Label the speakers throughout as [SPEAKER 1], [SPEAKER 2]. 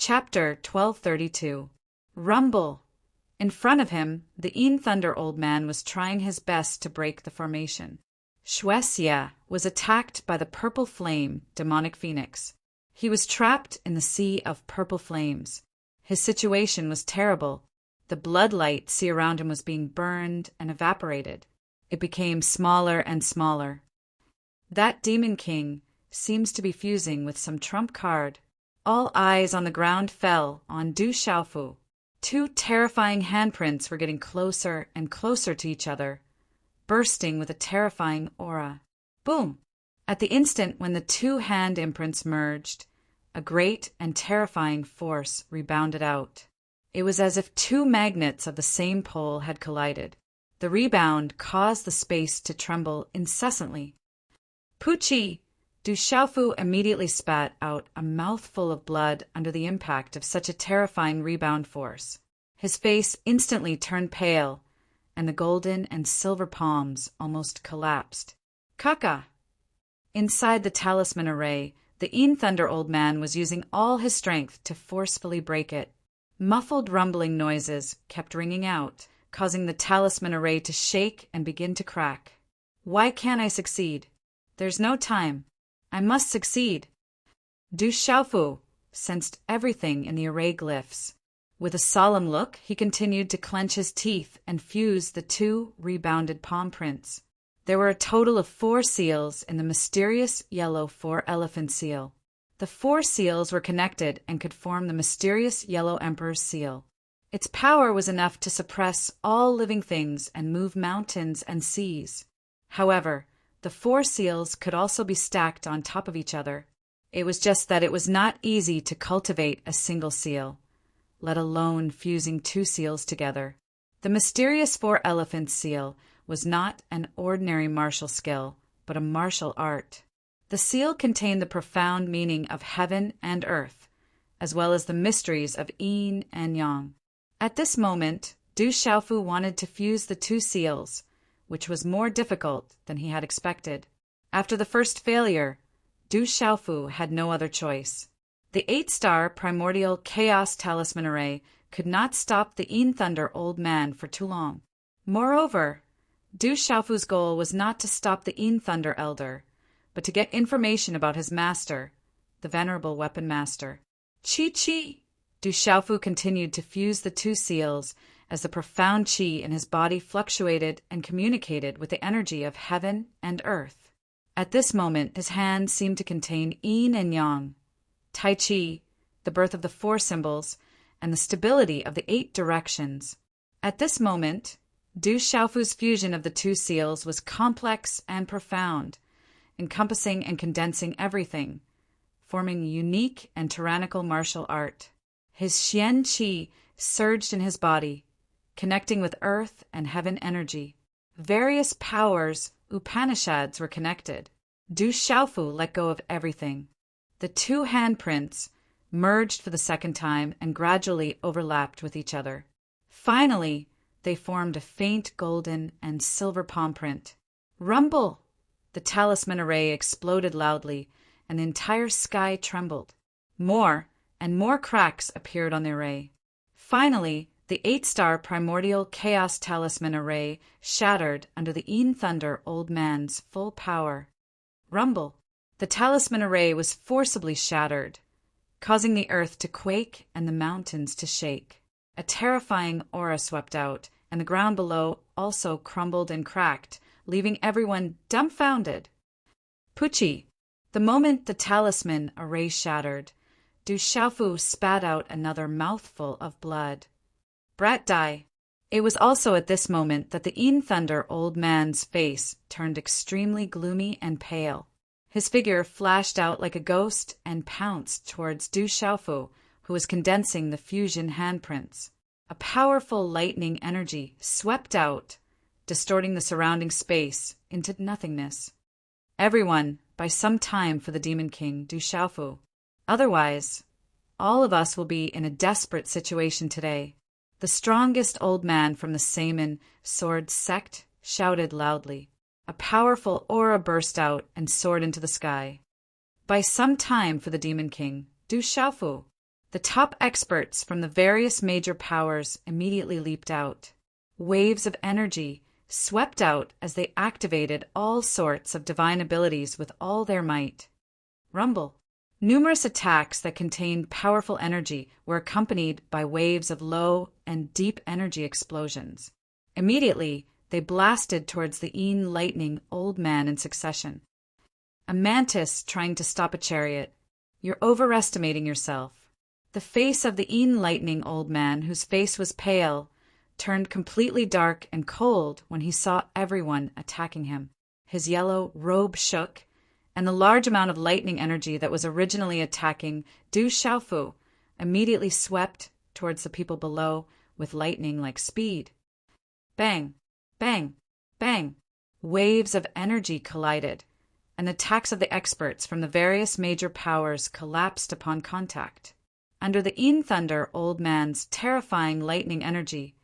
[SPEAKER 1] Chapter 1232. Rumble. In front of him, the Thunder Old Man was trying his best to break the formation. Shuesia was attacked by the purple flame, demonic phoenix. He was trapped in the sea of purple flames. His situation was terrible. The bloodlight sea around him was being burned and evaporated. It became smaller and smaller. That Demon King seems to be fusing with some trump card. All eyes on the ground fell on Du Xiaofu. Two terrifying handprints were getting closer and closer to each other, bursting with a terrifying aura. Boom! At the instant when the two hand imprints merged, a great and terrifying force rebounded out. It was as if two magnets of the same pole had collided. The rebound caused the space to tremble incessantly. Pucci! Du Xiaofu immediately spat out a mouthful of blood under the impact of such a terrifying rebound force. His face instantly turned pale, and the golden and silver palms almost collapsed. Kaka! Inside the talisman array, the Thunder Old Man was using all his strength to forcefully break it. Muffled rumbling noises kept ringing out, causing the talisman array to shake and begin to crack. Why can't I succeed? There's no time. I must succeed. Du Xiaofu sensed everything in the array glyphs. With a solemn look, he continued to clench his teeth and fuse the two rebounded palm prints. There were a total of 4 seals in the mysterious yellow 4-elephant seal. The 4 seals were connected and could form the mysterious yellow emperor's seal. Its power was enough to suppress all living things and move mountains and seas. However, the 4 seals could also be stacked on top of each other. It was just that it was not easy to cultivate a single seal, let alone fusing 2 seals together. The mysterious 4-elephant seal was not an ordinary martial skill, but a martial art. The seal contained the profound meaning of heaven and earth, as well as the mysteries of yin and yang. At this moment, Du Xiaofu wanted to fuse the 2 seals, which was more difficult than he had expected. After the first failure, Du Xiaofu had no other choice. The 8-star primordial chaos talisman array could not stop the Thunder Old Man for too long. Moreover, Du Xiaofu's goal was not to stop the Thunder Elder, but to get information about his master, the venerable weapon master. Chi! Du Xiaofu continued to fuse the 2 seals as the profound qi in his body fluctuated and communicated with the energy of heaven and earth. At this moment, his hands seemed to contain yin and yang, tai chi, the birth of the 4 symbols, and the stability of the 8 directions. At this moment, Du Xiaofu's fusion of the 2 seals was complex and profound, encompassing and condensing everything, forming a unique and tyrannical martial art. His xian qi surged in his body, connecting with earth and heaven energy. Various powers, Upanishads, were connected. Du Xiaofu let go of everything. The 2 handprints merged for the second time and gradually overlapped with each other. Finally, they formed a faint golden and silver palm print. Rumble! The talisman array exploded loudly, and the entire sky trembled. More and more cracks appeared on the array. Finally, the 8-star primordial chaos talisman array shattered under the Thunder Old Man's full power. Rumble! The talisman array was forcibly shattered, causing the earth to quake and the mountains to shake. A terrifying aura swept out, and the ground below also crumbled and cracked, leaving everyone dumbfounded. Pucci! The moment the talisman array shattered, Du Xiaofu spat out another mouthful of blood. Brat die! It was also at this moment that the Thunder Old Man's face turned extremely gloomy and pale. His figure flashed out like a ghost and pounced towards Du Xiaofu, who was condensing the fusion handprints. A powerful lightning energy swept out, distorting the surrounding space into nothingness. Everyone, buy some time for the Demon King, Du Xiaofu. Otherwise, all of us will be in a desperate situation today. The strongest old man from the Saman sword sect shouted loudly. A powerful aura burst out and soared into the sky. Buy some time for the Demon King, Du Xiaofu. The top experts from the various major powers immediately leaped out. Waves of energy swept out as they activated all sorts of divine abilities with all their might. Rumble. Numerous attacks that contained powerful energy were accompanied by waves of low and deep energy explosions. Immediately, they blasted towards the lightning old man in succession. A mantis trying to stop a chariot. You're overestimating yourself. The face of the lightning old man, whose face was pale, turned completely dark and cold when he saw everyone attacking him. His yellow robe shook, and the large amount of lightning energy that was originally attacking Du Xiaofu immediately swept towards the people below with lightning-like speed. Bang, bang, bang. Waves of energy collided, and attacks of the experts from the various major powers collapsed upon contact. Under the Thunder old man's terrifying lightning energy,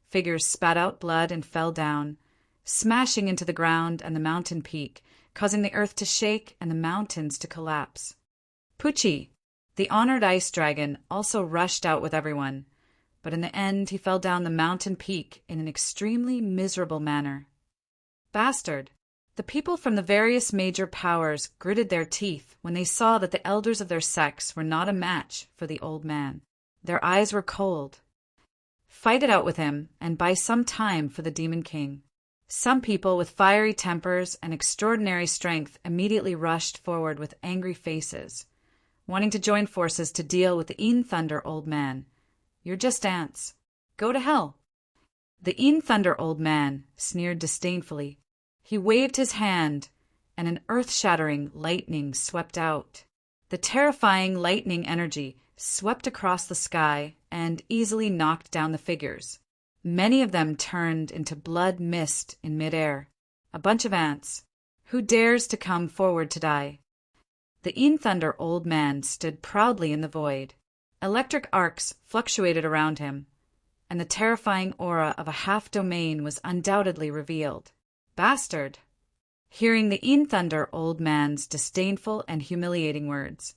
[SPEAKER 1] figures spat out blood and fell down, smashing into the ground and the mountain peak, causing the earth to shake and the mountains to collapse. Pucci, the honored ice dragon, also rushed out with everyone, but in the end he fell down the mountain peak in an extremely miserable manner. Bastard. The people from the various major powers gritted their teeth when they saw that the elders of their sex were not a match for the old man. Their eyes were cold. Fight it out with him, and buy some time for the Demon King. Some people with fiery tempers and extraordinary strength immediately rushed forward with angry faces, wanting to join forces to deal with the Thunder old man. You're just ants. Go to hell. The Thunder old man sneered disdainfully. He waved his hand, and an earth-shattering lightning swept out. The terrifying lightning energy swept across the sky and easily knocked down the figures. Many of them turned into blood mist in midair. A bunch of ants. Who dares to come forward to die? The Thunder old man stood proudly in the void. Electric arcs fluctuated around him, and the terrifying aura of a half-domain was undoubtedly revealed. Bastard! Hearing the Thunder old man's disdainful and humiliating words,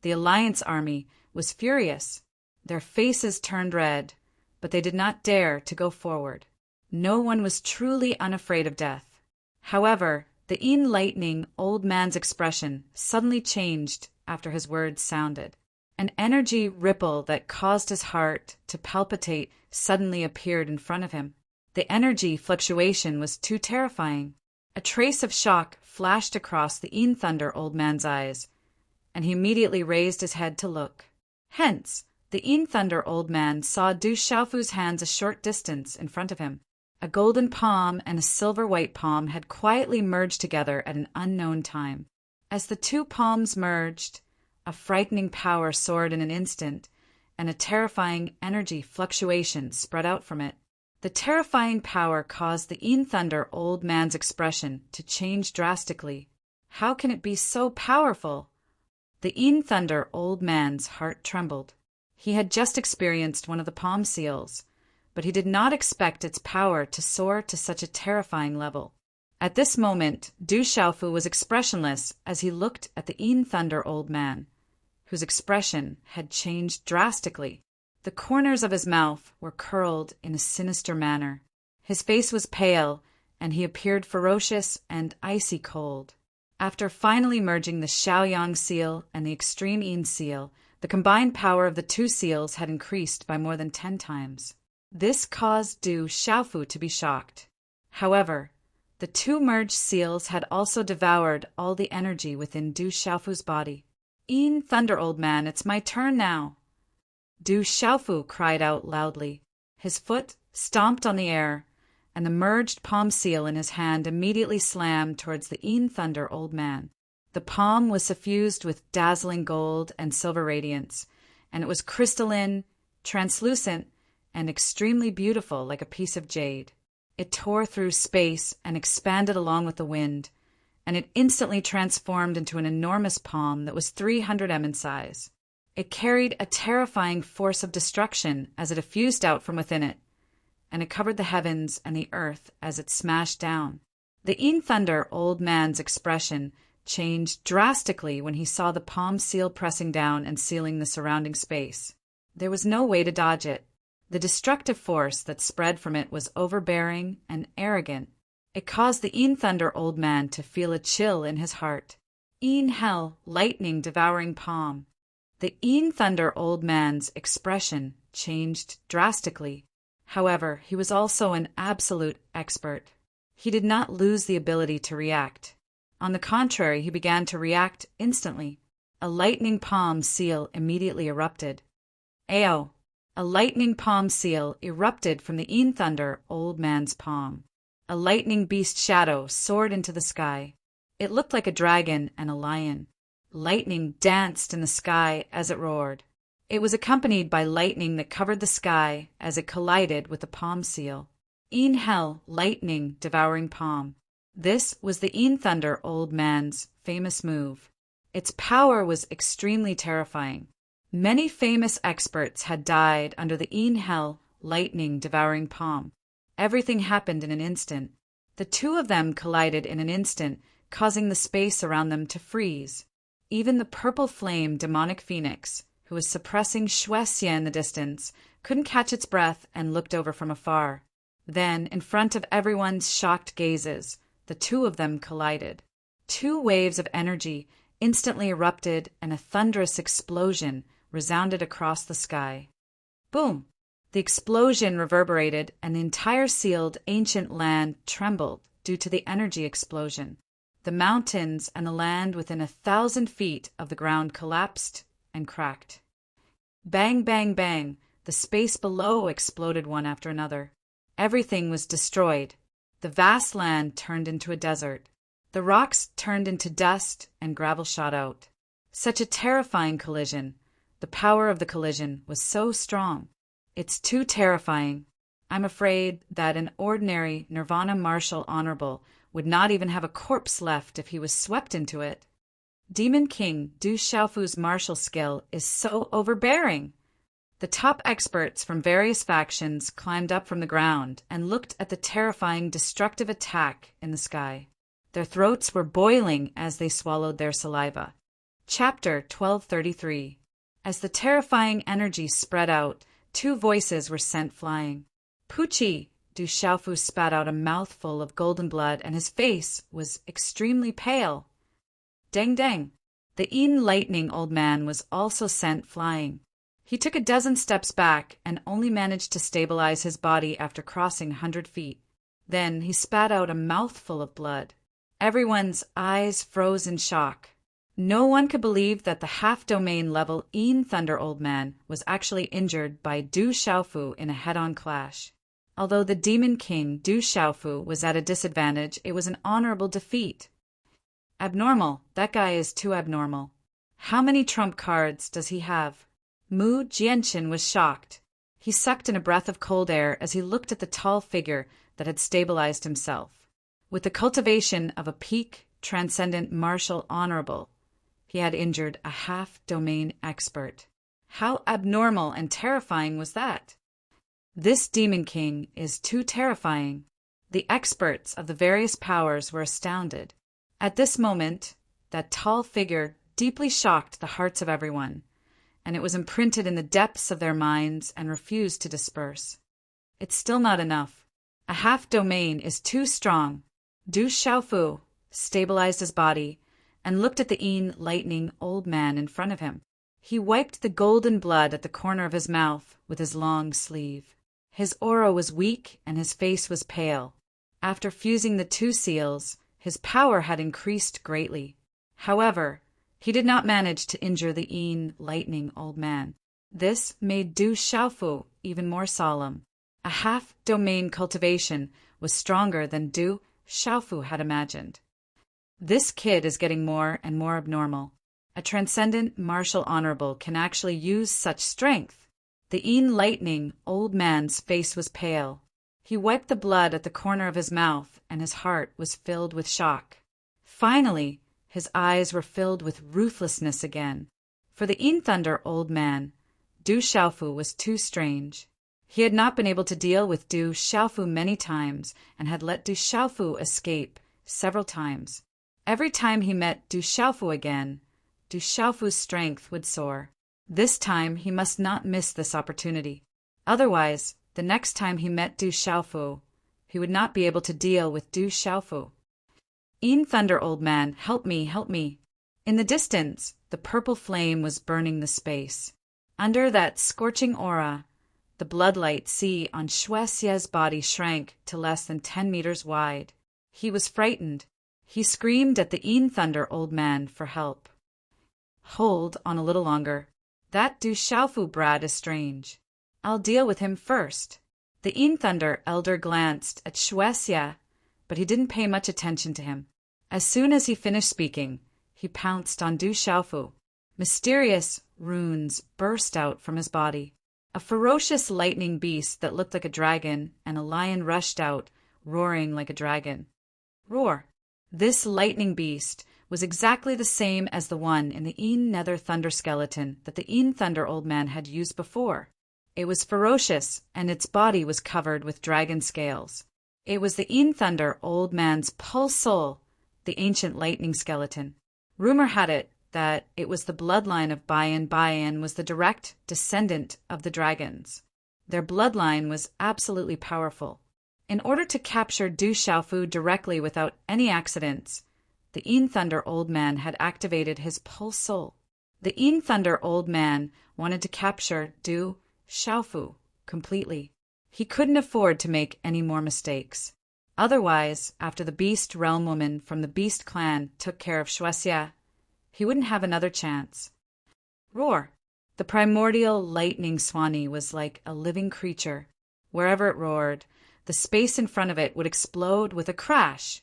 [SPEAKER 1] the Alliance army was furious. Their faces turned red, but they did not dare to go forward. No one was truly unafraid of death. However, the lightning old man's expression suddenly changed after his words sounded. An energy ripple that caused his heart to palpitate suddenly appeared in front of him. The energy fluctuation was too terrifying. A trace of shock flashed across the Thunder old man's eyes, and he immediately raised his head to look. Hence, the Thunder old man saw Du Xiaofu's hands a short distance in front of him. A golden palm and a silver-white palm had quietly merged together at an unknown time. As the two palms merged, a frightening power soared in an instant, and a terrifying energy fluctuation spread out from it. The terrifying power caused the Thunder old man's expression to change drastically. How can it be so powerful? The Thunder old man's heart trembled. He had just experienced one of the palm seals, but he did not expect its power to soar to such a terrifying level. At this moment, Du Xiaofu was expressionless as he looked at the Thunder old man, whose expression had changed drastically. The corners of his mouth were curled in a sinister manner. His face was pale, and he appeared ferocious and icy cold. After finally merging the Xiaoyang seal and the Extreme Yin seal, the combined power of the two seals had increased by more than 10 times. This caused Du Xiaofu to be shocked. However, the two merged seals had also devoured all the energy within Du Xiaofu's body. Thunder old man, it's my turn now. Du Xiaofu cried out loudly. His foot stomped on the air, and the merged palm seal in his hand immediately slammed towards the Thunder old man. The palm was suffused with dazzling gold and silver radiance, and it was crystalline, translucent, and extremely beautiful like a piece of jade. It tore through space and expanded along with the wind, and it instantly transformed into an enormous palm that was 300 m in size. It carried a terrifying force of destruction as it effused out from within it, and it covered the heavens and the earth as it smashed down. The Thunder old man's expression changed drastically when he saw the palm seal pressing down and sealing the surrounding space. There was no way to dodge it. The destructive force that spread from it was overbearing and arrogant. It caused the Een Thunder Old Man to feel a chill in his heart. Een Hell, lightning devouring palm. The Een Thunder Old Man's expression changed drastically. However, he was also an absolute expert. He did not lose the ability to react. On the contrary, he began to react instantly. A lightning palm seal immediately erupted. Ao! A lightning palm seal erupted from the Een Thunder Old Man's palm. A lightning beast shadow soared into the sky. It looked like a dragon and a lion. Lightning danced in the sky as it roared. It was accompanied by lightning that covered the sky as it collided with the palm seal. Een Hell, lightning devouring palm. This was the Een Thunder Old Man's famous move. Its power was extremely terrifying. Many famous experts had died under the Een Hell, lightning devouring palm. Everything happened in an instant. The two of them collided in an instant, causing the space around them to freeze. Even the purple flame demonic phoenix, who was suppressing Shwesya in the distance, couldn't catch its breath and looked over from afar. Then, in front of everyone's shocked gazes, the two of them collided. Two waves of energy instantly erupted and a thunderous explosion resounded across the sky. Boom! The explosion reverberated and the entire sealed ancient land trembled due to the energy explosion. The mountains and the land within 1,000 feet of the ground collapsed and cracked. Bang, bang, bang! The space below exploded one after another. Everything was destroyed. The vast land turned into a desert. The rocks turned into dust and gravel shot out. Such a terrifying collision. The power of the collision was so strong. It's too terrifying. I'm afraid that an ordinary Nirvana Marshal Honorable would not even have a corpse left if he was swept into it. Demon King Du Xiaofu's martial skill is so overbearing. The top experts from various factions climbed up from the ground and looked at the terrifying destructive attack in the sky. Their throats were boiling as they swallowed their saliva. Chapter 1233. As the terrifying energy spread out, two voices were sent flying. Pucci! Du Xiaofu spat out a mouthful of golden blood and his face was extremely pale. Dang dang! The Een Lightning Old Man was also sent flying. He took a dozen steps back and only managed to stabilize his body after crossing 100 feet. Then he spat out a mouthful of blood. Everyone's eyes froze in shock. No one could believe that the half-domain level Een Thunder Old Man was actually injured by Du Xiaofu in a head-on clash. Although the Demon King Du Xiaofu was at a disadvantage, it was an honorable defeat. Abnormal. That guy is too abnormal. How many trump cards does he have? Mu Jianqin was shocked. He sucked in a breath of cold air as he looked at the tall figure that had stabilized himself. With the cultivation of a peak, transcendent martial honorable, he had injured a half-domain expert. How abnormal and terrifying was that? This Demon King is too terrifying. The experts of the various powers were astounded. At this moment, that tall figure deeply shocked the hearts of everyone, and it was imprinted in the depths of their minds and refused to disperse. It's still not enough. A half-domain is too strong. Du Xiaofu stabilized his body and looked at the Een Lightning Old Man in front of him. He wiped the golden blood at the corner of his mouth with his long sleeve. His aura was weak and his face was pale. After fusing the two seals, his power had increased greatly. However, he did not manage to injure the Een Lightning Old Man. This made Du Xiaofu even more solemn. A half-domain cultivation was stronger than Du Xiaofu had imagined. This kid is getting more and more abnormal. A transcendent martial honorable can actually use such strength. The Een Lightning Old Man's face was pale. He wiped the blood at the corner of his mouth, and his heart was filled with shock. Finally, his eyes were filled with ruthlessness again. For the Een Thunder Old Man, Du Xiaofu was too strange. He had not been able to deal with Du Xiaofu many times, and had let Du Xiaofu escape several times. Every time he met Du Xiaofu again, Du Xiaofu's strength would soar. This time he must not miss this opportunity. Otherwise, the next time he met Du Xiaofu, he would not be able to deal with Du Xiaofu. "Yin Thunder, old man, help me, help me." In the distance, the purple flame was burning the space. Under that scorching aura, the bloodlight sea on Shuexia's body shrank to less than 10 meters wide. He was frightened. He screamed at the Yin Thunder old man for help. "Hold on a little longer. That Du Xiaofu brat is strange. I'll deal with him first." The Yin Thunder elder glanced at Shuexia, but he didn't pay much attention to him. As soon as he finished speaking, he pounced on Du Xiaofu. Mysterious runes burst out from his body. A ferocious lightning beast that looked like a dragon and a lion rushed out, roaring like a dragon. Roar! This lightning beast was exactly the same as the one in the Yin Nether Thunder skeleton that the Yin Thunder old man had used before. It was ferocious, and its body was covered with dragon scales. It was the Yin Thunder old man's pulse soul, the ancient lightning skeleton. Rumor had it that it was the bloodline of Bayan. Bayan was the direct descendant of the dragons. Their bloodline was absolutely powerful. In order to capture Du Xiaofu directly without any accidents, the Yin Thunder old man had activated his pulse soul. The Yin Thunder old man wanted to capture Du Xiaofu completely. He couldn't afford to make any more mistakes. Otherwise, after the Beast Realm woman from the Beast clan took care of Shuexia, he wouldn't have another chance. Roar! The primordial lightning swanee was like a living creature. Wherever it roared, the space in front of it would explode with a crash,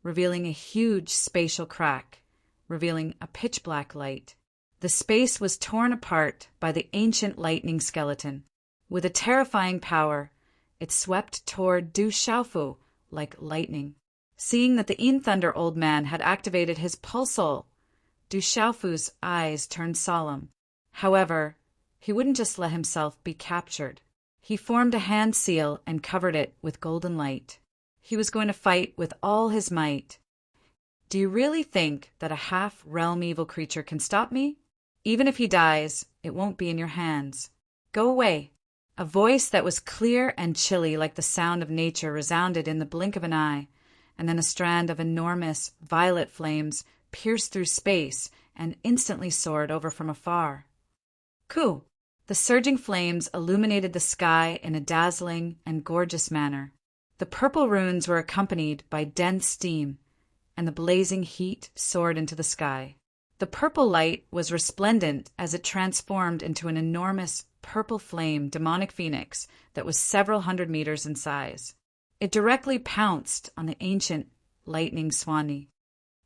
[SPEAKER 1] revealing a huge spatial crack, revealing a pitch-black light. The space was torn apart by the ancient lightning skeleton. With a terrifying power, it swept toward Du Xiaofu like lightning. Seeing that the Yin Thunder old man had activated his pulse soul, Du Xiaofu's eyes turned solemn. However, he wouldn't just let himself be captured. He formed a hand seal and covered it with golden light. He was going to fight with all his might. "Do you really think that a half-realm evil creature can stop me? Even if he dies, it won't be in your hands. Go away." A voice that was clear and chilly like the sound of nature resounded in the blink of an eye, and then a strand of enormous violet flames pierced through space and instantly soared over from afar. Ku! The surging flames illuminated the sky in a dazzling and gorgeous manner. The purple runes were accompanied by dense steam, and the blazing heat soared into the sky. The purple light was resplendent as it transformed into an enormous purple flame demonic phoenix that was several hundred meters in size. It directly pounced on the ancient lightning swanee.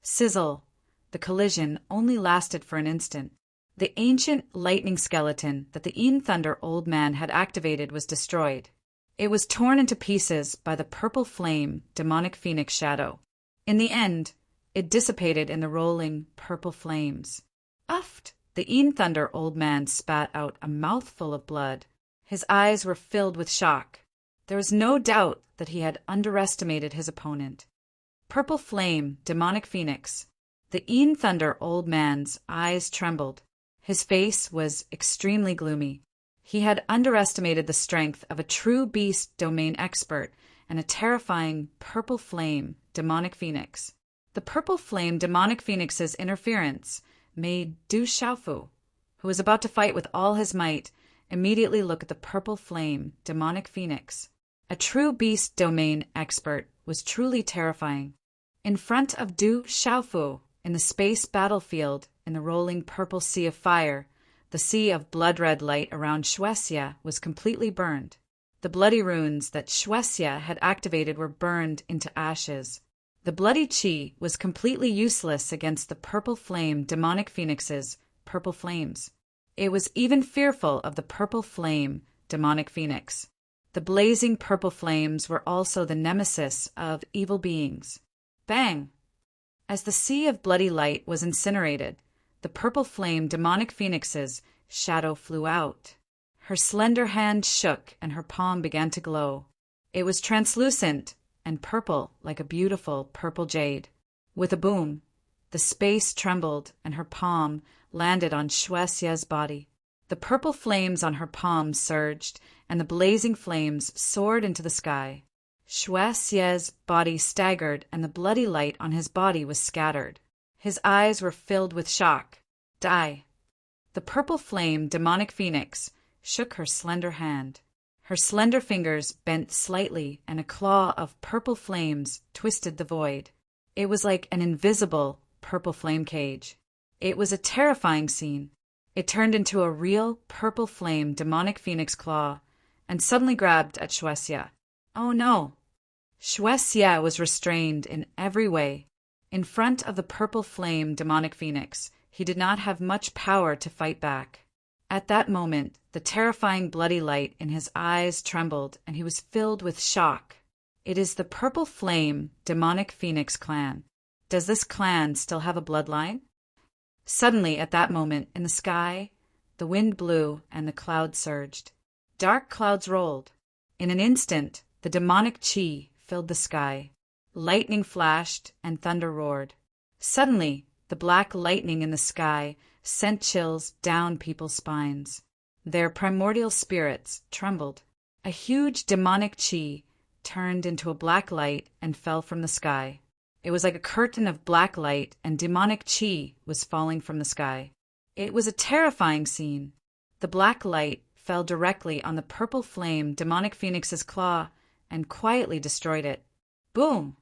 [SPEAKER 1] Sizzle! The collision only lasted for an instant. The ancient lightning skeleton that the Yin Thunder old man had activated was destroyed. It was torn into pieces by the purple flame demonic phoenix shadow. In the end, it dissipated in the rolling purple flames. Uffed! The Yin Thunder old man spat out a mouthful of blood. His eyes were filled with shock. There was no doubt that he had underestimated his opponent. Purple flame, demonic phoenix. The Yin Thunder old man's eyes trembled. His face was extremely gloomy. He had underestimated the strength of a true beast domain expert and a terrifying purple flame, demonic phoenix. The purple flame, demonic phoenix's interference made Du Xiaofu, who was about to fight with all his might, immediately look at the purple flame, demonic phoenix. A true beast domain expert was truly terrifying. In front of Du Xiaofu, in the space battlefield, in the rolling purple sea of fire, the sea of blood-red light around Shuexia was completely burned. The bloody runes that Shuexia had activated were burned into ashes. The bloody chi was completely useless against the purple flame demonic phoenix's purple flames. It was even fearful of the purple flame demonic phoenix. The blazing purple flames were also the nemesis of evil beings. Bang! As the sea of bloody light was incinerated, the purple flame demonic phoenix's shadow flew out. Her slender hand shook and her palm began to glow. It was translucent and purple like a beautiful purple jade. With a boom, The space trembled, and her palm landed on Shuexia's body. The purple flames on her palm surged, and the blazing flames soared into the sky. Shuexia's body staggered, and the bloody light on his body was scattered. His eyes were filled with shock. Die! The purple flame, demonic phoenix, shook her slender hand. Her slender fingers bent slightly, and a claw of purple flames twisted the void. It was like an invisible purple flame cage. It was a terrifying scene. It turned into a real purple flame demonic phoenix claw and suddenly grabbed at Shuexia. Oh no! Shuexia was restrained in every way. In front of the purple flame demonic phoenix, he did not have much power to fight back. At that moment, the terrifying bloody light in his eyes trembled, and he was filled with shock. It is the Purple Flame Demonic Phoenix clan. Does this clan still have a bloodline? Suddenly, at that moment, in the sky, the wind blew and the clouds surged. Dark clouds rolled. In an instant, the demonic chi filled the sky. Lightning flashed and thunder roared. Suddenly, the black lightning in the sky sent chills down people's spines. Their primordial spirits trembled. A huge demonic chi turned into a black light and fell from the sky. It was like a curtain of black light, and demonic chi was falling from the sky. It was a terrifying scene. The black light fell directly on the purple flame demonic phoenix's claw and quietly destroyed it. Boom!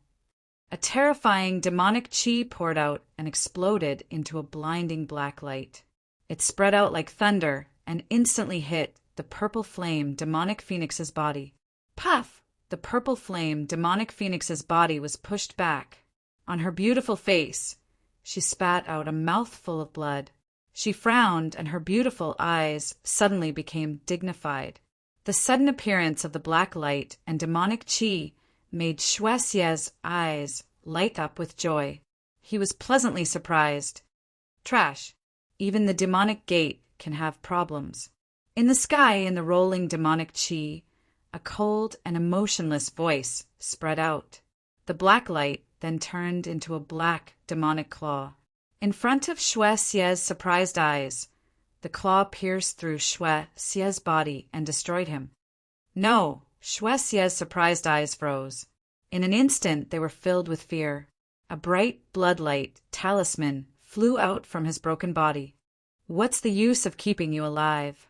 [SPEAKER 1] A terrifying demonic chi poured out and exploded into a blinding black light. It spread out like thunder and instantly hit the purple flame demonic phoenix's body. Puff! The purple flame demonic phoenix's body was pushed back. On her beautiful face, she spat out a mouthful of blood. She frowned, and her beautiful eyes suddenly became dignified. The sudden appearance of the black light and demonic chi made Shuexia's eyes light up with joy. He was pleasantly surprised. Trash. Even the demonic gate can have problems. In the sky, in the rolling demonic chi, a cold and emotionless voice spread out. The black light then turned into a black demonic claw. In front of Shuexia's surprised eyes, the claw pierced through Shuexia's body and destroyed him. No! Shuexia's surprised eyes froze. In an instant they were filled with fear. A bright bloodlight talisman flew out from his broken body. What's the use of keeping you alive?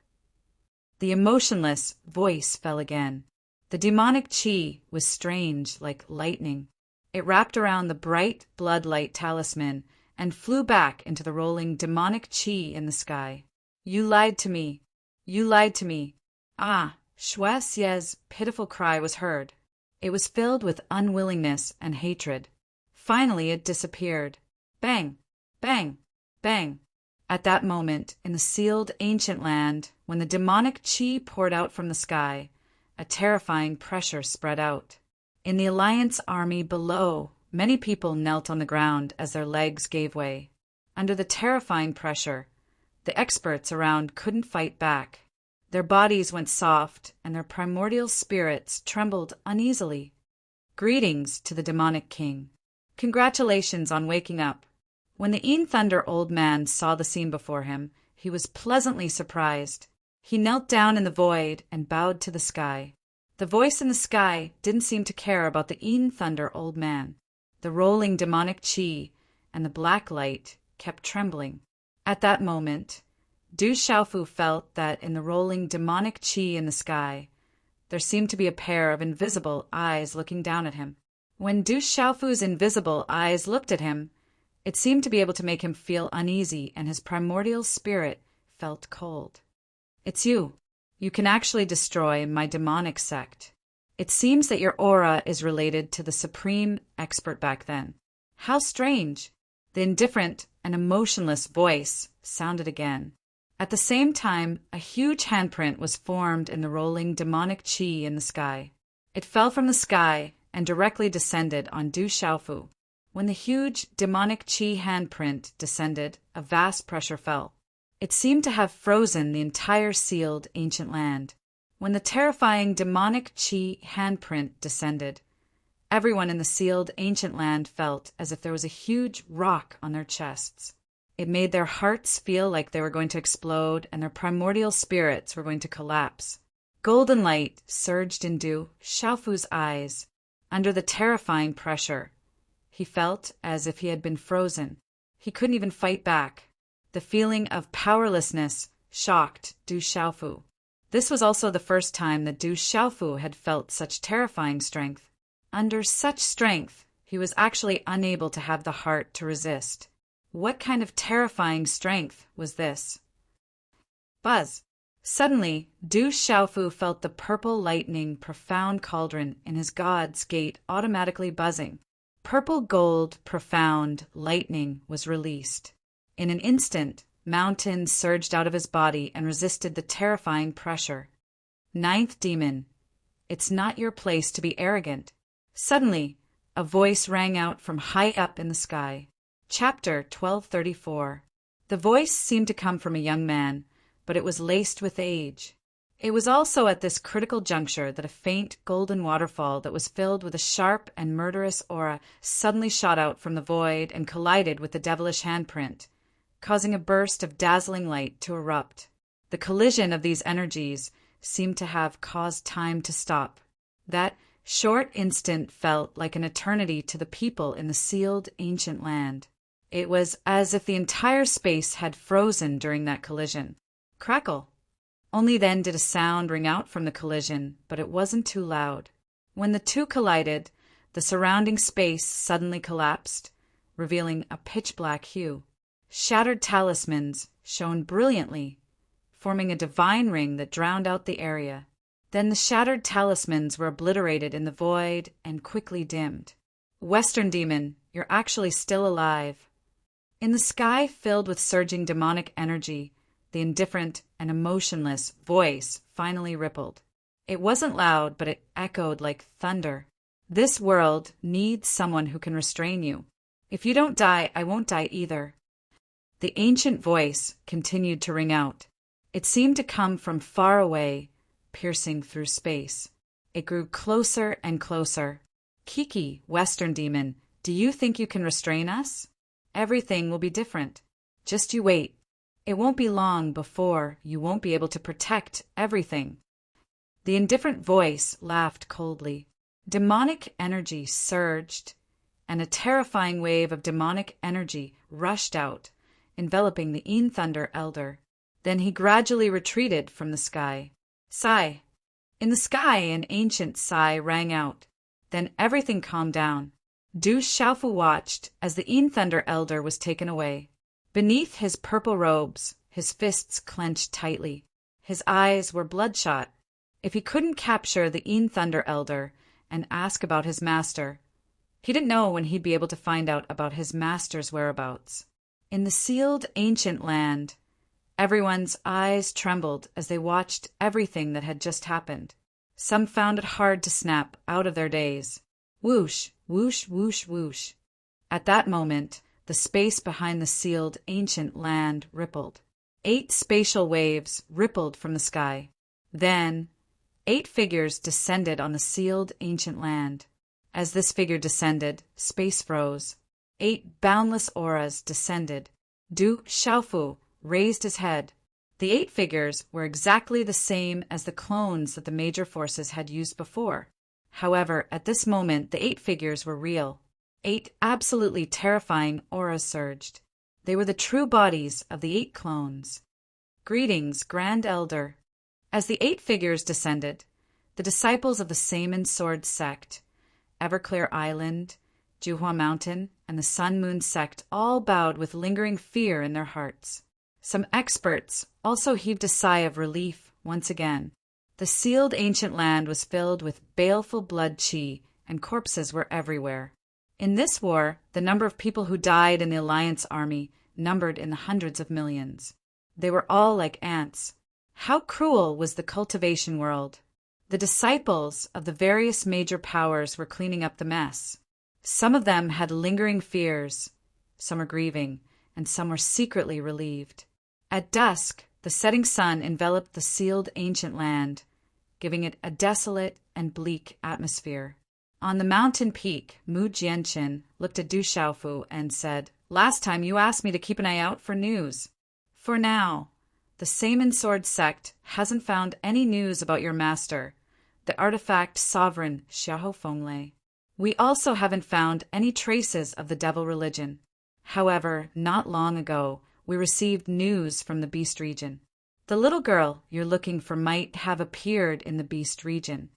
[SPEAKER 1] The emotionless voice fell again. The demonic chi was strange like lightning. It wrapped around the bright bloodlight talisman and flew back into the rolling demonic chi in the sky. You lied to me. You lied to me. Ah! Shuexia's pitiful cry was heard. It was filled with unwillingness and hatred. Finally it disappeared. Bang! Bang! Bang! At that moment, in the sealed ancient land, when the demonic chi poured out from the sky, a terrifying pressure spread out. In the Alliance army below, many people knelt on the ground as their legs gave way. Under the terrifying pressure, the experts around couldn't fight back. Their bodies went soft, and their primordial spirits trembled uneasily. Greetings to the demonic king. Congratulations on waking up. When the Een Thunder old man saw the scene before him, he was pleasantly surprised. He knelt down in the void and bowed to the sky. The voice in the sky didn't seem to care about the Een Thunder old man. The rolling demonic chi and the black light kept trembling. At that moment, Du Xiaofu felt that in the rolling demonic chi in the sky, there seemed to be a pair of invisible eyes looking down at him. When Du Xiaofu's invisible eyes looked at him, it seemed to be able to make him feel uneasy, and his primordial spirit felt cold. It's you. You can actually destroy my demonic sect. It seems that your aura is related to the supreme expert back then. How strange! The indifferent and emotionless voice sounded again. At the same time, a huge handprint was formed in the rolling demonic chi in the sky. It fell from the sky and directly descended on Du Xiaofu. When the huge demonic chi handprint descended, a vast pressure fell. It seemed to have frozen the entire sealed ancient land. When the terrifying demonic chi handprint descended, Everyone in the sealed ancient land felt as if there was a huge rock on their chests. It made their hearts feel like they were going to explode and their primordial spirits were going to collapse. Golden light surged into Xiaofu's eyes. Under the terrifying pressure, he felt as if he had been frozen. He couldn't even fight back. The feeling of powerlessness shocked Du Xiaofu. This was also the first time that Du Xiaofu had felt such terrifying strength. Under such strength, he was actually unable to have the heart to resist. What kind of terrifying strength was this? Buzz! Suddenly, Du Xiaofu felt the purple lightning profound cauldron in his god's gate automatically buzzing. Purple gold profound lightning was released. In an instant, mountains surged out of his body and resisted the terrifying pressure. Ninth demon, it's not your place to be arrogant. Suddenly, a voice rang out from high up in the sky. Chapter 1234. The voice seemed to come from a young man, but it was laced with age. It was also at this critical juncture that a faint golden waterfall that was filled with a sharp and murderous aura suddenly shot out from the void and collided with the devilish handprint, causing a burst of dazzling light to erupt. The collision of these energies seemed to have caused time to stop. That short instant felt like an eternity to the people in the sealed ancient land. It was as if the entire space had frozen during that collision. Crackle! Only then did a sound ring out from the collision, but it wasn't too loud. When the two collided, the surrounding space suddenly collapsed, revealing a pitch-black hue. Shattered talismans shone brilliantly, forming a divine ring that drowned out the area. Then the shattered talismans were obliterated in the void and quickly dimmed. Western demon, you're actually still alive. In the sky filled with surging demonic energy, the indifferent and emotionless voice finally rippled. It wasn't loud, but it echoed like thunder. This world needs someone who can restrain you. If you don't die, I won't die either. The ancient voice continued to ring out. It seemed to come from far away, piercing through space. It grew closer and closer. Kiki, Western demon, do you think you can restrain us? Everything will be different. Just you wait. It won't be long before you won't be able to protect everything. The indifferent voice laughed coldly. Demonic energy surged, and a terrifying wave of demonic energy rushed out, enveloping the Een Thunder Elder. Then he gradually retreated from the sky. Sigh. In the sky, an ancient sigh rang out. Then everything calmed down. Du Xiaofu watched as the Een Thunder Elder was taken away. Beneath his purple robes, his fists clenched tightly. His eyes were bloodshot. If he couldn't capture the Een Thunder Elder and ask about his master, he didn't know when he'd be able to find out about his master's whereabouts. In the sealed ancient land, everyone's eyes trembled as they watched everything that had just happened. Some found it hard to snap out of their daze. Whoosh, whoosh, whoosh, whoosh. At that moment, the space behind the sealed ancient land rippled. 8 spatial waves rippled from the sky. Then, 8 figures descended on the sealed ancient land. As this figure descended, space froze. 8 boundless auras descended. Du Xiaofu raised his head. The 8 figures were exactly the same as the clones that the major forces had used before. However, at this moment, the 8 figures were real. 8 absolutely terrifying auras surged. They were the true bodies of the 8 clones. Greetings, Grand Elder. As the 8 figures descended, the disciples of the Saman Sword sect, Everclear Island, Juhua Mountain, and the Sun Moon sect all bowed with lingering fear in their hearts. Some experts also heaved a sigh of relief once again. The sealed ancient land was filled with baleful blood qi, and corpses were everywhere. In this war, the number of people who died in the Alliance army numbered in the hundreds of millions. They were all like ants. How cruel was the cultivation world! The disciples of the various major powers were cleaning up the mess. Some of them had lingering fears, some were grieving, and some were secretly relieved. At dusk, the setting sun enveloped the sealed ancient land, giving it a desolate and bleak atmosphere. On the mountain peak, Mu Jianqin looked at Du Xiaofu and said, "Last time you asked me to keep an eye out for news. For now, the Saman Sword sect hasn't found any news about your master, the artifact sovereign Xiahou Fenglei. We also haven't found any traces of the devil religion. However, not long ago, we received news from the Beast region. The little girl you're looking for might have appeared in the Beast region."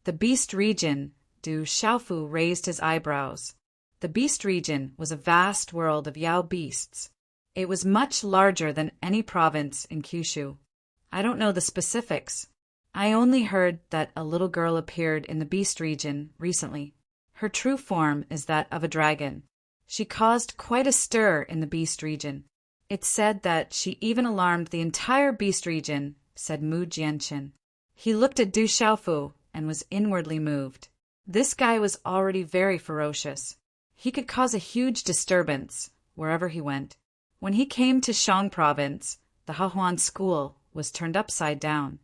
[SPEAKER 1] The Beast region, Du Xiaofu raised his eyebrows. The Beast region was a vast world of Yao beasts. It was much larger than any province in Kyushu. "I don't know the specifics. I only heard that a little girl appeared in the Beast region recently. Her true form is that of a dragon. She caused quite a stir in the Beast region. It's said that she even alarmed the entire Beast region," said Mu Jianqin. He looked at Du Xiaofu and was inwardly moved. This guy was already very ferocious. He could cause a huge disturbance wherever he went. When he came to Shang province, the Hahuan school was turned upside down.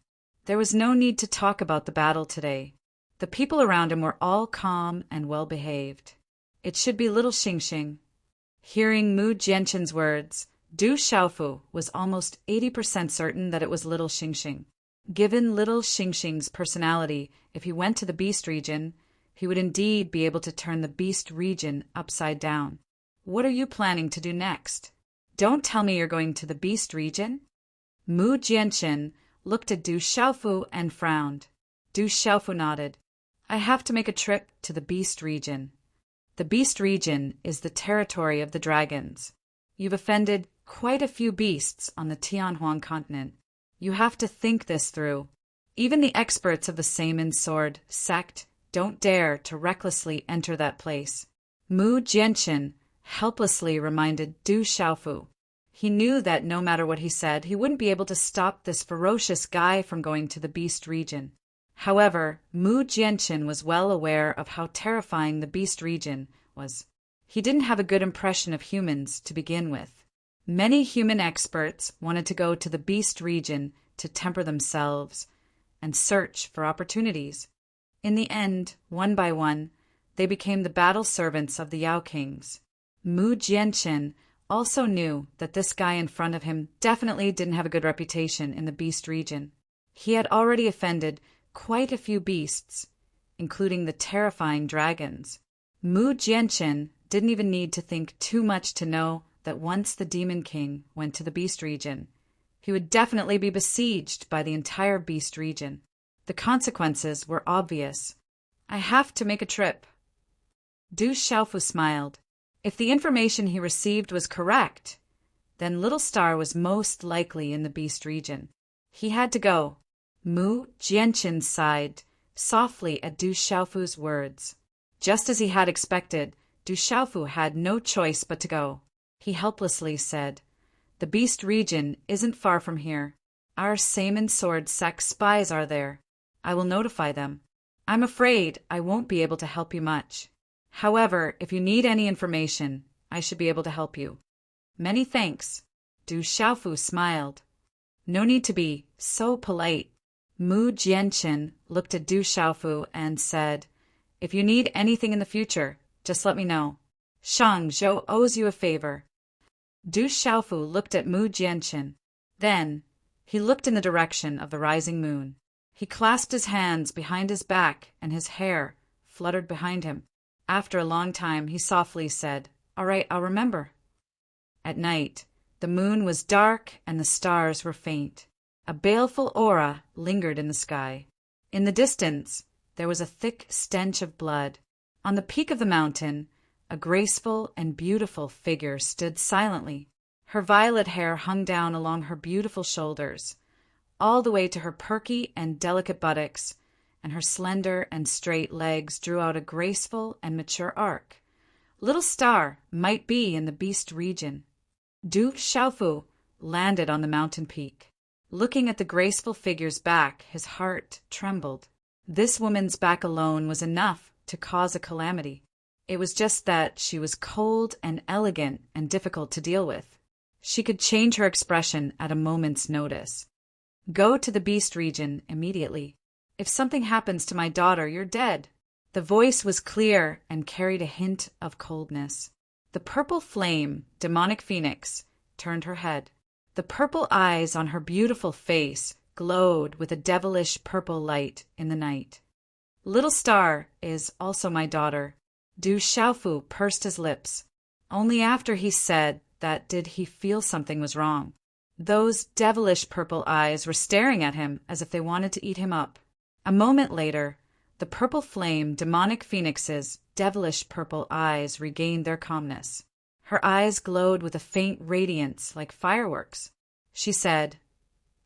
[SPEAKER 1] There was no need to talk about the battle today. The people around him were all calm and well-behaved. It should be little Xingxing. Hearing Mu Jianqin's words, Du Xiaofu was almost 80% certain that it was little Xingxing. Given little Xingxing's personality, if he went to the Beast region, he would indeed be able to turn the Beast region upside down. "What are you planning to do next? Don't tell me you're going to the Beast region?" Mu Jianqin looked at Du Xiaofu and frowned. Du Xiaofu nodded. "I have to make a trip to the Beast region. The Beast region is the territory of the dragons. You've offended quite a few beasts on the Tianhuang continent. You have to think this through. Even the experts of the Saman Sword sect don't dare to recklessly enter that place." Mu Jianqin helplessly reminded Du Xiaofu. He knew that no matter what he said, he wouldn't be able to stop this ferocious guy from going to the Beast region. However, Mu Jianqin was well aware of how terrifying the Beast region was. He didn't have a good impression of humans to begin with. Many human experts wanted to go to the Beast region to temper themselves and search for opportunities. In the end, one by one, they became the battle servants of the Yao Kings. Mu Jianqin also knew that this guy in front of him definitely didn't have a good reputation in the Beast region. He had already offended quite a few beasts, including the terrifying dragons. Mu Jianqin didn't even need to think too much to know that once the Demon King went to the Beast region, he would definitely be besieged by the entire Beast region. The consequences were obvious. "I have to make a trip." Du Xiaofu smiled. If the information he received was correct, then Little Star was most likely in the Beast region. He had to go. Mu Jianqin sighed softly at Du Xiaofu's words. Just as he had expected, Du Xiaofu had no choice but to go. He helplessly said, "The Beast region isn't far from here. Our Saman Sword sect spies are there. I will notify them. I'm afraid I won't be able to help you much. However, if you need any information, I should be able to help you." "Many thanks." Du Xiaofu smiled. "No need to be so polite." Mu Jianqin looked at Du Xiaofu and said, "If you need anything in the future, just let me know. Shang Zhou owes you a favor." Du Xiaofu looked at Mu Jianqin. Then, he looked in the direction of the rising moon. He clasped his hands behind his back and his hair fluttered behind him. After a long time, he softly said, "All right, I'll remember." At night, the moon was dark and the stars were faint. A baleful aura lingered in the sky. In the distance, there was a thick stench of blood. On the peak of the mountain, a graceful and beautiful figure stood silently. Her violet hair hung down along her beautiful shoulders, all the way to her perky and delicate buttocks, and her slender and straight legs drew out a graceful and mature arc. Little Star might be in the Beast region. Du Xiaofu landed on the mountain peak. Looking at the graceful figure's back, his heart trembled. This woman's back alone was enough to cause a calamity. It was just that she was cold and elegant and difficult to deal with. She could change her expression at a moment's notice. "Go to the Beast region immediately. If something happens to my daughter, you're dead." The voice was clear and carried a hint of coldness. The purple flame, demonic phoenix, turned her head. The purple eyes on her beautiful face glowed with a devilish purple light in the night. Little Star is also my daughter. Du Xiaofu pursed his lips. Only after he said that did he feel something was wrong. Those devilish purple eyes were staring at him as if they wanted to eat him up. A moment later, the purple flame demonic phoenix's devilish purple eyes regained their calmness. Her eyes glowed with a faint radiance like fireworks. She said,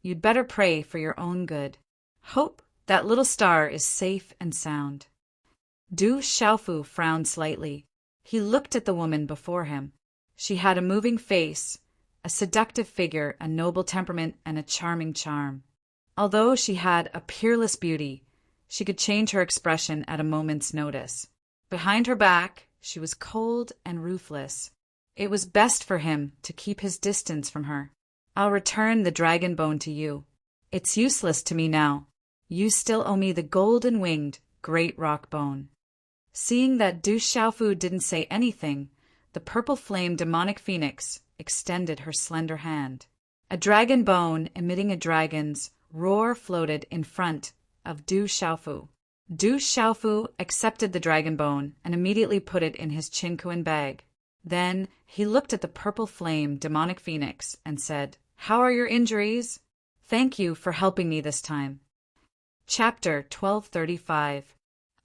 [SPEAKER 1] "You'd better pray for your own good. Hope that Little Star is safe and sound." Du Xiaofu frowned slightly. He looked at the woman before him. She had a moving face, a seductive figure, a noble temperament, and a charming charm. Although she had a peerless beauty, she could change her expression at a moment's notice. Behind her back, she was cold and ruthless. It was best for him to keep his distance from her. "I'll return the dragon bone to you. It's useless to me now. You still owe me the golden-winged great rock bone." Seeing that Du Xiaofu didn't say anything, the purple flame demonic phoenix extended her slender hand. A dragon bone emitting a dragon's roar floated in front of Du Xiaofu. Du Xiaofu accepted the dragon bone and immediately put it in his chinkuan bag. Then he looked at the purple flame demonic phoenix and said, "How are your injuries? Thank you for helping me this time." Chapter 1235.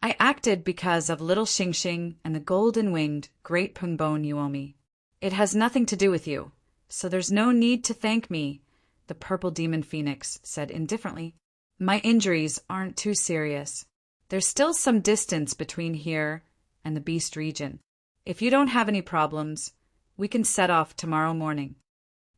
[SPEAKER 1] I acted because of little Xingxing and the golden-winged great pungbone you owe me. It has nothing to do with you, so there's no need to thank me, the purple demon phoenix said indifferently. My injuries aren't too serious. There's still some distance between here and the beast region. If you don't have any problems, we can set off tomorrow morning.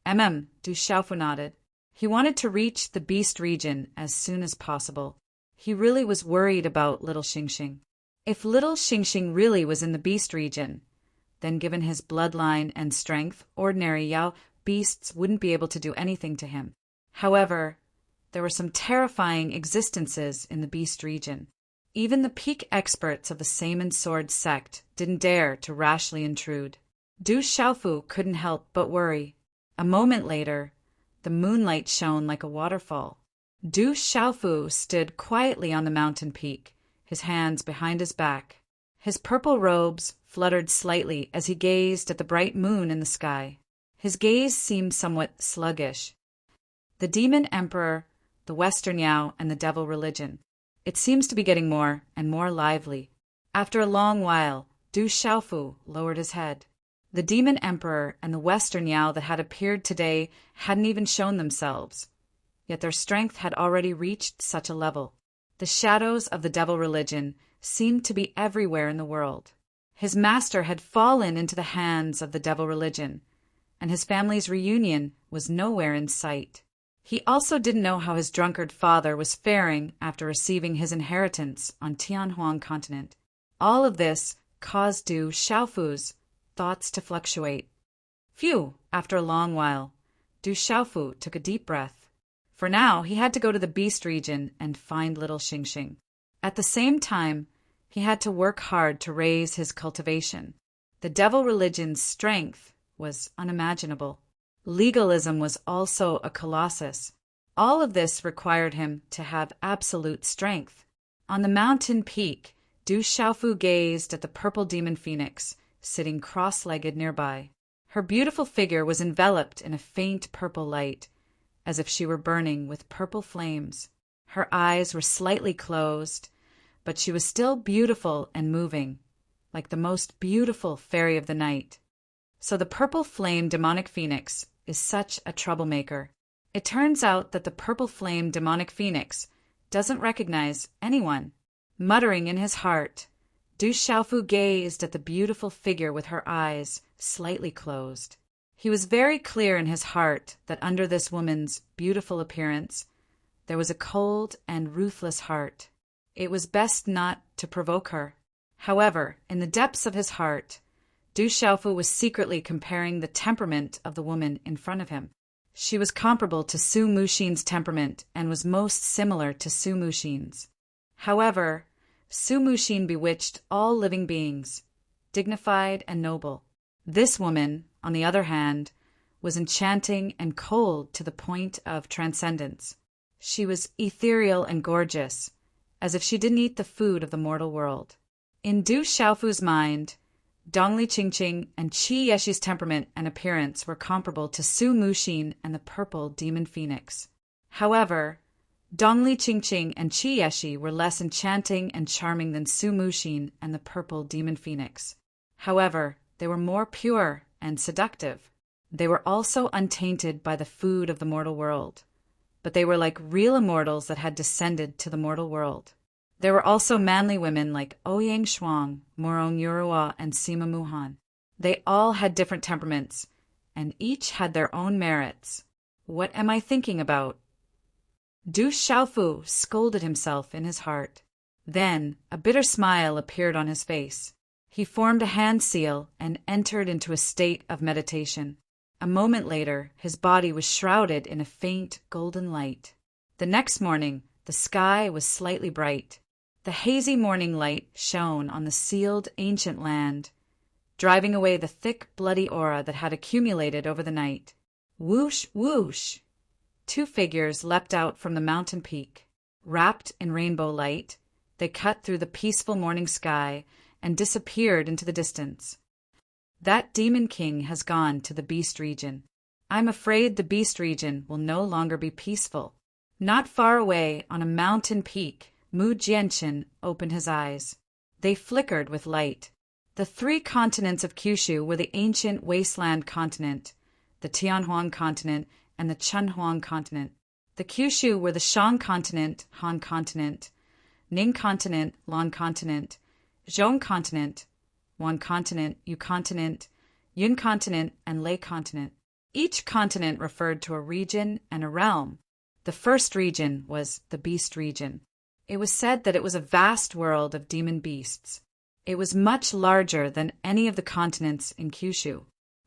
[SPEAKER 1] Du Xiaofu nodded. He wanted to reach the beast region as soon as possible. He really was worried about little Xingxing. If little Xingxing really was in the beast region, then given his bloodline and strength, ordinary Yao beasts wouldn't be able to do anything to him. However, there were some terrifying existences in the beast region. Even the peak experts of the Saman Sword sect didn't dare to rashly intrude. Du Xiaofu couldn't help but worry. A moment later, the moonlight shone like a waterfall. Du Xiaofu stood quietly on the mountain peak, his hands behind his back. His purple robes fluttered slightly as he gazed at the bright moon in the sky. His gaze seemed somewhat sluggish. The Demon Emperor, the Western Yao, and the Devil Religion. It seems to be getting more and more lively. After a long while, Du Xiaofu lowered his head. The Demon Emperor and the Western Yao that had appeared today hadn't even shown themselves, yet their strength had already reached such a level. The shadows of the Devil Religion seemed to be everywhere in the world. His master had fallen into the hands of the Devil Religion, and his family's reunion was nowhere in sight. He also didn't know how his drunkard father was faring after receiving his inheritance on Tianhuang continent. All of this caused Du Xiaofu's thoughts to fluctuate. Phew! After a long while, Du Xiaofu took a deep breath. For now, he had to go to the beast region and find little Xingxing. At the same time, he had to work hard to raise his cultivation. The Devil Religion's strength was unimaginable. Legalism was also a colossus. All of this required him to have absolute strength. On the mountain peak, Du Xiaofu gazed at the purple demon phoenix, sitting cross-legged nearby. Her beautiful figure was enveloped in a faint purple light, as if she were burning with purple flames. Her eyes were slightly closed, but she was still beautiful and moving, like the most beautiful fairy of the night. So the purple flame demonic phoenix is such a troublemaker. It turns out that the purple flame demonic phoenix doesn't recognize anyone. Muttering in his heart, Du Xiaofu gazed at the beautiful figure with her eyes slightly closed. He was very clear in his heart that under this woman's beautiful appearance, there was a cold and ruthless heart. It was best not to provoke her. However, in the depths of his heart, Du Xiaofu was secretly comparing the temperament of the woman in front of him. She was comparable to Su Muxin's temperament and was most similar to Su Muxin's. However, Su Muxin bewitched all living beings, dignified and noble. This woman, on the other hand, was enchanting and cold to the point of transcendence. She was ethereal and gorgeous, as if she didn't eat the food of the mortal world. In Du Xiaofu's mind, Dongli Qingqing and Qi Yeshi's temperament and appearance were comparable to Su Muxin and the purple demon phoenix. However, Dongli Qingqing and Qi Yeshi were less enchanting and charming than Su Muxin and the purple demon phoenix. However, they were more pure and seductive. They were also untainted by the food of the mortal world, but they were like real immortals that had descended to the mortal world. There were also manly women like Ouyang Shuang, Morong Yurua, and Sima Muhan. They all had different temperaments, and each had their own merits. What am I thinking about? Du Xiaofu scolded himself in his heart. Then a bitter smile appeared on his face. He formed a hand seal and entered into a state of meditation. A moment later, his body was shrouded in a faint golden light. The next morning, the sky was slightly bright. The hazy morning light shone on the sealed ancient land, driving away the thick, bloody aura that had accumulated over the night. Whoosh, whoosh! 2 figures leapt out from the mountain peak. Wrapped in rainbow light, they cut through the peaceful morning sky and disappeared into the distance. That demon king has gone to the beast region. I'm afraid the beast region will no longer be peaceful. Not far away, on a mountain peak, Mu Jianqin opened his eyes. They flickered with light. The 3 continents of Kyushu were the ancient wasteland continent, the Tianhuang continent, and the Chunhuang continent. The Kyushu were the Shang continent, Han continent, Ning continent, Lan continent, Zhong continent, Wan continent, Yu continent, Yun continent, and Lei continent. Each continent referred to a region and a realm. The first region was the beast region. It was said that it was a vast world of demon beasts. It was much larger than any of the continents in Kyushu.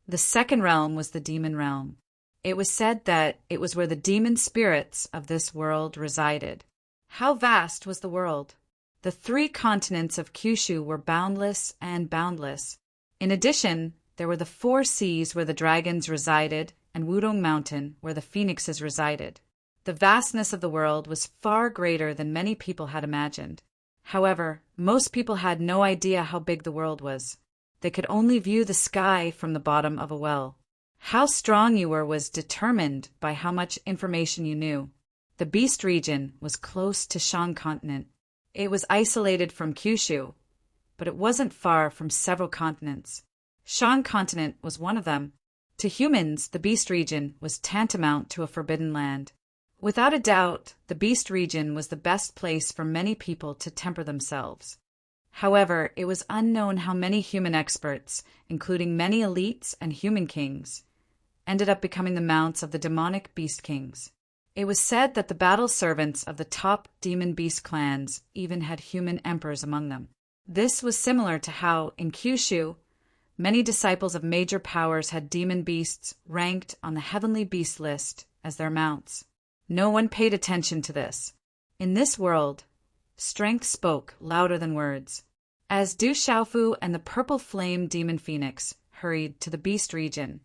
[SPEAKER 1] The second realm was the demon realm. It was said that it was where the demon spirits of this world resided. How vast was the world? The 3 continents of Kyushu were boundless and boundless. In addition, there were the 4 seas where the dragons resided and Wudong Mountain where the phoenixes resided. The vastness of the world was far greater than many people had imagined. However, most people had no idea how big the world was. They could only view the sky from the bottom of a well. How strong you were was determined by how much information you knew. The beast region was close to Shang continent. It was isolated from Kyushu, but it wasn't far from several continents. Shang continent was one of them. To humans, the beast region was tantamount to a forbidden land. Without a doubt, the beast region was the best place for many people to temper themselves. However, it was unknown how many human experts, including many elites and human kings, ended up becoming the mounts of the demonic beast kings. It was said that the battle servants of the top demon beast clans even had human emperors among them. This was similar to how, in Kyushu, many disciples of major powers had demon beasts ranked on the heavenly beast list as their mounts. No one paid attention to this. In this world, strength spoke louder than words. As Du Xiaofu and the purple flame demon phoenix hurried to the beast region,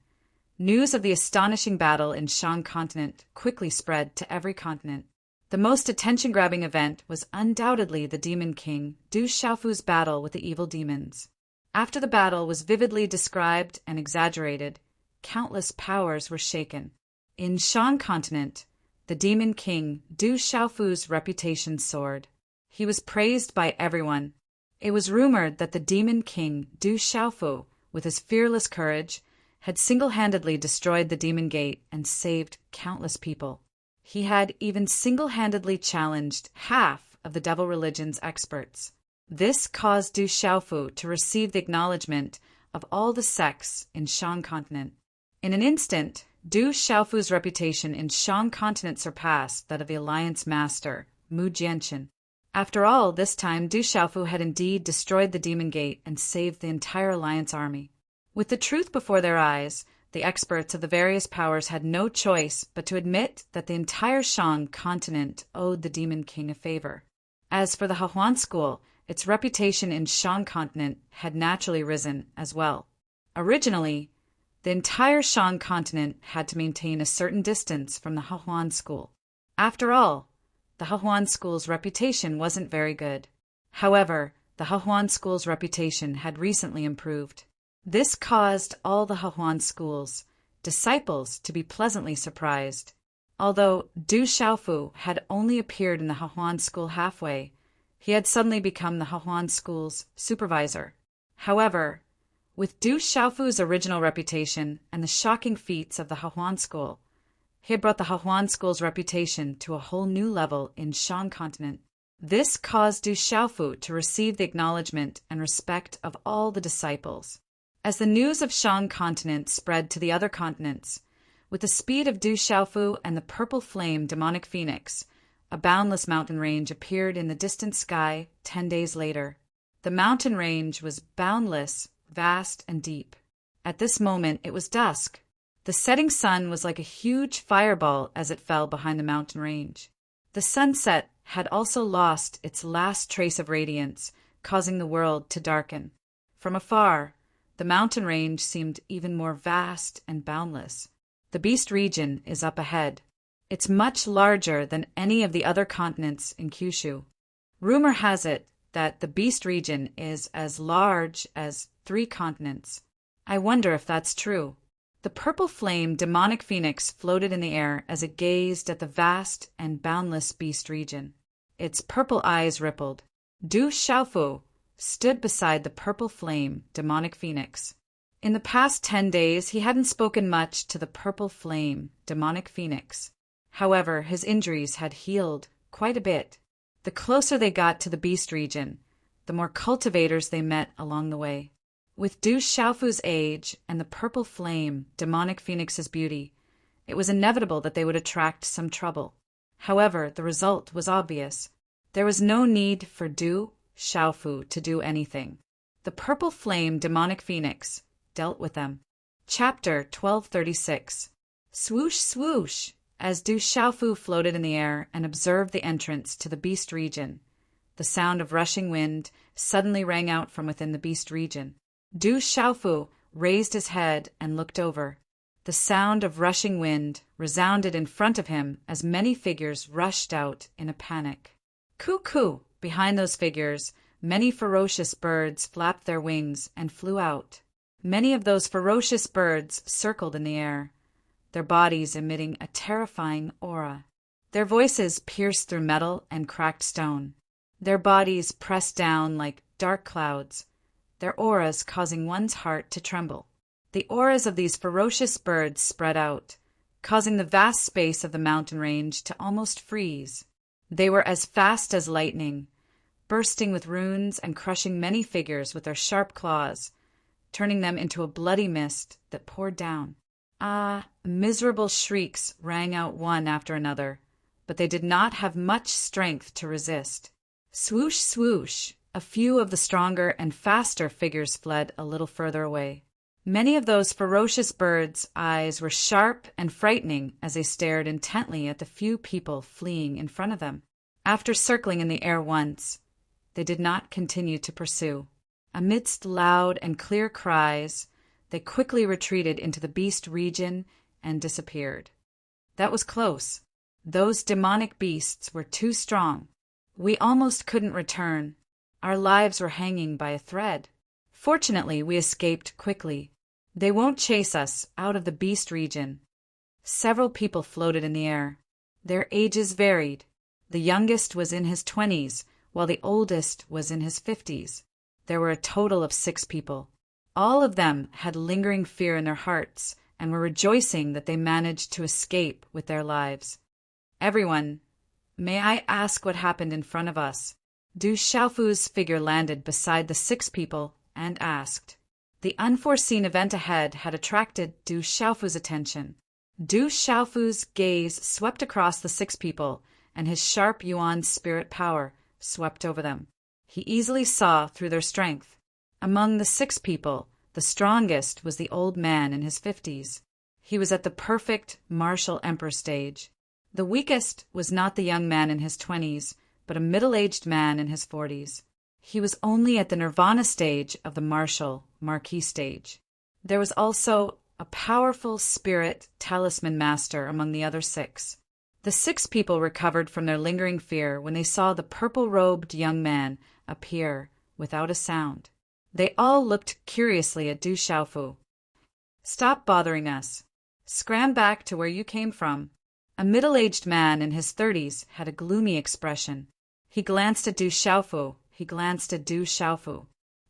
[SPEAKER 1] news of the astonishing battle in Shang continent quickly spread to every continent. The most attention-grabbing event was undoubtedly the demon king Du Xiaofu's battle with the evil demons. After the battle was vividly described and exaggerated, countless powers were shaken. In Shang continent, the demon king Du Xiaofu's reputation soared. He was praised by everyone. It was rumored that the demon king Du Xiaofu, with his fearless courage, had single-handedly destroyed the demon gate and saved countless people. He had even single-handedly challenged half of the devil religion's experts. This caused Du Xiaofu to receive the acknowledgement of all the sects in Shang continent. In an instant, Du Xiaofu's reputation in Shang continent surpassed that of the alliance master, Mu Jianqin. After all, this time Du Xiaofu had indeed destroyed the demon gate and saved the entire alliance army. With the truth before their eyes, the experts of the various powers had no choice but to admit that the entire Shang continent owed the demon king a favor. As for the Hahuan school, its reputation in Shan continent had naturally risen as well. Originally, the entire Shan continent had to maintain a certain distance from the Hahuan school. After all, the Hahuan school's reputation wasn't very good. However, the Hahuan school's reputation had recently improved. This caused all the Hahuan school's disciples to be pleasantly surprised. Although Du Xiaofu had only appeared in the Hahuan school halfway, he had suddenly become the Hahuan school's supervisor. However, with Du Xiaofu's original reputation and the shocking feats of the Hahuan school, he had brought the Hahuan school's reputation to a whole new level in Shan continent. This caused Du Xiaofu to receive the acknowledgement and respect of all the disciples. As the news of Shan continent spread to the other continents, with the speed of Du Xiaofu and the purple flame demonic phoenix, a boundless mountain range appeared in the distant sky 10 days later. The mountain range was boundless, vast, and deep. At this moment it was dusk. The setting sun was like a huge fireball as it fell behind the mountain range. The sunset had also lost its last trace of radiance, causing the world to darken. From afar, the mountain range seemed even more vast and boundless. The Beast region is up ahead. It's much larger than any of the other continents in Kyushu. Rumor has it that the Beast region is as large as 3 continents. I wonder if that's true. The purple flame demonic phoenix floated in the air as it gazed at the vast and boundless Beast region. Its purple eyes rippled. Du Xiaofu stood beside the purple flame demonic phoenix. In the past 10 days, he hadn't spoken much to the purple flame demonic phoenix. However, his injuries had healed quite a bit. The closer they got to the Beast region, the more cultivators they met along the way. With Du Xiaofu's age and the purple flame demonic phoenix's beauty, it was inevitable that they would attract some trouble. However, the result was obvious. There was no need for Du Xiaofu to do anything. The purple flame demonic phoenix dealt with them. Chapter 1236. Swoosh, swoosh! As Du Xiaofu floated in the air and observed the entrance to the Beast region, the sound of rushing wind suddenly rang out from within the Beast region. Du Xiaofu raised his head and looked over. The sound of rushing wind resounded in front of him as many figures rushed out in a panic. Cuckoo! Behind those figures, many ferocious birds flapped their wings and flew out. Many of those ferocious birds circled in the air, their bodies emitting a terrifying aura. Their voices pierced through metal and cracked stone. Their bodies pressed down like dark clouds, their auras causing one's heart to tremble. The auras of these ferocious birds spread out, causing the vast space of the mountain range to almost freeze. They were as fast as lightning, bursting with runes and crushing many figures with their sharp claws, turning them into a bloody mist that poured down. Ah, miserable shrieks rang out one after another, but they did not have much strength to resist. Swoosh, swoosh! A few of the stronger and faster figures fled a little further away. Many of those ferocious birds' eyes were sharp and frightening as they stared intently at the few people fleeing in front of them. After circling in the air once, they did not continue to pursue. Amidst loud and clear cries, they quickly retreated into the Beast region and disappeared. That was close. Those demonic beasts were too strong. We almost couldn't return. Our lives were hanging by a thread. Fortunately, we escaped quickly. They won't chase us out of the Beast region. Several people floated in the air. Their ages varied. The youngest was in his 20s, while the oldest was in his 50s. There were a total of 6 people. All of them had lingering fear in their hearts and were rejoicing that they managed to escape with their lives. Everyone, may I ask what happened in front of us? Du Xiaofu's figure landed beside the 6 people and asked. The unforeseen event ahead had attracted Du Xiaofu's attention. Du Xiaofu's gaze swept across the 6 people, and his sharp yuan spirit power swept over them. He easily saw through their strength. Among the 6 people, the strongest was the old man in his 50s. He was at the perfect martial emperor stage. The weakest was not the young man in his 20s, but a middle-aged man in his 40s. He was only at the nirvana stage of the marquis stage. There was also a powerful spirit talisman master among the other 6. The 6 people recovered from their lingering fear when they saw the purple-robed young man appear without a sound. They all looked curiously at Du Xiaofu. "Stop bothering us. Scram back to where you came from." A middle-aged man in his 30s had a gloomy expression. He glanced at Du Xiaofu.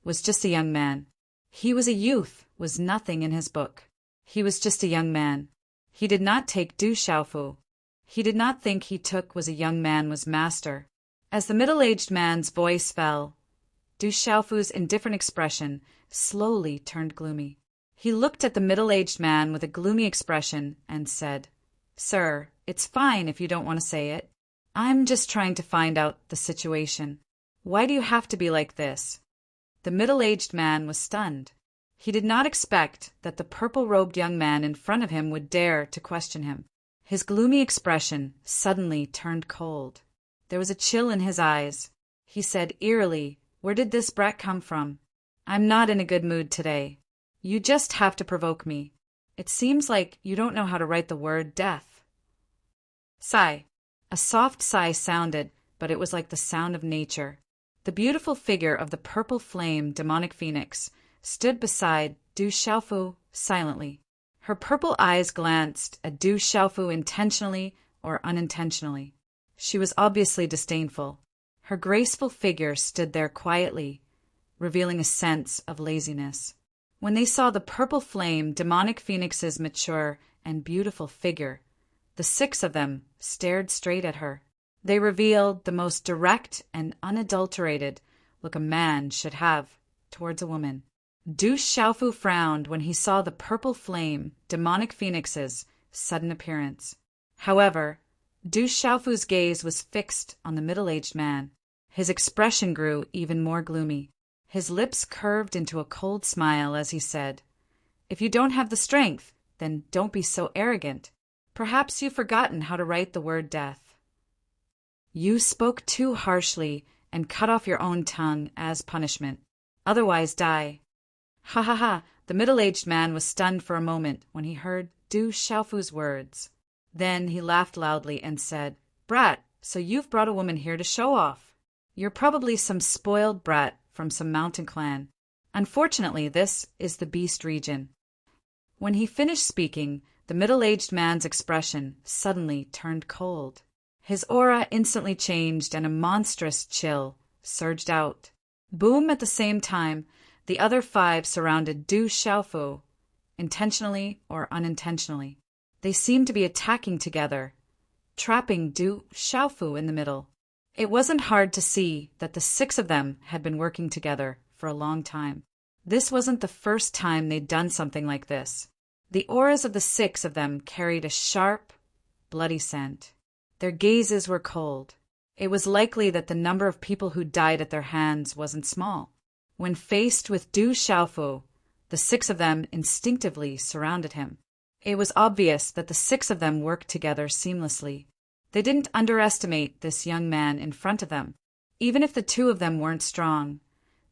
[SPEAKER 1] Was just a young man. He was a youth, was nothing in his book. He was just a young man. He did not take Du Xiaofu. He did not think he took was a young man was master. As the middle-aged man's voice fell, Du Xiaofu's indifferent expression slowly turned gloomy. He looked at the middle-aged man with a gloomy expression and said, "Sir, it's fine if you don't want to say it. I'm just trying to find out the situation. Why do you have to be like this?" The middle-aged man was stunned. He did not expect that the purple-robed young man in front of him would dare to question him. His gloomy expression suddenly turned cold. There was a chill in his eyes. He said eerily, "Where did this brat come from? I'm not in a good mood today. You just have to provoke me. It seems like you don't know how to write the word death." Sigh. A soft sigh sounded, but it was like the sound of nature. The beautiful figure of the purple flame demonic phoenix stood beside Du Xiaofu silently. Her purple eyes glanced at Du Xiaofu intentionally or unintentionally. She was obviously disdainful. Her graceful figure stood there quietly, revealing a sense of laziness. When they saw the purple flame demonic phoenix's mature and beautiful figure, the 6 of them stared straight at her. They revealed the most direct and unadulterated look a man should have towards a woman. Du Xiaofu frowned when he saw the purple flame demonic phoenix's sudden appearance. However, Du Xiaofu's gaze was fixed on the middle-aged man. His expression grew even more gloomy. His lips curved into a cold smile as he said, "If you don't have the strength, then don't be so arrogant. Perhaps you've forgotten how to write the word death. You spoke too harshly and cut off your own tongue as punishment. Otherwise die." Ha ha ha! The middle-aged man was stunned for a moment when he heard Du Xiaofu's words. Then he laughed loudly and said, "Brat, so you've brought a woman here to show off. You're probably some spoiled brat from some mountain clan. Unfortunately, this is the beast region." When he finished speaking, the middle-aged man's expression suddenly turned cold. His aura instantly changed and a monstrous chill surged out. Boom! At the same time, the other 5 surrounded Du Xiaofu, intentionally or unintentionally. They seemed to be attacking together, trapping Du Xiaofu in the middle. It wasn't hard to see that the 6 of them had been working together for a long time. This wasn't the first time they'd done something like this. The auras of the 6 of them carried a sharp, bloody scent. Their gazes were cold. It was likely that the number of people who died at their hands wasn't small. When faced with Du Xiaofu, the 6 of them instinctively surrounded him. It was obvious that the 6 of them worked together seamlessly. They didn't underestimate this young man in front of them. Even if the 2 of them weren't strong,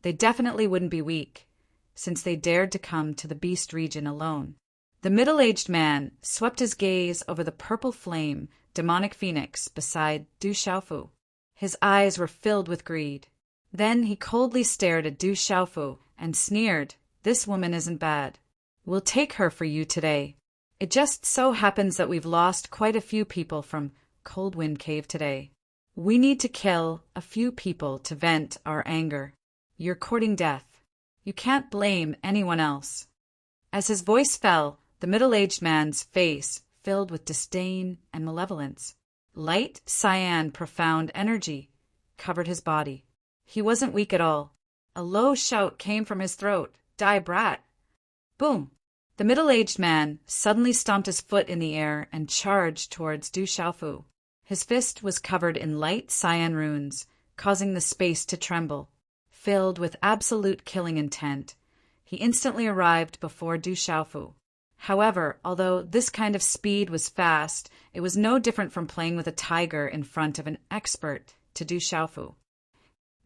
[SPEAKER 1] they definitely wouldn't be weak, since they dared to come to the beast region alone. The middle-aged man swept his gaze over the purple flame demonic phoenix beside Du Xiaofu. His eyes were filled with greed. Then he coldly stared at Du Xiaofu and sneered, "This woman isn't bad. We'll take her for you today. It just so happens that we've lost quite a few people from Cold Wind Cave today. We need to kill a few people to vent our anger. You're courting death. You can't blame anyone else." As his voice fell, the middle-aged man's face filled with disdain and malevolence. Light, cyan, profound energy covered his body. He wasn't weak at all. A low shout came from his throat, "Die, brat!" Boom! The middle-aged man suddenly stomped his foot in the air and charged towards Du Xiaofu. His fist was covered in light cyan runes, causing the space to tremble. Filled with absolute killing intent, he instantly arrived before Du Xiaofu. However, although this kind of speed was fast, it was no different from playing with a tiger in front of an expert to Du Xiaofu.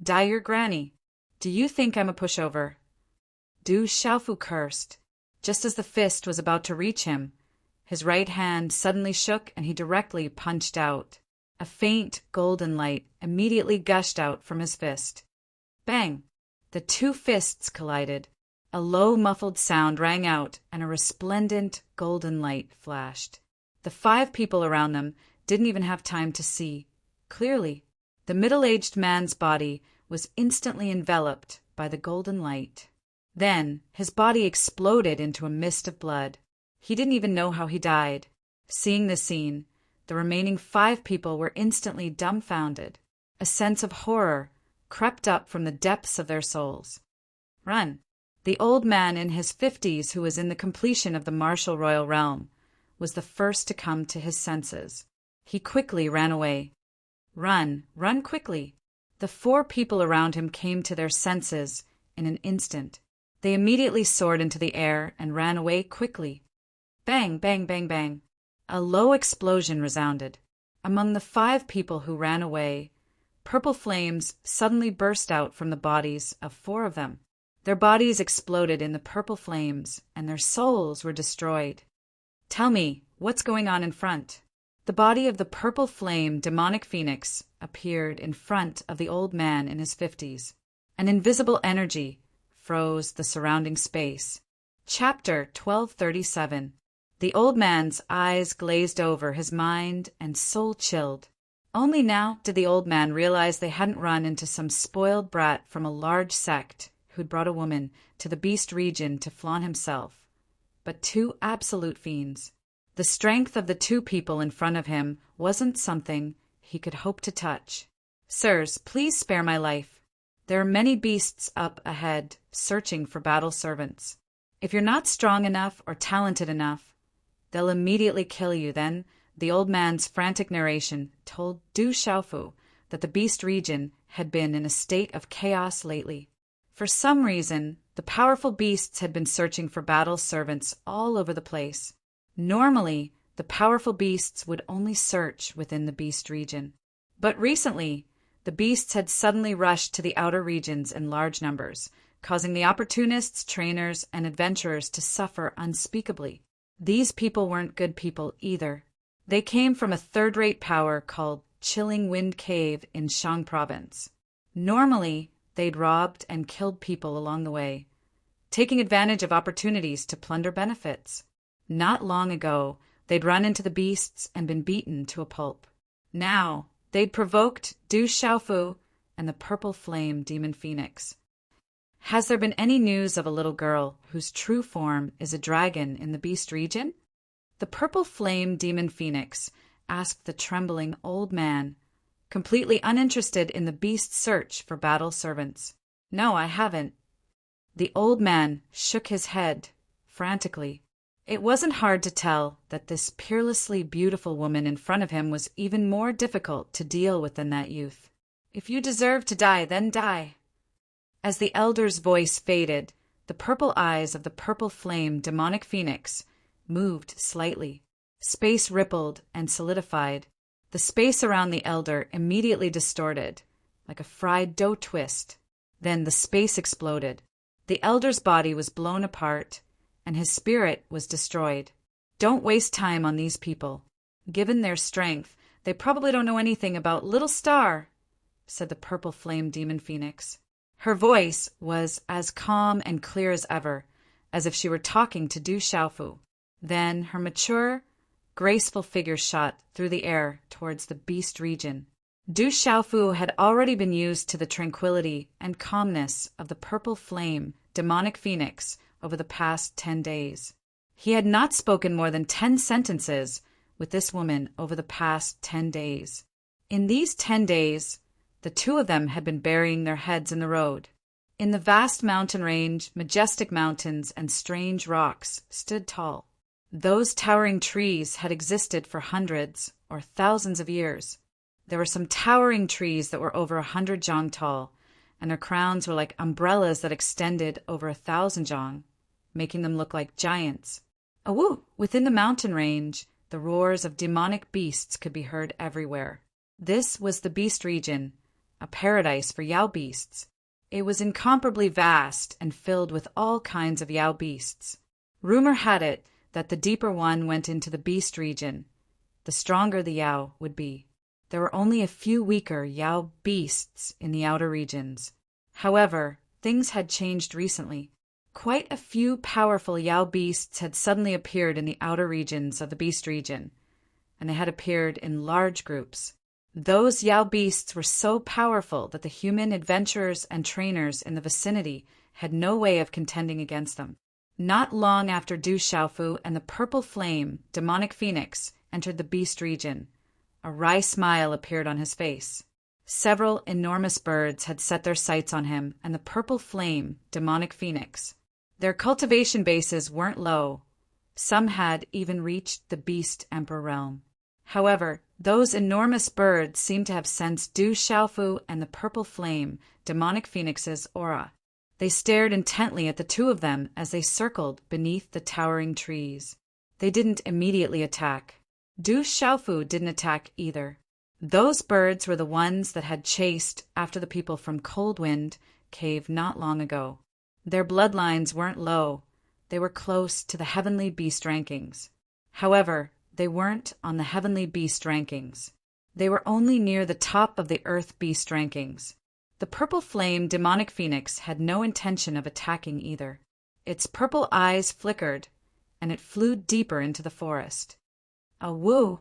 [SPEAKER 1] "Die your granny." Do you think I'm a pushover?" Du Xiaofu cursed. Just as the fist was about to reach him, his right hand suddenly shook and he directly punched out. A faint golden light immediately gushed out from his fist. Bang! The two fists collided. A low muffled sound rang out and a resplendent golden light flashed. The 5 people around them didn't even have time to see clearly. The middle-aged man's body was instantly enveloped by the golden light. Then his body exploded into a mist of blood. He didn't even know how he died. Seeing the scene, the remaining 5 people were instantly dumbfounded. A sense of horror crept up from the depths of their souls. Run! The old man in his 50s, who was in the completion of the martial royal realm, was the first to come to his senses. He quickly ran away. Run quickly! The 4 people around him came to their senses in an instant. They immediately soared into the air and ran away quickly. Bang, bang, bang, bang. A low explosion resounded. Among the 5 people who ran away, purple flames suddenly burst out from the bodies of 4 of them. Their bodies exploded in the purple flames, and their souls were destroyed. Tell me, what's going on in front? The body of the purple flame demonic phoenix appeared in front of the old man in his 50s. An invisible energy froze the surrounding space. Chapter 1237. The old man's eyes glazed over, his mind and soul chilled. Only now did the old man realize they hadn't run into some spoiled brat from a large sect who'd brought a woman to the beast region to flaunt himself, but 2 absolute fiends. The strength of the 2 people in front of him wasn't something he could hope to touch. "Sirs, please spare my life. There are many beasts up ahead, searching for battle servants. If you're not strong enough or talented enough, they'll immediately kill you." Then the old man's frantic narration told Du Xiaofu that the beast region had been in a state of chaos lately. For some reason, the powerful beasts had been searching for battle servants all over the place. Normally, the powerful beasts would only search within the beast region. But recently, the beasts had suddenly rushed to the outer regions in large numbers, causing the opportunists, trainers, and adventurers to suffer unspeakably. These people weren't good people either. They came from a third-rate power called Chilling Wind Cave in Shang Province. Normally, they'd robbed and killed people along the way, taking advantage of opportunities to plunder benefits. Not long ago, they'd run into the beasts and been beaten to a pulp. Now, they'd provoked Du Xiaofu and the purple flame demon phoenix. "Has there been any news of a little girl whose true form is a dragon in the beast region?" The purple flame demon phoenix asked the trembling old man, completely uninterested in the beast's search for battle servants. "No, I haven't." The old man shook his head frantically. It wasn't hard to tell that this peerlessly beautiful woman in front of him was even more difficult to deal with than that youth. "If you deserve to die, then die." As the elder's voice faded, the purple eyes of the purple flame demonic phoenix moved slightly. Space rippled and solidified. The space around the elder immediately distorted, like a fried dough twist. Then the space exploded. The elder's body was blown apart, and his spirit was destroyed. "Don't waste time on these people. Given their strength, they probably don't know anything about Little Star," said the purple flame demon phoenix. Her voice was as calm and clear as ever, as if she were talking to Du Xiaofu. Then her mature, graceful figure shot through the air towards the beast region. Du Xiaofu had already been used to the tranquility and calmness of the purple flame demonic phoenix over the past 10 days. He had not spoken more than 10 sentences with this woman over the past 10 days. In these 10 days, the 2 of them had been burying their heads in the road. In the vast mountain range, majestic mountains and strange rocks stood tall. Those towering trees had existed for hundreds or thousands of years. There were some towering trees that were over 100 zhang tall, and their crowns were like umbrellas that extended over 1,000 zhang, making them look like giants. Awoo! Within the mountain range, the roars of demonic beasts could be heard everywhere. This was the beast region, a paradise for Yao beasts. It was incomparably vast and filled with all kinds of Yao beasts. Rumor had it that the deeper one went into the beast region, the stronger the Yao would be. There were only a few weaker Yao beasts in the outer regions. However, things had changed recently. Quite a few powerful Yao beasts had suddenly appeared in the outer regions of the beast region, and they had appeared in large groups. Those Yao beasts were so powerful that the human adventurers and trainers in the vicinity had no way of contending against them. Not long after Du Xiaofu and the purple flame, demonic phoenix, entered the beast region, a wry smile appeared on his face. Several enormous birds had set their sights on him and the purple flame, demonic phoenix. Their cultivation bases weren't low. Some had even reached the beast emperor realm. However, those enormous birds seemed to have sensed Du Xiaofu and the purple flame, demonic phoenix's aura. They stared intently at the two of them as they circled beneath the towering trees. They didn't immediately attack. Du Xiaofu didn't attack either. Those birds were the ones that had chased after the people from Cold Wind Cave not long ago. Their bloodlines weren't low. They were close to the heavenly beast rankings. However, they weren't on the heavenly beast rankings. They were only near the top of the earth beast rankings. The purple flame demonic phoenix had no intention of attacking either. Its purple eyes flickered, and it flew deeper into the forest. Woo!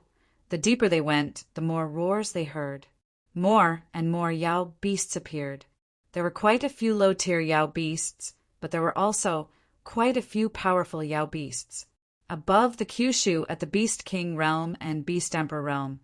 [SPEAKER 1] The deeper they went, the more roars they heard. More and more Yao beasts appeared. There were quite a few low-tier Yao beasts, but there were also quite a few powerful Yao beasts. Above the Kyushu at the Beast King realm and Beast Emperor realm,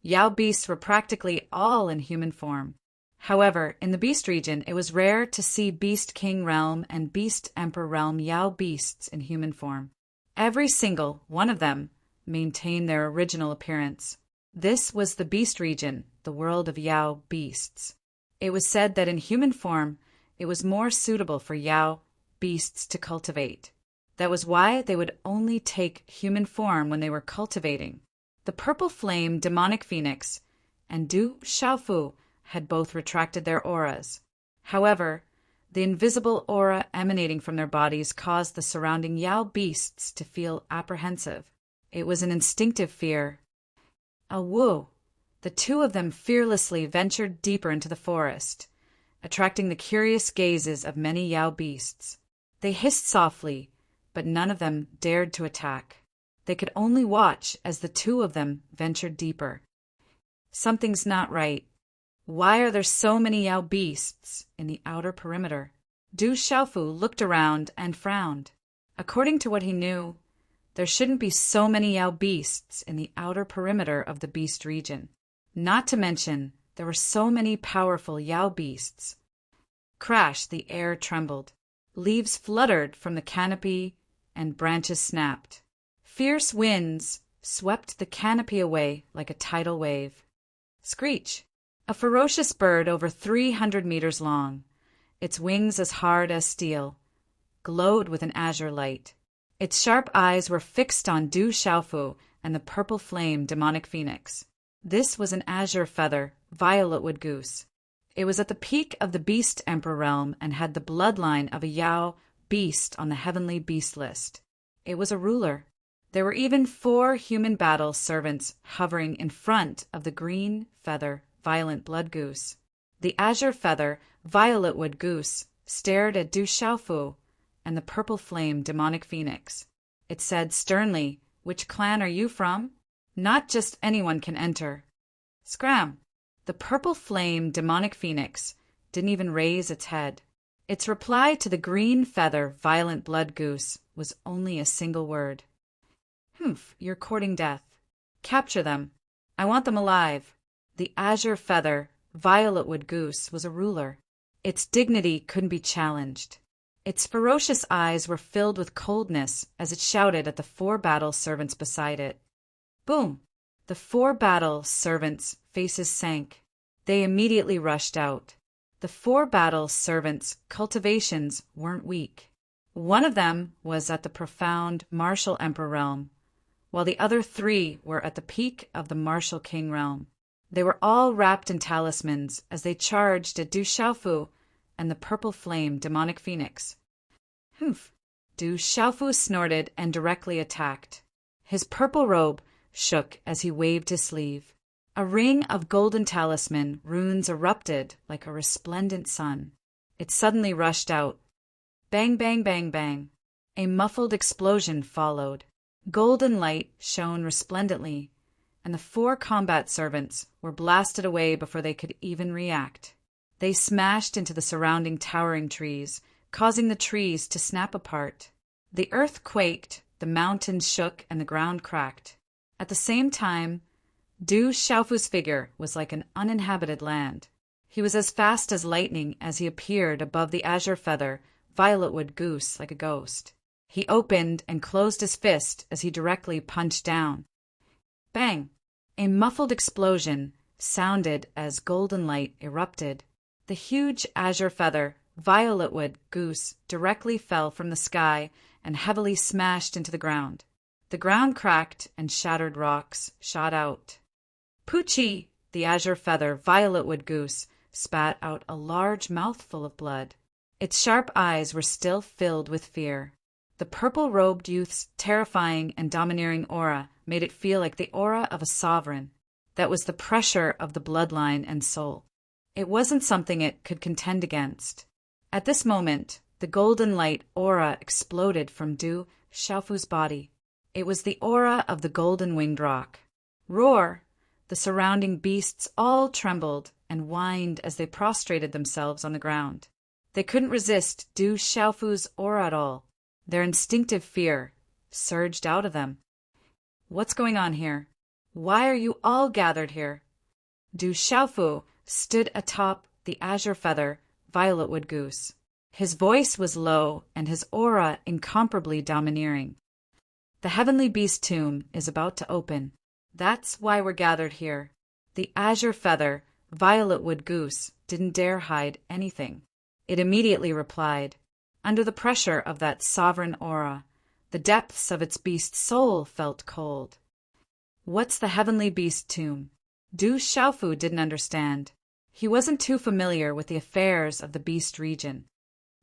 [SPEAKER 1] Yao beasts were practically all in human form. However, in the Beast region, it was rare to see Beast King realm and Beast Emperor realm Yao beasts in human form. Every single one of them maintained their original appearance. This was the Beast region, the world of Yao beasts. It was said that in human form, it was more suitable for Yao beasts to cultivate. That was why they would only take human form when they were cultivating. The purple flame demonic phoenix and Du Xiaofu had both retracted their auras. However, the invisible aura emanating from their bodies caused the surrounding Yao beasts to feel apprehensive. It was an instinctive fear. Woo! The two of them fearlessly ventured deeper into the forest, attracting the curious gazes of many Yao beasts. They hissed softly, but none of them dared to attack. They could only watch as the two of them ventured deeper. Something's not right. Why are there so many Yao beasts in the outer perimeter? Du Xiaofu looked around and frowned. According to what he knew, there shouldn't be so many Yao beasts in the outer perimeter of the beast region. Not to mention, there were so many powerful Yao beasts. Crash, the air trembled. Leaves fluttered from the canopy and branches snapped. Fierce winds swept the canopy away like a tidal wave. Screech! A ferocious bird over 300 meters long, its wings as hard as steel, glowed with an azure light. Its sharp eyes were fixed on Du Xiaofu and the purple flame demonic phoenix. This was an azure feather, violetwood goose. It was at the peak of the beast emperor realm and had the bloodline of a Yao beast on the heavenly beast list. It was a ruler. There were even 4 human battle servants hovering in front of the green feather violent blood goose. The azure feather, violetwood goose, stared at Du Xiaofu and the purple flame demonic phoenix. It said sternly, "Which clan are you from? Not just anyone can enter." Scram! The purple flame demonic phoenix didn't even raise its head. Its reply to the green feather violent blood goose was only a single word. "Humph, you're courting death. Capture them. I want them alive." The azure feather, violetwood goose was a ruler. Its dignity couldn't be challenged. Its ferocious eyes were filled with coldness as it shouted at the 4 battle servants beside it. Boom! The 4 battle servants' faces sank. They immediately rushed out. The 4 battle servants' cultivations weren't weak. One of them was at the profound martial emperor realm, while the other 3 were at the peak of the martial king realm. They were all wrapped in talismans as they charged at Du Xiaofu and the purple flame demonic phoenix. Humph! Du Xiaofu snorted and directly attacked. His purple robe shook as he waved his sleeve. A ring of golden talisman runes erupted like a resplendent sun. It suddenly rushed out. Bang, bang, bang, bang. A muffled explosion followed. Golden light shone resplendently, and the 4 combat servants were blasted away before they could even react. They smashed into the surrounding towering trees, causing the trees to snap apart. The earth quaked, the mountains shook, and the ground cracked. At the same time, Du Xiaofu's figure was like an uninhabited land. He was as fast as lightning as he appeared above the azure feather, violetwood goose like a ghost. He opened and closed his fist as he directly punched down. Bang! A muffled explosion sounded as golden light erupted. The huge azure feather, violetwood goose directly fell from the sky and heavily smashed into the ground. The ground cracked and shattered rocks shot out. Poochie! The azure feather, violetwood goose spat out a large mouthful of blood. Its sharp eyes were still filled with fear. The purple-robed youth's terrifying and domineering aura made it feel like the aura of a sovereign. That was the pressure of the bloodline and soul. It wasn't something it could contend against. At this moment, the golden light aura exploded from Du Xiaofu's body. It was the aura of the golden winged rock. Roar! The surrounding beasts all trembled and whined as they prostrated themselves on the ground. They couldn't resist Du Xiaofu's aura at all. Their instinctive fear surged out of them. What's going on here? Why are you all gathered here? Du Xiaofu stood atop the azure feather, violetwood goose. His voice was low and his aura incomparably domineering. The heavenly beast tomb is about to open. That's why we're gathered here. The azure feather, violetwood goose didn't dare hide anything. It immediately replied. Under the pressure of that sovereign aura, the depths of its beast soul felt cold. What's the heavenly beast tomb? Du Xiaofu didn't understand. He wasn't too familiar with the affairs of the beast region.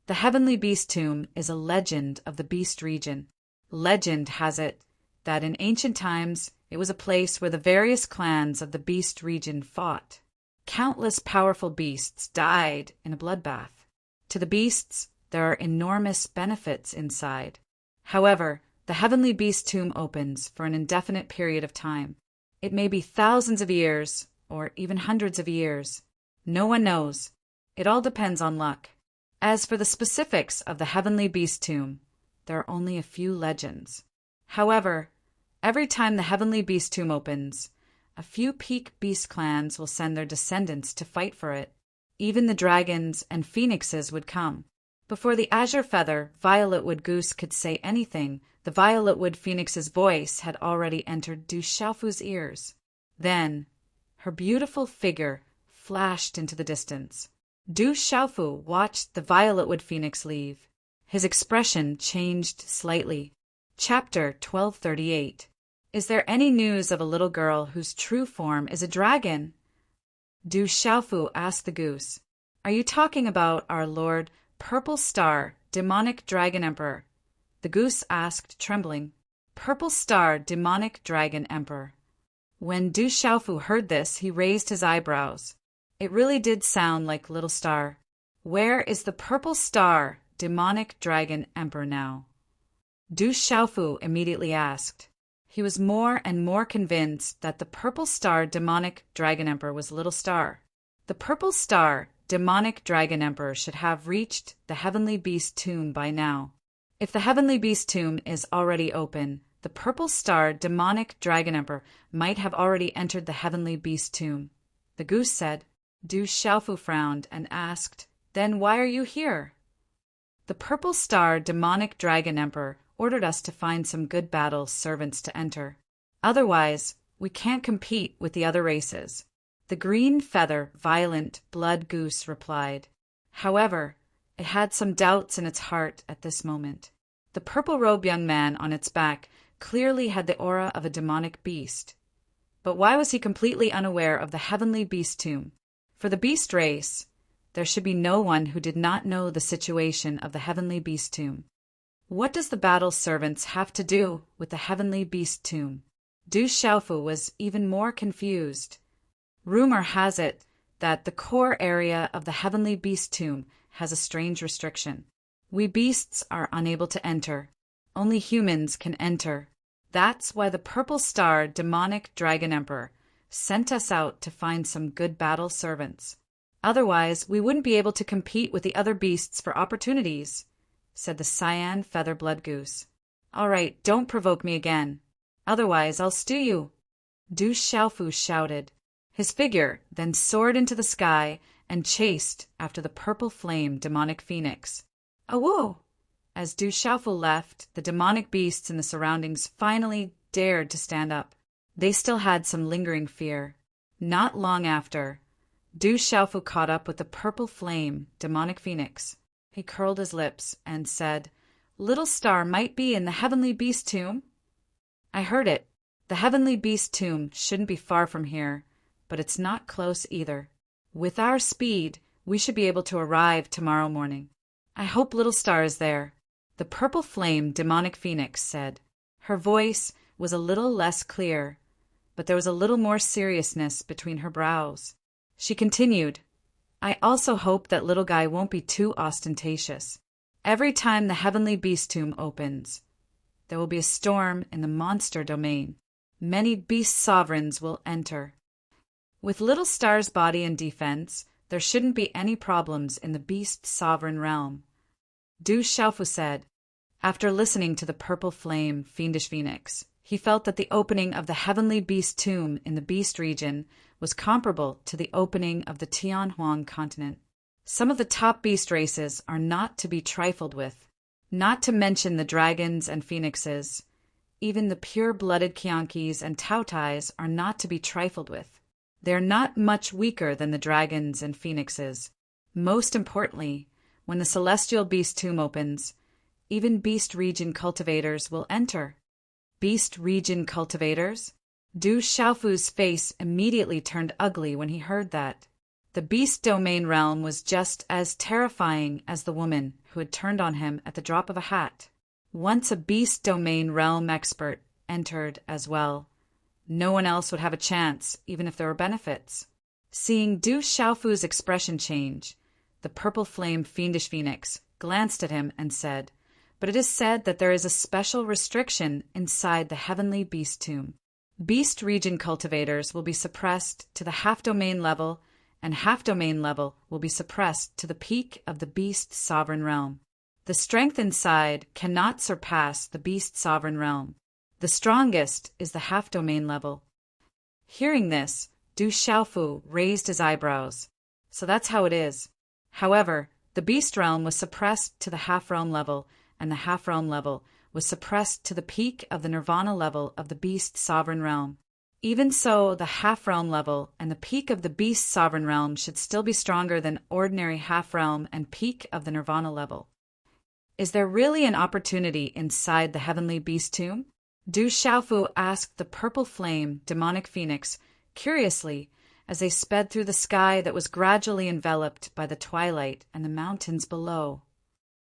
[SPEAKER 1] The heavenly beast tomb is a legend of the beast region. Legend has it that in ancient times it was a place where the various clans of the beast region fought. Countless powerful beasts died in a bloodbath. To the beasts, there are enormous benefits inside. However, the heavenly beast tomb opens for an indefinite period of time. It may be thousands of years, or even hundreds of years. No one knows. It all depends on luck. As for the specifics of the heavenly beast tomb, there are only a few legends. However, every time the heavenly beast tomb opens, a few peak beast clans will send their descendants to fight for it. Even the dragons and phoenixes would come. Before the azure feather, violetwood goose could say anything, the violetwood phoenix's voice had already entered Du Xiaofu's ears. Then, her beautiful figure flashed into the distance. Du Xiaofu watched the violetwood phoenix leave. His expression changed slightly. Chapter 1238. Is there any news of a little girl whose true form is a dragon? Du Xiaofu asked the goose. Are you talking about our Lord Purple Star, demonic dragon emperor? The goose asked, trembling. Purple Star, demonic dragon emperor. When Du Xiaofu heard this, he raised his eyebrows. It really did sound like Little Star. Where is the Purple Star, demonic dragon emperor now? Du Xiaofu immediately asked. He was more and more convinced that the Purple Star, demonic dragon emperor was Little Star. The Purple Star, demonic dragon emperor should have reached the heavenly beast tomb by now. If the heavenly beast tomb is already open, the Purple Star, demonic dragon emperor might have already entered the heavenly beast tomb. The goose said. Du Xiaofu frowned and asked, Then why are you here? The Purple Star, demonic dragon emperor ordered us to find some good battle servants to enter. Otherwise, we can't compete with the other races. The green feather, violent blood goose replied. However, it had some doubts in its heart at this moment. The purple-robed young man on its back clearly had the aura of a demonic beast. But why was he completely unaware of the heavenly beast tomb? For the beast race, there should be no one who did not know the situation of the heavenly beast tomb. What does the battle servants have to do with the heavenly beast tomb? Du Xiaofu was even more confused. Rumor has it that the core area of the heavenly beast tomb has a strange restriction. We beasts are unable to enter. Only humans can enter. That's why the Purple Star demonic dragon emperor sent us out to find some good battle servants. Otherwise, we wouldn't be able to compete with the other beasts for opportunities, said the cyan feather blood goose. All right, don't provoke me again. Otherwise, I'll stew you. Du Xiaofu shouted. His figure then soared into the sky and chased after the purple flame demonic phoenix. Awoo! As Du Xiaofu left, the demonic beasts in the surroundings finally dared to stand up. They still had some lingering fear. Not long after, Du Xiaofu caught up with the purple flame demonic phoenix. He curled his lips and said, "Little Star might be in the heavenly beast tomb." I heard it. The heavenly beast tomb shouldn't be far from here, but it's not close either. With our speed, we should be able to arrive tomorrow morning. I hope Little Star is there, the purple flame demonic phoenix said. Her voice was a little less clear, but there was a little more seriousness between her brows. She continued, I also hope that little guy won't be too ostentatious. Every time the heavenly beast tomb opens, there will be a storm in the monster domain. Many beast sovereigns will enter. With Little Star's body and defense, there shouldn't be any problems in the beast sovereign realm. Du Xiaofu said, after listening to the purple flame fiendish phoenix. He felt that the opening of the heavenly beast tomb in the beast region was comparable to the opening of the Tianhuang continent. Some of the top beast races are not to be trifled with, not to mention the dragons and phoenixes. Even the pure-blooded Qiankis and Taotais are not to be trifled with. They are not much weaker than the dragons and phoenixes. Most importantly, when the celestial beast tomb opens, even beast region cultivators will enter. Beast region cultivators? Du Xiaofu's face immediately turned ugly when he heard that. The beast domain realm was just as terrifying as the woman who had turned on him at the drop of a hat. Once a beast domain realm expert entered as well, no one else would have a chance, even if there were benefits. Seeing Du Xiaofu's expression change, the purple flame fiendish phoenix glanced at him and said, but it is said that there is a special restriction inside the heavenly beast tomb. Beast region cultivators will be suppressed to the half-domain level, and half-domain level will be suppressed to the peak of the beast sovereign realm. The strength inside cannot surpass the beast sovereign realm. The strongest is the half-domain level. Hearing this, Du Xiaofu raised his eyebrows. So that's how it is. However, the beast realm was suppressed to the half-realm level, and the half-realm level was suppressed to the peak of the nirvana level of the beast sovereign realm. Even so, the half-realm level and the peak of the beast sovereign realm should still be stronger than ordinary half-realm and peak of the nirvana level. Is there really an opportunity inside the heavenly beast tomb? Du Xiaofu asked the purple flame demonic phoenix curiously as they sped through the sky that was gradually enveloped by the twilight and the mountains below.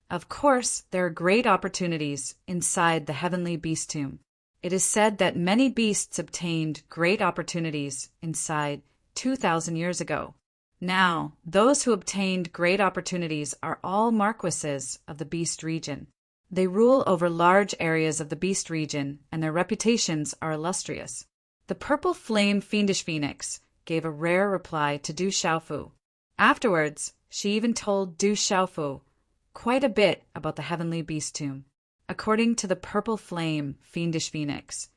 [SPEAKER 1] Of course, there are great opportunities inside the heavenly beast tomb. It is said that many beasts obtained great opportunities inside 2,000 years ago. Now, those who obtained great opportunities are all marquises of the beast region. They rule over large areas of the beast region, and their reputations are illustrious. The purple flame fiendish phoenix gave a rare reply to Du Xiaofu. Afterwards, she even told Du Xiaofu quite a bit about the heavenly beast tomb. According to the purple flame fiendish phoenix,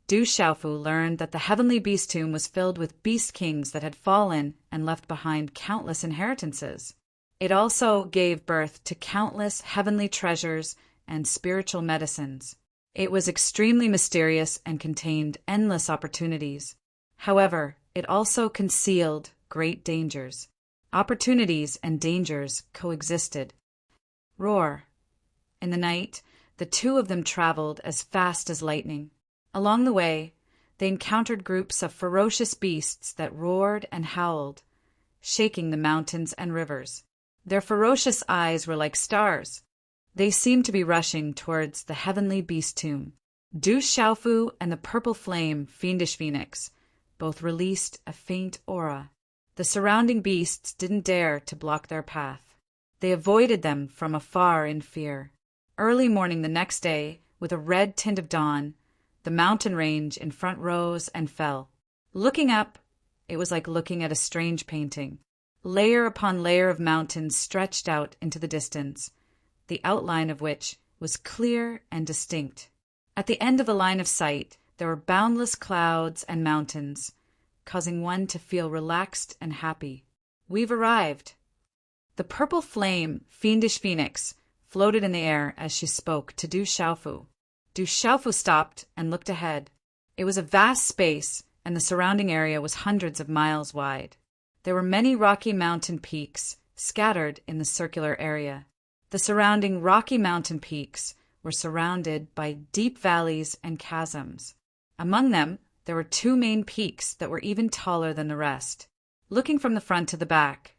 [SPEAKER 1] Du Xiaofu learned that the heavenly beast tomb was filled with beast kings that had fallen and left behind countless inheritances. It also gave birth to countless heavenly treasures and spiritual medicines. It was extremely mysterious and contained endless opportunities. However, it also concealed great dangers. Opportunities and dangers coexisted. Roar. In the night, the two of them traveled as fast as lightning. Along the way, they encountered groups of ferocious beasts that roared and howled. shaking the mountains and rivers. Their ferocious eyes were like stars. They seemed to be rushing towards the heavenly beast tomb. Du Xiaofu and the purple flame, fiendish phoenix, both released a faint aura. The surrounding beasts didn't dare to block their path. They avoided them from afar in fear. Early morning the next day, with a red tint of dawn, the mountain range in front rose and fell. Looking up, it was like looking at a strange painting. Layer upon layer of mountains stretched out into the distance, the outline of which was clear and distinct. At the end of the line of sight, there were boundless clouds and mountains, causing one to feel relaxed and happy. We've arrived. The purple flame, fiendish phoenix, floated in the air as she spoke to Du Xiaofu. Du Xiaofu stopped and looked ahead. It was a vast space, and the surrounding area was hundreds of miles wide. There were many rocky mountain peaks scattered in the circular area. The surrounding rocky mountain peaks were surrounded by deep valleys and chasms. Among them, there were two main peaks that were even taller than the rest. Looking from the front to the back,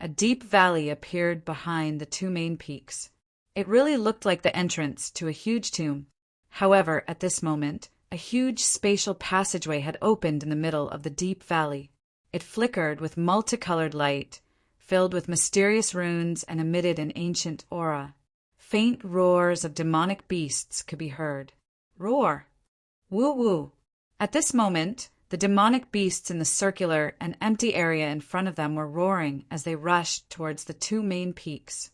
[SPEAKER 1] a deep valley appeared behind the two main peaks. It really looked like the entrance to a huge tomb. However, at this moment, a huge spatial passageway had opened in the middle of the deep valley. It flickered with multicolored light, filled with mysterious runes, and emitted an ancient aura. Faint roars of demonic beasts could be heard. Roar! Woo-woo! At this moment, the demonic beasts in the circular and empty area in front of them were roaring as they rushed towards the two main peaks.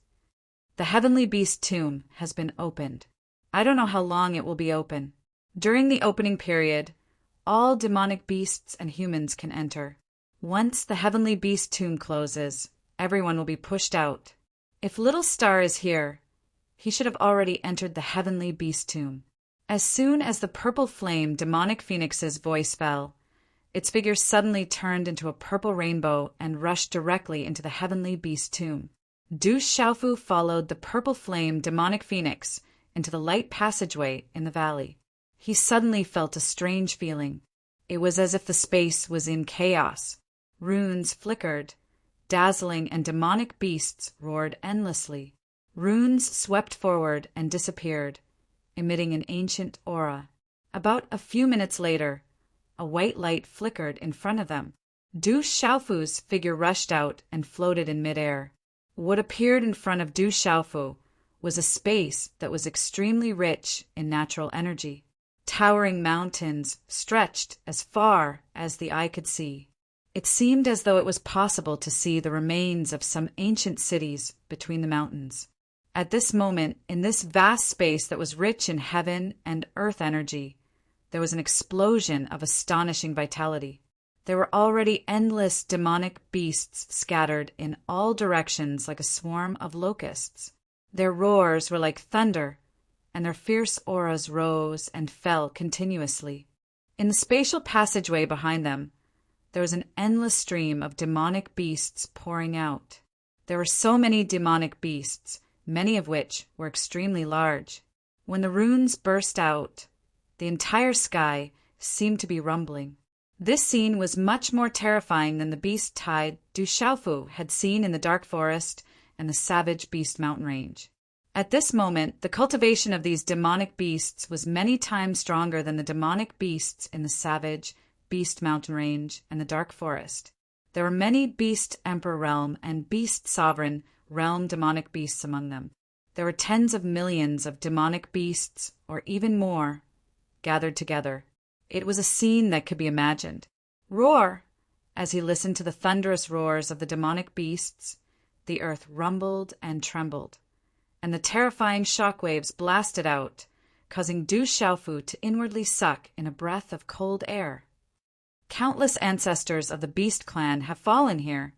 [SPEAKER 1] The heavenly beast tomb has been opened. I don't know how long it will be open. During the opening period, all demonic beasts and humans can enter. Once the heavenly beast tomb closes, everyone will be pushed out. If Little Star is here, he should have already entered the heavenly beast tomb. As soon as the purple flame demonic phoenix's voice fell, its figure suddenly turned into a purple rainbow and rushed directly into the heavenly beast tomb. Du Xiaofu followed the purple flame demonic phoenix into the light passageway in the valley. He suddenly felt a strange feeling. It was as if the space was in chaos. Runes flickered, dazzling, and demonic beasts roared endlessly. Runes swept forward and disappeared, emitting an ancient aura. About a few minutes later, a white light flickered in front of them. Du Xiaofu's figure rushed out and floated in midair. What appeared in front of Du Xiaofu was a space that was extremely rich in natural energy. Towering mountains stretched as far as the eye could see. It seemed as though it was possible to see the remains of some ancient cities between the mountains. At this moment, in this vast space that was rich in heaven and earth energy, there was an explosion of astonishing vitality. There were already endless demonic beasts scattered in all directions like a swarm of locusts. Their roars were like thunder, and their fierce auras rose and fell continuously. In the spatial passageway behind them, there was an endless stream of demonic beasts pouring out. There were so many demonic beasts, many of which were extremely large. When the runes burst out, the entire sky seemed to be rumbling. This scene was much more terrifying than the beast-tied Du Xiaofu had seen in the dark forest and the savage beast mountain range. At this moment, the cultivation of these demonic beasts was many times stronger than the demonic beasts in the savage beast mountain range and the dark forest. There were many beast emperor realm and beast sovereign realm demonic beasts among them. There were tens of millions of demonic beasts, or even more, gathered together. It was a scene that could be imagined. Roar! As he listened to the thunderous roars of the demonic beasts, the earth rumbled and trembled, and the terrifying shockwaves blasted out, causing Du Xiaofu to inwardly suck in a breath of cold air. Countless ancestors of the beast clan have fallen here,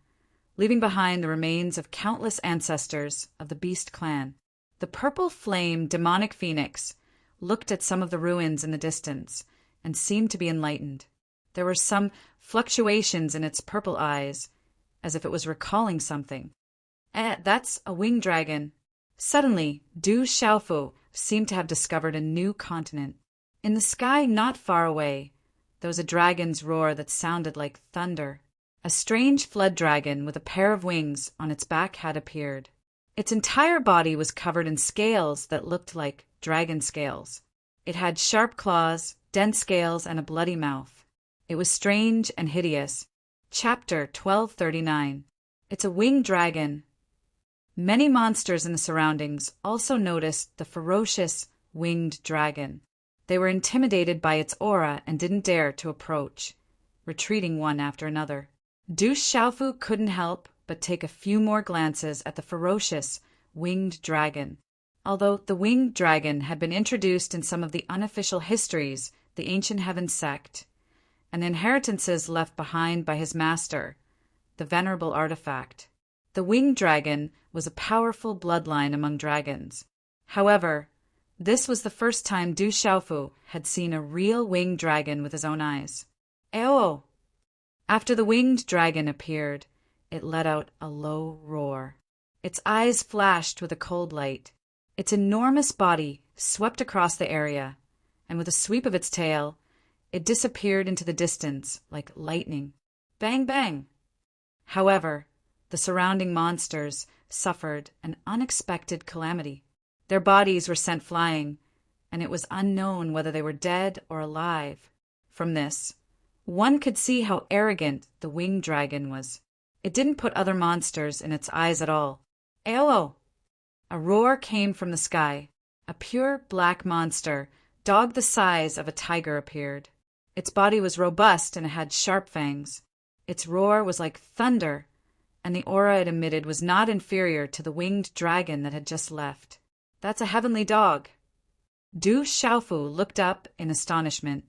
[SPEAKER 1] leaving behind the remains of countless ancestors of the beast clan. The purple flame demonic phoenix looked at some of the ruins in the distance and seemed to be enlightened. There were some fluctuations in its purple eyes, as if it was recalling something. That's a winged dragon. Suddenly, Du Xiaofu seemed to have discovered a new continent. In the sky not far away, there was a dragon's roar that sounded like thunder. A strange flood dragon with a pair of wings on its back had appeared. Its entire body was covered in scales that looked like dragon scales. It had sharp claws, dense scales, and a bloody mouth. It was strange and hideous. Chapter 1239. It's a winged dragon. Many monsters in the surroundings also noticed the ferocious winged dragon. They were intimidated by its aura and didn't dare to approach, retreating one after another. Du Xiaofu couldn't help but take a few more glances at the ferocious winged dragon. Although the winged dragon had been introduced in some of the unofficial histories, the ancient heaven sect, and inheritances left behind by his master, the venerable artifact, the winged dragon was a powerful bloodline among dragons. However, this was the first time Du Xiaofu had seen a real winged dragon with his own eyes. Ayo! After the winged dragon appeared, it let out a low roar. Its eyes flashed with a cold light. Its enormous body swept across the area, and with a sweep of its tail, it disappeared into the distance like lightning. Bang, bang! However, the surrounding monsters suffered an unexpected calamity. Their bodies were sent flying, and it was unknown whether they were dead or alive. From this, one could see how arrogant the winged dragon was. It didn't put other monsters in its eyes at all. Ayo! A roar came from the sky. A pure black monster, dog the size of a tiger, appeared. Its body was robust and it had sharp fangs. Its roar was like thunder, and the aura it emitted was not inferior to the winged dragon that had just left. That's a heavenly dog. Du Xiaofu looked up in astonishment.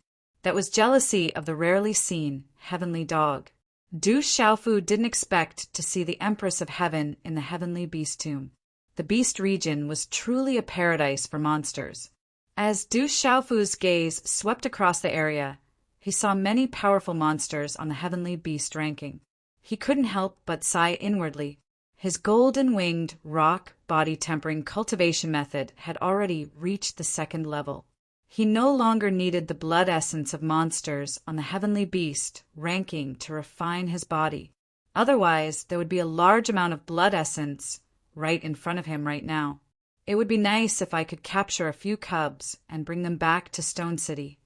[SPEAKER 1] That was jealousy of the rarely seen heavenly dog. Du Xiaofu didn't expect to see the Empress of Heaven in the heavenly beast tomb. The beast region was truly a paradise for monsters. As Du Xiaofu's gaze swept across the area, he saw many powerful monsters on the heavenly beast ranking. He couldn't help but sigh inwardly. His golden-winged rock body tempering cultivation method had already reached the 2nd level. He no longer needed the blood essence of monsters on the heavenly beast ranking to refine his body. Otherwise, there would be a large amount of blood essence right in front of him right now. It would be nice if I could capture a few cubs and bring them back to Stone City.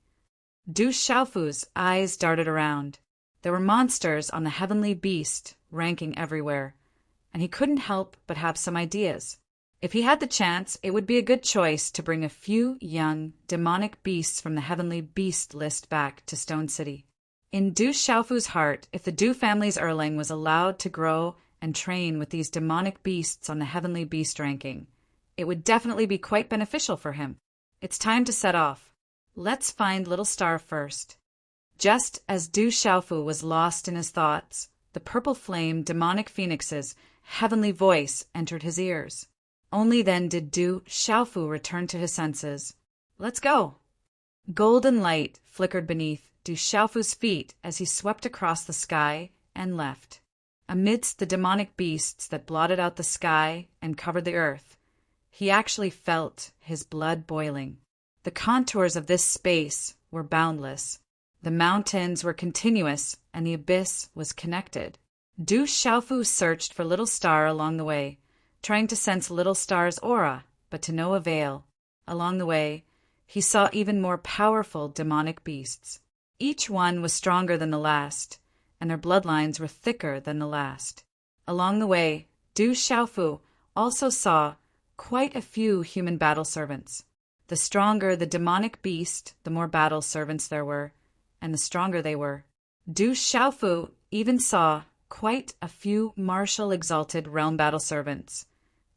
[SPEAKER 1] Du Xiaofu's eyes darted around. There were monsters on the heavenly beast ranking everywhere, and he couldn't help but have some ideas. If he had the chance, it would be a good choice to bring a few young, demonic beasts from the heavenly beast list back to Stone City. In Du Xiaofu's heart, if the Du family's Erling was allowed to grow and train with these demonic beasts on the heavenly beast ranking, it would definitely be quite beneficial for him. It's time to set off. Let's find Little Star first. Just as Du Xiaofu was lost in his thoughts, the purple flame demonic phoenix's heavenly voice entered his ears. Only then did Du Xiaofu return to his senses. Let's go! Golden light flickered beneath Du Xiaofu's feet as he swept across the sky and left. Amidst the demonic beasts that blotted out the sky and covered the earth, he actually felt his blood boiling. The contours of this space were boundless. The mountains were continuous and the abyss was connected. Du Xiaofu searched for Little Star along the way, trying to sense Little Star's aura, but to no avail. Along the way, he saw even more powerful demonic beasts. Each one was stronger than the last, and their bloodlines were thicker than the last. Along the way, Du Xiaofu also saw quite a few human battle servants. The stronger the demonic beast, the more battle servants there were, and the stronger they were. Du Xiaofu even saw quite a few martial exalted realm battle servants,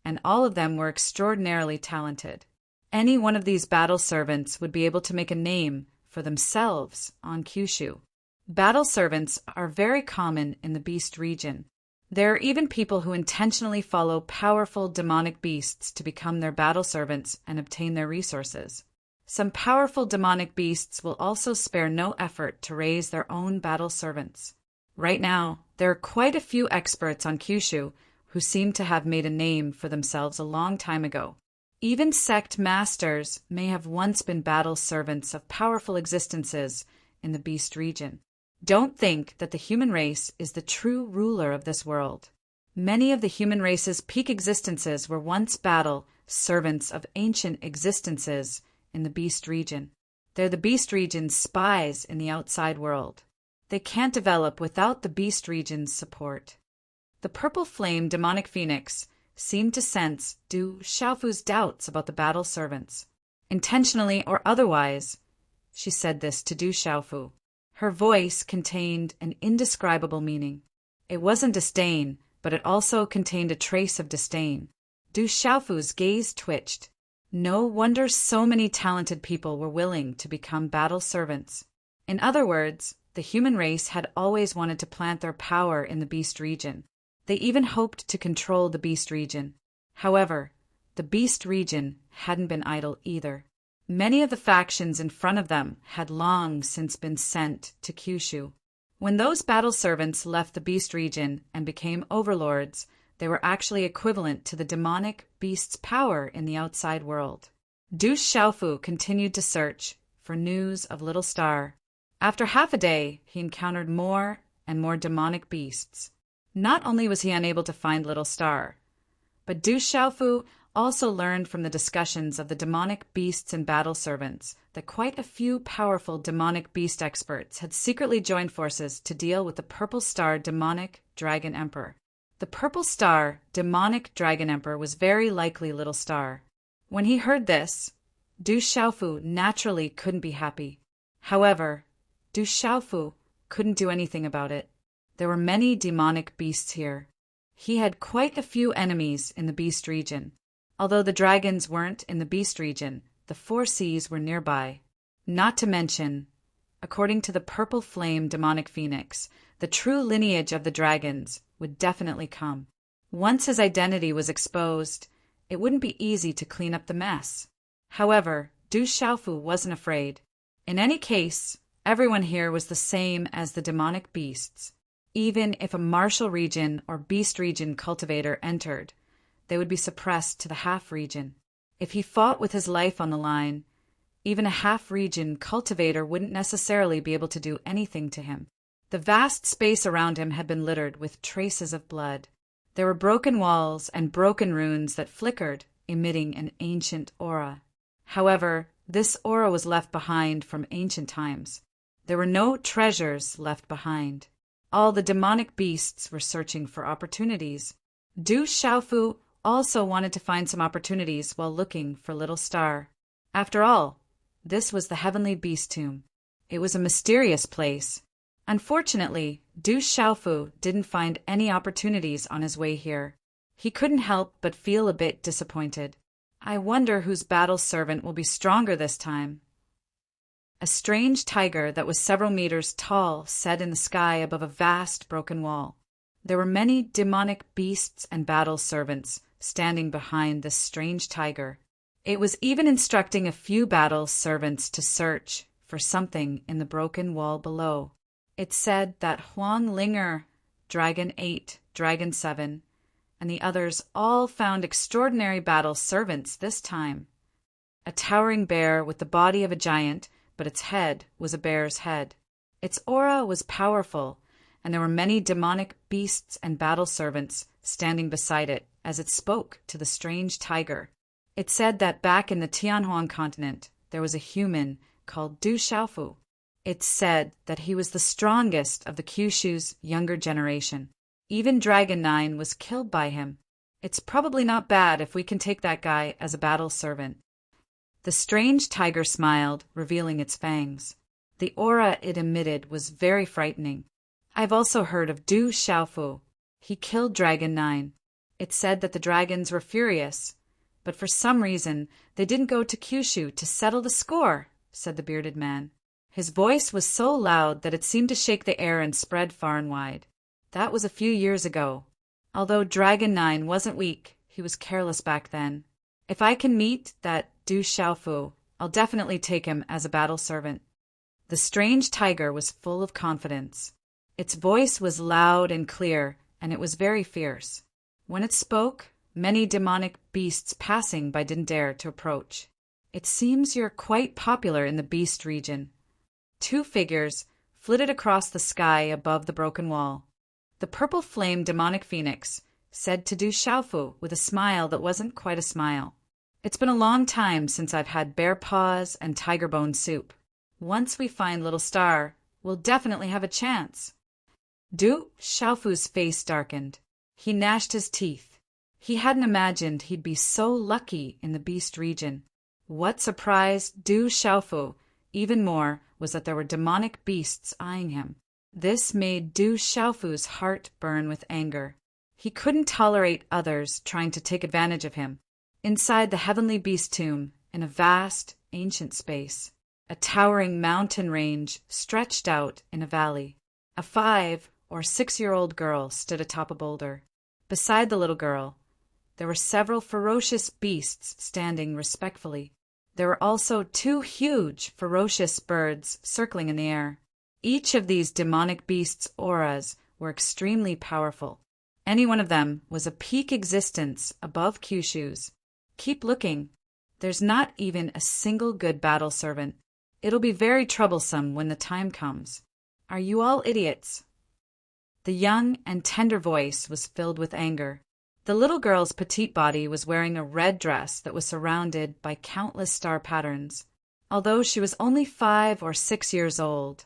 [SPEAKER 1] and all of them were extraordinarily talented. Any one of these battle servants would be able to make a name for themselves on Kyushu. Battle servants are very common in the beast region. There are even people who intentionally follow powerful demonic beasts to become their battle servants and obtain their resources. Some powerful demonic beasts will also spare no effort to raise their own battle servants. Right now, there are quite a few experts on Kyushu who seem to have made a name for themselves a long time ago. Even sect masters may have once been battle servants of powerful existences in the beast region. Don't think that the human race is the true ruler of this world. Many of the human race's peak existences were once battle servants of ancient existences in the beast region. They're the beast region's spies in the outside world. They can't develop without the beast region's support. The purple flame demonic phoenix seemed to sense Du Xiaofu's doubts about the battle servants. Intentionally or otherwise, she said this to Du Xiaofu. Her voice contained an indescribable meaning. It wasn't disdain, but it also contained a trace of disdain. Du Xiaofu's gaze twitched. No wonder so many talented people were willing to become battle servants. In other words, the human race had always wanted to plant their power in the beast region. They even hoped to control the beast region. However, the beast region hadn't been idle either. Many of the factions in front of them had long since been sent to Kyushu. When those battle servants left the beast region and became overlords, they were actually equivalent to the demonic beast's power in the outside world. Du Xiaofu continued to search for news of Little Star. After half a day, he encountered more and more demonic beasts. Not only was he unable to find Little Star, but Du Xiaofu also learned from the discussions of the demonic beasts and battle servants that quite a few powerful demonic beast experts had secretly joined forces to deal with the Purple Star demonic dragon emperor. The Purple Star demonic dragon emperor was very likely Little Star. When he heard this, Du Xiaofu naturally couldn't be happy. However, Du Xiaofu couldn't do anything about it. There were many demonic beasts here. He had quite a few enemies in the beast region. Although the dragons weren't in the beast region, the four seas were nearby. Not to mention, according to the purple flame demonic phoenix, the true lineage of the dragons would definitely come. Once his identity was exposed, it wouldn't be easy to clean up the mess. However, Du Xiaofu wasn't afraid. In any case, everyone here was the same as the demonic beasts. Even if a martial region or beast region cultivator entered, they would be suppressed to the half-region. If he fought with his life on the line, even a half-region cultivator wouldn't necessarily be able to do anything to him. The vast space around him had been littered with traces of blood. There were broken walls and broken runes that flickered, emitting an ancient aura. However, this aura was left behind from ancient times. There were no treasures left behind. All the demonic beasts were searching for opportunities. Du Xiaofu also wanted to find some opportunities while looking for Little Star. After all, this was the Heavenly Beast Tomb. It was a mysterious place. Unfortunately, Du Xiaofu didn't find any opportunities on his way here. He couldn't help but feel a bit disappointed. I wonder whose battle servant will be stronger this time. A strange tiger that was several meters tall sat in the sky above a vast broken wall. There were many demonic beasts and battle servants standing behind this strange tiger. It was even instructing a few battle servants to search for something in the broken wall below. It said that Huang Linger, Dragon 8, Dragon 7, and the others all found extraordinary battle servants this time. A towering bear with the body of a giant, but its head was a bear's head. Its aura was powerful, and there were many demonic beasts and battle servants standing beside it as it spoke to the strange tiger. It said that back in the Tianhuang continent, there was a human called Du Xiaofu. It said that he was the strongest of the Kyushu's younger generation. Even Dragon 9 was killed by him. It's probably not bad if we can take that guy as a battle servant. The strange tiger smiled, revealing its fangs. The aura it emitted was very frightening. I've also heard of Du Xiaofu. He killed Dragon 9. It said that the dragons were furious, but for some reason they didn't go to Kyushu to settle the score, said the bearded man. His voice was so loud that it seemed to shake the air and spread far and wide. That was a few years ago. Although Dragon 9 wasn't weak, he was careless back then. If I can meet that Du Xiaofu, I'll definitely take him as a battle servant. The strange tiger was full of confidence. Its voice was loud and clear, and it was very fierce. When it spoke, many demonic beasts passing by didn't dare to approach. It seems you're quite popular in the beast region. Two figures flitted across the sky above the broken wall. The purple-flamed demonic phoenix said to Du Xiaofu with a smile that wasn't quite a smile. It's been a long time since I've had bear paws and tiger bone soup. Once we find Little Star, we'll definitely have a chance. Du Xiaofu's face darkened. He gnashed his teeth. He hadn't imagined he'd be so lucky in the beast region. What surprised Du Xiaofu even more was that there were demonic beasts eyeing him. This made Du Xiaofu's heart burn with anger. He couldn't tolerate others trying to take advantage of him. Inside the heavenly beast tomb, in a vast, ancient space, a towering mountain range stretched out in a valley. A 5- or 6-year-old girl stood atop a boulder. Beside the little girl, there were several ferocious beasts standing respectfully. There were also 2 huge, ferocious birds circling in the air. Each of these demonic beasts' auras were extremely powerful. Any one of them was a peak existence above Kyushu's. Keep looking. There's not even a single good battle servant. It'll be very troublesome when the time comes. Are you all idiots? The young and tender voice was filled with anger. The little girl's petite body was wearing a red dress that was surrounded by countless star patterns. Although she was only 5 or 6 years old,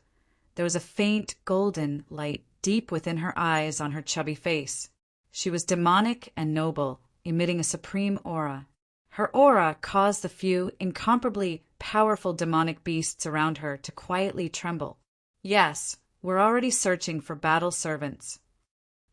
[SPEAKER 1] there was a faint golden light deep within her eyes on her chubby face. She was demonic and noble, emitting a supreme aura. Her aura caused the few incomparably powerful demonic beasts around her to quietly tremble. Yes, we're already searching for battle servants.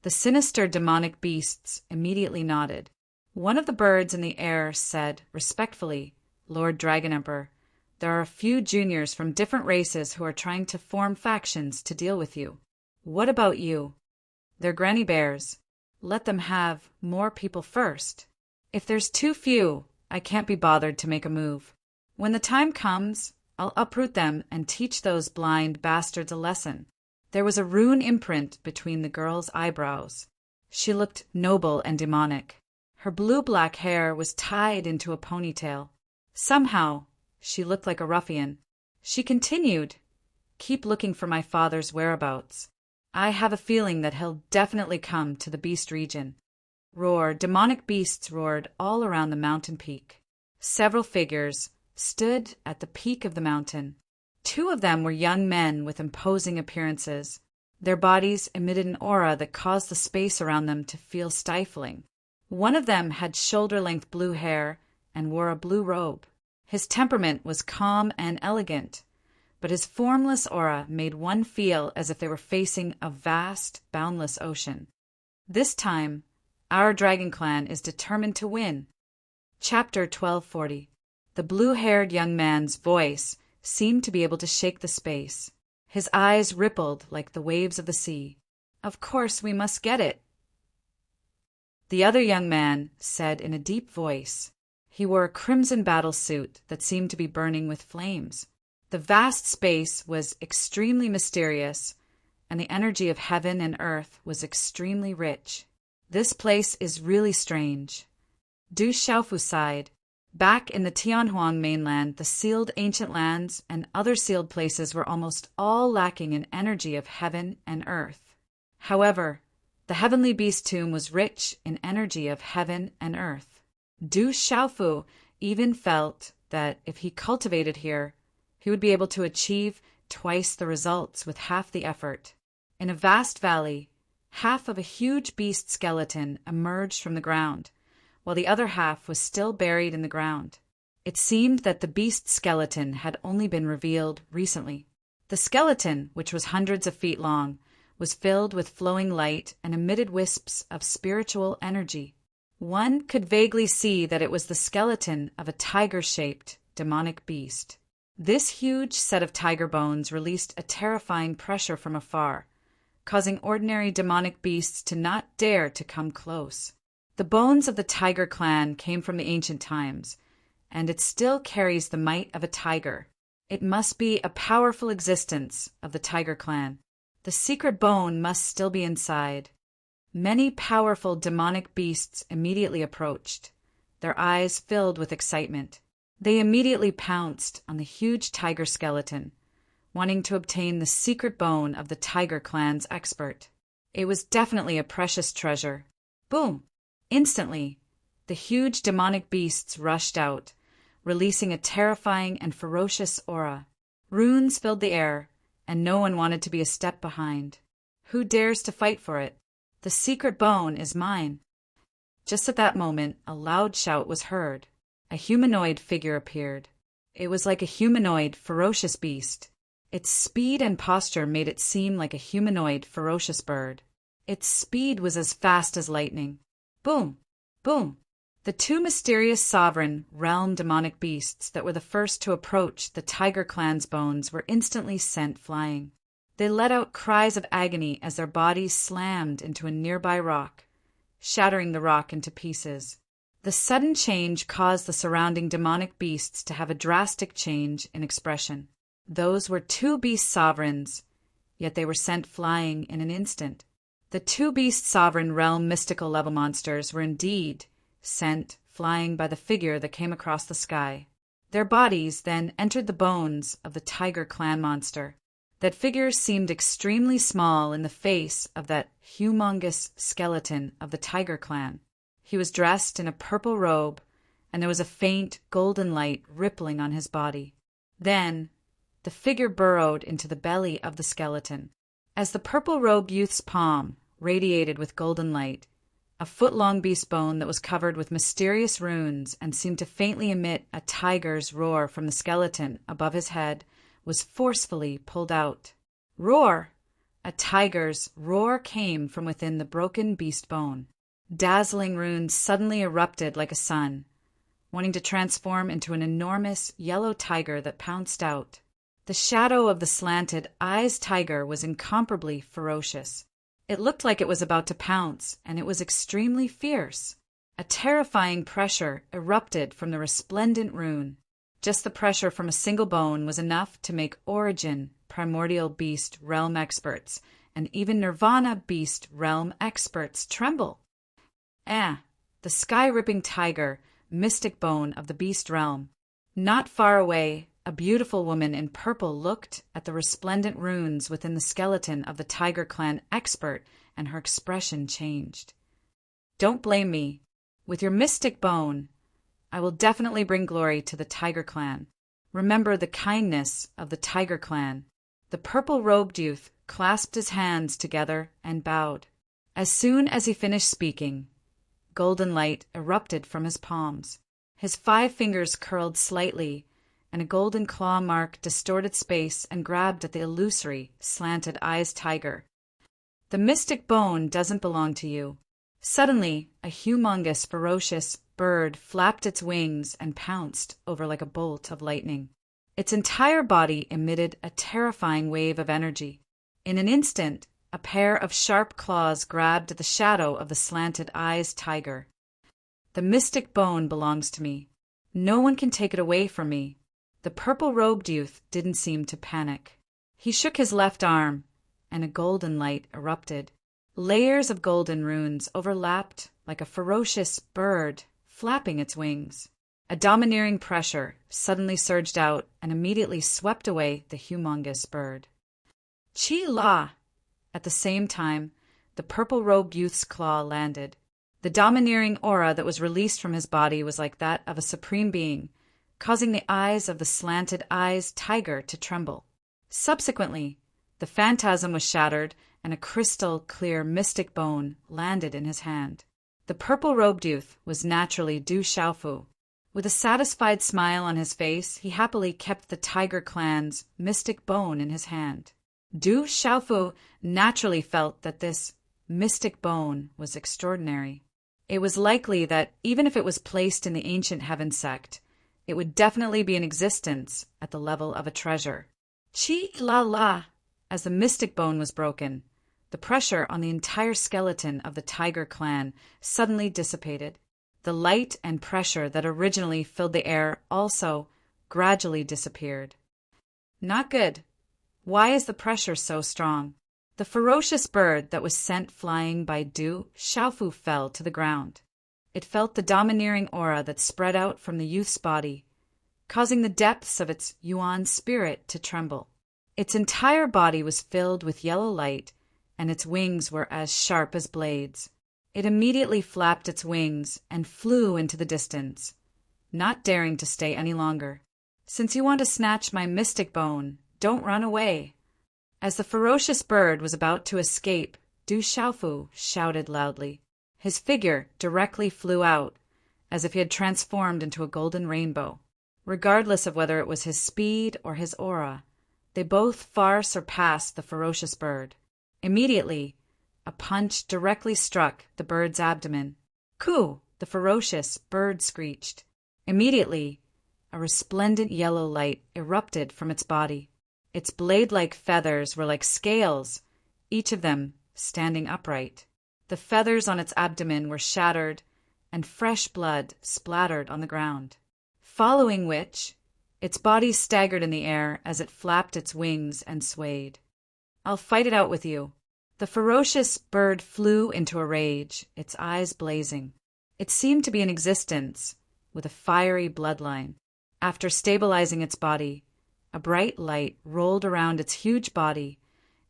[SPEAKER 1] The sinister demonic beasts immediately nodded. One of the birds in the air said respectfully, "Lord Dragon Emperor, there are a few juniors from different races who are trying to form factions to deal with you. What about you? They're granny bears. Let them have more people first. If there's too few, I can't be bothered to make a move. When the time comes, I'll uproot them and teach those blind bastards a lesson." There was a rune imprint between the girl's eyebrows. She looked noble and demonic. Her blue-black hair was tied into a ponytail. Somehow, she looked like a ruffian. She continued, "Keep looking for my father's whereabouts. I have a feeling that he'll definitely come to the beast region." Demonic beasts roared all around the mountain peak. Several figures stood at the peak of the mountain. 2 of them were young men with imposing appearances. Their bodies emitted an aura that caused the space around them to feel stifling. One of them had shoulder-length blue hair and wore a blue robe. His temperament was calm and elegant, but his formless aura made one feel as if they were facing a vast, boundless ocean. This time, our Dragon Clan is determined to win. Chapter 1240. The blue-haired young man's voice seemed to be able to shake the space. His eyes rippled like the waves of the sea. "Of course we must get it." The other young man said in a deep voice. He wore a crimson battle suit that seemed to be burning with flames. The vast space was extremely mysterious, and the energy of heaven and earth was extremely rich. "This place is really strange." Du Xiaofu sighed. Back in the Tianhuang mainland, the sealed ancient lands and other sealed places were almost all lacking in energy of heaven and earth. However, the heavenly beast tomb was rich in energy of heaven and earth. Du Xiaofu even felt that if he cultivated here, he would be able to achieve twice the results with half the effort. In a vast valley, half of a huge beast skeleton emerged from the ground, while the other half was still buried in the ground. It seemed that the beast skeleton had only been revealed recently. The skeleton, which was hundreds of feet long, was filled with flowing light and emitted wisps of spiritual energy. One could vaguely see that it was the skeleton of a tiger-shaped demonic beast. This huge set of tiger bones released a terrifying pressure from afar, causing ordinary demonic beasts to not dare to come close. The bones of the tiger clan came from the ancient times, and it still carries the might of a tiger. It must be a powerful existence of the tiger clan. The secret bone must still be inside. Many powerful demonic beasts immediately approached, their eyes filled with excitement. They immediately pounced on the huge tiger skeleton, wanting to obtain the secret bone of the Tiger Clan's expert. It was definitely a precious treasure. Boom! Instantly, the huge demonic beasts rushed out, releasing a terrifying and ferocious aura. Runes filled the air, and no one wanted to be a step behind. Who dares to fight for it? The secret bone is mine. Just at that moment, a loud shout was heard. A humanoid figure appeared. It was like a humanoid, ferocious beast. Its speed and posture made it seem like a humanoid, ferocious bird. Its speed was as fast as lightning. Boom! Boom! The two mysterious sovereign, realm demonic beasts that were the first to approach the Tiger Clan's bones were instantly sent flying. They let out cries of agony as their bodies slammed into a nearby rock, shattering the rock into pieces. The sudden change caused the surrounding demonic beasts to have a drastic change in expression. Those were two beast sovereigns, yet they were sent flying in an instant. The two beast sovereign realm mystical level monsters were indeed sent flying by the figure that came across the sky. Their bodies then entered the bones of the Tiger Clan monster. That figure seemed extremely small in the face of that humongous skeleton of the Tiger Clan. He was dressed in a purple robe, and there was a faint golden light rippling on his body. Then, the figure burrowed into the belly of the skeleton. As the purple-robed youth's palm radiated with golden light, a foot-long beast bone that was covered with mysterious runes and seemed to faintly emit a tiger's roar from the skeleton above his head was forcefully pulled out. Roar! A tiger's roar came from within the broken beast bone. Dazzling runes suddenly erupted like a sun, wanting to transform into an enormous yellow tiger that pounced out. The shadow of the slanted eyes tiger was incomparably ferocious. It looked like it was about to pounce, and it was extremely fierce. A terrifying pressure erupted from the resplendent rune. Just the pressure from a single bone was enough to make Origin primordial beast realm experts and even Nirvana beast realm experts tremble. The sky-ripping tiger, mystic bone of the beast realm. Not far away, a beautiful woman in purple looked at the resplendent runes within the skeleton of the Tiger Clan expert, and her expression changed. Don't blame me. With your mystic bone, I will definitely bring glory to the Tiger Clan. Remember the kindness of the Tiger Clan. The purple-robed youth clasped his hands together and bowed. As soon as he finished speaking, golden light erupted from his palms. His 5 fingers curled slightly, and a golden claw mark distorted space and grabbed at the illusory, slanted eyes tiger. The mystic bone doesn't belong to you. Suddenly, a humongous, ferocious bird flapped its wings and pounced over like a bolt of lightning. Its entire body emitted a terrifying wave of energy. In an instant, a pair of sharp claws grabbed at the shadow of the slanted eyes tiger. The mystic bone belongs to me. No one can take it away from me. The purple-robed youth didn't seem to panic. He shook his left arm, and a golden light erupted. Layers of golden runes overlapped like a ferocious bird flapping its wings. A domineering pressure suddenly surged out and immediately swept away the humongous bird. Chi-la! At the same time, the purple-robed youth's claw landed. The domineering aura that was released from his body was like that of a supreme being, causing the eyes of the slanted eyes tiger to tremble. Subsequently, the phantasm was shattered and a crystal-clear mystic bone landed in his hand. The purple-robed youth was naturally Du Xiaofu. With a satisfied smile on his face, he happily kept the Tiger Clan's mystic bone in his hand. Du Xiaofu naturally felt that this mystic bone was extraordinary. It was likely that even if it was placed in the ancient heaven sect, it would definitely be in existence at the level of a treasure. Chi-la-la! As the mystic bone was broken, the pressure on the entire skeleton of the Tiger Clan suddenly dissipated. The light and pressure that originally filled the air also gradually disappeared. Not good. Why is the pressure so strong? The ferocious bird that was sent flying by Du Xiaofu fell to the ground. It felt the domineering aura that spread out from the youth's body, causing the depths of its Yuan spirit to tremble. Its entire body was filled with yellow light, and its wings were as sharp as blades. It immediately flapped its wings and flew into the distance, not daring to stay any longer. "Since you want to snatch my mystic bone, don't run away." As the ferocious bird was about to escape, Du Xiaofu shouted loudly. His figure directly flew out, as if he had transformed into a golden rainbow. Regardless of whether it was his speed or his aura, they both far surpassed the ferocious bird. Immediately, a punch directly struck the bird's abdomen. "Coo!" the ferocious bird screeched. Immediately, a resplendent yellow light erupted from its body. Its blade-like feathers were like scales, each of them standing upright. The feathers on its abdomen were shattered, and fresh blood splattered on the ground. Following which, its body staggered in the air as it flapped its wings and swayed. "I'll fight it out with you." The ferocious bird flew into a rage, its eyes blazing. It seemed to be in existence, with a fiery bloodline. After stabilizing its body, a bright light rolled around its huge body,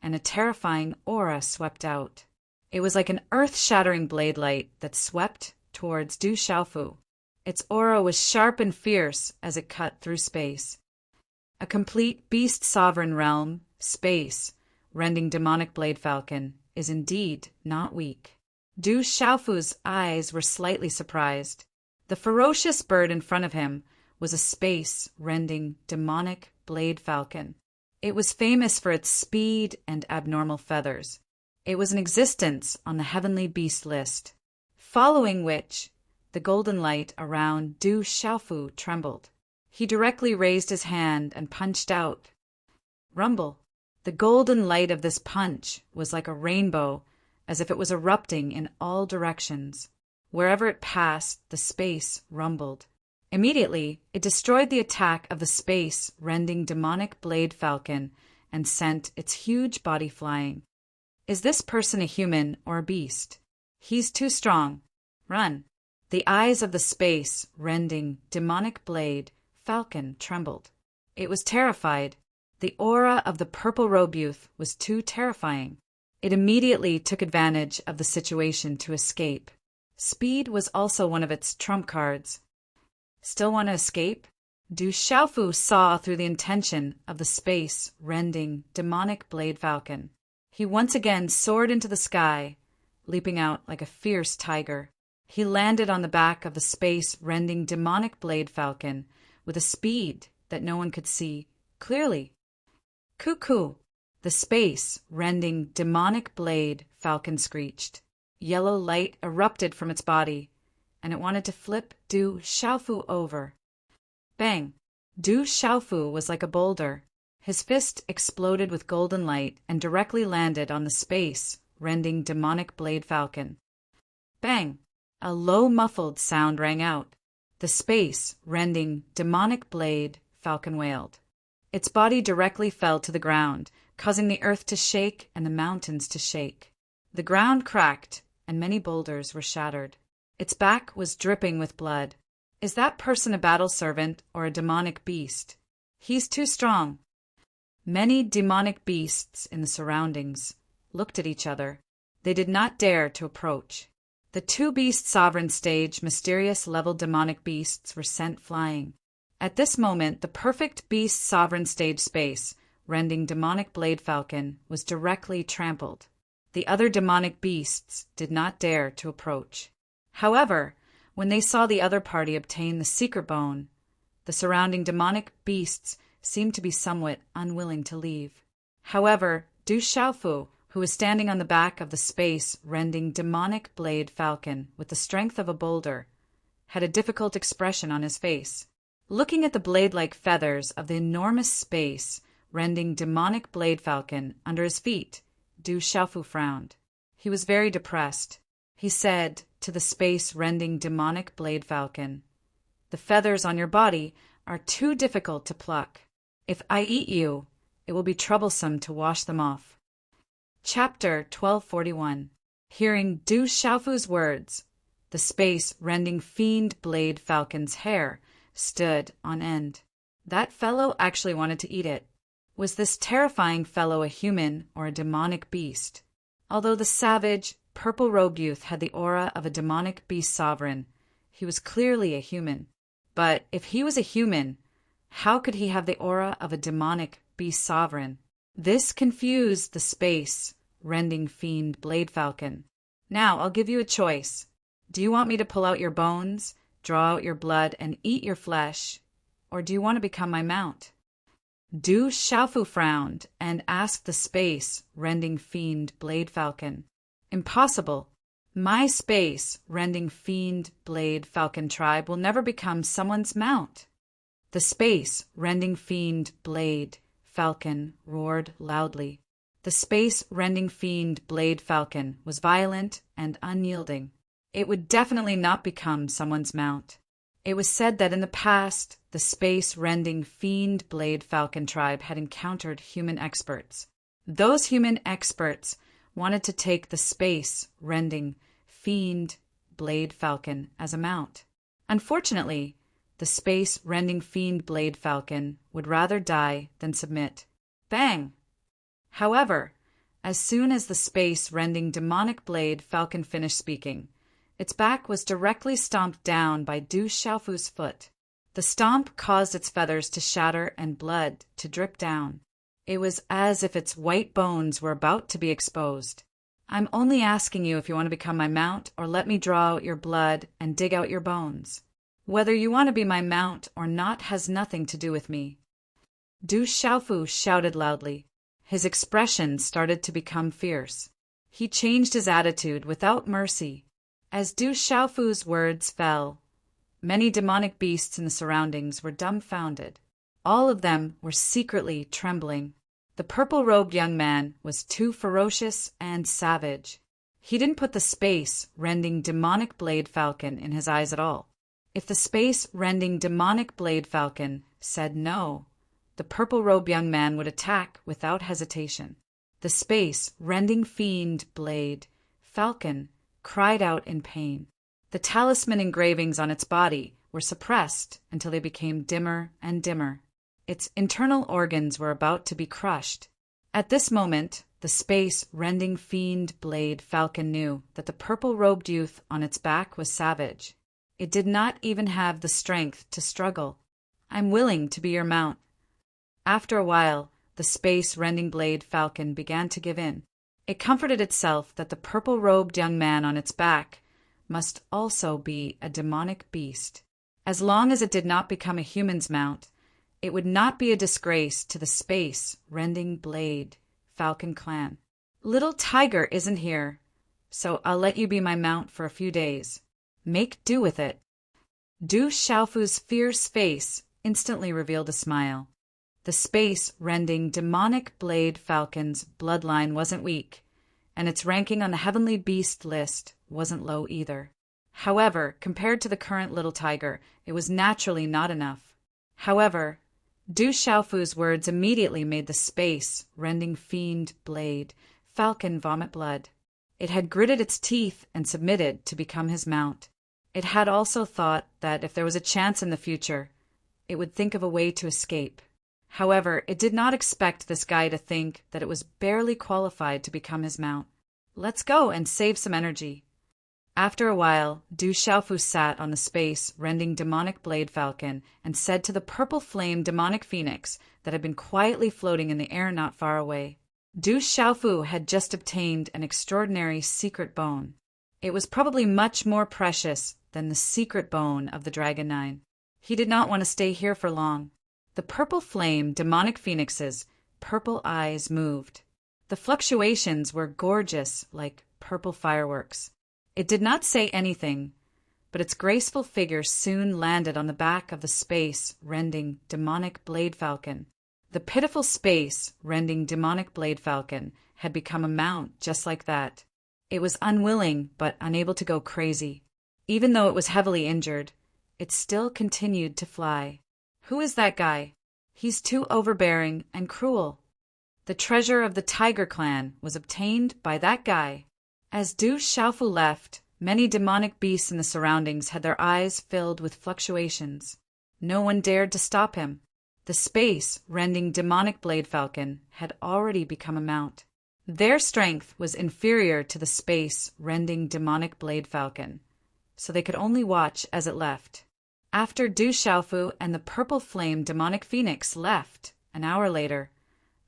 [SPEAKER 1] and a terrifying aura swept out. It was like an earth-shattering blade light that swept towards Du Xiaofu. Its aura was sharp and fierce as it cut through space. A complete beast-sovereign realm, space, rending demonic blade falcon, is indeed not weak. Du Xiaofu's eyes were slightly surprised. The ferocious bird in front of him was a space-rending demonic blade falcon. It was famous for its speed and abnormal feathers. It was in existence on the heavenly beast list, following which the golden light around Du Xiaofu trembled. He directly raised his hand and punched out. Rumble. The golden light of this punch was like a rainbow, as if it was erupting in all directions. Wherever it passed, the space rumbled. Immediately, it destroyed the attack of the space-rending demonic blade falcon and sent its huge body flying. Is this person a human or a beast? He's too strong. Run. The eyes of the space-rending demonic blade falcon trembled. It was terrified. The aura of the purple robe youth was too terrifying. It immediately took advantage of the situation to escape. Speed was also one of its trump cards. Still want to escape? Du Xiaofu saw through the intention of the space-rending demonic blade falcon. He once again soared into the sky, leaping out like a fierce tiger. He landed on the back of the space-rending demonic blade falcon with a speed that no one could see clearly. "Cuckoo!" The space-rending demonic blade falcon screeched. Yellow light erupted from its body, and it wanted to flip Du Xiaofu over. Bang! Du Xiaofu was like a boulder. His fist exploded with golden light and directly landed on the space-rending demonic blade falcon. Bang! A low muffled sound rang out. The space-rending demonic blade falcon wailed. Its body directly fell to the ground, causing the earth to shake and the mountains to shake. The ground cracked, and many boulders were shattered. Its back was dripping with blood. Is that person a battle servant or a demonic beast? He's too strong. Many demonic beasts in the surroundings looked at each other. They did not dare to approach. The two beast sovereign stage mysterious level demonic beasts were sent flying. At this moment, the perfect beast sovereign stage space, rending demonic blade falcon, was directly trampled. The other demonic beasts did not dare to approach. However, when they saw the other party obtain the secret bone, the surrounding demonic beasts seemed to be somewhat unwilling to leave. However, Du Xiaofu, who was standing on the back of the space-rending demonic blade falcon with the strength of a boulder, had a difficult expression on his face. Looking at the blade-like feathers of the enormous space-rending demonic blade falcon under his feet, Du Xiaofu frowned. He was very depressed. He said to the space-rending demonic blade falcon, "The feathers on your body are too difficult to pluck. If I eat you, it will be troublesome to wash them off." Chapter 1241. Hearing Du Xiaofu's words, the space-rending fiend blade falcon's hair stood on end. That fellow actually wanted to eat it. Was this terrifying fellow a human or a demonic beast? Although the savage, purple-robed youth had the aura of a demonic beast sovereign, he was clearly a human. But if he was a human, how could he have the aura of a demonic beast sovereign? This confused the space-rending fiend Blade Falcon. Now, I'll give you a choice. Do you want me to pull out your bones, draw out your blood, and eat your flesh? Or do you want to become my mount? Du Xiaofu frowned and asked the space-rending fiend Blade Falcon. Impossible. My space-rending fiend Blade Falcon tribe will never become someone's mount. The space-rending fiend Blade Falcon roared loudly. The space-rending fiend Blade Falcon was violent and unyielding. It would definitely not become someone's mount. It was said that in the past, the space-rending fiend Blade Falcon tribe had encountered human experts. Those human experts wanted to take the space-rending fiend Blade Falcon as a mount. Unfortunately, the space-rending fiend Blade Falcon would rather die than submit. Bang! However, as soon as the space-rending demonic Blade Falcon finished speaking, its back was directly stomped down by Du Xiaofu's foot. The stomp caused its feathers to shatter and blood to drip down. It was as if its white bones were about to be exposed. I'm only asking you if you want to become my mount or let me draw out your blood and dig out your bones. Whether you want to be my mount or not has nothing to do with me. Du Xiaofu shouted loudly. His expression started to become fierce. He changed his attitude without mercy. As Du Xiaofu's words fell, many demonic beasts in the surroundings were dumbfounded. All of them were secretly trembling. The purple-robed young man was too ferocious and savage. He didn't put the space-rending demonic Blade Falcon in his eyes at all. If the space-rending demonic Blade Falcon said no, the purple-robed young man would attack without hesitation. The space-rending fiend Blade Falcon cried out in pain. The talisman engravings on its body were suppressed until they became dimmer and dimmer. Its internal organs were about to be crushed. At this moment, the space-rending fiend Blade Falcon knew that the purple-robed youth on its back was savage. It did not even have the strength to struggle. I'm willing to be your mount. After a while, the space-rending Blade Falcon began to give in. It comforted itself that the purple-robed young man on its back must also be a demonic beast. As long as it did not become a human's mount, it would not be a disgrace to the space-rending Blade Falcon clan. Little Tiger isn't here, so I'll let you be my mount for a few days. Make do with it. Du Xiaofu's fierce face instantly revealed a smile. The space-rending demonic Blade Falcon's bloodline wasn't weak, and its ranking on the Heavenly Beast list wasn't low either. However, compared to the current Little Tiger, it was naturally not enough. However, Du Xiaofu's words immediately made the space-rending fiend Blade Falcon vomit blood. It had gritted its teeth and submitted to become his mount. It had also thought that if there was a chance in the future, it would think of a way to escape. However, it did not expect this guy to think that it was barely qualified to become his mount. Let's go and save some energy. After a while, Du Xiaofu sat on the space-rending demonic Blade Falcon and said to the purple flame demonic phoenix that had been quietly floating in the air not far away. Du Xiaofu had just obtained an extraordinary secret bone. It was probably much more precious than the secret bone of the Dragon Nine. He did not want to stay here for long. The purple flame demonic phoenix's purple eyes moved. The fluctuations were gorgeous, like purple fireworks. It did not say anything, but its graceful figure soon landed on the back of the space-rending demonic Blade Falcon. The pitiful space-rending demonic Blade Falcon had become a mount just like that. It was unwilling but unable to go crazy. Even though it was heavily injured, it still continued to fly. Who is that guy? He's too overbearing and cruel. The treasure of the Tiger Clan was obtained by that guy. As Du Xiaofu left, many demonic beasts in the surroundings had their eyes filled with fluctuations. No one dared to stop him. The space-rending demonic blade falcon had already become a mount. Their strength was inferior to the space-rending demonic blade falcon, so they could only watch as it left. After Du Xiaofu and the purple flame demonic phoenix left, an hour later,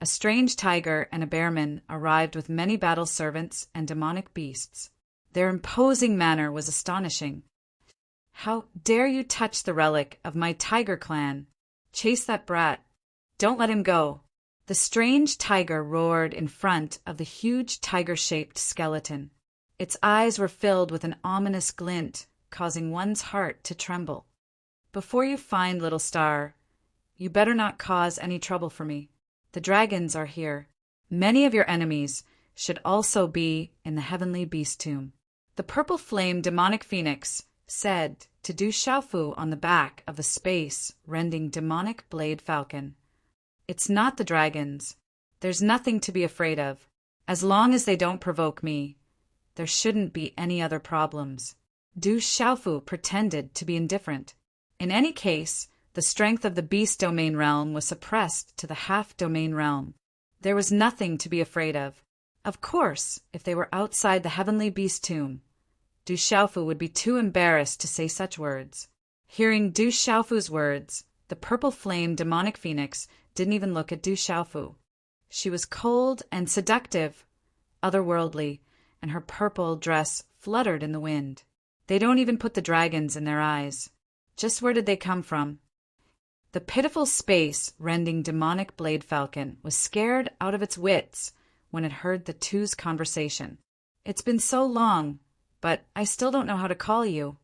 [SPEAKER 1] a strange tiger and a bearman arrived with many battle servants and demonic beasts. Their imposing manner was astonishing. "How dare you touch the relic of my tiger clan? Chase that brat. Don't let him go." The strange tiger roared in front of the huge tiger-shaped skeleton. Its eyes were filled with an ominous glint, causing one's heart to tremble. "Before you find Little Star, you better not cause any trouble for me. The dragons are here. Many of your enemies should also be in the heavenly beast tomb." The purple flame demonic phoenix said to Du Xiaofu on the back of the space-rending demonic blade falcon, "It's not the dragons. There's nothing to be afraid of. As long as they don't provoke me, there shouldn't be any other problems." Du Xiaofu pretended to be indifferent. In any case, the strength of the beast domain realm was suppressed to the half-domain realm. There was nothing to be afraid of. Of course, if they were outside the heavenly beast tomb, Du Xiaofu would be too embarrassed to say such words. Hearing Du Xiaofu's words, the purple flame demonic phoenix didn't even look at Du Xiaofu. She was cold and seductive, otherworldly, and her purple dress fluttered in the wind. They don't even put the dragons in their eyes. Just where did they come from? The pitiful space-rending demonic blade falcon was scared out of its wits when it heard the two's conversation. "It's been so long, but I still don't know how to call you."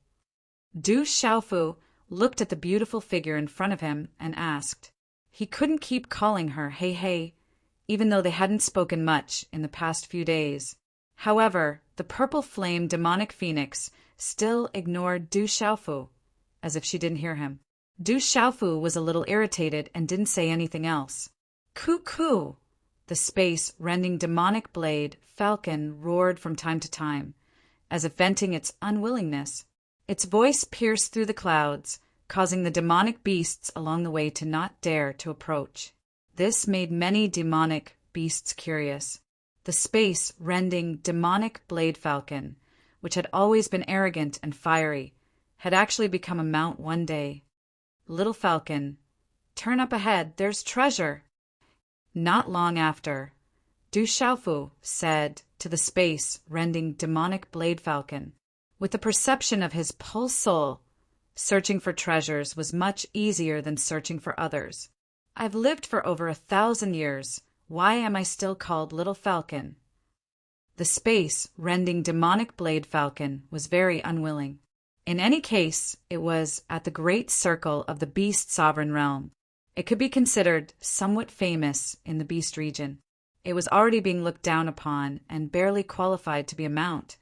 [SPEAKER 1] Du Xiaofu looked at the beautiful figure in front of him and asked. He couldn't keep calling her Hey Hey, even though they hadn't spoken much in the past few days. However, the purple flame demonic phoenix still ignored Du Xiaofu, as if she didn't hear him. Du Xiaofu was a little irritated and didn't say anything else. "Coo-coo!" The space-rending demonic blade falcon roared from time to time, as if venting its unwillingness. Its voice pierced through the clouds, causing the demonic beasts along the way to not dare to approach. This made many demonic beasts curious. The space-rending demonic blade falcon, which had always been arrogant and fiery, had actually become a mount one day. "Little falcon, turn up ahead, there's treasure." Not long after, Du Xiaofu said to the space-rending demonic blade falcon, with the perception of his pulse soul, searching for treasures was much easier than searching for others. "I've lived for over 1,000 years. Why am I still called Little Falcon?" The space-rending demonic blade falcon was very unwilling. In any case, it was at the great circle of the beast sovereign realm. It could be considered somewhat famous in the beast region. It was already being looked down upon and barely qualified to be a mount,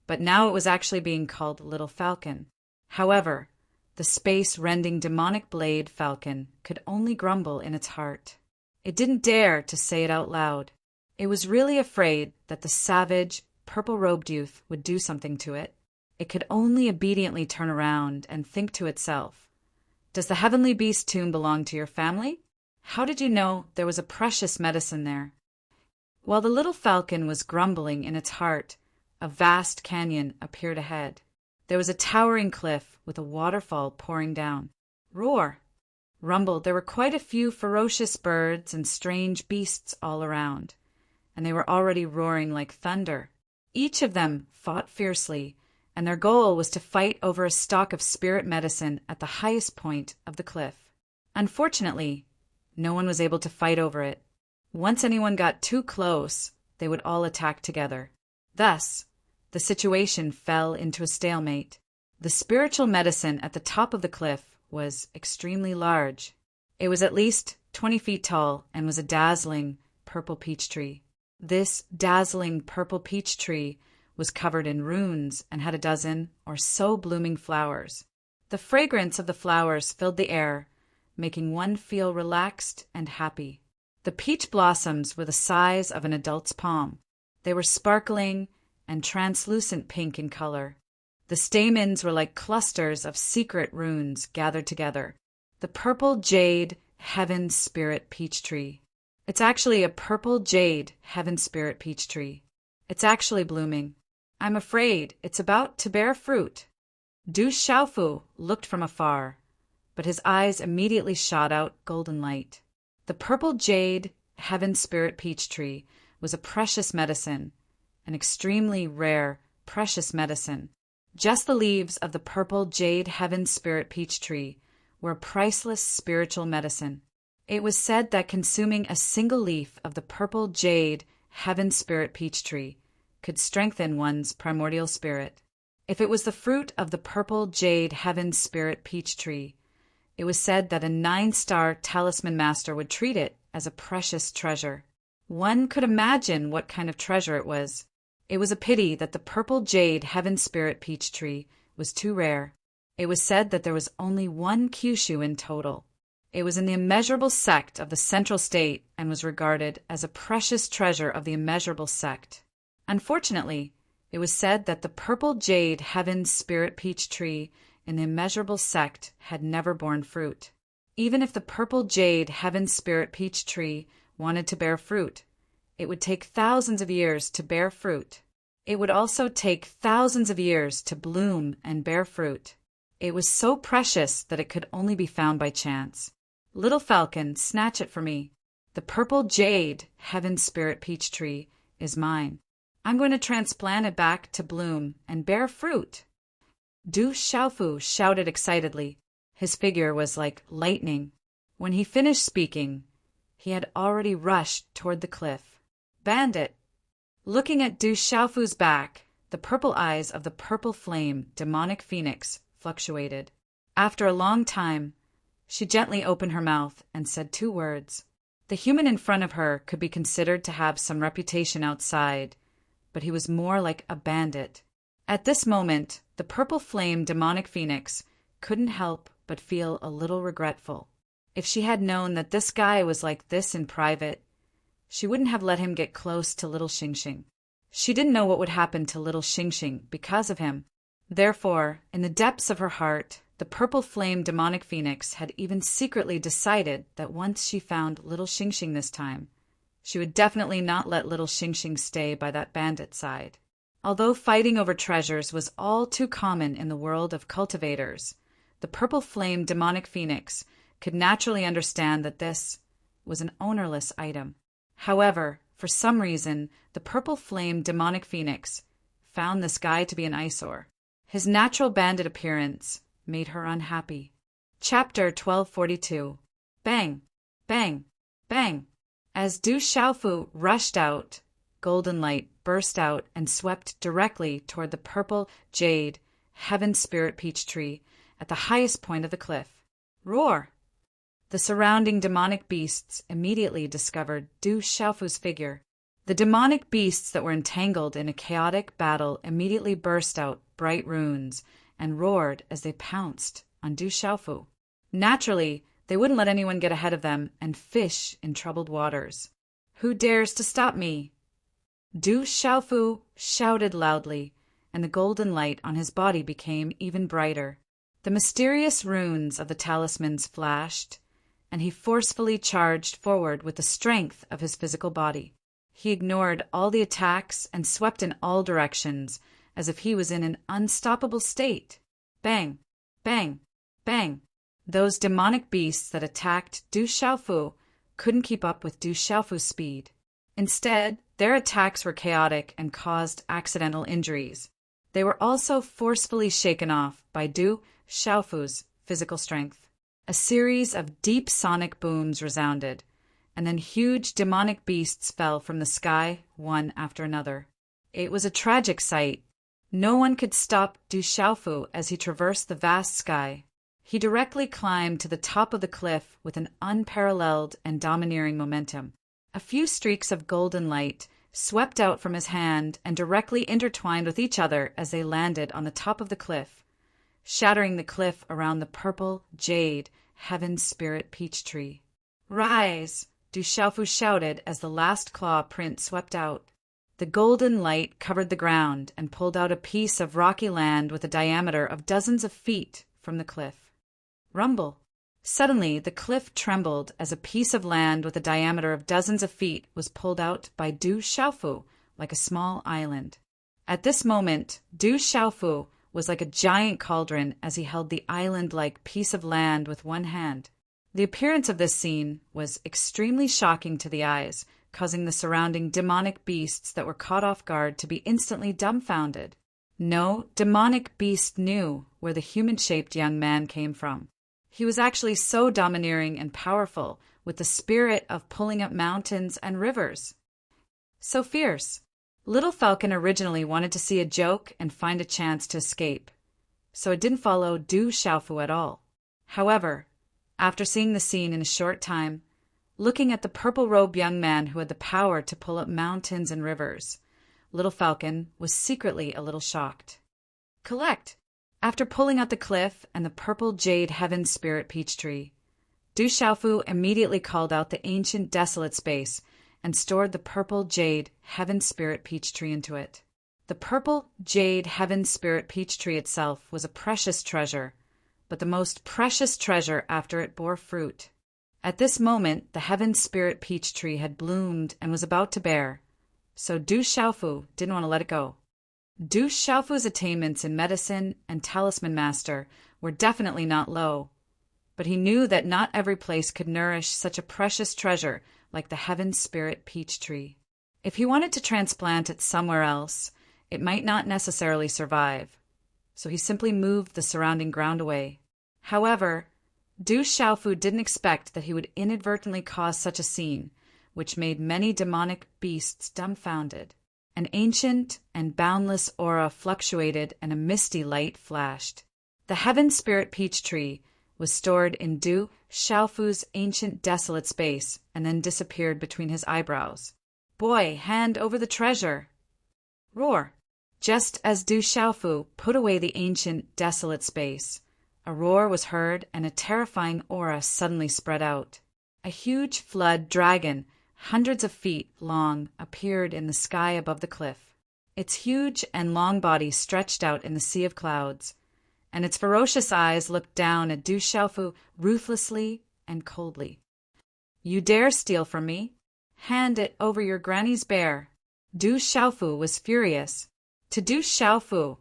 [SPEAKER 1] but now it was actually being called Little Falcon. However, the space-rending demonic blade falcon could only grumble in its heart. It didn't dare to say it out loud. It was really afraid that the savage, purple-robed youth would do something to it. It could only obediently turn around and think to itself, "Does the heavenly beast tomb belong to your family? How did you know there was a precious medicine there?" While the little falcon was grumbling in its heart, a vast canyon appeared ahead. There was a towering cliff with a waterfall pouring down. Roar! Rumble! There were quite a few ferocious birds and strange beasts all around, and they were already roaring like thunder. Each of them fought fiercely, and their goal was to fight over a stalk of spirit medicine at the highest point of the cliff. Unfortunately, no one was able to fight over it. Once anyone got too close, they would all attack together. Thus, the situation fell into a stalemate. The spiritual medicine at the top of the cliff was extremely large. It was at least 20 feet tall and was a dazzling purple peach tree. This dazzling purple peach tree was covered in runes and had a dozen or so blooming flowers. The fragrance of the flowers filled the air, making one feel relaxed and happy. The peach blossoms were the size of an adult's palm. They were sparkling and translucent pink in color. The stamens were like clusters of secret runes gathered together. The purple jade heaven spirit peach tree. It's actually a purple jade heaven spirit peach tree. It's actually blooming. I'm afraid it's about to bear fruit. Du Xiaofu looked from afar, but his eyes immediately shot out golden light. The purple jade heaven spirit peach tree was a precious medicine, an extremely rare, precious medicine. Just the leaves of the purple jade heaven spirit peach tree were a priceless spiritual medicine. It was said that consuming a single leaf of the purple jade heaven spirit peach tree could strengthen one's primordial spirit. If it was the fruit of the purple jade heaven spirit peach tree, it was said that a 9-star talisman master would treat it as a precious treasure. One could imagine what kind of treasure it was. It was a pity that the purple jade heaven spirit peach tree was too rare. It was said that there was only one Kyushu in total. It was in the immeasurable sect of the central state and was regarded as a precious treasure of the immeasurable sect. Unfortunately, it was said that the purple jade heaven spirit peach tree in the immeasurable sect had never borne fruit. Even if the purple jade heaven spirit peach tree wanted to bear fruit, it would take thousands of years to bear fruit. It would also take thousands of years to bloom and bear fruit. It was so precious that it could only be found by chance. Little falcon, snatch it for me. The purple jade heaven spirit peach tree is mine. I'm going to transplant it back to bloom and bear fruit. Du Xiaofu shouted excitedly. His figure was like lightning. When he finished speaking, he had already rushed toward the cliff. Bandit! Looking at Du Xiaofu's back, the purple eyes of the purple flame demonic phoenix fluctuated. After a long time, she gently opened her mouth and said 2 words. The human in front of her could be considered to have some reputation outside, but he was more like a bandit. At this moment, the purple flame demonic phoenix couldn't help but feel a little regretful. If she had known that this guy was like this in private, she wouldn't have let him get close to little Xingxing. She didn't know what would happen to little Xingxing because of him. Therefore, in the depths of her heart, the purple flame demonic phoenix had even secretly decided that once she found little Xingxing this time, she would definitely not let little Xingxing stay by that bandit's side. Although fighting over treasures was all too common in the world of cultivators, the purple flame demonic phoenix could naturally understand that this was an ownerless item. However, for some reason, the purple flame demonic phoenix found this guy to be an eyesore. His natural bandit appearance made her unhappy. Chapter 1242. Bang! Bang! Bang! As Du Xiaofu rushed out, golden light burst out and swept directly toward the purple jade heaven spirit peach tree at the highest point of the cliff. Roar! The surrounding demonic beasts immediately discovered Du Xiaofu's figure. The demonic beasts that were entangled in a chaotic battle immediately burst out bright runes and roared as they pounced on Du Xiaofu. Naturally, they wouldn't let anyone get ahead of them and fish in troubled waters. Who dares to stop me? Du Xiaofu shouted loudly, and the golden light on his body became even brighter. The mysterious runes of the talismans flashed, and he forcefully charged forward with the strength of his physical body. He ignored all the attacks and swept in all directions, as if he was in an unstoppable state. Bang! Bang! Bang! Those demonic beasts that attacked Du Xiaofu couldn't keep up with Du Xiaofu's speed. Instead, their attacks were chaotic and caused accidental injuries. They were also forcefully shaken off by Du Xiaofu's physical strength. A series of deep sonic booms resounded, and then huge demonic beasts fell from the sky, one after another. It was a tragic sight. No one could stop Du Xiaofu as he traversed the vast sky. He directly climbed to the top of the cliff with an unparalleled and domineering momentum. A few streaks of golden light swept out from his hand and directly intertwined with each other as they landed on the top of the cliff, shattering the cliff around the purple jade heaven spirit peach tree. Rise! Du Xiaofu shouted as the last claw print swept out. The golden light covered the ground and pulled out a piece of rocky land with a diameter of dozens of feet from the cliff. Rumble! Suddenly, the cliff trembled as a piece of land with a diameter of dozens of feet was pulled out by Du Xiaofu like a small island. At this moment, Du Xiaofu was like a giant cauldron as he held the island-like piece of land with one hand. The appearance of this scene was extremely shocking to the eyes, causing the surrounding demonic beasts that were caught off guard to be instantly dumbfounded. No demonic beast knew where the human-shaped young man came from. He was actually so domineering and powerful, with the spirit of pulling up mountains and rivers. So fierce. Little Falcon originally wanted to see a joke and find a chance to escape, so it didn't follow Du Xiaofu at all. However, after seeing the scene in a short time, looking at the purple-robed young man who had the power to pull up mountains and rivers, Little Falcon was secretly a little shocked. Collect! After pulling out the cliff and the purple jade heaven spirit peach tree, Du Xiaofu immediately called out the ancient desolate space and stored the purple jade heaven spirit peach tree into it. The purple jade heaven spirit peach tree itself was a precious treasure, but the most precious treasure after it bore fruit. At this moment, the heaven spirit peach tree had bloomed and was about to bear, so Du Xiaofu didn't want to let it go. Du Xiaofu's attainments in medicine and talisman master were definitely not low, but he knew that not every place could nourish such a precious treasure like the heaven spirit peach tree. If he wanted to transplant it somewhere else, it might not necessarily survive, so he simply moved the surrounding ground away. However, Du Xiaofu didn't expect that he would inadvertently cause such a scene, which made many demonic beasts dumbfounded. An ancient and boundless aura fluctuated and a misty light flashed. The heaven spirit peach tree was stored in Du Xiaofu's ancient desolate space and then disappeared between his eyebrows. "Boy, hand over the treasure!" Roar! Just as Du Xiaofu put away the ancient desolate space, a roar was heard and a terrifying aura suddenly spread out. A huge flood dragon, hundreds of feet long, appeared in the sky above the cliff. Its huge and long body stretched out in the sea of clouds, and its ferocious eyes looked down at Du Xiaofu ruthlessly and coldly. "You dare steal from me? Hand it over your granny's bear." Du Xiaofu was furious. To Du Xiaofu,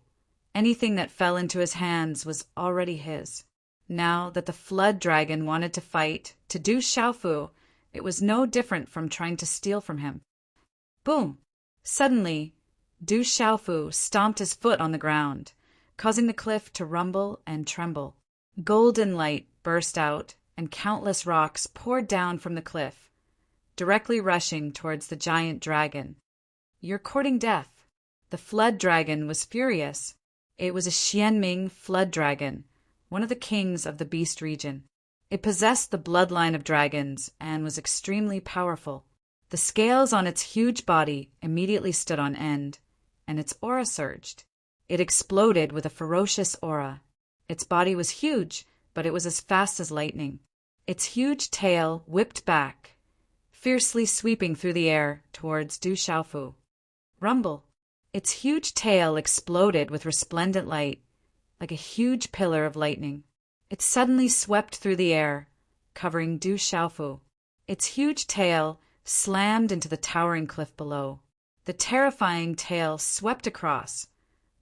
[SPEAKER 1] anything that fell into his hands was already his. Now that the flood dragon wanted to fight, to Du Xiaofu, it was no different from trying to steal from him. Boom! Suddenly, Du Xiaofu stomped his foot on the ground, causing the cliff to rumble and tremble. Golden light burst out, and countless rocks poured down from the cliff, directly rushing towards the giant dragon. "You're courting death." The flood dragon was furious. It was a Xianming flood dragon, one of the kings of the beast region. It possessed the bloodline of dragons and was extremely powerful. The scales on its huge body immediately stood on end, and its aura surged. It exploded with a ferocious aura. Its body was huge, but it was as fast as lightning. Its huge tail whipped back, fiercely sweeping through the air towards Du Xiaofu. Rumble! Its huge tail exploded with resplendent light, like a huge pillar of lightning. It suddenly swept through the air, covering Du Xiaofu. Its huge tail slammed into the towering cliff below. The terrifying tail swept across,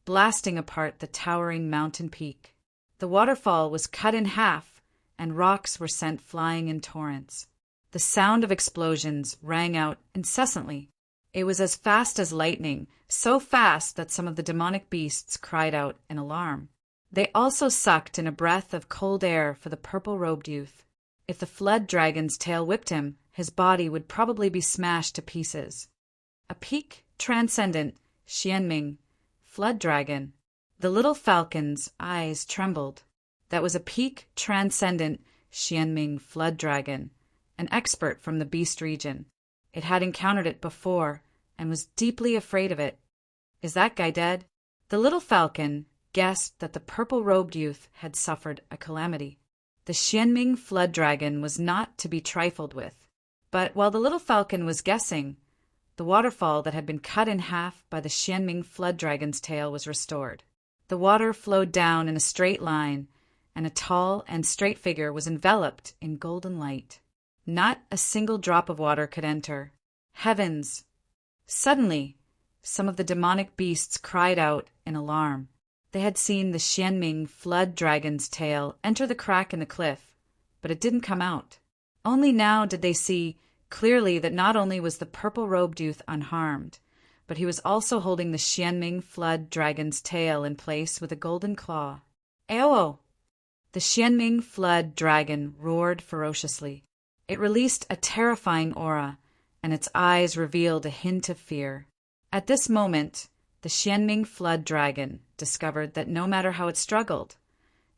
[SPEAKER 1] blasting apart the towering mountain peak. The waterfall was cut in half, and rocks were sent flying in torrents. The sound of explosions rang out incessantly. It was as fast as lightning, so fast that some of the demonic beasts cried out in alarm. They also sucked in a breath of cold air for the purple-robed youth. If the flood dragon's tail whipped him, his body would probably be smashed to pieces. A peak transcendent Xianming flood dragon. The little falcon's eyes trembled. That was a peak transcendent Xianming flood dragon, an expert from the beast region. It had encountered it before and was deeply afraid of it. Is that guy dead? The little falcon guessed that the purple-robed youth had suffered a calamity. The Xianming flood dragon was not to be trifled with. But while the little falcon was guessing, the waterfall that had been cut in half by the Xianming flood dragon's tail was restored. The water flowed down in a straight line, and a tall and straight figure was enveloped in golden light. Not a single drop of water could enter. Heavens! Suddenly, some of the demonic beasts cried out in alarm. They had seen the Xianming flood dragon's tail enter the crack in the cliff, but it didn't come out. Only now did they see clearly that not only was the purple-robed youth unharmed, but he was also holding the Xianming flood dragon's tail in place with a golden claw. Aowo! The Xianming flood dragon roared ferociously. It released a terrifying aura, and its eyes revealed a hint of fear. At this moment, the Xianming flood dragon discovered that no matter how it struggled,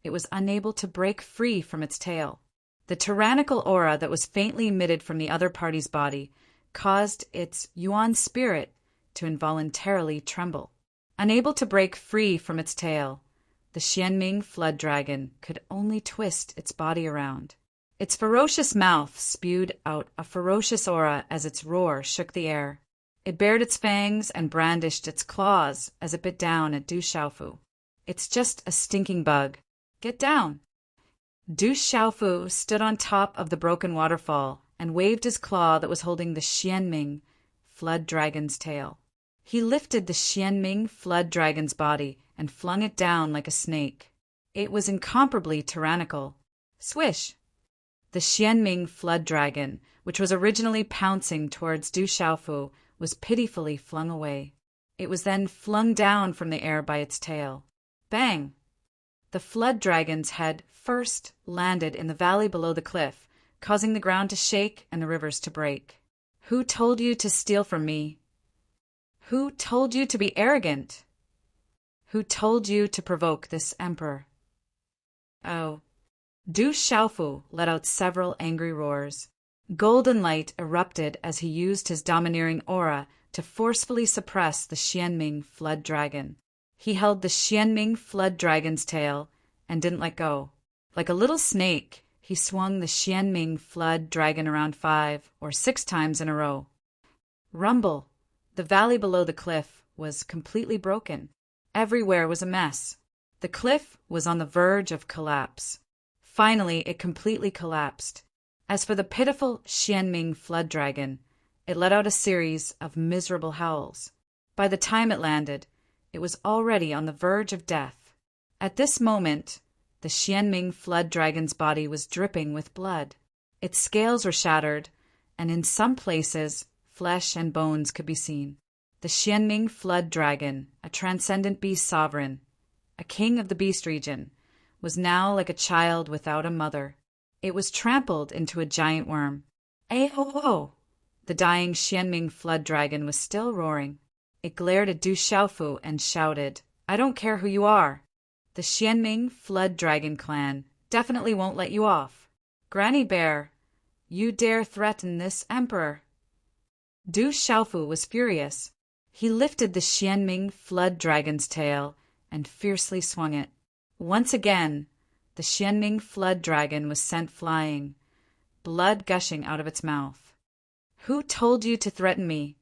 [SPEAKER 1] it was unable to break free from its tail. The tyrannical aura that was faintly emitted from the other party's body caused its Yuan spirit to involuntarily tremble. Unable to break free from its tail, the Xianming flood dragon could only twist its body around. Its ferocious mouth spewed out a ferocious aura as its roar shook the air. It bared its fangs and brandished its claws as it bit down at Du Xiaofu. It's just a stinking bug. Get down! Du Xiaofu stood on top of the broken waterfall and waved his claw that was holding the Xianming flood dragon's tail. He lifted the Xianming flood dragon's body and flung it down like a snake. It was incomparably tyrannical. Swish! The Xianming flood dragon, which was originally pouncing towards Du Xiaofu, was pitifully flung away. It was then flung down from the air by its tail. Bang! The flood dragon's head first landed in the valley below the cliff, causing the ground to shake and the rivers to break. Who told you to steal from me? Who told you to be arrogant? Who told you to provoke this emperor? Oh. Du Xiaofu let out several angry roars. Golden light erupted as he used his domineering aura to forcefully suppress the Xianming flood dragon. He held the Xianming flood dragon's tail and didn't let go. Like a little snake, he swung the Xianming flood dragon around 5 or 6 times in a row. Rumble! The valley below the cliff was completely broken. Everywhere was a mess. The cliff was on the verge of collapse. Finally, it completely collapsed. As for the pitiful Xianming flood dragon, it let out a series of miserable howls. By the time it landed, it was already on the verge of death. At this moment, the Xianming flood dragon's body was dripping with blood. Its scales were shattered, and in some places, flesh and bones could be seen. The Xianming flood dragon, a transcendent beast sovereign, a king of the beast region, was now like a child without a mother. It was trampled into a giant worm. Aowo! The dying Xianming flood dragon was still roaring. It glared at Du Xiaofu and shouted, I don't care who you are. The Xianming flood dragon clan definitely won't let you off. Granny Bear, you dare threaten this emperor? Du Xiaofu was furious. He lifted the Xianming flood dragon's tail and fiercely swung it. Once again, the Xianming flood dragon was sent flying, blood gushing out of its mouth. Who told you to threaten me?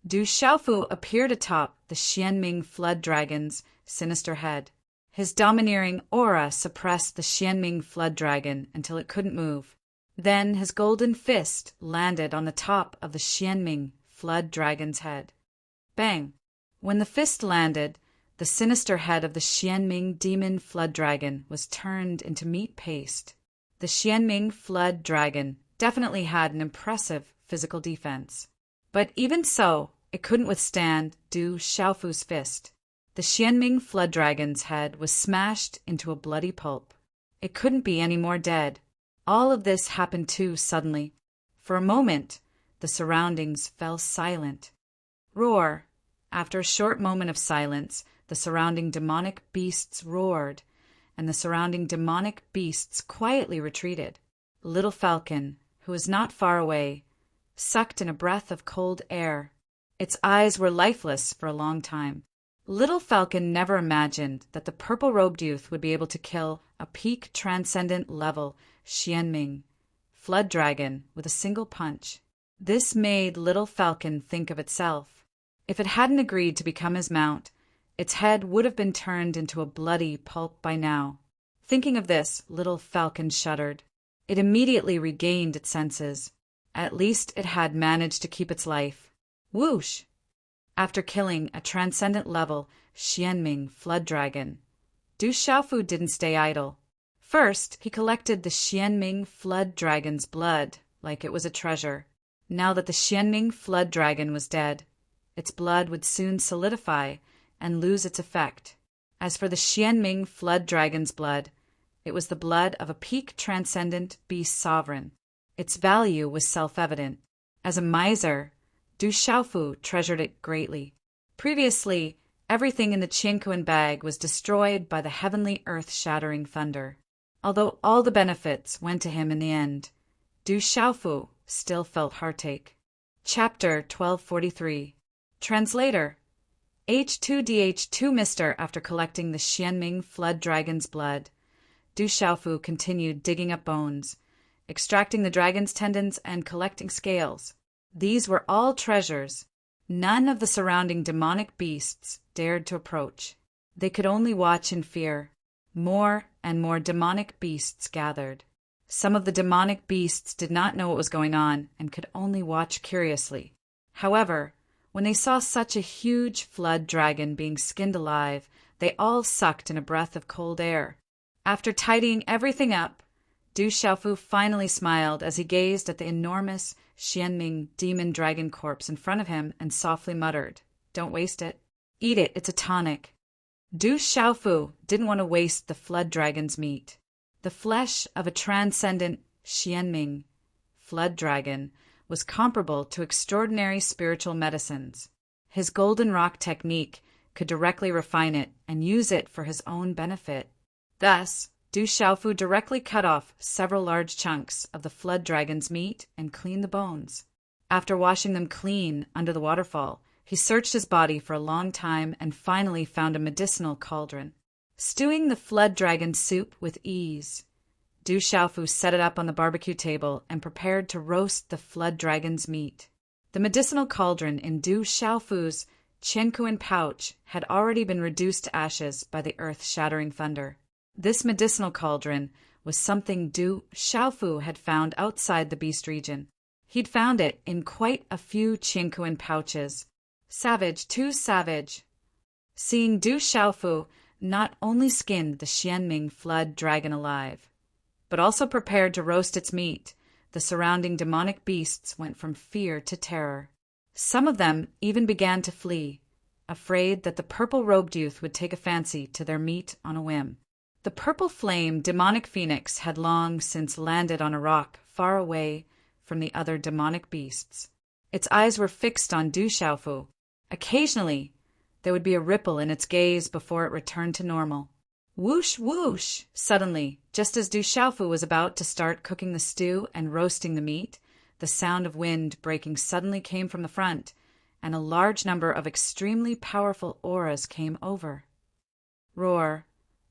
[SPEAKER 1] Du Xiaofu appeared atop the Xianming flood dragon's sinister head. His domineering aura suppressed the Xianming flood dragon until it couldn't move. Then his golden fist landed on the top of the Xianming flood dragon's head. Bang! When the fist landed, the sinister head of the Xianming demon flood dragon was turned into meat paste. The Xianming flood dragon definitely had an impressive physical defense. But even so, it couldn't withstand Du Xiaofu's fist. The Xianming flood dragon's head was smashed into a bloody pulp. It couldn't be any more dead. All of this happened too suddenly. For a moment, the surroundings fell silent. Roar! After a short moment of silence, the surrounding demonic beasts roared, and the surrounding demonic beasts quietly retreated. Little Falcon, who was not far away, sucked in a breath of cold air. Its eyes were lifeless for a long time. Little Falcon never imagined that the purple-robed youth would be able to kill a peak transcendent level Xianming flood dragon with a single punch. This made Little Falcon think of itself. If it hadn't agreed to become his mount, its head would have been turned into a bloody pulp by now. Thinking of this, little Falcon shuddered. It immediately regained its senses. At least it had managed to keep its life. Whoosh! After killing a transcendent level Xianming flood dragon, Du Xiaofu didn't stay idle. First, he collected the Xianming flood dragon's blood like it was a treasure. Now that the Xianming flood dragon was dead, its blood would soon solidify and lose its effect. As for the Xianming flood dragon's blood, it was the blood of a peak transcendent beast sovereign. Its value was self-evident. As a miser, Du Xiaofu treasured it greatly. Previously, everything in the Qiankuan bag was destroyed by the heavenly earth-shattering thunder. Although all the benefits went to him in the end, Du Xiaofu still felt heartache. Chapter 1243. Translator. H2DH2 Mister. After collecting the Xianming flood dragon's blood, Du Xiaofu continued digging up bones, extracting the dragon's tendons and collecting scales. These were all treasures. None of the surrounding demonic beasts dared to approach. They could only watch in fear. More and more demonic beasts gathered. Some of the demonic beasts did not know what was going on and could only watch curiously. However, when they saw such a huge flood dragon being skinned alive, they all sucked in a breath of cold air. After tidying everything up, Du Xiaofu finally smiled as he gazed at the enormous Xianming demon dragon corpse in front of him and softly muttered, "Don't waste it. Eat it, it's a tonic." Du Xiaofu didn't want to waste the flood dragon's meat. The flesh of a transcendent Xianming flood dragon was comparable to extraordinary spiritual medicines. His golden rock technique could directly refine it and use it for his own benefit. Thus, Du Xiaofu directly cut off several large chunks of the flood dragon's meat and cleaned the bones. After washing them clean under the waterfall, he searched his body for a long time and finally found a medicinal cauldron. Stewing the flood dragon soup with ease, Du Xiaofu set it up on the barbecue table and prepared to roast the flood dragon's meat. The medicinal cauldron in Du Xiaofu's Qiankuan pouch had already been reduced to ashes by the earth-shattering thunder. This medicinal cauldron was something Du Xiaofu had found outside the beast region. He'd found it in quite a few Qiankuan pouches. Savage, too savage. Seeing Du Xiaofu not only skinned the Xianming flood dragon alive, but also prepared to roast its meat, the surrounding demonic beasts went from fear to terror. Some of them even began to flee, afraid that the purple-robed youth would take a fancy to their meat on a whim. The purple flame demonic phoenix had long since landed on a rock far away from the other demonic beasts. Its eyes were fixed on Du Xiaofu. Occasionally, there would be a ripple in its gaze before it returned to normal. Whoosh, whoosh! Suddenly, just as Du Xiaofu was about to start cooking the stew and roasting the meat, the sound of wind breaking suddenly came from the front, and a large number of extremely powerful auras came over. Roar.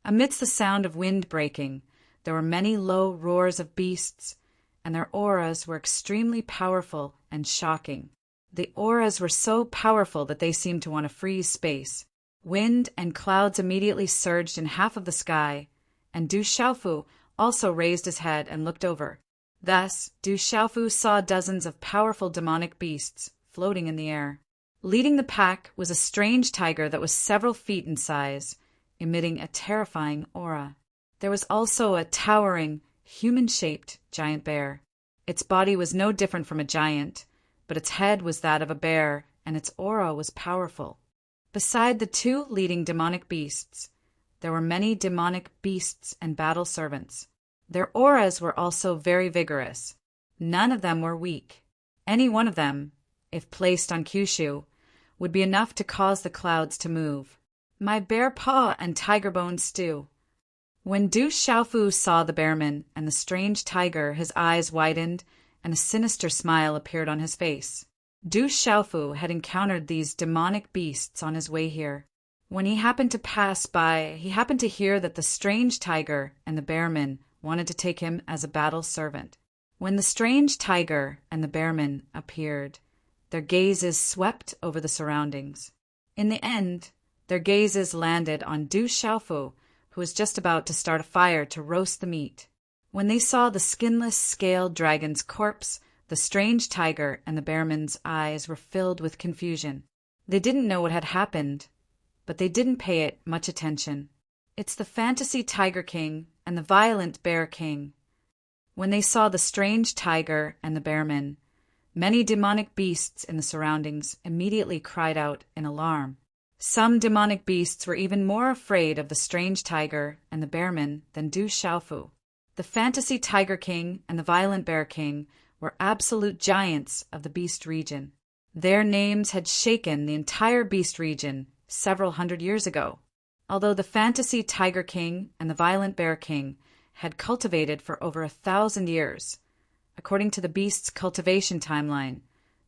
[SPEAKER 1] Amidst the sound of wind breaking, there were many low roars of beasts, and their auras were extremely powerful and shocking. The auras were so powerful that they seemed to want to freeze space. Wind and clouds immediately surged in half of the sky, and Du Xiaofu also raised his head and looked over. Thus, Du Xiaofu saw dozens of powerful demonic beasts floating in the air. Leading the pack was a strange tiger that was several feet in size, emitting a terrifying aura. There was also a towering, human-shaped giant bear. Its body was no different from a giant, but its head was that of a bear, and its aura was powerful. Beside the two leading demonic beasts, there were many demonic beasts and battle servants. Their auras were also very vigorous. None of them were weak. Any one of them, if placed on Kyushu, would be enough to cause the clouds to move. My bear paw and tiger bone stew. When Du Xiaofu saw the bearman and the strange tiger, his eyes widened and a sinister smile appeared on his face. Du Xiaofu had encountered these demonic beasts on his way here. When he happened to pass by, he happened to hear that the strange tiger and the bearman wanted to take him as a battle servant. When the strange tiger and the bearman appeared, their gazes swept over the surroundings. In the end, their gazes landed on Du Xiaofu, who was just about to start a fire to roast the meat. When they saw the skinless, scaled dragon's corpse, the strange tiger and the bearman's eyes were filled with confusion. They didn't know what had happened, but they didn't pay it much attention. It's the fantasy Tiger King and the violent Bear King. When they saw the strange tiger and the bearman, many demonic beasts in the surroundings immediately cried out in alarm. Some demonic beasts were even more afraid of the strange tiger and the bearman than Du Xiaofu. The fantasy Tiger King and the violent Bear King were absolute giants of the beast region. Their names had shaken the entire beast region several hundred years ago. Although the fantasy Tiger King and the violent Bear King had cultivated for over 1,000 years, according to the beast's cultivation timeline,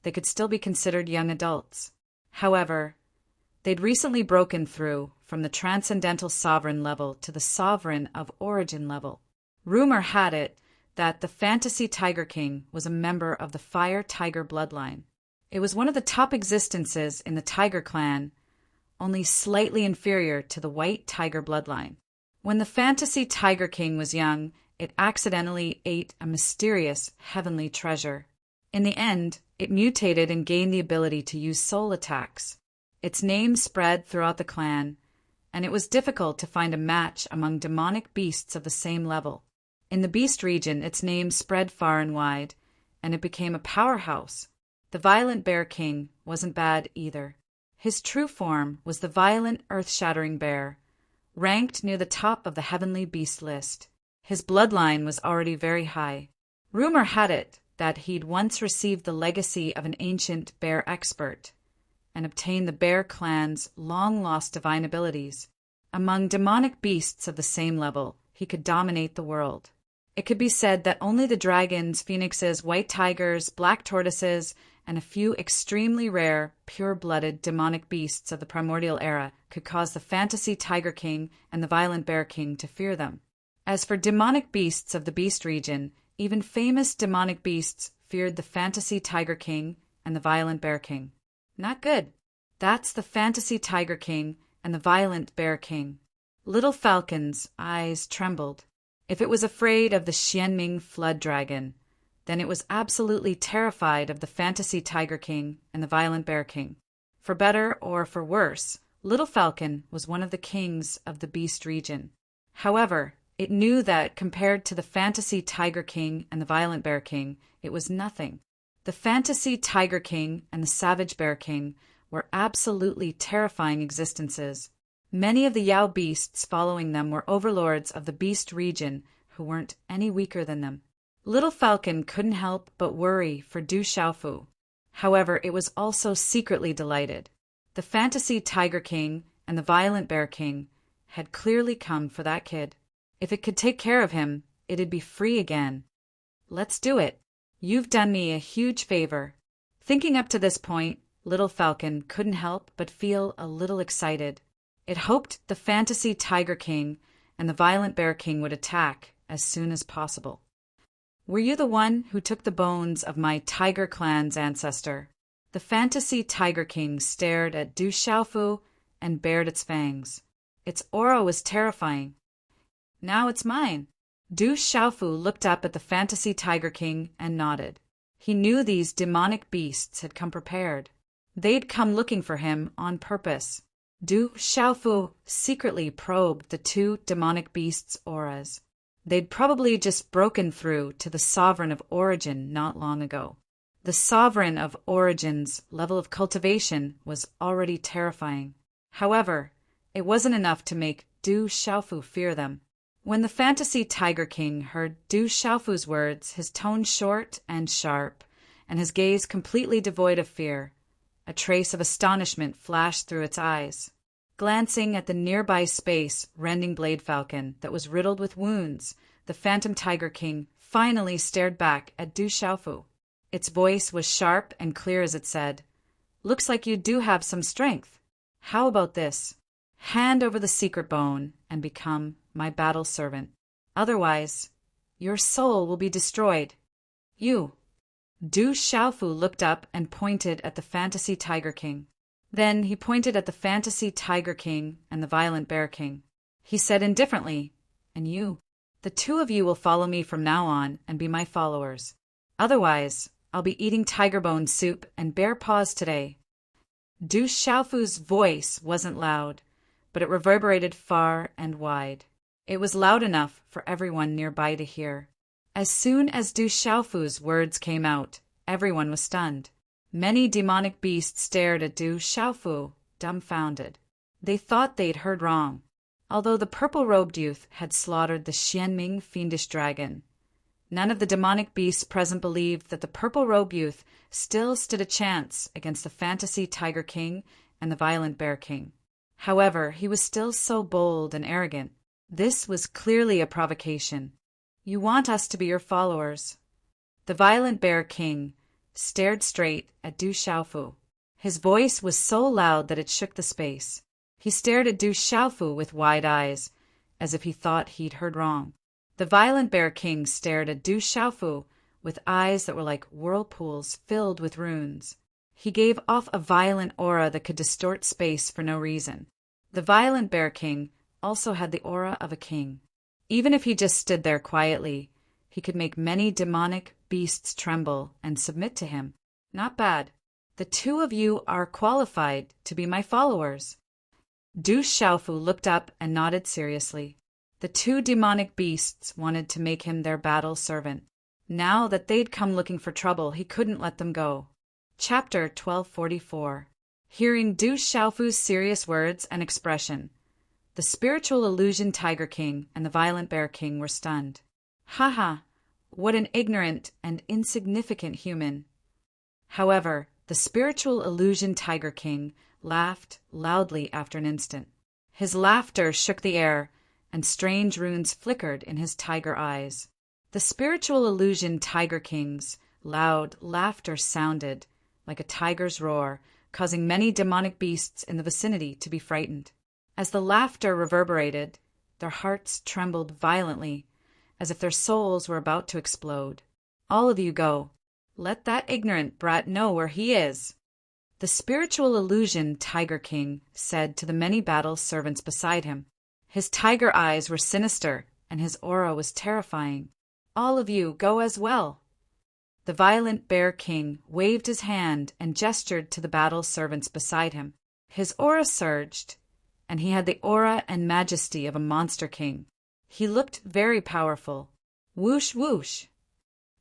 [SPEAKER 1] they could still be considered young adults. However, they'd recently broken through from the transcendental sovereign level to the sovereign of origin level. Rumor had it that the fantasy Tiger King was a member of the Fire Tiger bloodline. It was one of the top existences in the Tiger clan, only slightly inferior to the White Tiger bloodline. When the fantasy Tiger King was young, it accidentally ate a mysterious heavenly treasure. In the end, it mutated and gained the ability to use soul attacks. Its name spread throughout the clan, and it was difficult to find a match among demonic beasts of the same level. In the beast region, its name spread far and wide, and it became a powerhouse. The violent Bear King wasn't bad either. His true form was the violent, earth-shattering bear, ranked near the top of the heavenly beast list. His bloodline was already very high. Rumor had it that he'd once received the legacy of an ancient bear expert and obtained the bear clan's long-lost divine abilities. Among demonic beasts of the same level, he could dominate the world. It could be said that only the dragons, phoenixes, white tigers, black tortoises, and a few extremely rare, pure-blooded demonic beasts of the primordial era could cause the fantasy Tiger King and the violent Bear King to fear them. As for demonic beasts of the beast region, even famous demonic beasts feared the fantasy Tiger King and the violent Bear King. Not good. That's the fantasy Tiger King and the violent Bear King. Little Falcon's eyes trembled. If it was afraid of the Xianming flood dragon, then it was absolutely terrified of the fantasy Tiger King and the violent Bear King. For better or for worse, Little Falcon was one of the kings of the beast region. However, it knew that compared to the fantasy Tiger King and the violent Bear King, it was nothing. The fantasy Tiger King and the savage Bear King were absolutely terrifying existences. Many of the Yao beasts following them were overlords of the beast region who weren't any weaker than them. Little Falcon couldn't help but worry for Du Xiaofu. However, it was also secretly delighted. The fantasy Tiger King and the violent Bear King had clearly come for that kid. If it could take care of him, it'd be free again. Let's do it. You've done me a huge favor. Thinking up to this point, Little Falcon couldn't help but feel a little excited. It hoped the fantasy Tiger King and the violent Bear King would attack as soon as possible. Were you the one who took the bones of my Tiger clan's ancestor? The fantasy Tiger King stared at Du Xiaofu and bared its fangs. Its aura was terrifying. Now it's mine. Du Xiaofu looked up at the fantasy Tiger King and nodded. He knew these demonic beasts had come prepared. They'd come looking for him on purpose. Du Xiaofu secretly probed the two demonic beasts' auras. They'd probably just broken through to the Sovereign of Origin not long ago. The Sovereign of Origin's level of cultivation was already terrifying. However, it wasn't enough to make Du Xiaofu fear them. When the fantasy Tiger King heard Du Xiaofu's words, his tone short and sharp, and his gaze completely devoid of fear, a trace of astonishment flashed through its eyes. Glancing at the nearby space rending blade falcon that was riddled with wounds, the phantom Tiger King finally stared back at Du Xiaofu. Its voice was sharp and clear as it said, "Looks like you do have some strength. How about this? Hand over the secret bone and become my battle servant. Otherwise, your soul will be destroyed. You." Du Xiaofu looked up and pointed at the fantasy Tiger King. Then he pointed at the fantasy Tiger King and the violent Bear King. He said indifferently, "And you? The two of you will follow me from now on and be my followers. Otherwise, I'll be eating tiger bone soup and bear paws today." Du Xiaofu's voice wasn't loud, but it reverberated far and wide. It was loud enough for everyone nearby to hear. As soon as Du Xiaofu's words came out, everyone was stunned. Many demonic beasts stared at Du Xiaofu, dumbfounded. They thought they'd heard wrong. Although the purple-robed youth had slaughtered the Xianming fiendish dragon, none of the demonic beasts present believed that the purple-robed youth still stood a chance against the fantasy Tiger King and the violent Bear King. However, he was still so bold and arrogant. This was clearly a provocation. "You want us to be your followers." The violent Bear King stared straight at Du Xiaofu. His voice was so loud that it shook the space. He stared at Du Xiaofu with wide eyes, as if he thought he'd heard wrong. The violent Bear King stared at Du Xiaofu with eyes that were like whirlpools filled with runes. He gave off a violent aura that could distort space for no reason. The violent Bear King also had the aura of a king. Even if he just stood there quietly, he could make many demonic beasts tremble and submit to him. Not bad. The two of you are qualified to be my followers. Du Xiaofu looked up and nodded seriously. The two demonic beasts wanted to make him their battle servant. Now that they'd come looking for trouble, he couldn't let them go. Chapter 1244. Hearing Du Xiaofu's serious words and expression, the spiritual illusion Tiger King and the violent Bear King were stunned. "Haha, what an ignorant and insignificant human." However, the spiritual illusion Tiger King laughed loudly after an instant. His laughter shook the air, and strange runes flickered in his tiger eyes. The spiritual illusion Tiger King's loud laughter sounded like a tiger's roar, causing many demonic beasts in the vicinity to be frightened. As the laughter reverberated, their hearts trembled violently, as if their souls were about to explode. "All of you go. Let that ignorant brat know where he is." The spiritual illusion Tiger King said to the many battle servants beside him. His tiger eyes were sinister, and his aura was terrifying. "All of you go as well." The violent Bear King waved his hand and gestured to the battle servants beside him. His aura surged, and he had the aura and majesty of a monster king. He looked very powerful. Whoosh whoosh.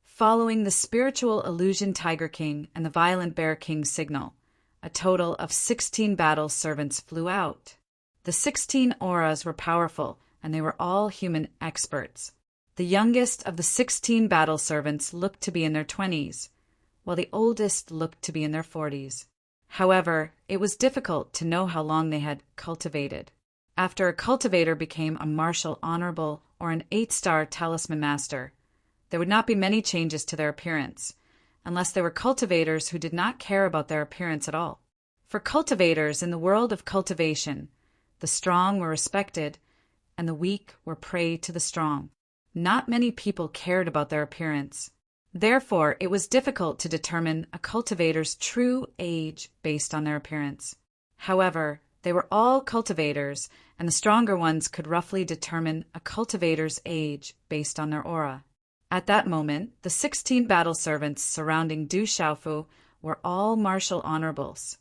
[SPEAKER 1] Following the spiritual illusion Tiger King and the violent Bear King's signal, a total of 16 battle servants flew out. The 16 auras were powerful, and they were all human experts. The youngest of the 16 battle servants looked to be in their 20s, while the oldest looked to be in their 40s. However, it was difficult to know how long they had cultivated. After a cultivator became a martial honorable or an 8-star talisman master, there would not be many changes to their appearance, unless they were cultivators who did not care about their appearance at all. For cultivators in the world of cultivation, the strong were respected, and the weak were prey to the strong. Not many people cared about their appearance. Therefore, it was difficult to determine a cultivator's true age based on their appearance. However, they were all cultivators, and the stronger ones could roughly determine a cultivator's age based on their aura. At that moment, the 16 battle servants surrounding Du Xiaofu were all martial honorables,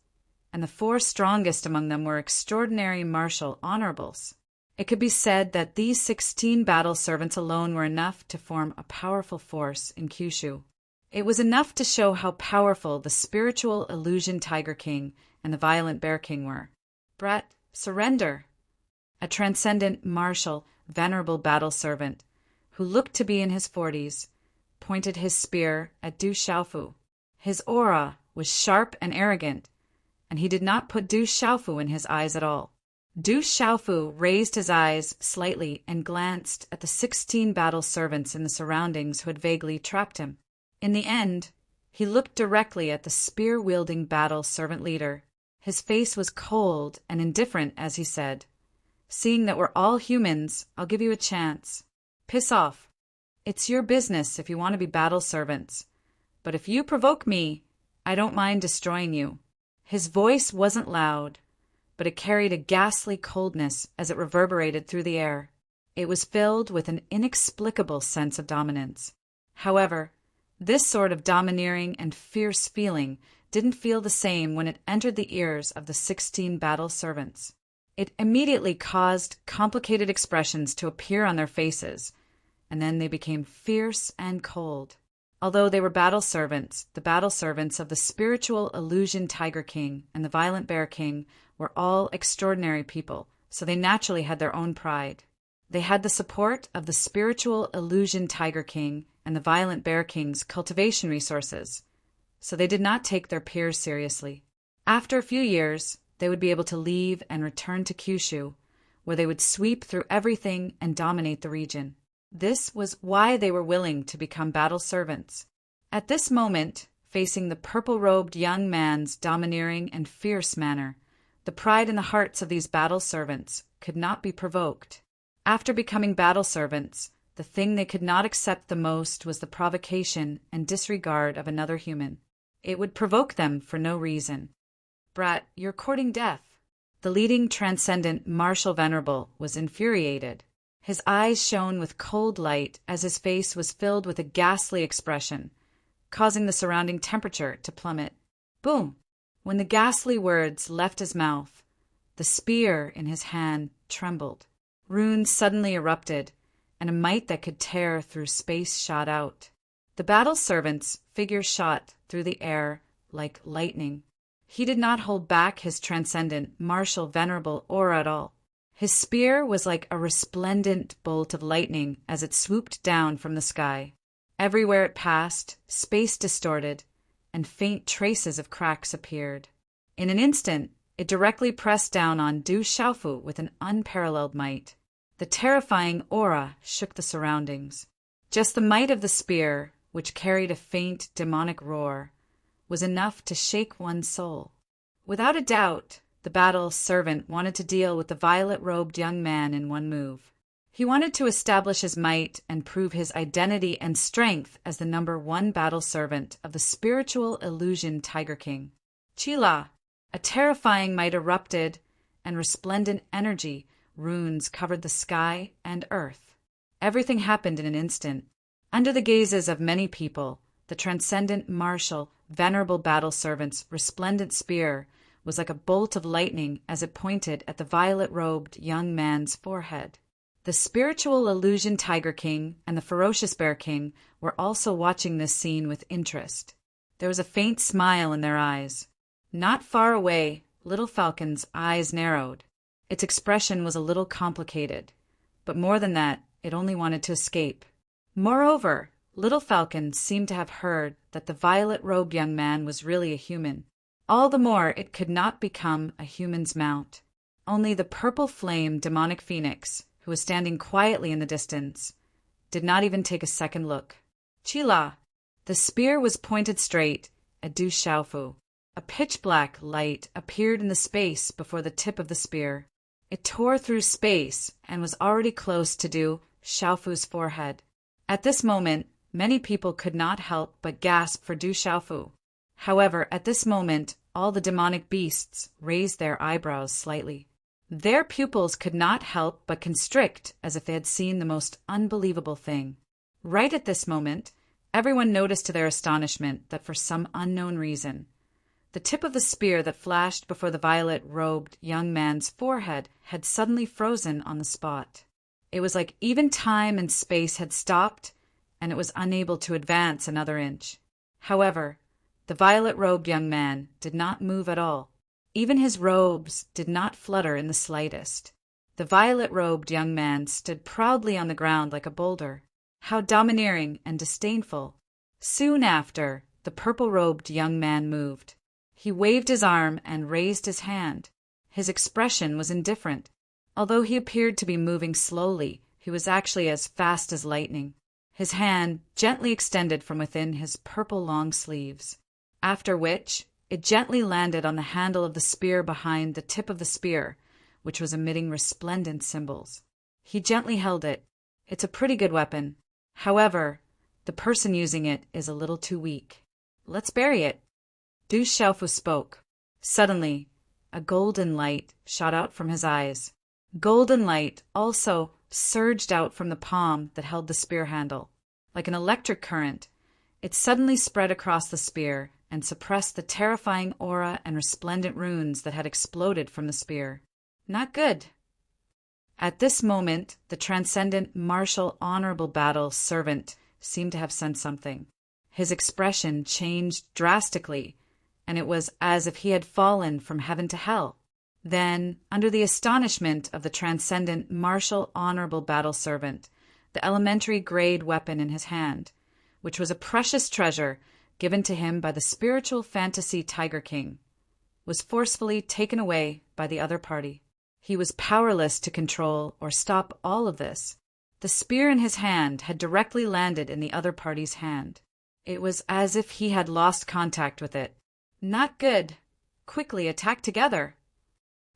[SPEAKER 1] and the 4 strongest among them were extraordinary martial honorables. It could be said that these 16 battle servants alone were enough to form a powerful force in Kyushu. It was enough to show how powerful the spiritual illusion Tiger King and the violent Bear King were. "Brat, surrender!" A transcendent, martial, venerable battle servant, who looked to be in his 40s, pointed his spear at Du Xiaofu. His aura was sharp and arrogant, and he did not put Du Xiaofu in his eyes at all. Du Xiaofu raised his eyes slightly and glanced at the 16 battle servants in the surroundings who had vaguely trapped him. In the end, he looked directly at the spear-wielding battle servant leader. His face was cold and indifferent as he said, "Seeing that we're all humans, I'll give you a chance. Piss off. It's your business if you want to be battle servants. But if you provoke me, I don't mind destroying you." His voice wasn't loud, but it carried a ghastly coldness as it reverberated through the air. It was filled with an inexplicable sense of dominance. However, this sort of domineering and fierce feeling didn't feel the same when it entered the ears of the 16 battle servants. It immediately caused complicated expressions to appear on their faces, and then they became fierce and cold. Although they were battle servants, the battle servants of the spiritual illusion Tiger King and the violent Bear King were all extraordinary people, so they naturally had their own pride. They had the support of the spiritual illusion Tiger King and the violent Bear King's cultivation resources, so they did not take their peers seriously. After a few years, they would be able to leave and return to Kyushu, where they would sweep through everything and dominate the region. This was why they were willing to become battle servants. At this moment, facing the purple-robed young man's domineering and fierce manner, the pride in the hearts of these battle servants could not be provoked. After becoming battle servants, the thing they could not accept the most was the provocation and disregard of another human. It would provoke them for no reason. "Brat, you're courting death." The leading transcendent Marshal Venerable was infuriated. His eyes shone with cold light as his face was filled with a ghastly expression, causing the surrounding temperature to plummet. Boom! When the ghastly words left his mouth, the spear in his hand trembled. Runes suddenly erupted, and a might that could tear through space shot out. The battle servant's figure shot through the air like lightning. He did not hold back his transcendent, martial, venerable aura at all. His spear was like a resplendent bolt of lightning as it swooped down from the sky. Everywhere it passed, space distorted, and faint traces of cracks appeared. In an instant, it directly pressed down on Du Xiaofu with an unparalleled might. The terrifying aura shook the surroundings. Just the might of the spear, which carried a faint demonic roar, was enough to shake one's soul. Without a doubt, the battle servant wanted to deal with the violet-robed young man in one move. He wanted to establish his might and prove his identity and strength as the #1 battle servant of the spiritual illusion Tiger King. Chila! A terrifying might erupted, and resplendent energy runes covered the sky and earth. Everything happened in an instant. Under the gazes of many people, the transcendent martial, venerable battle servant's resplendent spear was like a bolt of lightning as it pointed at the violet-robed young man's forehead. The spiritual illusion Tiger King and the ferocious Bear King were also watching this scene with interest. There was a faint smile in their eyes. Not far away, Little Falcon's eyes narrowed. Its expression was a little complicated, but more than that, it only wanted to escape. Moreover, Little Falcon seemed to have heard that the violet-robed young man was really a human. All the more it could not become a human's mount. Only the purple flame demonic phoenix, who was standing quietly in the distance, did not even take a second look. Chila! The spear was pointed straight at Du Xiaofu. A pitch-black light appeared in the space before the tip of the spear. It tore through space and was already close to Du Xiaofu's forehead. At this moment, many people could not help but gasp for Du Xiaofu. However, at this moment, all the demonic beasts raised their eyebrows slightly. Their pupils could not help but constrict as if they had seen the most unbelievable thing. Right at this moment, everyone noticed to their astonishment that for some unknown reason, the tip of the spear that flashed before the violet-robed young man's forehead had suddenly frozen on the spot. It was like even time and space had stopped, and it was unable to advance another inch. However, the violet-robed young man did not move at all. Even his robes did not flutter in the slightest. The violet-robed young man stood proudly on the ground like a boulder. How domineering and disdainful! Soon after, the purple-robed young man moved. He waved his arm and raised his hand. His expression was indifferent. Although he appeared to be moving slowly, he was actually as fast as lightning. His hand gently extended from within his purple long sleeves, after which it gently landed on the handle of the spear behind the tip of the spear, which was emitting resplendent symbols. He gently held it. It's a pretty good weapon. However, the person using it is a little too weak. Let's bury it. Du Xiaofu spoke. Suddenly, a golden light shot out from his eyes. Golden light also surged out from the palm that held the spear handle. Like an electric current, it suddenly spread across the spear and suppressed the terrifying aura and resplendent runes that had exploded from the spear. Not good. At this moment, the transcendent martial honorable battle servant seemed to have sensed something. His expression changed drastically, and it was as if he had fallen from heaven to hell. Then, under the astonishment of the transcendent martial honorable battle servant, the elementary grade weapon in his hand, which was a precious treasure given to him by the spiritual fantasy Tiger King, was forcefully taken away by the other party. He was powerless to control or stop all of this. The spear in his hand had directly landed in the other party's hand. It was as if he had lost contact with it. Not good. Quickly attack together.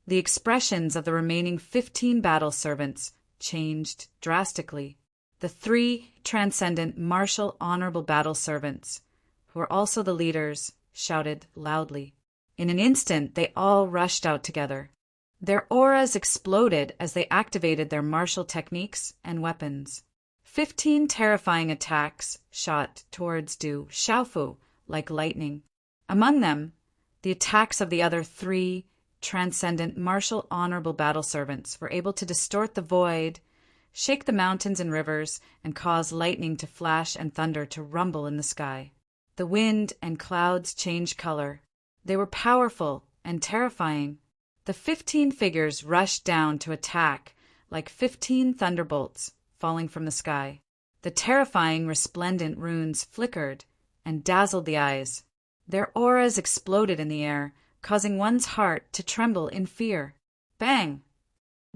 [SPEAKER 1] The expressions of the remaining 15 battle servants changed drastically. The 3 transcendent martial honorable battle servants, who were also the leaders, shouted loudly. In an instant, they all rushed out together. Their auras exploded as they activated their martial techniques and weapons. 15 terrifying attacks shot towards Du Xiaofu like lightning. Among them, the attacks of the other 3 transcendent martial honorable battle servants were able to distort the void, shake the mountains and rivers, and cause lightning to flash and thunder to rumble in the sky. The wind and clouds changed color. They were powerful and terrifying. The 15 figures rushed down to attack like 15 thunderbolts falling from the sky. The terrifying resplendent runes flickered and dazzled the eyes. Their auras exploded in the air, causing one's heart to tremble in fear. Bang!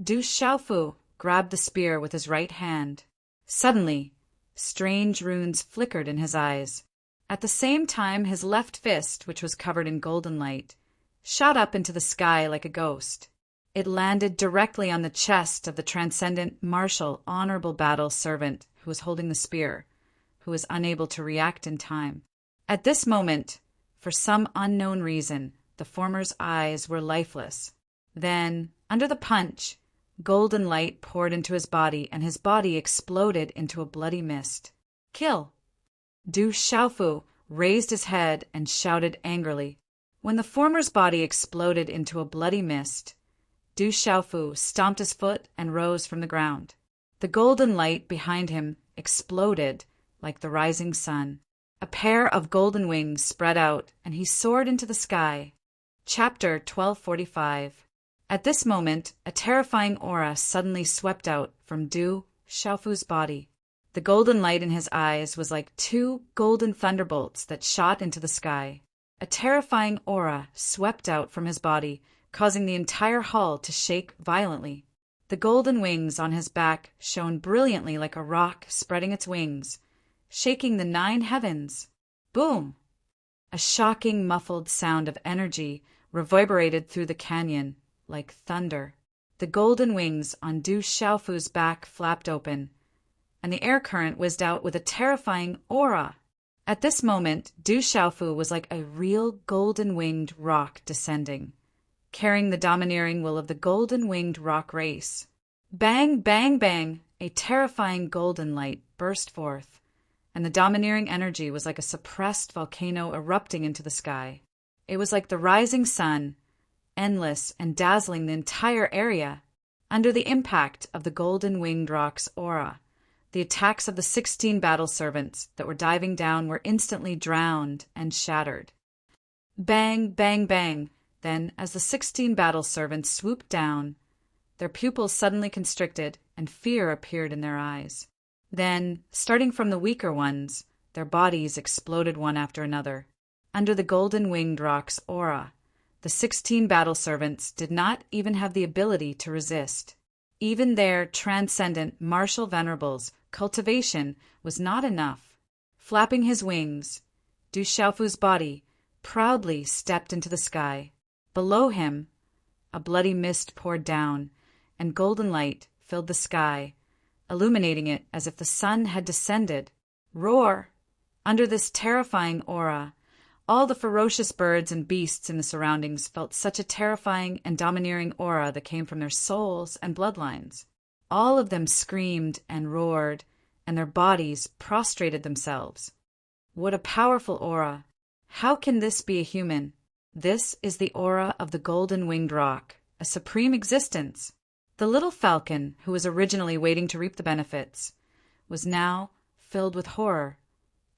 [SPEAKER 1] Du Xiaofu grabbed the spear with his right hand. Suddenly, strange runes flickered in his eyes. At the same time, his left fist, which was covered in golden light, shot up into the sky like a ghost. It landed directly on the chest of the transcendent martial honorable battle servant who was holding the spear, who was unable to react in time. At this moment, for some unknown reason, the former's eyes were lifeless. Then, under the punch, golden light poured into his body, and his body exploded into a bloody mist. Kill! Du Xiaofu raised his head and shouted angrily. When the former's body exploded into a bloody mist, Du Xiaofu stomped his foot and rose from the ground. The golden light behind him exploded like the rising sun. A pair of golden wings spread out, and he soared into the sky. Chapter 1245. At this moment, a terrifying aura suddenly swept out from Du Xiaofu's body. The golden light in his eyes was like 2 golden thunderbolts that shot into the sky. A terrifying aura swept out from his body, causing the entire hall to shake violently. The golden wings on his back shone brilliantly like a rock spreading its wings, shaking the 9 heavens. Boom! A shocking, muffled sound of energy reverberated through the canyon like thunder. The golden wings on Du Xiaofu's back flapped open, and the air current whizzed out with a terrifying aura. At this moment, Du Xiaofu was like a real golden-winged rock descending, carrying the domineering will of the golden-winged rock race. Bang, bang, bang! A terrifying golden light burst forth, and the domineering energy was like a suppressed volcano erupting into the sky. It was like the rising sun, endless and dazzling the entire area. Under the impact of the golden-winged rock's aura, the attacks of the 16 battle servants that were diving down were instantly drowned and shattered. Bang, bang, bang! Then, as the 16 battle servants swooped down, their pupils suddenly constricted and fear appeared in their eyes. Then, starting from the weaker ones, their bodies exploded one after another. Under the golden-winged rock's aura, the 16 battle servants did not even have the ability to resist. Even their transcendent martial venerables' cultivation was not enough. Flapping his wings, Du Xiaofu's body proudly stepped into the sky. Below him, a bloody mist poured down, and golden light filled the sky, illuminating it as if the sun had descended. Roar! Under this terrifying aura, All the ferocious birds and beasts in the surroundings felt such a terrifying and domineering aura that came from their souls and bloodlines. All of them screamed and roared, and their bodies prostrated themselves. What a powerful aura! How can this be a human? This is the aura of the golden-winged rock, a supreme existence. The little falcon, who was originally waiting to reap the benefits, was now filled with horror,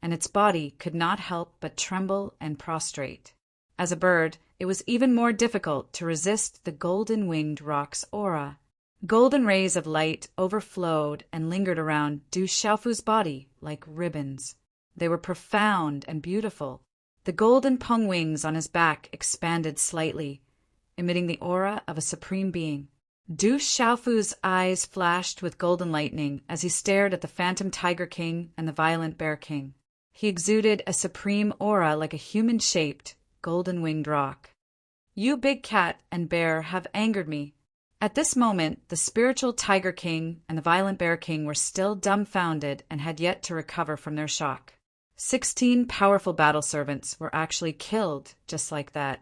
[SPEAKER 1] and its body could not help but tremble and prostrate. As a bird, it was even more difficult to resist the golden-winged rock's aura. Golden rays of light overflowed and lingered around Du Xiaofu's body like ribbons. They were profound and beautiful. The golden pung wings on his back expanded slightly, emitting the aura of a supreme being. Du Xiaofu's eyes flashed with golden lightning as he stared at the phantom Tiger King and the violent Bear King. He exuded a supreme aura like a human-shaped, golden-winged rock. You, Big Cat and Bear, have angered me. At this moment, the spiritual Tiger King and the violent Bear King were still dumbfounded and had yet to recover from their shock. 16 powerful battle servants were actually killed just like that.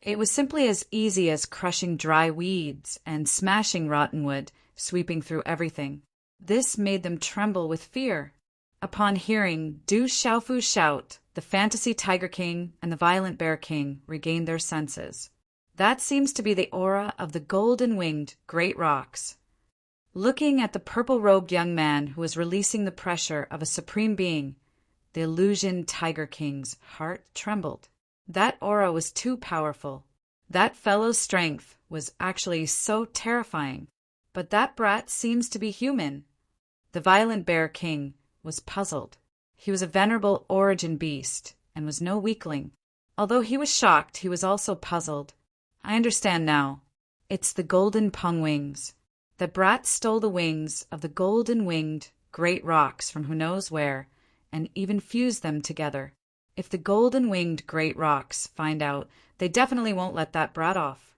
[SPEAKER 1] It was simply as easy as crushing dry weeds and smashing rotten wood, sweeping through everything. This made them tremble with fear. Upon hearing Du Xiaofu shout, the fantasy Tiger King and the violent Bear King regained their senses. That seems to be the aura of the golden-winged great rocks. Looking at the purple-robed young man who was releasing the pressure of a supreme being, the illusion Tiger King's heart trembled. That aura was too powerful. That fellow's strength was actually so terrifying. But that brat seems to be human. The violent Bear King was puzzled. He was a venerable origin beast and was no weakling. Although he was shocked, he was also puzzled. I understand now. It's the golden pung wings. The brat stole the wings of the golden-winged great rocks from who knows where, and even fused them together. If the golden-winged great rocks find out, they definitely won't let that brat off.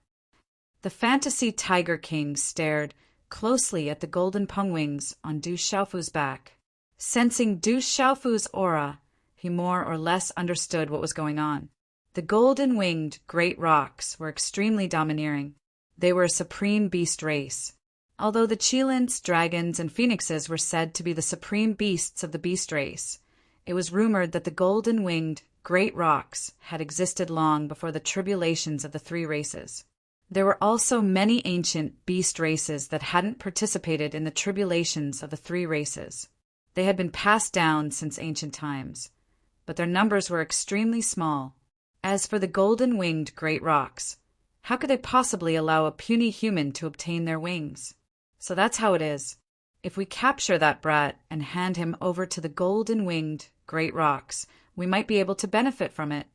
[SPEAKER 1] The fantasy Tiger King stared closely at the golden pung wings on Du Xiaofu's back. Sensing Du Xiaofu's aura, he more or less understood what was going on. The golden-winged great rocks were extremely domineering. They were a supreme beast race. Although the Qilins, dragons, and phoenixes were said to be the supreme beasts of the beast race, it was rumored that the golden-winged great rocks had existed long before the tribulations of the three races. There were also many ancient beast races that hadn't participated in the tribulations of the three races. They had been passed down since ancient times, but their numbers were extremely small. As for the golden-winged great rocks, how could they possibly allow a puny human to obtain their wings? So that's how it is. If we capture that brat and hand him over to the golden-winged great rocks, we might be able to benefit from it.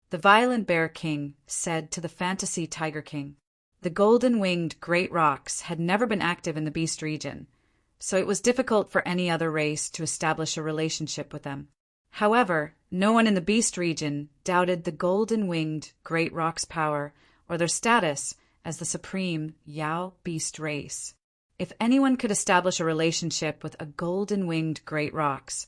[SPEAKER 1] The violent Bear King said to the fantasy Tiger King. The golden-winged great rocks had never been active in the beast region, so it was difficult for any other race to establish a relationship with them. However, no one in the beast region doubted the golden-winged great rock's power or their status as the supreme Yao beast race. If anyone could establish a relationship with a golden-winged great rocks,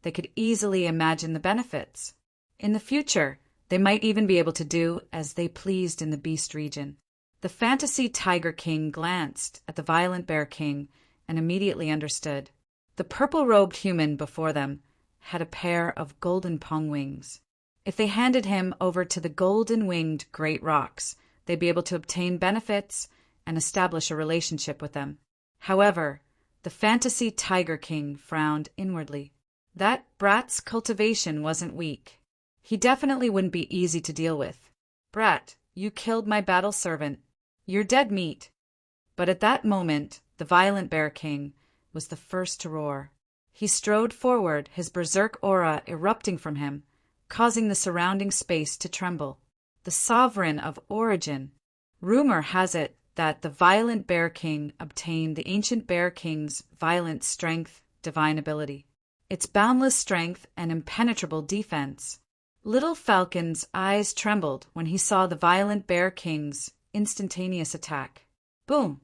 [SPEAKER 1] they could easily imagine the benefits. In the future, they might even be able to do as they pleased in the beast region. The fantasy Tiger King glanced at the violent Bear King and immediately understood. The purple-robed human before them had a pair of golden pung wings. If they handed him over to the golden-winged great rocks, they'd be able to obtain benefits and establish a relationship with them. However, the fantasy Tiger King frowned inwardly. That brat's cultivation wasn't weak. He definitely wouldn't be easy to deal with. Brat, you killed my battle servant. You're dead meat. But at that moment, the violent Bear King was the first to roar. He strode forward, his berserk aura erupting from him, causing the surrounding space to tremble. The sovereign of origin. Rumor has it that the violent Bear King obtained the ancient Bear King's violent strength, divine ability. Its boundless strength and impenetrable defense. Little Falcon's eyes trembled when he saw the violent Bear King's instantaneous attack. Boom!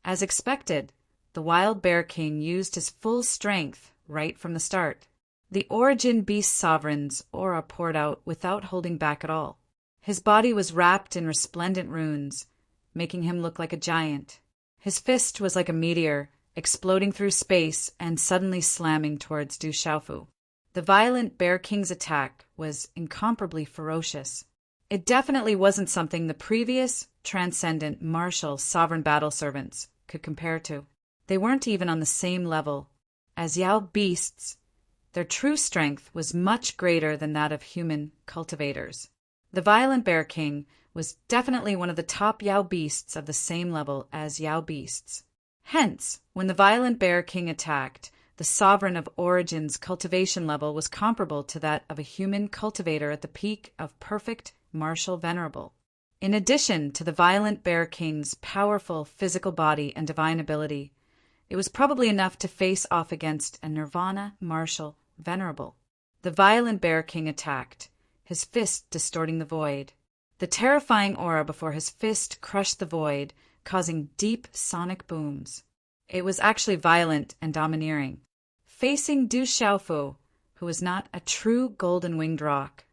[SPEAKER 1] As expected, the wild Bear King used his full strength right from the start. The Origin Beast Sovereign's aura poured out without holding back at all. His body was wrapped in resplendent runes, making him look like a giant. His fist was like a meteor, exploding through space and suddenly slamming towards Du Xiaofu. The violent Bear King's attack was incomparably ferocious. It definitely wasn't something the previous, transcendent, martial, sovereign battle servants could compare to. They weren't even on the same level. As Yao beasts, their true strength was much greater than that of human cultivators. The violent Bear King was definitely one of the top Yao beasts of the same level as Yao beasts. Hence, when the violent Bear King attacked, the sovereign of Origin's cultivation level was comparable to that of a human cultivator at the peak of perfect martial venerable. In addition to the violent Bear King's powerful physical body and divine ability, it was probably enough to face off against a nirvana martial venerable. The violent Bear King attacked, his fist distorting the void. The terrifying aura before his fist crushed the void, causing deep sonic booms. It was actually violent and domineering. Facing Du Xiaofu, who was not a true golden-winged rock,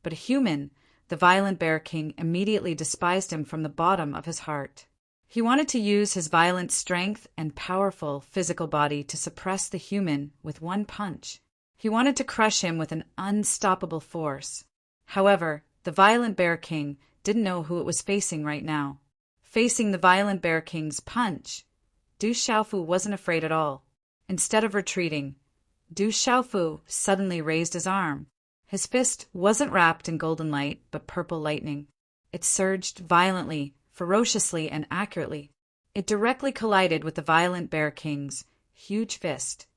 [SPEAKER 1] but a human, the violent Bear King immediately despised him from the bottom of his heart. He wanted to use his violent strength and powerful physical body to suppress the human with one punch. He wanted to crush him with an unstoppable force. However, the violent Bear King didn't know who it was facing right now. Facing the violent Bear King's punch, Du Xiaofu wasn't afraid at all. Instead of retreating, Du Xiaofu suddenly raised his arm. His fist wasn't wrapped in golden light, but purple lightning. It surged violently, ferociously, and accurately. It directly collided with the violent Bear King's huge fist.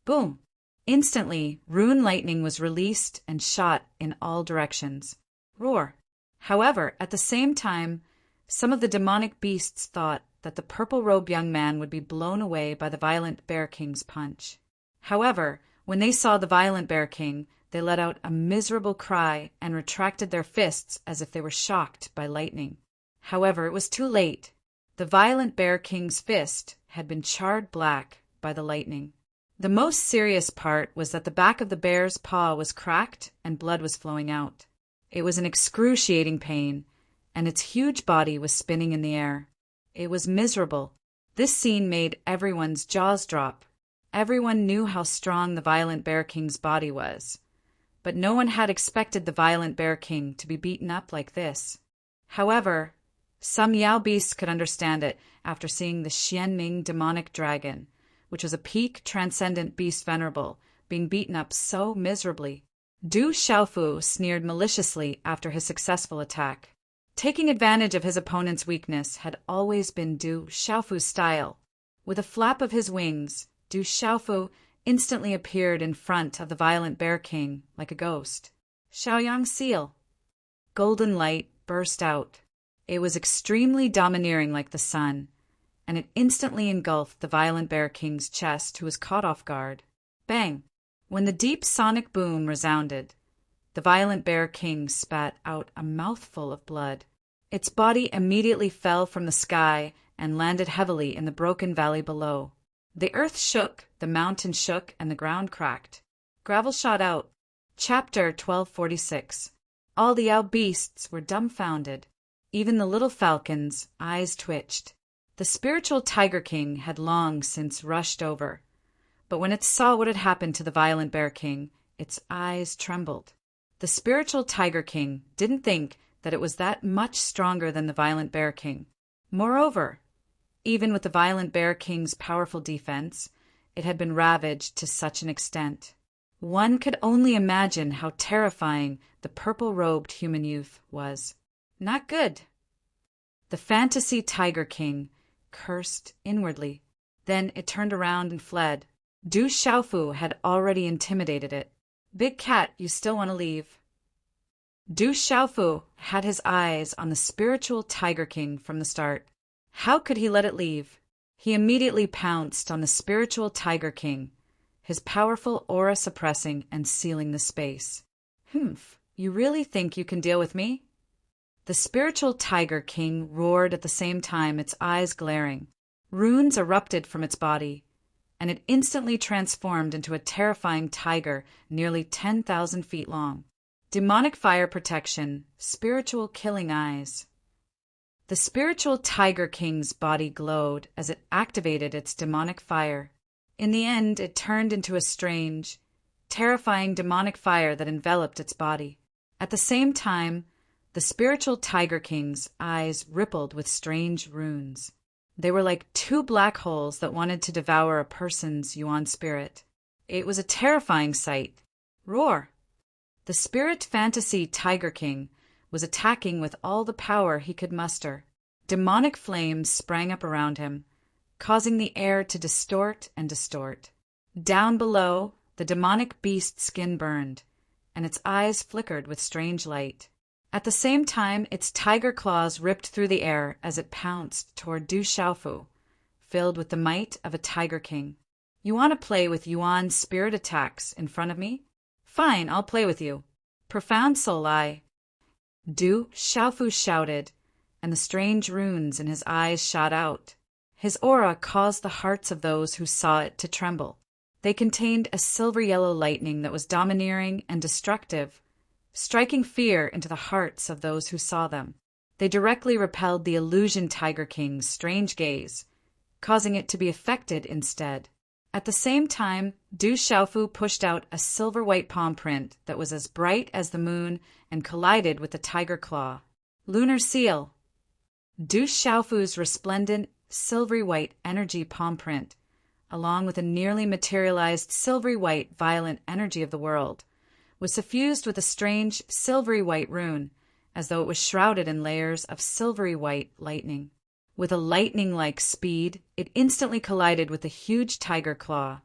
[SPEAKER 1] Boom! Instantly, rune lightning was released and shot in all directions. Roar! However, at the same time, some of the demonic beasts thought that the purple-robed young man would be blown away by the violent Bear King's punch. However, when they saw the violent Bear King, they let out a miserable cry and retracted their fists as if they were shocked by lightning. However, it was too late. The violent Bear King's fist had been charred black by the lightning. The most serious part was that the back of the bear's paw was cracked and blood was flowing out. It was an excruciating pain, and its huge body was spinning in the air. It was miserable. This scene made everyone's jaws drop. Everyone knew how strong the violent Bear King's body was, but no one had expected the violent Bear King to be beaten up like this. However, some Yao beasts could understand it after seeing the Xianming demonic dragon, which was a peak transcendent beast venerable, being beaten up so miserably. Du Xiaofu sneered maliciously after his successful attack. Taking advantage of his opponent's weakness had always been Du Xiaofu's style. With a flap of his wings, Du Xiaofu instantly appeared in front of the violent Bear King like a ghost. Xiaoyang seal. Golden light burst out. It was extremely domineering like the sun, and it instantly engulfed the violent Bear King's chest, who was caught off guard. Bang! When the deep sonic boom resounded, the violent Bear King spat out a mouthful of blood. Its body immediately fell from the sky and landed heavily in the broken valley below. The earth shook, the mountain shook, and the ground cracked. Gravel shot out. Chapter 1246. All the Yao beasts were dumbfounded. Even the little falcon's eyes twitched. The spiritual Tiger King had long since rushed over, but when it saw what had happened to the violent Bear King, its eyes trembled. The spiritual Tiger King didn't think that it was that much stronger than the violent Bear King. Moreover, even with the violent Bear King's powerful defense, it had been ravaged to such an extent. One could only imagine how terrifying the purple-robed human youth was. Not good. The fantasy Tiger King cursed inwardly. Then it turned around and fled. Du Xiaofu had already intimidated it. Big cat, you still want to leave. Du Xiaofu had his eyes on the spiritual Tiger King from the start. How could he let it leave? He immediately pounced on the spiritual Tiger King, his powerful aura suppressing and sealing the space. You really think you can deal with me? The spiritual Tiger King roared at the same time, its eyes glaring. Runes erupted from its body, and it instantly transformed into a terrifying tiger nearly 10,000 feet long. Demonic fire protection, spiritual killing eyes. The spiritual Tiger King's body glowed as it activated its demonic fire. In the end, it turned into a strange, terrifying demonic fire that enveloped its body. At the same time, the spiritual Tiger King's eyes rippled with strange runes. They were like two black holes that wanted to devour a person's Yuan spirit. It was a terrifying sight. Roar! The spirit fantasy Tiger King was attacking with all the power he could muster. Demonic flames sprang up around him, causing the air to distort and distort. Down below, the demonic beast's skin burned, and its eyes flickered with strange light. At the same time, its tiger claws ripped through the air as it pounced toward Du Xiaofu, filled with the might of a Tiger King. You want to play with Yuan's spirit attacks in front of me? Fine, I'll play with you. Profound soul eye. Du Xiaofu shouted, and the strange runes in his eyes shot out. His aura caused the hearts of those who saw it to tremble. They contained a silver-yellow lightning that was domineering and destructive, striking fear into the hearts of those who saw them. They directly repelled the illusion Tiger King's strange gaze, causing it to be affected instead. At the same time, Du Xiaofu pushed out a silver-white palm print that was as bright as the moon and collided with the tiger claw. Lunar seal. Du Xiaofu's resplendent, silvery-white energy palm print, along with a nearly materialized silvery-white violent energy of the world, was suffused with a strange silvery-white rune, as though it was shrouded in layers of silvery-white lightning. With a lightning-like speed, it instantly collided with a huge tiger claw,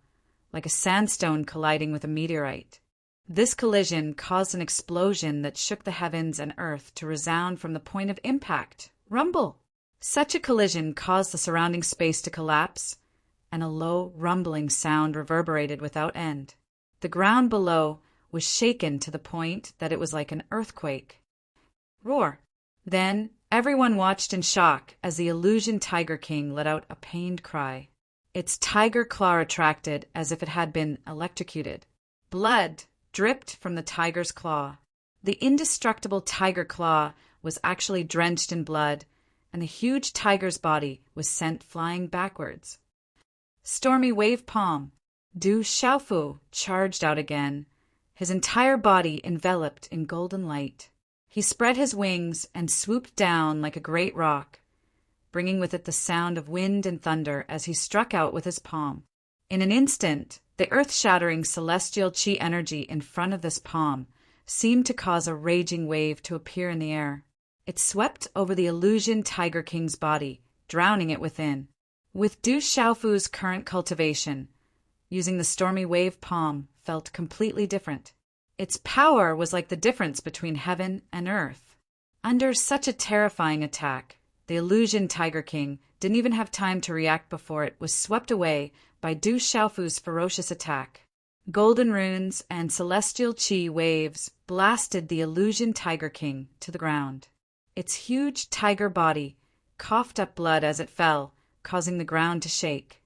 [SPEAKER 1] like a sandstone colliding with a meteorite. This collision caused an explosion that shook the heavens and earth to resound from the point of impact. Rumble! Such a collision caused the surrounding space to collapse, and a low, rumbling sound reverberated without end. The ground below was shaken to the point that it was like an earthquake. Roar! Then, everyone watched in shock as the illusion Tiger King let out a pained cry. Its tiger claw retracted as if it had been electrocuted. Blood dripped from the tiger's claw. The indestructible tiger claw was actually drenched in blood, and the huge tiger's body was sent flying backwards. Stormy wave palm. Du Xiaofu charged out again, his entire body enveloped in golden light. He spread his wings and swooped down like a great rock, bringing with it the sound of wind and thunder as he struck out with his palm. In an instant, the earth-shattering celestial chi energy in front of this palm seemed to cause a raging wave to appear in the air. It swept over the illusion Tiger King's body, drowning it within. With Du Xiaofu's current cultivation, using the stormy wave palm felt completely different. Its power was like the difference between heaven and earth. Under such a terrifying attack, the illusion Tiger King didn't even have time to react before it was swept away by Du Xiaofu's ferocious attack. Golden runes and celestial chi waves blasted the illusion Tiger King to the ground. Its huge tiger body coughed up blood as it fell, causing the ground to shake.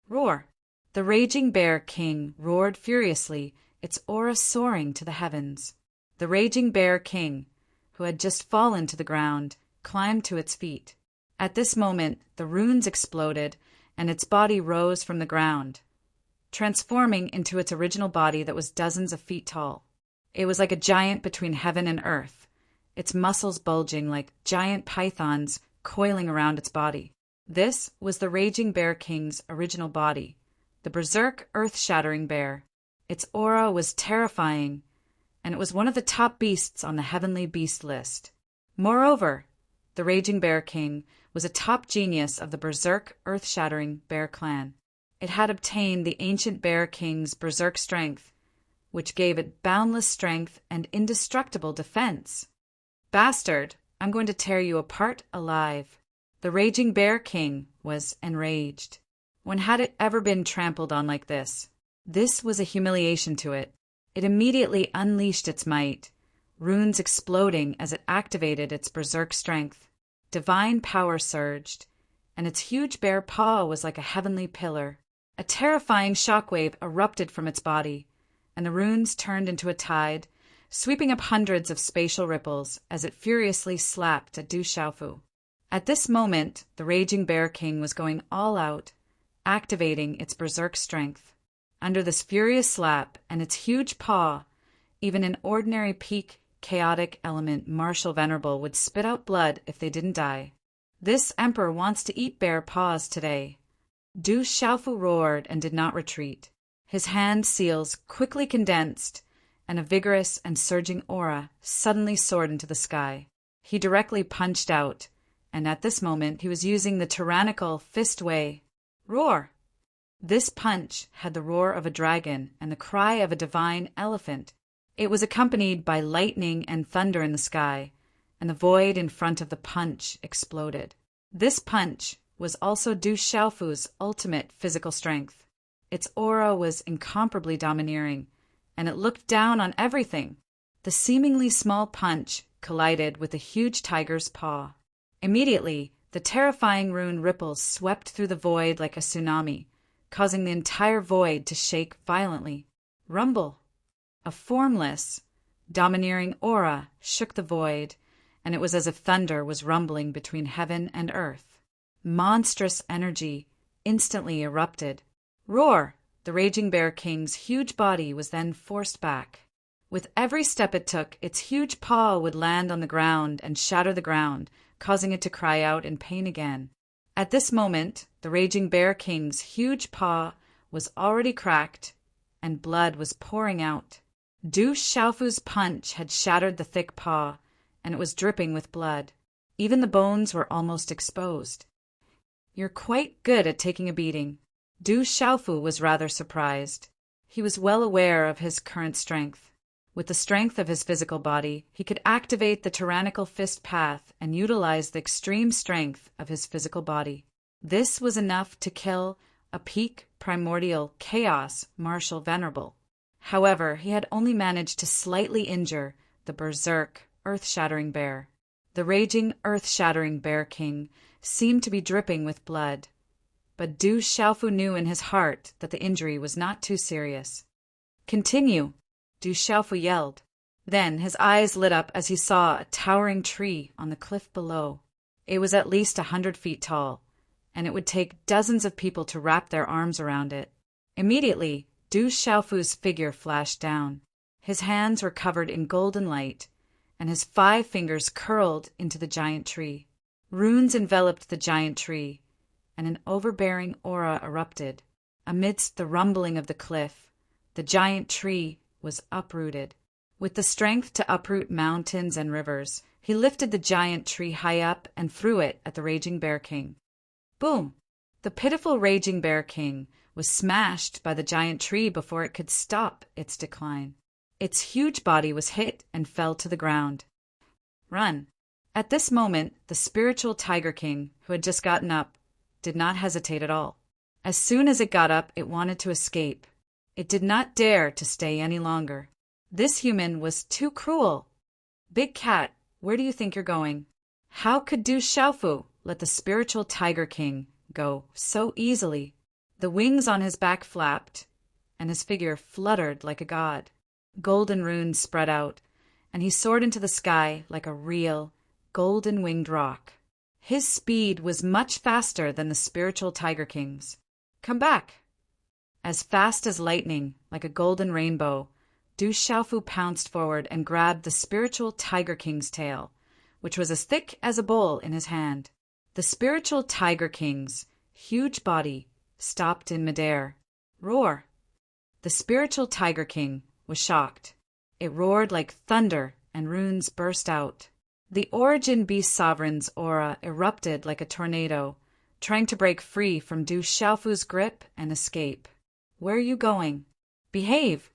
[SPEAKER 1] Roar! The raging bear king roared furiously, its aura soaring to the heavens. The raging bear king, who had just fallen to the ground, climbed to its feet. At this moment, the runes exploded, and its body rose from the ground, transforming into its original body that was dozens of feet tall. It was like a giant between heaven and earth, its muscles bulging like giant pythons coiling around its body. This was the raging bear king's original body, the berserk, earth-shattering bear. Its aura was terrifying, and it was one of the top beasts on the heavenly beast list. Moreover, the raging bear king was a top genius of the berserk, earth-shattering bear clan. It had obtained the ancient bear king's berserk strength, which gave it boundless strength and indestructible defense. Bastard, I'm going to tear you apart alive. The raging bear king was enraged. When had it ever been trampled on like this? This was a humiliation to it. It immediately unleashed its might, runes exploding as it activated its berserk strength. Divine power surged, and its huge bear paw was like a heavenly pillar. A terrifying shockwave erupted from its body, and the runes turned into a tide, sweeping up hundreds of spatial ripples as it furiously slapped at Du Xiaofu. At this moment, the Raging Bear King was going all out, activating its berserk strength. Under this furious slap and its huge paw, even an ordinary peak chaotic element martial venerable would spit out blood if they didn't die. This emperor wants to eat bear paws today. Du Xiaofu roared and did not retreat. His hand seals quickly condensed, and a vigorous and surging aura suddenly soared into the sky. He directly punched out, and at this moment he was using the tyrannical fist way. Roar! This punch had the roar of a dragon and the cry of a divine elephant. It was accompanied by lightning and thunder in the sky, and the void in front of the punch exploded. This punch was also Du Xiaofu's ultimate physical strength. Its aura was incomparably domineering, and it looked down on everything. The seemingly small punch collided with a huge tiger's paw. Immediately, the terrifying rune ripples swept through the void like a tsunami, causing the entire void to shake violently. Rumble! A formless, domineering aura shook the void, and it was as if thunder was rumbling between heaven and earth. Monstrous energy instantly erupted. Roar! The Raging Bear King's huge body was then forced back. With every step it took, its huge paw would land on the ground and shatter the ground, causing it to cry out in pain again. At this moment, the Raging Bear King's huge paw was already cracked, and blood was pouring out. Du Xiaofu's punch had shattered the thick paw, and it was dripping with blood. Even the bones were almost exposed. "You're quite good at taking a beating." Du Xiaofu was rather surprised. He was well aware of his current strength. With the strength of his physical body, he could activate the tyrannical fist path and utilize the extreme strength of his physical body. This was enough to kill a peak primordial chaos martial venerable. However, he had only managed to slightly injure the berserk, earth-shattering bear. The raging, earth-shattering Bear King seemed to be dripping with blood, but Du Xiaofu knew in his heart that the injury was not too serious. "Continue!" Du Xiaofu yelled. Then his eyes lit up as he saw a towering tree on the cliff below. It was at least 100 feet tall, and it would take dozens of people to wrap their arms around it. Immediately, Du Xiaofu's figure flashed down. His hands were covered in golden light, and his 5 fingers curled into the giant tree. Runes enveloped the giant tree, and an overbearing aura erupted. Amidst the rumbling of the cliff, the giant tree was uprooted. With the strength to uproot mountains and rivers, he lifted the giant tree high up and threw it at the Raging Bear King. Boom! The pitiful Raging Bear King was smashed by the giant tree before it could stop its decline. Its huge body was hit and fell to the ground. Run! At this moment, the spiritual Tiger King, who had just gotten up, did not hesitate at all. As soon as it got up, it wanted to escape. It did not dare to stay any longer. This human was too cruel. "Big Cat, where do you think you're going?" How could Du Xiaofu let the spiritual Tiger King go so easily? The wings on his back flapped, and his figure fluttered like a god. Golden runes spread out, and he soared into the sky like a real, golden-winged rock. His speed was much faster than the spiritual Tiger King's. "Come back!" As fast as lightning, like a golden rainbow, Du Xiaofu pounced forward and grabbed the spiritual Tiger King's tail, which was as thick as a bowl in his hand. The spiritual Tiger King's huge body stopped in midair. Roar! The spiritual Tiger King was shocked. It roared like thunder, and runes burst out. The Origin Beast Sovereign's aura erupted like a tornado, trying to break free from Du Xiaofu's grip and escape. "Where are you going?" "Behave!"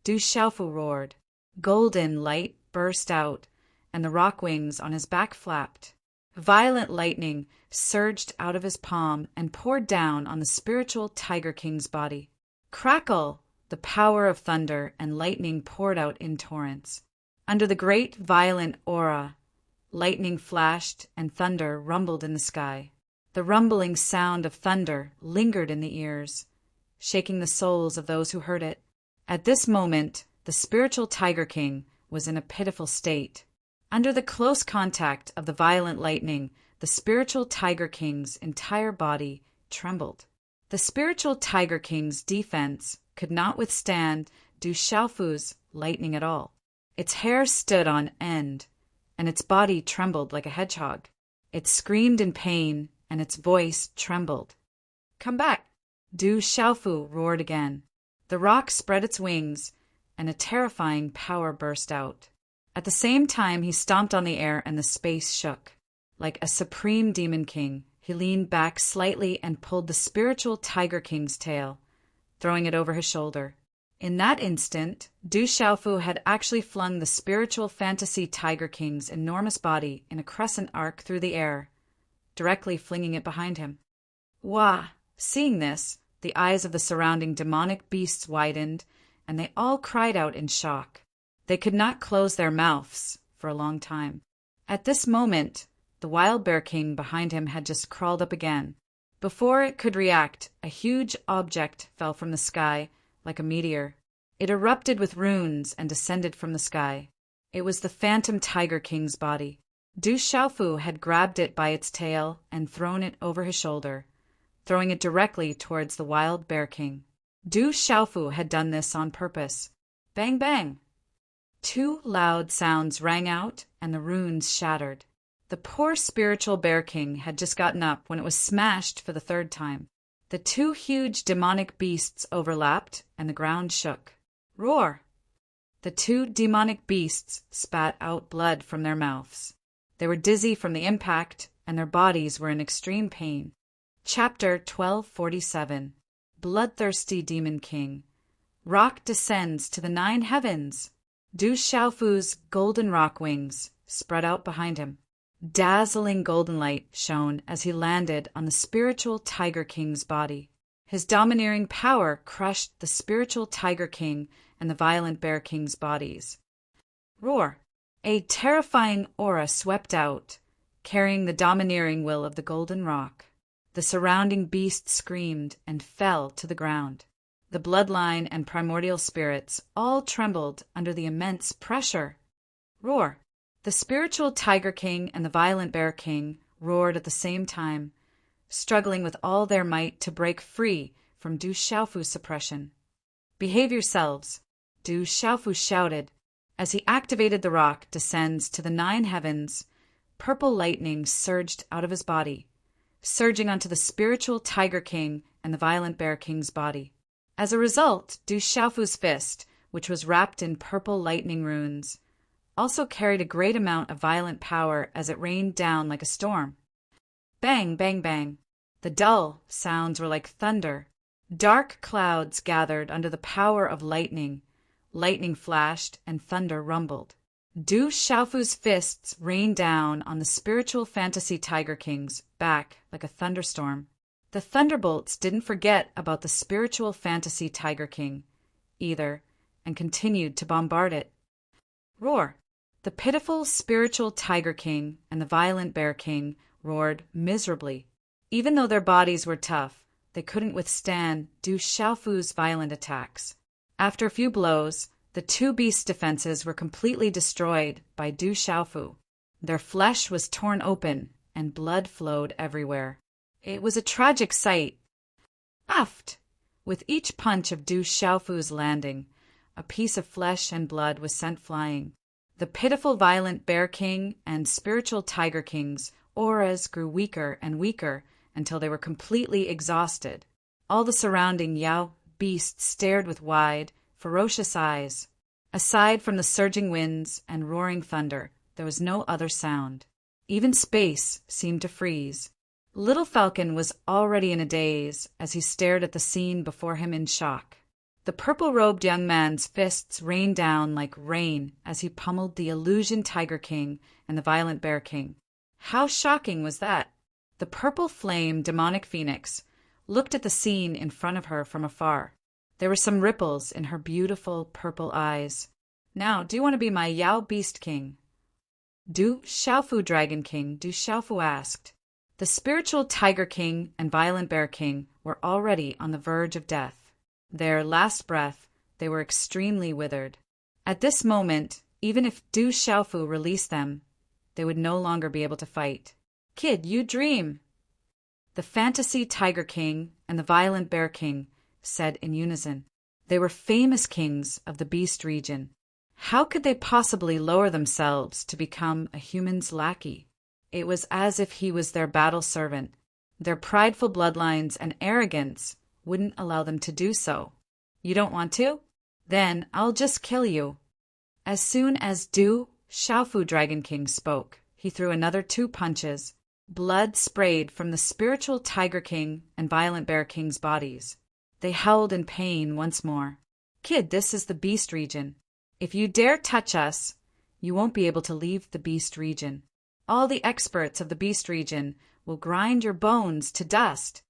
[SPEAKER 1] Du Xiaofu roared. Golden light burst out, and the rock wings on his back flapped. Violent lightning surged out of his palm and poured down on the spiritual Tiger King's body. Crackle! The power of thunder and lightning poured out in torrents. Under the great violent aura, lightning flashed and thunder rumbled in the sky. The rumbling sound of thunder lingered in the ears, shaking the souls of those who heard it. At this moment, the spiritual Tiger King was in a pitiful state. Under the close contact of the violent lightning, the spiritual Tiger King's entire body trembled. The spiritual Tiger King's defense could not withstand Du Xiaofu's lightning at all. Its hair stood on end, and its body trembled like a hedgehog. It screamed in pain, and its voice trembled. "Come back!" Du Xiaofu roared again. The rock spread its wings, and a terrifying power burst out. At the same time, he stomped on the air, and the space shook. Like a supreme demon king, he leaned back slightly and pulled the spiritual Tiger King's tail, throwing it over his shoulder. In that instant, Du Xiaofu had actually flung the spiritual fantasy Tiger King's enormous body in a crescent arc through the air, directly flinging it behind him. Wah! Seeing this, the eyes of the surrounding demonic beasts widened, and they all cried out in shock. They could not close their mouths for a long time. At this moment, the wild bear king behind him had just crawled up again. Before it could react, a huge object fell from the sky, like a meteor. It erupted with runes and descended from the sky. It was the phantom Tiger King's body. Du Xiaofu had grabbed it by its tail and thrown it over his shoulder, throwing it directly towards the wild bear king. Du Xiaofu had done this on purpose. Bang, bang! Two loud sounds rang out, and the runes shattered. The poor spiritual bear king had just gotten up when it was smashed for the third time. The two huge demonic beasts overlapped, and the ground shook. Roar! The two demonic beasts spat out blood from their mouths. They were dizzy from the impact, and their bodies were in extreme pain. Chapter 1247. Bloodthirsty Demon King. Rock descends to the 9 heavens. Du Xiaofu's golden rock wings spread out behind him. Dazzling golden light shone as he landed on the spiritual Tiger King's body. His domineering power crushed the spiritual Tiger King and the violent Bear King's bodies. Roar! A terrifying aura swept out, carrying the domineering will of the golden rock. The surrounding beasts screamed and fell to the ground. The bloodline and primordial spirits all trembled under the immense pressure. Roar! The spiritual Tiger King and the violent Bear King roared at the same time, struggling with all their might to break free from Du Xiaofu's suppression. Behave yourselves, Du Xiaofu shouted. As he activated the rock descends to the 9 heavens, purple lightning surged out of his body, surging onto the spiritual Tiger King and the violent Bear King's body. As a result, Du Xiaofu's fist, which was wrapped in purple lightning runes, also carried a great amount of violent power as it rained down like a storm. Bang, bang, bang. The dull sounds were like thunder. Dark clouds gathered under the power of lightning. Lightning flashed and thunder rumbled. Du Xiaofu's fists rained down on the spiritual fantasy Tiger King's back like a thunderstorm. The thunderbolts didn't forget about the spiritual fantasy Tiger King either, and continued to bombard it. Roar! The pitiful spiritual Tiger King and the violent Bear King roared miserably. Even though their bodies were tough, they couldn't withstand Du Xiaofu's violent attacks. After a few blows, the two beasts' defenses were completely destroyed by Du Xiaofu. Their flesh was torn open, and blood flowed everywhere. It was a tragic sight. Aft! With each punch of Du Xiaofu's landing, a piece of flesh and blood was sent flying. The pitiful violent Bear King and spiritual Tiger King's auras grew weaker and weaker until they were completely exhausted. All the surrounding Yao beasts stared with wide, ferocious eyes. Aside from the surging winds and roaring thunder, there was no other sound. Even space seemed to freeze. Little Falcon was already in a daze as he stared at the scene before him in shock. The purple-robed young man's fists rained down like rain as he pummeled the illusion Tiger King and the violent Bear King. How shocking was that? The purple flame demonic phoenix looked at the scene in front of her from afar. There were some ripples in her beautiful purple eyes. Now, do you want to be my Yao Beast King? Du Xiaofu Dragon King, Du Xiaofu asked. The spiritual Tiger King and violent Bear King were already on the verge of death. Their last breath, they were extremely withered. At this moment, even if Du Xiaofu released them, they would no longer be able to fight. "Kid, you dream!" The fantasy Tiger King and the violent Bear King said in unison. They were famous kings of the beast region. How could they possibly lower themselves to become a human's lackey? It was as if he was their battle servant. Their prideful bloodlines and arrogance wouldn't allow them to do so. "You don't want to? Then I'll just kill you." As soon as Du Xiaofu Dragon King spoke, he threw another 2 punches. Blood sprayed from the spiritual Tiger King and Violent Bear King's bodies. They howled in pain once more. "Kid, this is the Beast region. If you dare touch us, you won't be able to leave the Beast region. All the experts of the Beast region will grind your bones to dust."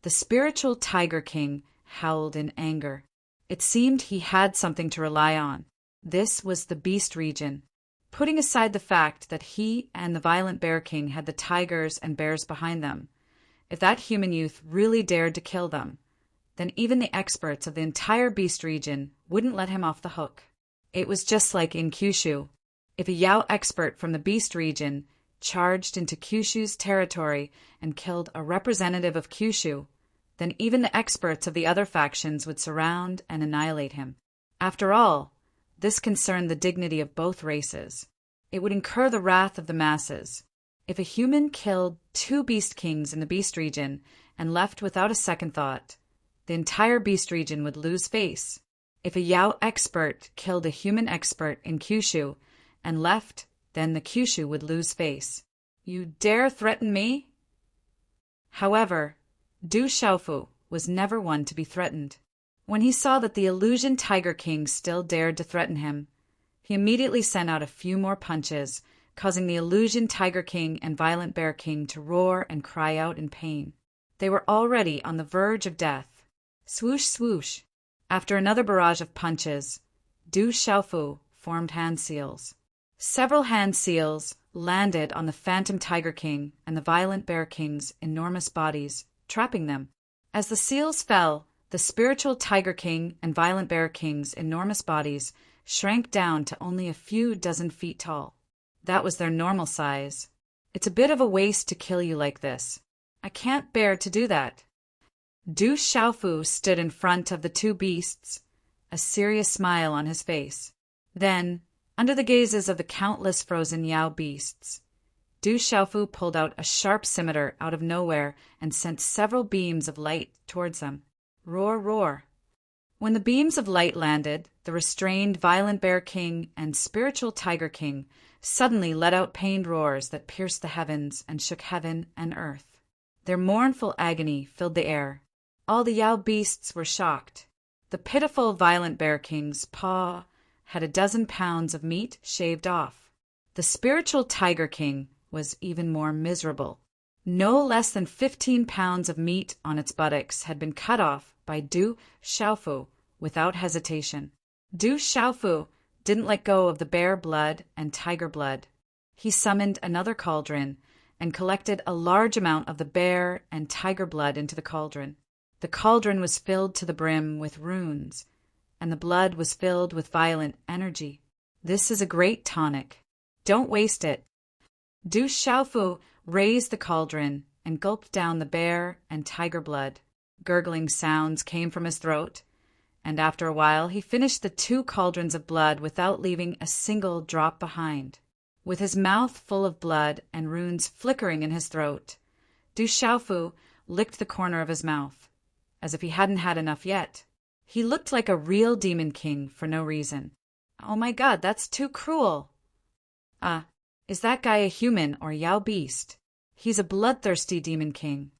[SPEAKER 1] The spiritual Tiger King howled in anger. It seemed he had something to rely on. This was the Beast region. Putting aside the fact that he and the Violent Bear King had the tigers and bears behind them, if that human youth really dared to kill them, then even the experts of the entire Beast region wouldn't let him off the hook. It was just like in Kyushu. If a Yao expert from the Beast region charged into Kyushu's territory and killed a representative of Kyushu, then even the experts of the other factions would surround and annihilate him. After all, this concerned the dignity of both races. It would incur the wrath of the masses. If a human killed 2 beast kings in the Beast region and left without a second thought, the entire Beast region would lose face. If a Yao expert killed a human expert in Kyushu and left, then the Kyushu would lose face. "You dare threaten me?" However, Du Xiaofu was never one to be threatened. When he saw that the illusion Tiger King still dared to threaten him, he immediately sent out a few more punches, causing the illusion Tiger King and Violent Bear King to roar and cry out in pain. They were already on the verge of death. Swoosh, swoosh. After another barrage of punches, Du Xiaofu formed hand seals. Several hand seals landed on the Phantom Tiger King and the Violent Bear King's enormous bodies, trapping them. As the seals fell, the spiritual Tiger King and Violent Bear King's enormous bodies shrank down to only a few dozen feet tall. That was their normal size. "It's a bit of a waste to kill you like this. I can't bear to do that." Du Xiaofu stood in front of the 2 beasts, a serious smile on his face. Then, under the gazes of the countless frozen Yao beasts, Du Xiaofu pulled out a sharp scimitar out of nowhere and sent several beams of light towards them. Roar, roar. When the beams of light landed, the restrained Violent Bear King and Spiritual Tiger King suddenly let out pained roars that pierced the heavens and shook heaven and earth. Their mournful agony filled the air. All the Yao beasts were shocked. The pitiful Violent Bear King's paw had a dozen pounds of meat shaved off. The Spiritual Tiger King was even more miserable. No less than 15 pounds of meat on its buttocks had been cut off by Du Xiaofu without hesitation. Du Xiaofu didn't let go of the bear blood and tiger blood. He summoned another cauldron and collected a large amount of the bear and tiger blood into the cauldron. The cauldron was filled to the brim with runes, and the blood was filled with violent energy. This is a great tonic. Don't waste it. Du Xiaofu raised the cauldron and gulped down the bear and tiger blood. Gurgling sounds came from his throat, and after a while he finished the 2 cauldrons of blood without leaving a single drop behind. With his mouth full of blood and runes flickering in his throat, Du Xiaofu licked the corner of his mouth, as if he hadn't had enough yet. He looked like a real demon king for no reason. "Oh my God, that's too cruel." Is that guy a human or Yao beast? He's a bloodthirsty demon king."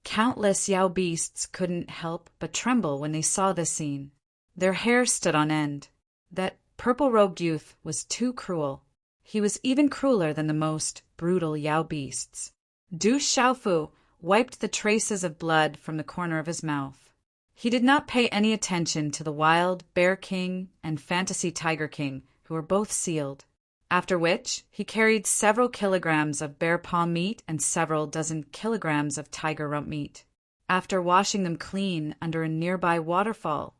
[SPEAKER 1] Countless Yao beasts couldn't help but tremble when they saw this scene. Their hair stood on end. That purple-robed youth was too cruel. He was even crueler than the most brutal Yao beasts. Du Xiaofu wiped the traces of blood from the corner of his mouth. He did not pay any attention to the wild Bear King and Fantasy Tiger King, who were both sealed. After which, he carried several kilograms of bear paw meat and several dozen kilograms of tiger rump meat. After washing them clean under a nearby waterfall,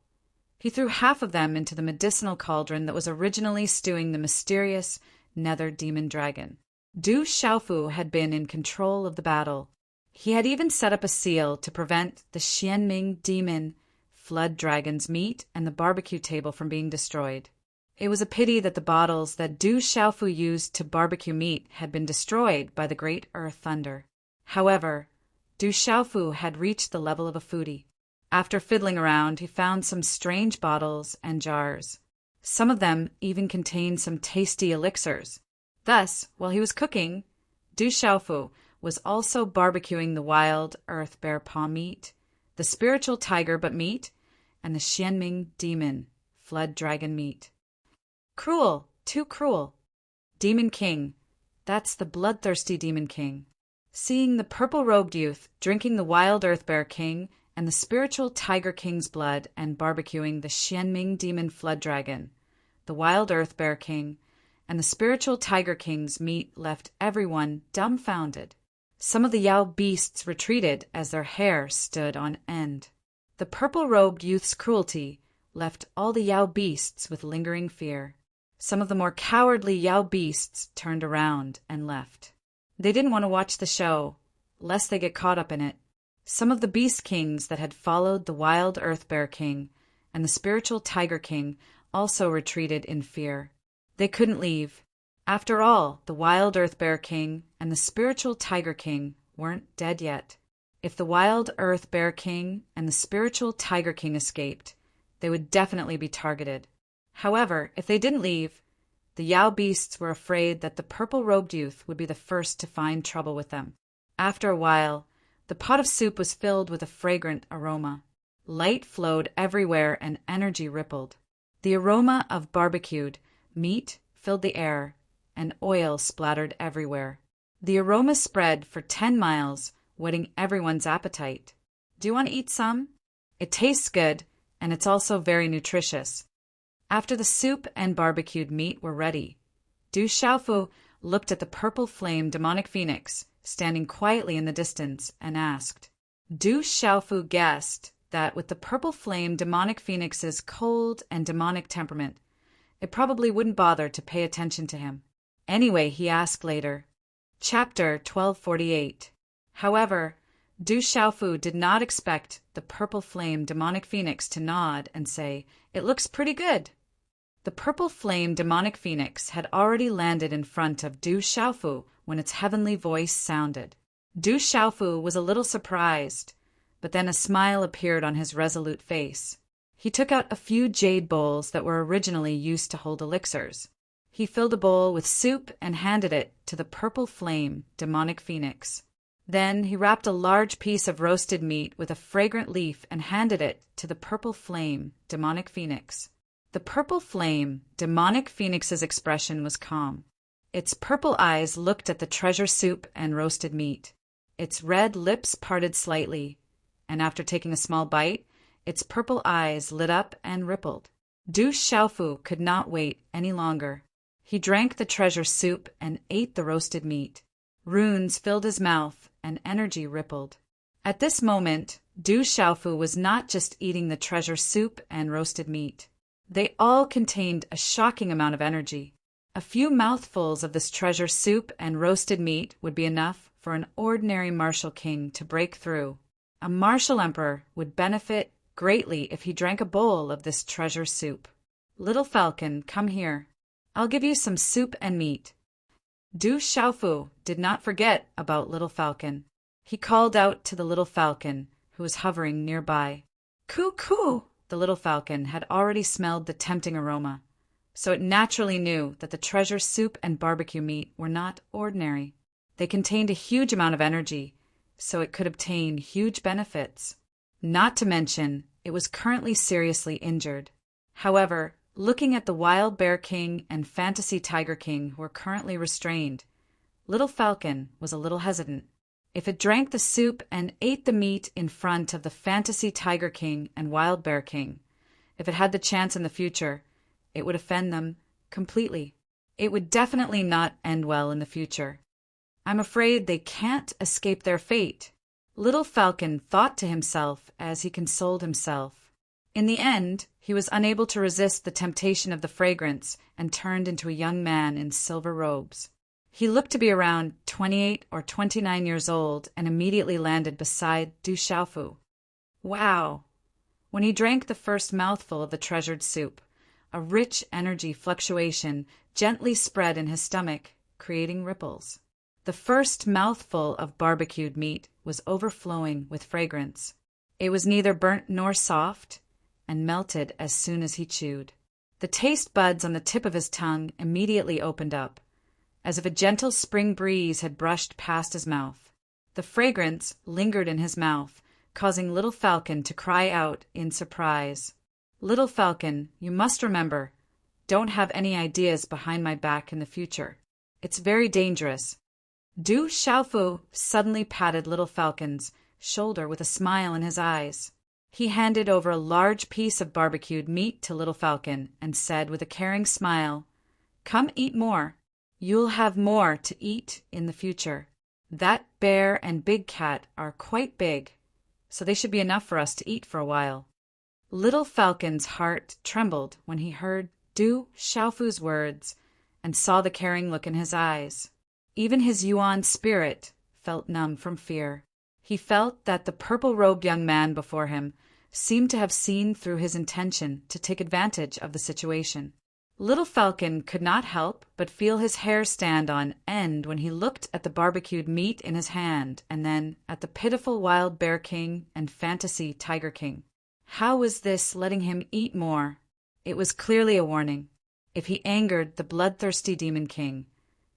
[SPEAKER 1] he threw half of them into the medicinal cauldron that was originally stewing the mysterious nether demon dragon. Du Xiaofu had been in control of the battle. He had even set up a seal to prevent the Xianming demon flood dragon's meat and the barbecue table from being destroyed. It was a pity that the bottles that Du Xiaofu used to barbecue meat had been destroyed by the great earth thunder. However, Du Xiaofu had reached the level of a foodie. After fiddling around, he found some strange bottles and jars. Some of them even contained some tasty elixirs. Thus, while he was cooking, Du Xiaofu was also barbecuing the wild earth bear paw meat, the spiritual tiger butt meat, and the Xianming demon flood dragon meat. Cruel, too cruel. Demon King, that's the bloodthirsty Demon King. Seeing the purple-robed youth drinking the wild earth bear king and the spiritual tiger king's blood and barbecuing the Xianming demon flood dragon, the wild earth bear king, and the spiritual tiger king's meat left everyone dumbfounded. Some of the Yao beasts retreated as their hair stood on end. The purple-robed youth's cruelty left all the Yao beasts with lingering fear. Some of the more cowardly Yao beasts turned around and left. They didn't want to watch the show, lest they get caught up in it. Some of the beast kings that had followed the wild earth bear king and the spiritual tiger king also retreated in fear. They couldn't leave. After all, the wild earth bear king and the spiritual tiger king weren't dead yet. If the wild earth bear king and the spiritual tiger king escaped, they would definitely be targeted. However, if they didn't leave, the Yao beasts were afraid that the purple-robed youth would be the first to find trouble with them. After a while, the pot of soup was filled with a fragrant aroma. Light flowed everywhere and energy rippled. The aroma of barbecued meat filled the air, and oil splattered everywhere. The aroma spread for 10 miles, whetting everyone's appetite. Do you want to eat some? It tastes good, and it's also very nutritious. After the soup and barbecued meat were ready, Du Xiaofu looked at the purple-flame demonic phoenix standing quietly in the distance and asked. Du Xiaofu guessed that with the purple-flame demonic phoenix's cold and demonic temperament, it probably wouldn't bother to pay attention to him. Anyway, he asked later. Chapter 1248. However, Du Xiaofu did not expect the purple-flame demonic phoenix to nod and say, "It looks pretty good." The purple-flame demonic phoenix had already landed in front of Du Xiaofu when its heavenly voice sounded. Du Xiaofu was a little surprised, but then a smile appeared on his resolute face. He took out a few jade bowls that were originally used to hold elixirs. He filled a bowl with soup and handed it to the purple-flame demonic phoenix. Then he wrapped a large piece of roasted meat with a fragrant leaf and handed it to the purple-flame demonic phoenix. The purple-flame demonic phoenix's expression was calm. Its purple eyes looked at the treasure soup and roasted meat. Its red lips parted slightly, and after taking a small bite, its purple eyes lit up and rippled. Du Xiaofu could not wait any longer. He drank the treasure soup and ate the roasted meat. Runes filled his mouth and energy rippled. At this moment, Du Xiaofu was not just eating the treasure soup and roasted meat. They all contained a shocking amount of energy. A few mouthfuls of this treasure soup and roasted meat would be enough for an ordinary martial king to break through. A martial emperor would benefit greatly if he drank a bowl of this treasure soup. Little Falcon, come here. I'll give you some soup and meat. Du Xiaofu did not forget about Little Falcon. He called out to the little falcon, who was hovering nearby. Coo-coo! The little falcon had already smelled the tempting aroma, so it naturally knew that the treasure soup and barbecue meat were not ordinary. They contained a huge amount of energy, so it could obtain huge benefits. Not to mention, it was currently seriously injured. However, looking at the Wild Bear King and Fantasy Tiger King who were currently restrained, Little Falcon was a little hesitant. If it drank the soup and ate the meat in front of the Fantasy Tiger King and Wild Bear King, if it had the chance in the future, it would offend them completely. It would definitely not end well in the future. I'm afraid they can't escape their fate. Little Falcon thought to himself as he consoled himself. In the end, he was unable to resist the temptation of the fragrance and turned into a young man in silver robes. He looked to be around 28 or 29 years old and immediately landed beside Du Xiaofu. Wow! When he drank the first mouthful of the treasured soup, a rich energy fluctuation gently spread in his stomach, creating ripples. The first mouthful of barbecued meat was overflowing with fragrance. It was neither burnt nor soft, and melted as soon as he chewed. The taste buds on the tip of his tongue immediately opened up, as if a gentle spring breeze had brushed past his mouth. The fragrance lingered in his mouth, causing Little Falcon to cry out in surprise. Little Falcon, you must remember, don't have any ideas behind my back in the future. It's very dangerous. Du Xiaofu suddenly patted Little Falcon's shoulder with a smile in his eyes. He handed over a large piece of barbecued meat to Little Falcon and said with a caring smile, "Come eat more. You'll have more to eat in the future. That bear and big cat are quite big, so they should be enough for us to eat for a while." Little Falcon's heart trembled when he heard Du Xiaofu's words and saw the caring look in his eyes. Even his Yuan spirit felt numb from fear. He felt that the purple-robed young man before him seemed to have seen through his intention to take advantage of the situation. Little Falcon could not help but feel his hair stand on end when he looked at the barbecued meat in his hand and then at the pitiful wild bear king and fantasy tiger king. How was this letting him eat more? It was clearly a warning. If he angered the bloodthirsty demon king,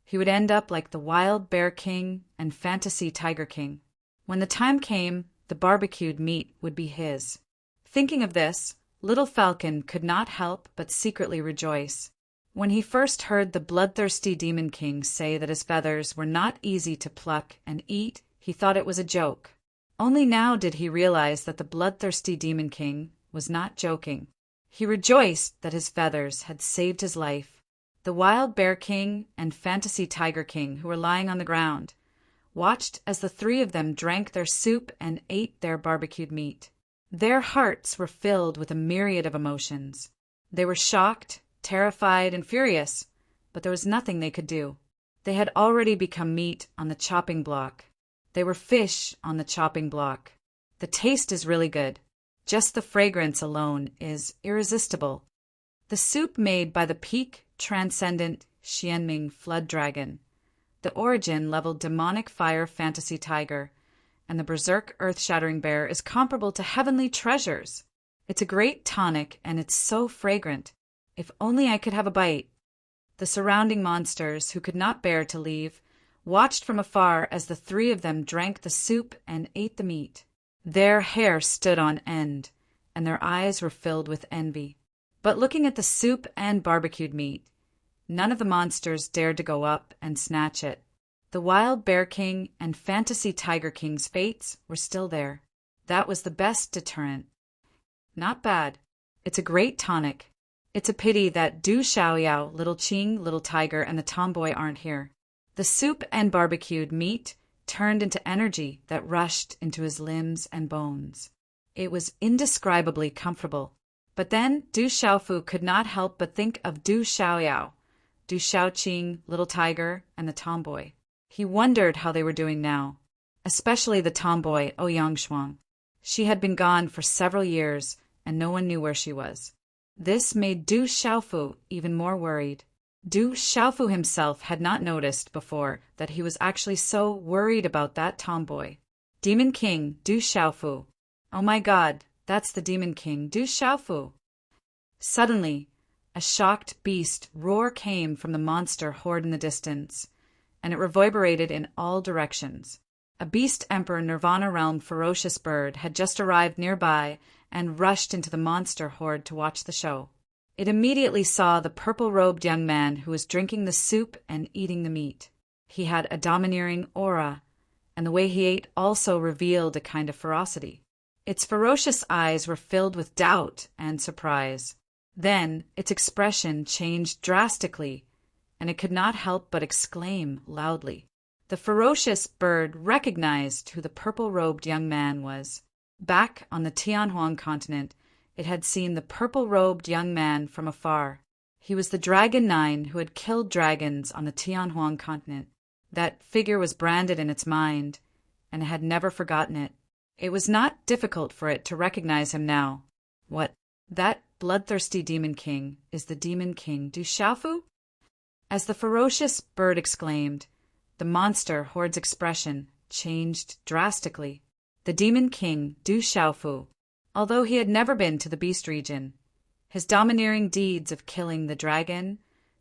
[SPEAKER 1] he would end up like the wild bear king and fantasy tiger king. When the time came, the barbecued meat would be his. Thinking of this, Little Falcon could not help but secretly rejoice. When he first heard the bloodthirsty demon king say that his feathers were not easy to pluck and eat, he thought it was a joke. Only now did he realize that the bloodthirsty demon king was not joking. He rejoiced that his feathers had saved his life. The wild bear king and fantasy tiger king, who were lying on the ground, watched as the three of them drank their soup and ate their barbecued meat. Their hearts were filled with a myriad of emotions. They were shocked, terrified, and furious, but there was nothing they could do. They had already become meat on the chopping block. They were fish on the chopping block. The taste is really good. Just the fragrance alone is irresistible. The soup made by the peak transcendent Xianming flood dragon, the origin-level demonic fire fantasy tiger, and the berserk earth-shattering bear is comparable to heavenly treasures. It's a great tonic, and it's so fragrant. If only I could have a bite. The surrounding monsters, who could not bear to leave, watched from afar as the three of them drank the soup and ate the meat. Their hair stood on end, and their eyes were filled with envy. But looking at the soup and barbecued meat, none of the monsters dared to go up and snatch it. The wild bear king and fantasy tiger king's fates were still there. That was the best deterrent. Not bad. It's a great tonic. It's a pity that Du Xiaoyao, Little Qing, Little Tiger, and the tomboy aren't here. The soup and barbecued meat turned into energy that rushed into his limbs and bones. It was indescribably comfortable. But then Du Xiaofu could not help but think of Du Xiaoyao, Du Xiaoqing, Little Tiger, and the tomboy. He wondered how they were doing now, especially the tomboy, Ouyang Shuang. She had been gone for several years, and no one knew where she was. This made Du Xiaofu even more worried. Du Xiaofu himself had not noticed before that he was actually so worried about that tomboy. Demon King, Du Xiaofu. Oh my God, that's the Demon King, Du Xiaofu. Suddenly, a shocked beast roar came from the monster horde in the distance, and it reverberated in all directions. A beast emperor Nirvana realm ferocious bird had just arrived nearby and rushed into the monster horde to watch the show. It immediately saw the purple-robed young man who was drinking the soup and eating the meat. He had a domineering aura, and the way he ate also revealed a kind of ferocity. Its ferocious eyes were filled with doubt and surprise. Then its expression changed drastically, and it could not help but exclaim loudly. The ferocious bird recognized who the purple-robed young man was. Back on the Tianhuang continent, it had seen the purple-robed young man from afar. He was the Dragon 9 who had killed dragons on the Tianhuang continent. That figure was branded in its mind, and it had never forgotten it. It was not difficult for it to recognize him now. What? That bloodthirsty Demon King is the Demon King Du Xiaofu? As the ferocious bird exclaimed, the monster horde's expression changed drastically. The Demon King Du Xiaofu, although he had never been to the Beast region, his domineering deeds of killing the Dragon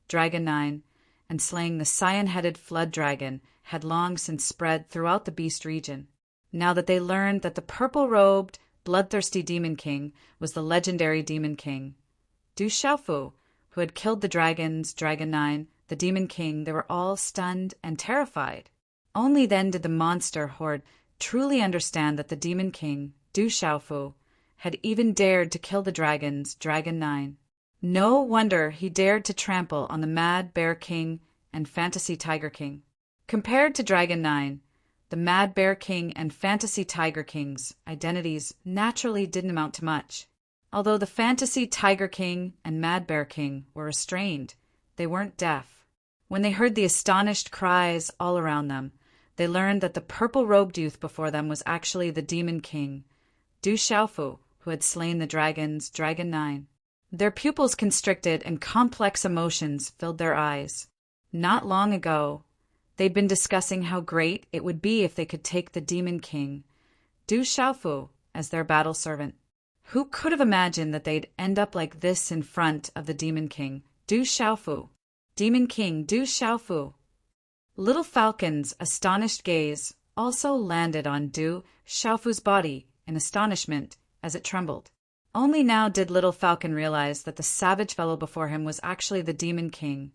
[SPEAKER 1] 9, and slaying the cyan-headed flood dragon had long since spread throughout the Beast region. Now that they learned that the purple-robed, bloodthirsty Demon King was the legendary Demon King Du Xiaofu, who had killed the dragons, Dragon 9, the Demon King, they were all stunned and terrified. Only then did the monster horde truly understand that the Demon King, Du Xiaofu, had even dared to kill the dragons, Dragon 9. No wonder he dared to trample on the Mad Bear King and Fantasy Tiger King. Compared to Dragon 9, the Mad Bear King and Fantasy Tiger King's identities naturally didn't amount to much. Although the Fantasy Tiger King and Mad Bear King were restrained, they weren't deaf. When they heard the astonished cries all around them, they learned that the purple-robed youth before them was actually the Demon King, Du Xiaofu, who had slain the dragons, Dragon 9. Their pupils constricted and complex emotions filled their eyes. Not long ago, they'd been discussing how great it would be if they could take the Demon King, Du Xiaofu, as their battle servant. Who could have imagined that they'd end up like this in front of the Demon King, Du Xiaofu? Demon King Du Xiaofu. Little Falcon's astonished gaze also landed on Du Xiaofu's body in astonishment as it trembled. Only now did Little Falcon realize that the savage fellow before him was actually the Demon King,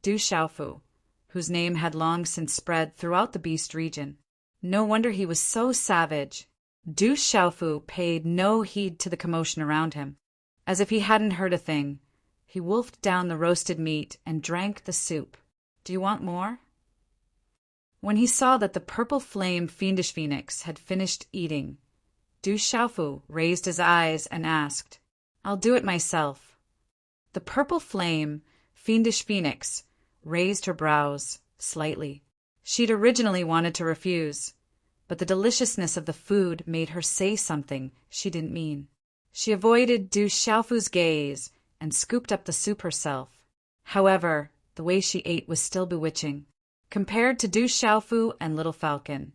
[SPEAKER 1] Du Xiaofu, whose name had long since spread throughout the Beast region. No wonder he was so savage. Du Xiaofu paid no heed to the commotion around him. As if he hadn't heard a thing, he wolfed down the roasted meat and drank the soup. Do you want more? When he saw that the purple flame fiendish phoenix had finished eating, Du Xiaofu raised his eyes and asked, "I'll do it myself." The purple flame fiendish phoenix raised her brows slightly. She'd originally wanted to refuse, but the deliciousness of the food made her say something she didn't mean. She avoided Du Xiaofu's gaze and scooped up the soup herself. However, the way she ate was still bewitching. Compared to Du Xiaofu and Little Falcon,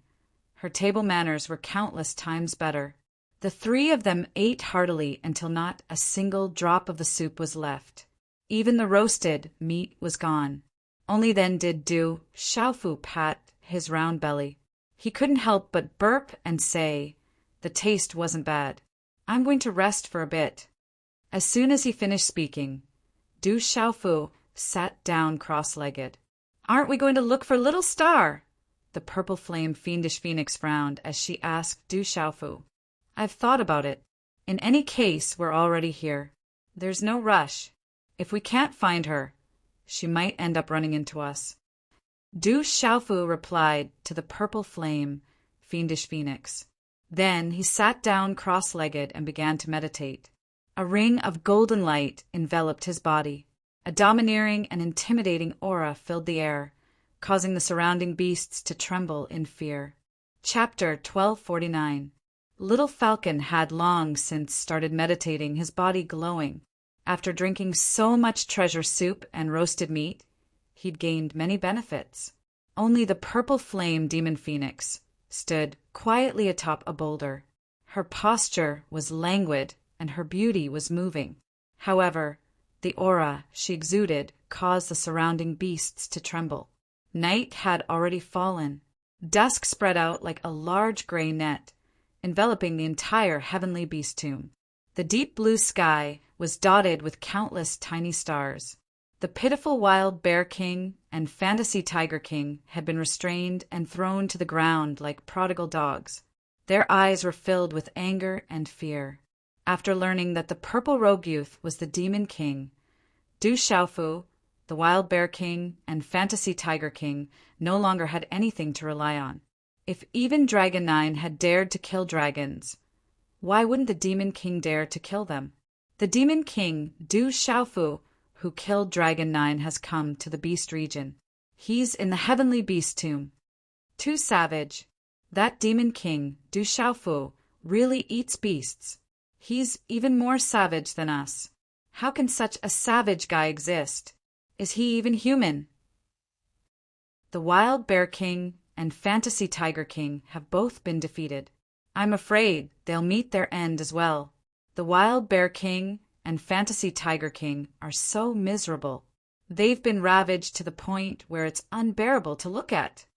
[SPEAKER 1] her table manners were countless times better. The three of them ate heartily until not a single drop of the soup was left. Even the roasted meat was gone. Only then did Du Xiaofu pat his round belly. He couldn't help but burp and say, the taste wasn't bad. I'm going to rest for a bit. As soon as he finished speaking, Du Xiaofu sat down cross-legged. Aren't we going to look for Little Star? The purple flame fiendish phoenix frowned as she asked Du Xiaofu. I've thought about it. In any case, we're already here. There's no rush. If we can't find her, she might end up running into us. Du Xiaofu replied to the purple flame fiendish phoenix. Then he sat down cross-legged and began to meditate. A ring of golden light enveloped his body. A domineering and intimidating aura filled the air, causing the surrounding beasts to tremble in fear. Chapter 1249. Little Falcon had long since started meditating, his body glowing. After drinking so much treasure soup and roasted meat, he'd gained many benefits. Only the purple flame demon phoenix stood quietly atop a boulder. Her posture was languid and her beauty was moving. However, the aura she exuded caused the surrounding beasts to tremble. Night had already fallen. Dusk spread out like a large gray net, enveloping the entire heavenly beast tomb. The deep blue sky was dotted with countless tiny stars. The pitiful wild bear king and fantasy tiger king had been restrained and thrown to the ground like prodigal dogs. Their eyes were filled with anger and fear. After learning that the purple robe youth was the demon king, Du Xiaofu, the the Wild Bear King and Fantasy Tiger King no longer had anything to rely on. If even Dragon 9 had dared to kill dragons, why wouldn't the Demon King dare to kill them? The Demon King, Du Xiaofu, who killed Dragon 9, has come to the Beast region. He's in the Heavenly Beast Tomb. Too savage. That Demon King, Du Xiaofu, really eats beasts. He's even more savage than us. How can such a savage guy exist? Is he even human? The Wild Bear King and Fantasy Tiger King have both been defeated. I'm afraid they'll meet their end as well. The Wild Bear King and Fantasy Tiger King are so miserable. They've been ravaged to the point where it's unbearable to look at.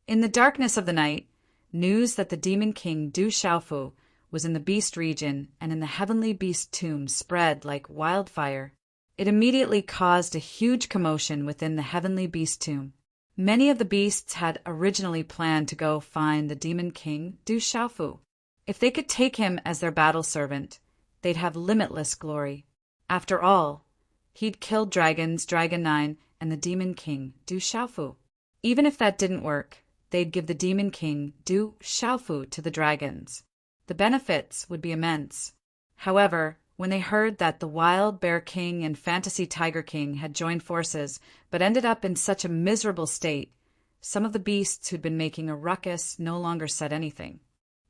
[SPEAKER 1] In the darkness of the night, news that the Demon King Du Xiaofu was in the Beast region and in the Heavenly Beast Tomb spread like wildfire. It immediately caused a huge commotion within the Heavenly Beast Tomb. Many of the beasts had originally planned to go find the Demon King Du Xiaofu. If they could take him as their battle servant, they'd have limitless glory. After all, he'd killed dragons, Dragon 9, and the Demon King Du Xiaofu. Even if that didn't work, they'd give the Demon King Du Xiaofu to the dragons. The benefits would be immense. However, when they heard that the Wild Bear King and Fantasy Tiger King had joined forces but ended up in such a miserable state, some of the beasts who'd been making a ruckus no longer said anything.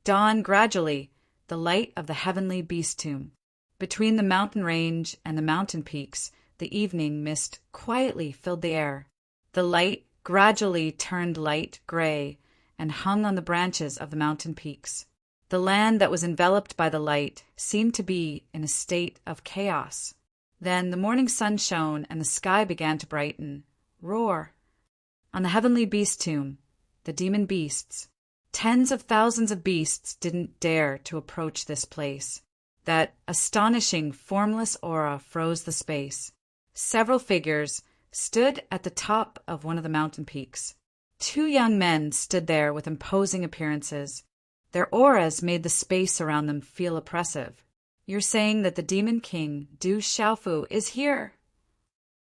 [SPEAKER 1] Dawned gradually, the light of the Heavenly Beast Tomb. Between the mountain range and the mountain peaks, the evening mist quietly filled the air. The light gradually turned light gray and hung on the branches of the mountain peaks. The land that was enveloped by the light seemed to be in a state of chaos. Then the morning sun shone and the sky began to brighten. Roar! On the Heavenly Beast Tomb, the demon beasts, tens of thousands of beasts didn't dare to approach this place. That astonishing formless aura froze the space. Several figures stood at the top of one of the mountain peaks. Two young men stood there with imposing appearances. Their auras made the space around them feel oppressive. "You're saying that the Demon King, Du Xiaofu, is here?"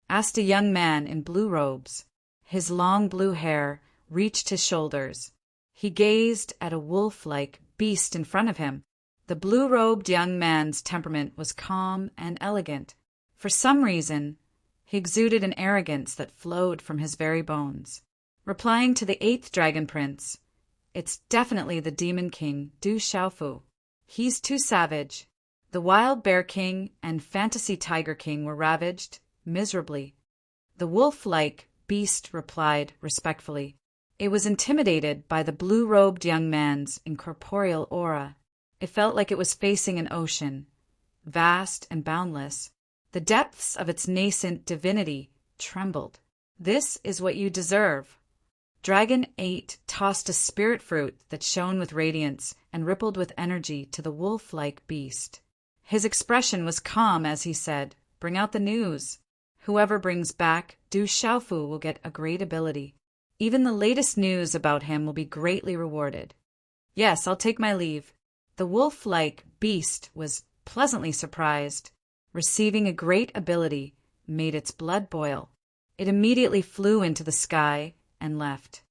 [SPEAKER 1] asked a young man in blue robes. His long blue hair reached his shoulders. He gazed at a wolf-like beast in front of him. The blue-robed young man's temperament was calm and elegant. For some reason, he exuded an arrogance that flowed from his very bones. Replying to the 8th Dragon Prince, "It's definitely the Demon King, Du Xiaofu. He's too savage." The Wild Bear King and Fantasy Tiger King were ravaged miserably. The wolf-like beast replied respectfully. It was intimidated by the blue-robed young man's incorporeal aura. It felt like it was facing an ocean, vast and boundless. The depths of its nascent divinity trembled. "This is what you deserve." Dragon 8 tossed a spirit fruit that shone with radiance and rippled with energy to the wolf-like beast. His expression was calm as he said, "Bring out the news. Whoever brings back Du Xiaofu will get a great ability. Even the latest news about him will be greatly rewarded." "Yes, I'll take my leave." The wolf-like beast was pleasantly surprised. Receiving a great ability made its blood boil. It immediately flew into the sky and left.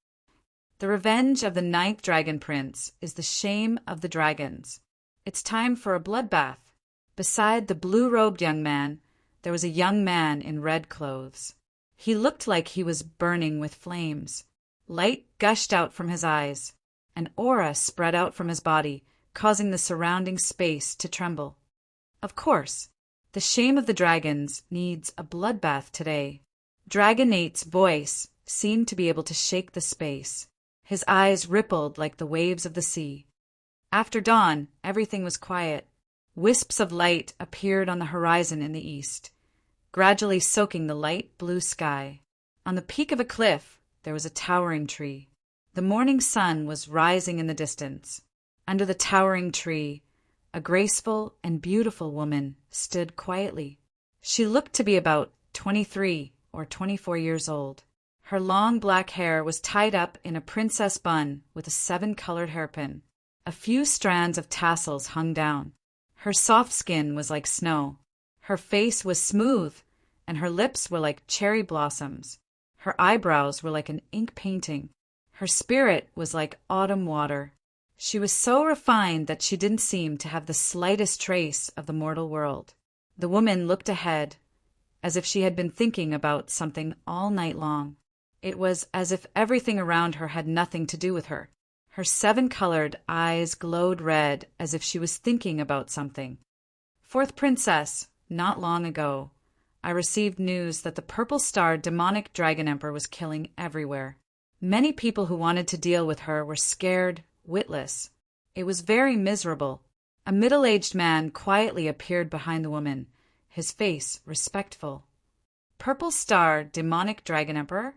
[SPEAKER 1] The revenge of the 9th Dragon Prince is the shame of the dragons. It's time for a bloodbath. Beside the blue-robed young man, there was a young man in red clothes. He looked like he was burning with flames. Light gushed out from his eyes. An aura spread out from his body, causing the surrounding space to tremble. Of course, the shame of the dragons needs a bloodbath today. Dragon 8's voice seemed to be able to shake the space. His eyes rippled like the waves of the sea. After dawn, everything was quiet. Wisps of light appeared on the horizon in the east, gradually soaking the light blue sky. On the peak of a cliff, there was a towering tree. The morning sun was rising in the distance. Under the towering tree, a graceful and beautiful woman stood quietly. She looked to be about 23 or 24 years old. Her long black hair was tied up in a princess bun with a 7-colored hairpin. A few strands of tassels hung down. Her soft skin was like snow. Her face was smooth and her lips were like cherry blossoms. Her eyebrows were like an ink painting. Her spirit was like autumn water. She was so refined that she didn't seem to have the slightest trace of the mortal world. The woman looked ahead, as if she had been thinking about something all night long. It was as if everything around her had nothing to do with her. Her 7-colored eyes glowed red as if she was thinking about something. Fourth Princess, not long ago, I received news that the purple-starred demonic dragon emperor was killing everywhere. Many people who wanted to deal with her were scared, witless. It was very miserable. A middle-aged man quietly appeared behind the woman, his face respectful. Purple Star, demonic dragon emperor?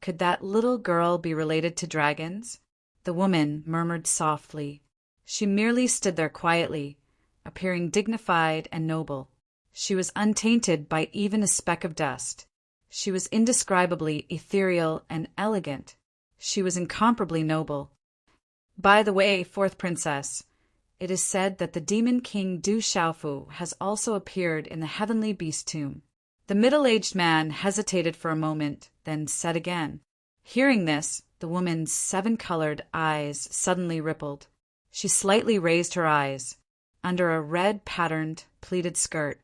[SPEAKER 1] Could that little girl be related to dragons? The woman murmured softly. She merely stood there quietly, appearing dignified and noble. She was untainted by even a speck of dust. She was indescribably ethereal and elegant. She was incomparably noble. By the way, Fourth Princess, it is said that the demon king Du Xiaofu has also appeared in the heavenly beast tomb. The middle-aged man hesitated for a moment, then said again. Hearing this, the woman's 7-colored eyes suddenly rippled. She slightly raised her eyes. Under a red-patterned, pleated skirt,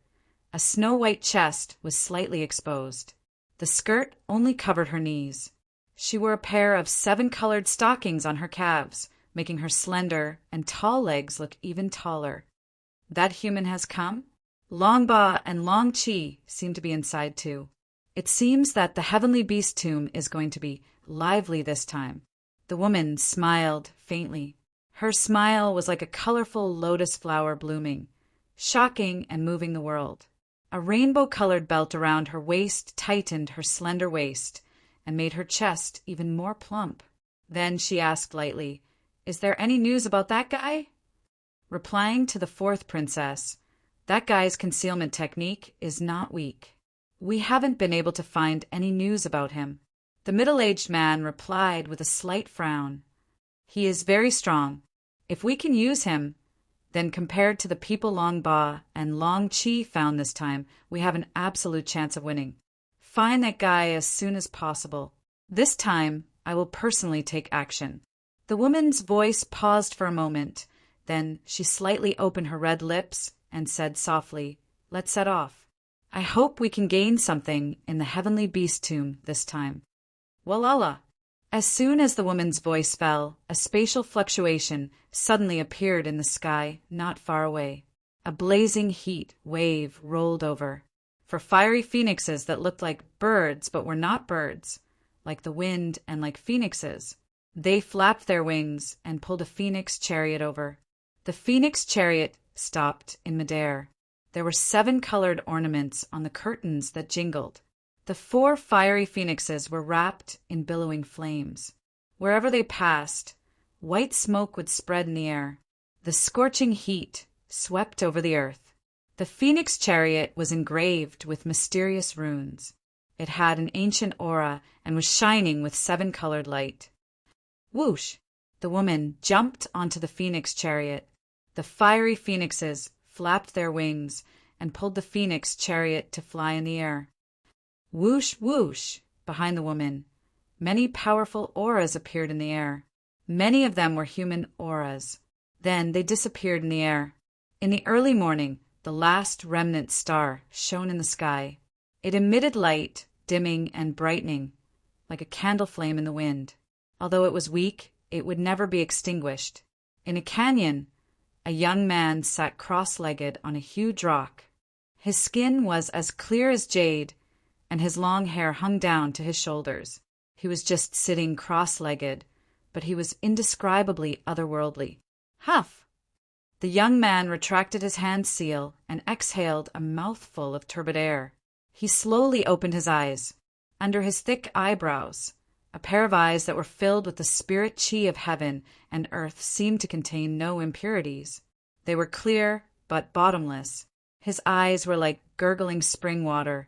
[SPEAKER 1] a snow-white chest was slightly exposed. The skirt only covered her knees. She wore a pair of 7-colored stockings on her calves, making her slender and tall legs look even taller. That human has come? Long Ba and Long Qi seem to be inside too. It seems that the heavenly beast tomb is going to be lively this time. The woman smiled faintly. Her smile was like a colorful lotus flower blooming, shocking and moving the world. A rainbow-colored belt around her waist tightened her slender waist and made her chest even more plump. Then she asked lightly, "Is there any news about that guy?" Replying to the fourth princess, "That guy's concealment technique is not weak. We haven't been able to find any news about him." The middle-aged man replied with a slight frown, "He is very strong. If we can use him, then compared to the people Long Ba and Long Qi found this time, we have an absolute chance of winning. Find that guy as soon as possible. This time, I will personally take action." The woman's voice paused for a moment, then she slightly opened her red lips and said softly, "Let's set off. I hope we can gain something in the heavenly beast tomb this time." Walala! As soon as the woman's voice fell, a spatial fluctuation suddenly appeared in the sky not far away. A blazing heat wave rolled over. For fiery phoenixes that looked like birds but were not birds, like the wind and like phoenixes, they flapped their wings and pulled a phoenix chariot over. The phoenix chariot stopped in midair. There were 7-colored ornaments on the curtains that jingled. The 4 fiery phoenixes were wrapped in billowing flames. Wherever they passed, white smoke would spread in the air. The scorching heat swept over the earth. The phoenix chariot was engraved with mysterious runes. It had an ancient aura and was shining with 7-colored light. Whoosh! The woman jumped onto the phoenix chariot. The fiery phoenixes flapped their wings and pulled the phoenix chariot to fly in the air. Whoosh, whoosh! Behind the woman, many powerful auras appeared in the air. Many of them were human auras. Then they disappeared in the air. In the early morning, the last remnant star shone in the sky. It emitted light, dimming and brightening, like a candle flame in the wind. Although it was weak, it would never be extinguished. In a canyon, a young man sat cross-legged on a huge rock. His skin was as clear as jade, and his long hair hung down to his shoulders. He was just sitting cross-legged, but he was indescribably otherworldly. Huff! The young man retracted his hand seal and exhaled a mouthful of turbid air. He slowly opened his eyes. Under his thick eyebrows, a pair of eyes that were filled with the spirit chi of heaven and earth seemed to contain no impurities. They were clear, but bottomless. His eyes were like gurgling spring water,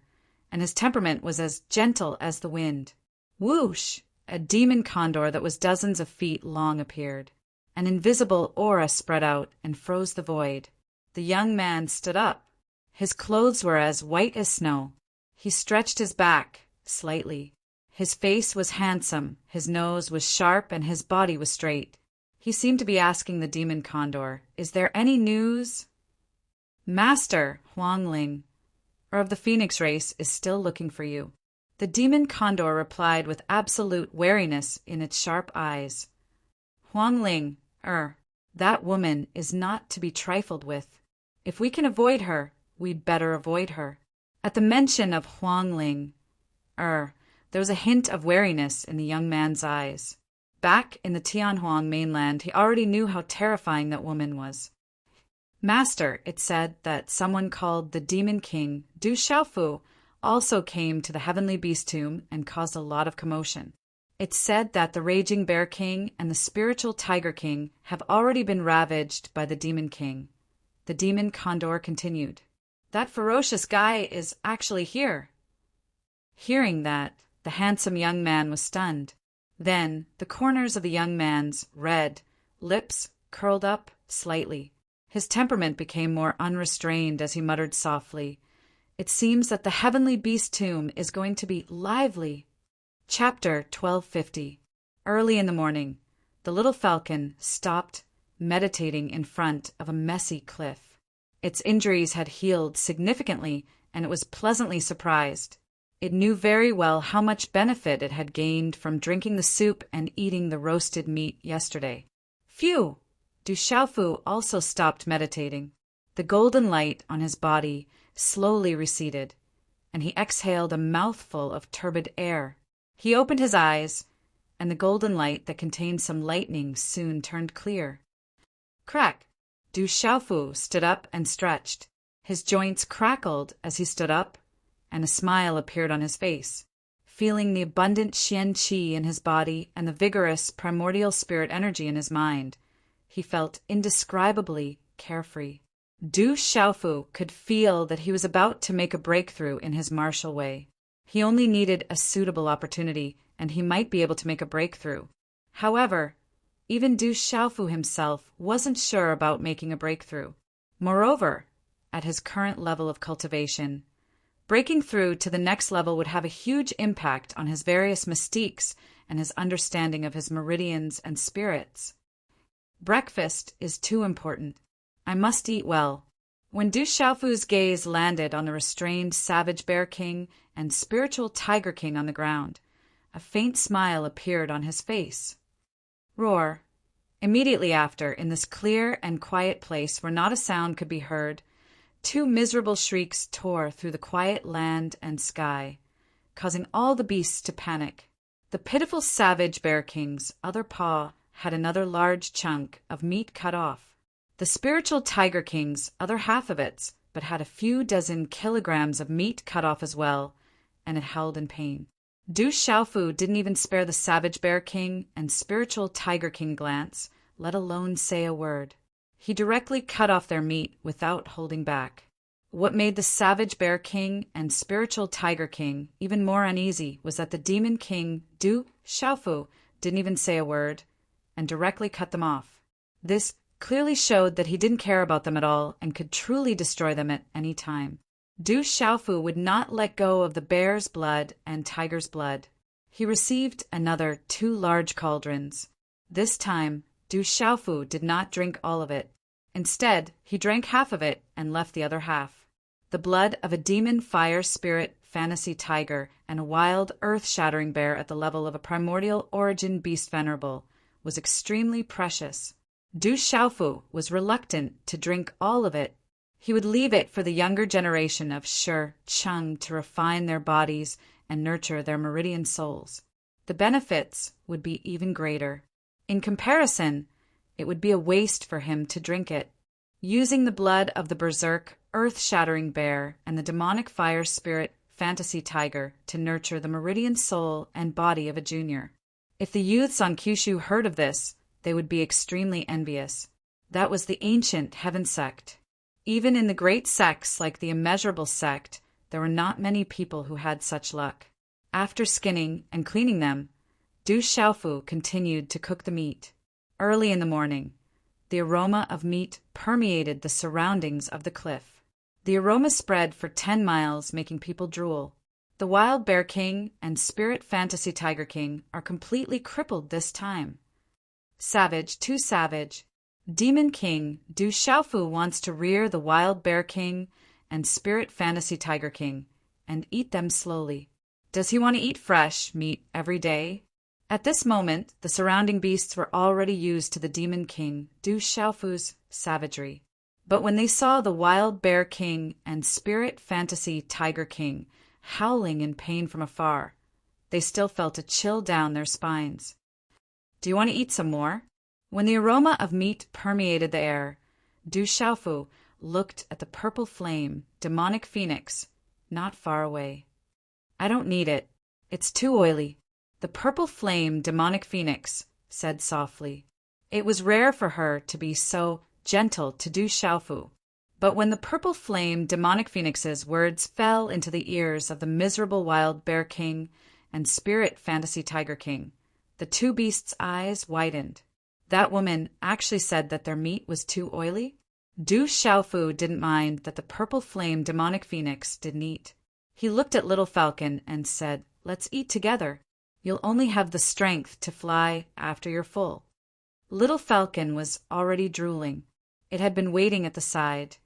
[SPEAKER 1] and his temperament was as gentle as the wind. Whoosh! A demon condor that was dozens of feet long appeared. An invisible aura spread out and froze the void. The young man stood up. His clothes were as white as snow. He stretched his back, slightly. His face was handsome, his nose was sharp, and his body was straight. He seemed to be asking the demon condor, "Is there any news?" "Master, Huangling, or of the phoenix race, is still looking for you." The demon condor replied with absolute wariness in its sharp eyes. "Huangling, that woman is not to be trifled with. If we can avoid her, we'd better avoid her." At the mention of Huangling, there was a hint of wariness in the young man's eyes. Back in the Tianhuang mainland, he already knew how terrifying that woman was. "Master, it said that someone called the Demon King, Du Xiaofu, also came to the Heavenly Beast Tomb and caused a lot of commotion. It's said that the Raging Bear King and the Spiritual Tiger King have already been ravaged by the Demon King." The demon condor continued. "That ferocious guy is actually here." Hearing that, the handsome young man was stunned. Then the corners of the young man's red lips curled up slightly. His temperament became more unrestrained as he muttered softly, "It seems that the Heavenly Beast Tomb is going to be lively." Chapter 1250. Early in the morning, the little falcon stopped, meditating in front of a messy cliff. Its injuries had healed significantly, and it was pleasantly surprised. It knew very well how much benefit it had gained from drinking the soup and eating the roasted meat yesterday. Phew! Du Xiaofu also stopped meditating. The golden light on his body slowly receded, and he exhaled a mouthful of turbid air. He opened his eyes, and the golden light that contained some lightning soon turned clear. Crack! Du Xiaofu stood up and stretched. His joints crackled as he stood up, and a smile appeared on his face. Feeling the abundant Xian Qi in his body and the vigorous primordial spirit energy in his mind, he felt indescribably carefree. Du Xiaofu could feel that he was about to make a breakthrough in his martial way. He only needed a suitable opportunity, and he might be able to make a breakthrough. However, even Du Xiaofu himself wasn't sure about making a breakthrough. Moreover, at his current level of cultivation, breaking through to the next level would have a huge impact on his various mystiques and his understanding of his meridians and spirits. Breakfast is too important. I must eat well. When Du Xiaofu's gaze landed on the restrained Savage Bear King and Spiritual Tiger King on the ground, a faint smile appeared on his face. Roar! Immediately after, in this clear and quiet place where not a sound could be heard, two miserable shrieks tore through the quiet land and sky, causing all the beasts to panic. The pitiful Savage Bear King's other paw had another large chunk of meat cut off. The Spiritual Tiger King's other half of it, but had a few dozen kilograms of meat cut off as well, and it howled in pain. Du Xiaofu didn't even spare the Savage Bear King and Spiritual Tiger King glance, let alone say a word. He directly cut off their meat without holding back. What made the Savage Bear King and Spiritual Tiger King even more uneasy was that the Demon King, Du Xiaofu, didn't even say a word, and directly cut them off. This clearly showed that he didn't care about them at all and could truly destroy them at any time. Du Xiaofu would not let go of the bear's blood and tiger's blood. He received another 2 large cauldrons. This time, Du Xiaofu did not drink all of it. Instead, he drank half of it and left the other half. The blood of a demon fire spirit fantasy tiger and a wild earth-shattering bear at the level of a primordial origin beast venerable was extremely precious. Du Xiaofu was reluctant to drink all of it. He would leave it for the younger generation of Shi Cheng to refine their bodies and nurture their meridian souls. The benefits would be even greater. In comparison, it would be a waste for him to drink it. Using the blood of the berserk, earth-shattering bear and the demonic fire spirit fantasy tiger to nurture the meridian soul and body of a junior. If the youths on Kyushu heard of this, they would be extremely envious. That was the ancient heaven sect. Even in the great sects like the immeasurable sect, there were not many people who had such luck. After skinning and cleaning them, Du Xiaofu continued to cook the meat. Early in the morning, the aroma of meat permeated the surroundings of the cliff. The aroma spread for 10 miles, making people drool. The Wild Bear King and Spirit Fantasy Tiger King are completely crippled this time. Savage, too savage. Demon King Du Xiaofu wants to rear the Wild Bear King and Spirit Fantasy Tiger King and eat them slowly. Does he want to eat fresh meat every day? At this moment, the surrounding beasts were already used to the Demon King Du Xiaofu's savagery. But when they saw the Wild Bear King and Spirit Fantasy Tiger King howling in pain from afar, they still felt a chill down their spines. Do you want to eat some more? When the aroma of meat permeated the air, Du Xiaofu looked at the purple flame, demonic phoenix, not far away. I don't need it. It's too oily. The purple flame, demonic phoenix, said softly. It was rare for her to be so gentle to Du Xiaofu. But when the purple flame, demonic phoenix's words fell into the ears of the miserable Wild Bear King and Spirit Fantasy Tiger King, the two beasts' eyes widened. That woman actually said that their meat was too oily? Du Xiaofu didn't mind that the purple flame, demonic phoenix, didn't eat. He looked at Little Falcon and said, "Let's eat together. You'll only have the strength to fly after you're full." Little Falcon was already drooling. It had been waiting at the side,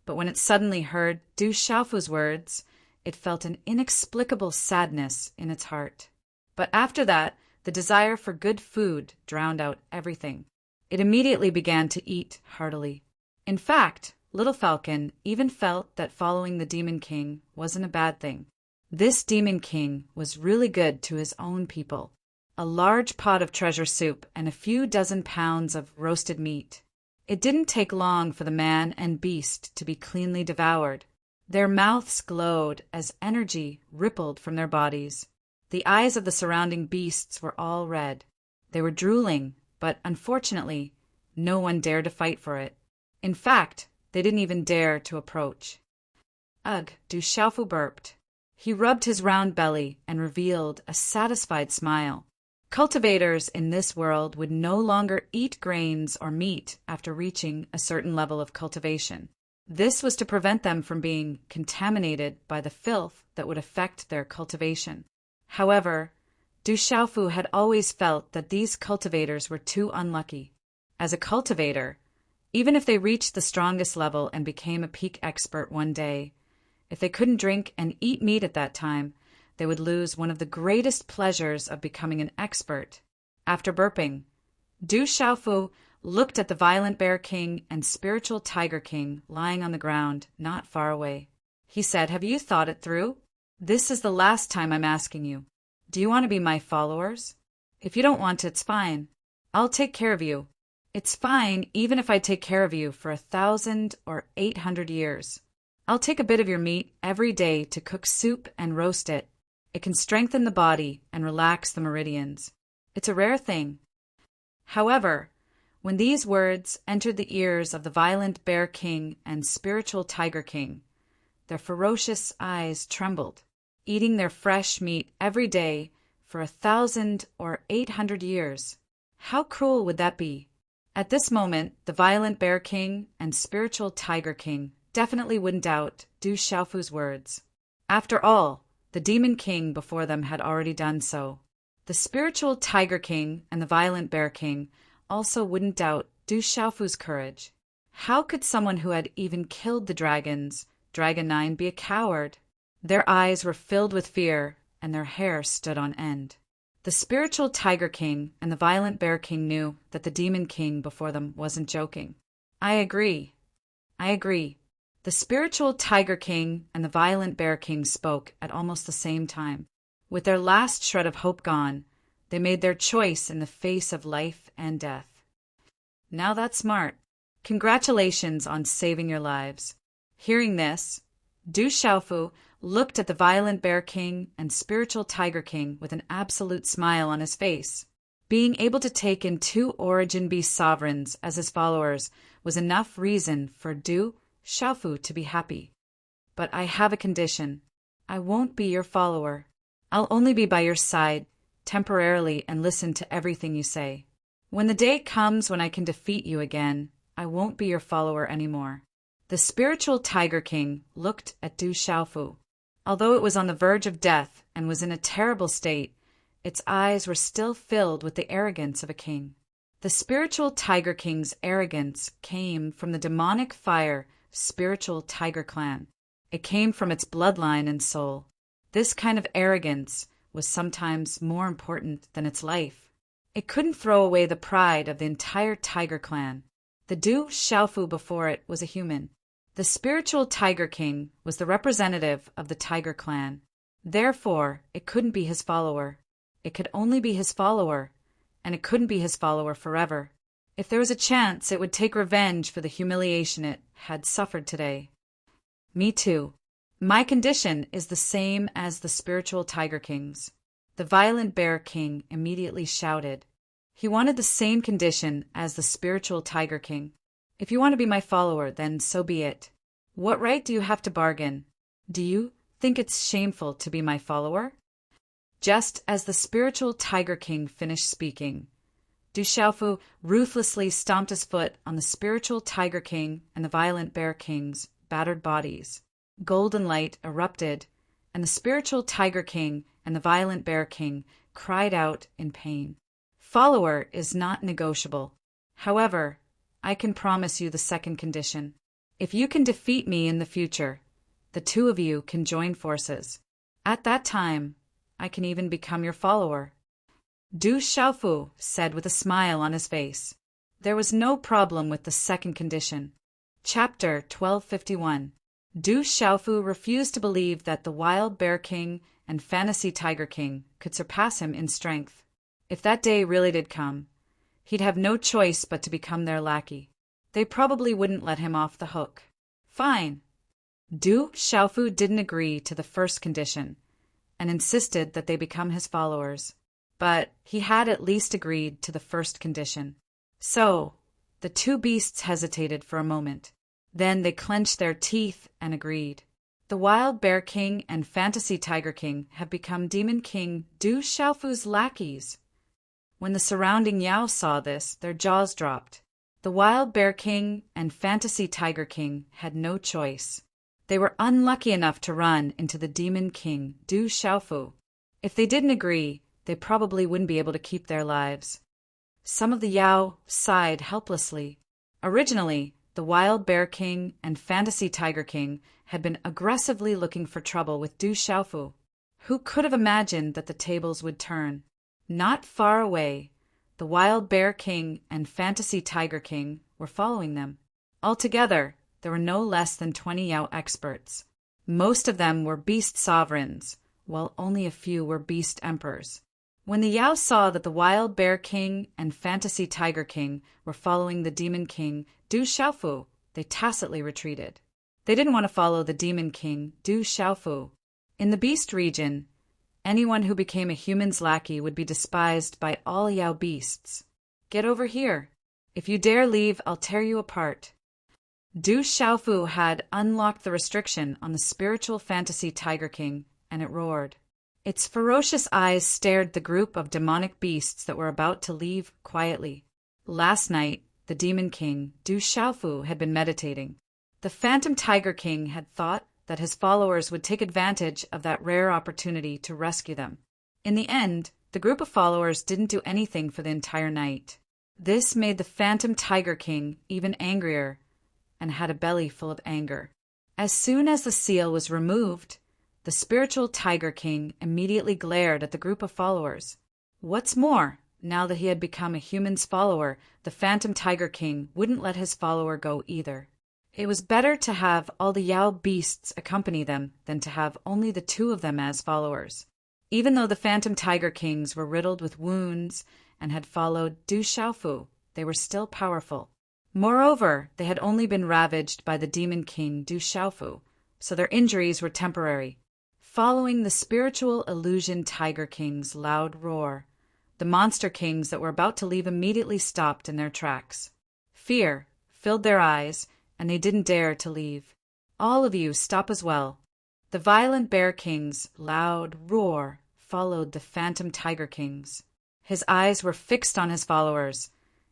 [SPEAKER 1] but when it suddenly heard Du Xiaofu's words, it felt an inexplicable sadness in its heart. But after that, the desire for good food drowned out everything. It immediately began to eat heartily. In fact, Little Falcon even felt that following the Demon King wasn't a bad thing. This Demon King was really good to his own people. A large pot of treasure soup and a few dozen pounds of roasted meat. It didn't take long for the man and beast to be cleanly devoured. Their mouths glowed as energy rippled from their bodies. The eyes of the surrounding beasts were all red. They were drooling, but unfortunately, no one dared to fight for it. In fact, they didn't even dare to approach. Ugh, Du Xiaofu burped. He rubbed his round belly and revealed a satisfied smile. Cultivators in this world would no longer eat grains or meat after reaching a certain level of cultivation. This was to prevent them from being contaminated by the filth that would affect their cultivation. However, Du Xiaofu had always felt that these cultivators were too unlucky. As a cultivator, even if they reached the strongest level and became a peak expert one day, if they couldn't drink and eat meat at that time, they would lose one of the greatest pleasures of becoming an expert. After burping, Du Xiaofu looked at the Violent Bear King and Spiritual Tiger King lying on the ground not far away. He said, "Have you thought it through? This is the last time I'm asking you. Do you want to be my followers? If you don't want it, it's fine. I'll take care of you. It's fine even if I take care of you for 1,000 or 800 years. I'll take a bit of your meat every day to cook soup and roast it. It can strengthen the body and relax the meridians. It's a rare thing." However, when these words entered the ears of the Violent Bear King and Spiritual Tiger King, their ferocious eyes trembled. Eating their fresh meat every day for 1,000 or 800 years. How cruel would that be? At this moment, the Violent Bear King and Spiritual Tiger King definitely wouldn't doubt Du Xiaofu's words. After all, the Demon King before them had already done so. The Spiritual Tiger King and the Violent Bear King also wouldn't doubt Du Xiaofu's courage. How could someone who had even killed the dragons, Dragon 9, be a coward? Their eyes were filled with fear, and their hair stood on end. The Spiritual Tiger King and the Violent Bear King knew that the Demon King before them wasn't joking. I agree. The Spiritual Tiger King and the Violent Bear King spoke at almost the same time. With their last shred of hope gone, they made their choice in the face of life and death. Now that's smart. Congratulations on saving your lives. Hearing this, Du Xiaofu looked at the Violent Bear King and Spiritual Tiger King with an absolute smile on his face. Being able to take in 2 Origin Beast sovereigns as his followers was enough reason for Du Xiaofu to be happy. But I have a condition. I won't be your follower. I'll only be by your side, temporarily, and listen to everything you say. When the day comes when I can defeat you again, I won't be your follower anymore. The Spiritual Tiger King looked at Du Xiaofu. Although it was on the verge of death and was in a terrible state, its eyes were still filled with the arrogance of a king. The spiritual Tiger King's arrogance came from the demonic fire spiritual Tiger Clan. It came from its bloodline and soul. This kind of arrogance was sometimes more important than its life. It couldn't throw away the pride of the entire Tiger Clan. The Du Xiaofu before it was a human. The spiritual Tiger King was the representative of the Tiger Clan. Therefore, it couldn't be his follower. It could only be his follower, and it couldn't be his follower forever. If there was a chance, it would take revenge for the humiliation it had suffered today. Me too. My condition is the same as the spiritual Tiger King's. The violent Bear King immediately shouted. He wanted the same condition as the spiritual Tiger King. If you want to be my follower, then so be it. What right do you have to bargain? Do you think it's shameful to be my follower? Just as the spiritual Tiger King finished speaking, Du Xiaofu ruthlessly stomped his foot on the spiritual Tiger King and the violent Bear King's battered bodies. Golden light erupted, and the spiritual Tiger King and the violent Bear King cried out in pain. Follower is not negotiable. However, I can promise you the second condition. If you can defeat me in the future, the two of you can join forces. At that time, I can even become your follower. Du Xiaofu said with a smile on his face. There was no problem with the second condition. Chapter 1251. Du Xiaofu refused to believe that the Wild Bear King and Fantasy Tiger King could surpass him in strength. If that day really did come, he'd have no choice but to become their lackey. They probably wouldn't let him off the hook. Fine. Du Xiaofu didn't agree to the first condition and insisted that they become his followers, but he had at least agreed to the first condition. So, the two beasts hesitated for a moment. Then they clenched their teeth and agreed. The Wild Bear King and Fantasy Tiger King have become Demon King Du Xiaofu's lackeys. When the surrounding Yao saw this, their jaws dropped. The Wild Bear King and Fantasy Tiger King had no choice. They were unlucky enough to run into the Demon King Du Xiaofu. If they didn't agree, they probably wouldn't be able to keep their lives. Some of the Yao sighed helplessly. Originally, the Wild Bear King and Fantasy Tiger King had been aggressively looking for trouble with Du Xiaofu. Who could have imagined that the tables would turn? Not far away, the Wild Bear King and Fantasy Tiger King were following them. Altogether, there were no less than 20 Yao experts. Most of them were beast sovereigns, while only a few were beast emperors. When the Yao saw that the Wild Bear King and Fantasy Tiger King were following the Demon King Du Xiaofu, they tacitly retreated. They didn't want to follow the Demon King Du Xiaofu. In the beast region, anyone who became a human's lackey would be despised by all Yao beasts. Get over here. If you dare leave, I'll tear you apart. Du Xiaofu had unlocked the restriction on the spiritual Fantasy Tiger King, and it roared. Its ferocious eyes stared the group of demonic beasts that were about to leave quietly. Last night, the Demon King, Du Xiaofu, had been meditating. The Phantom Tiger King had thought that his followers would take advantage of that rare opportunity to rescue them. In the end, the group of followers didn't do anything for the entire night. This made the Phantom Tiger King even angrier and had a belly full of anger. As soon as the seal was removed, the spiritual Tiger King immediately glared at the group of followers. What's more, now that he had become a human's follower, the Phantom Tiger King wouldn't let his follower go either. It was better to have all the Yao beasts accompany them than to have only the two of them as followers. Even though the Phantom Tiger Kings were riddled with wounds and had followed Du Xiaofu, they were still powerful. Moreover, they had only been ravaged by the Demon King Du Xiaofu, so their injuries were temporary. Following the spiritual illusion Tiger King's loud roar, the monster kings that were about to leave immediately stopped in their tracks. Fear filled their eyes, and they didn't dare to leave. All of you stop as well. The violent Bear King's loud roar followed the Phantom Tiger King's. His eyes were fixed on his followers,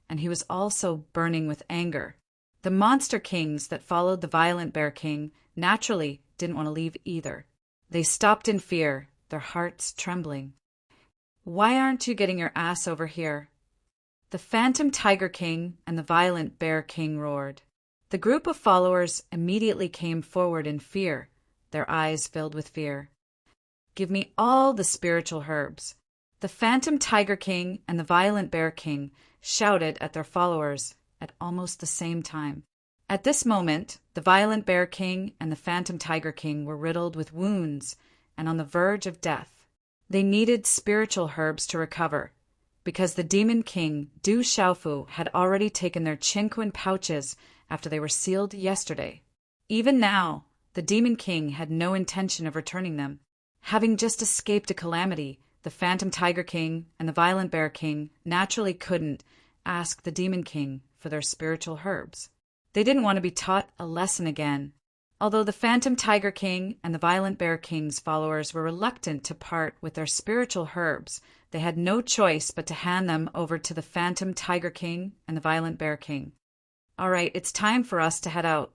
[SPEAKER 1] and he was also burning with anger. The monster kings that followed the violent Bear King naturally didn't want to leave either. They stopped in fear, their hearts trembling. "Why aren't you getting your ass over here?" The Phantom Tiger King and the Violent Bear King roared. The group of followers immediately came forward in fear, their eyes filled with fear. "Give me all the spiritual herbs." The Phantom Tiger King and the Violent Bear King shouted at their followers at almost the same time. At this moment, the Violent Bear King and the Phantom Tiger King were riddled with wounds and on the verge of death. They needed spiritual herbs to recover, because the Demon King, Du Xiaofu, had already taken their Qinquan pouches after they were sealed yesterday. Even now, the Demon King had no intention of returning them. Having just escaped a calamity, the Phantom Tiger King and the Violent Bear King naturally couldn't ask the Demon King for their spiritual herbs. They didn't want to be taught a lesson again. Although the Phantom Tiger King and the Violent Bear King's followers were reluctant to part with their spiritual herbs, they had no choice but to hand them over to the Phantom Tiger King and the Violent Bear King. "All right, it's time for us to head out."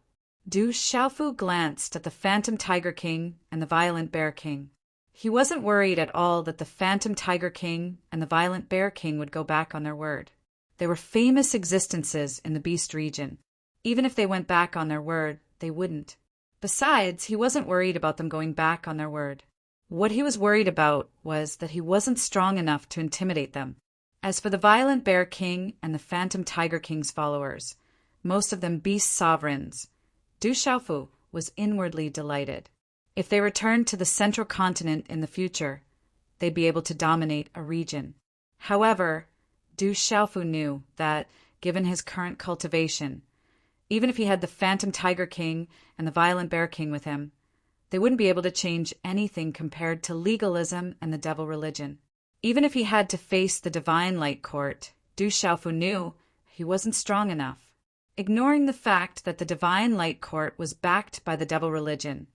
[SPEAKER 1] Du Xiaofu glanced at the Phantom Tiger King and the Violent Bear King. He wasn't worried at all that the Phantom Tiger King and the Violent Bear King would go back on their word. They were famous existences in the Beast region. Even if they went back on their word, they wouldn't. Besides, he wasn't worried about them going back on their word. What he was worried about was that he wasn't strong enough to intimidate them. As for the Violent Bear King and the Phantom Tiger King's followers, most of them beast sovereigns, Du Xiaofu was inwardly delighted. If they returned to the central continent in the future, they'd be able to dominate a region. However, Du Xiaofu knew that, given his current cultivation, even if he had the Phantom Tiger King and the Violent Bear King with him, they wouldn't be able to change anything compared to legalism and the devil religion. Even if he had to face the Divine Light Court, Du Xiaofu knew he wasn't strong enough. Ignoring the fact that the Divine Light Court was backed by the devil religion,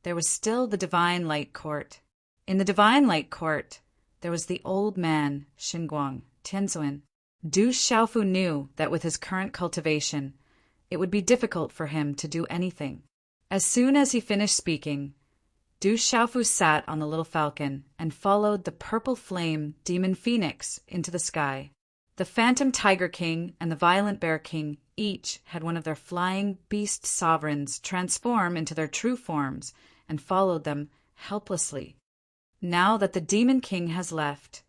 [SPEAKER 1] there was still the Divine Light Court. In the Divine Light Court, there was the old man, Xinguang, Tianzuan. Du Xiaofu knew that with his current cultivation, it would be difficult for him to do anything. As soon as he finished speaking, Du Xiaofu sat on the little falcon and followed the purple flame demon phoenix into the sky. The Phantom Tiger King and the Violent Bear King each had one of their flying beast sovereigns transform into their true forms and followed them helplessly. Now that the Demon King has left,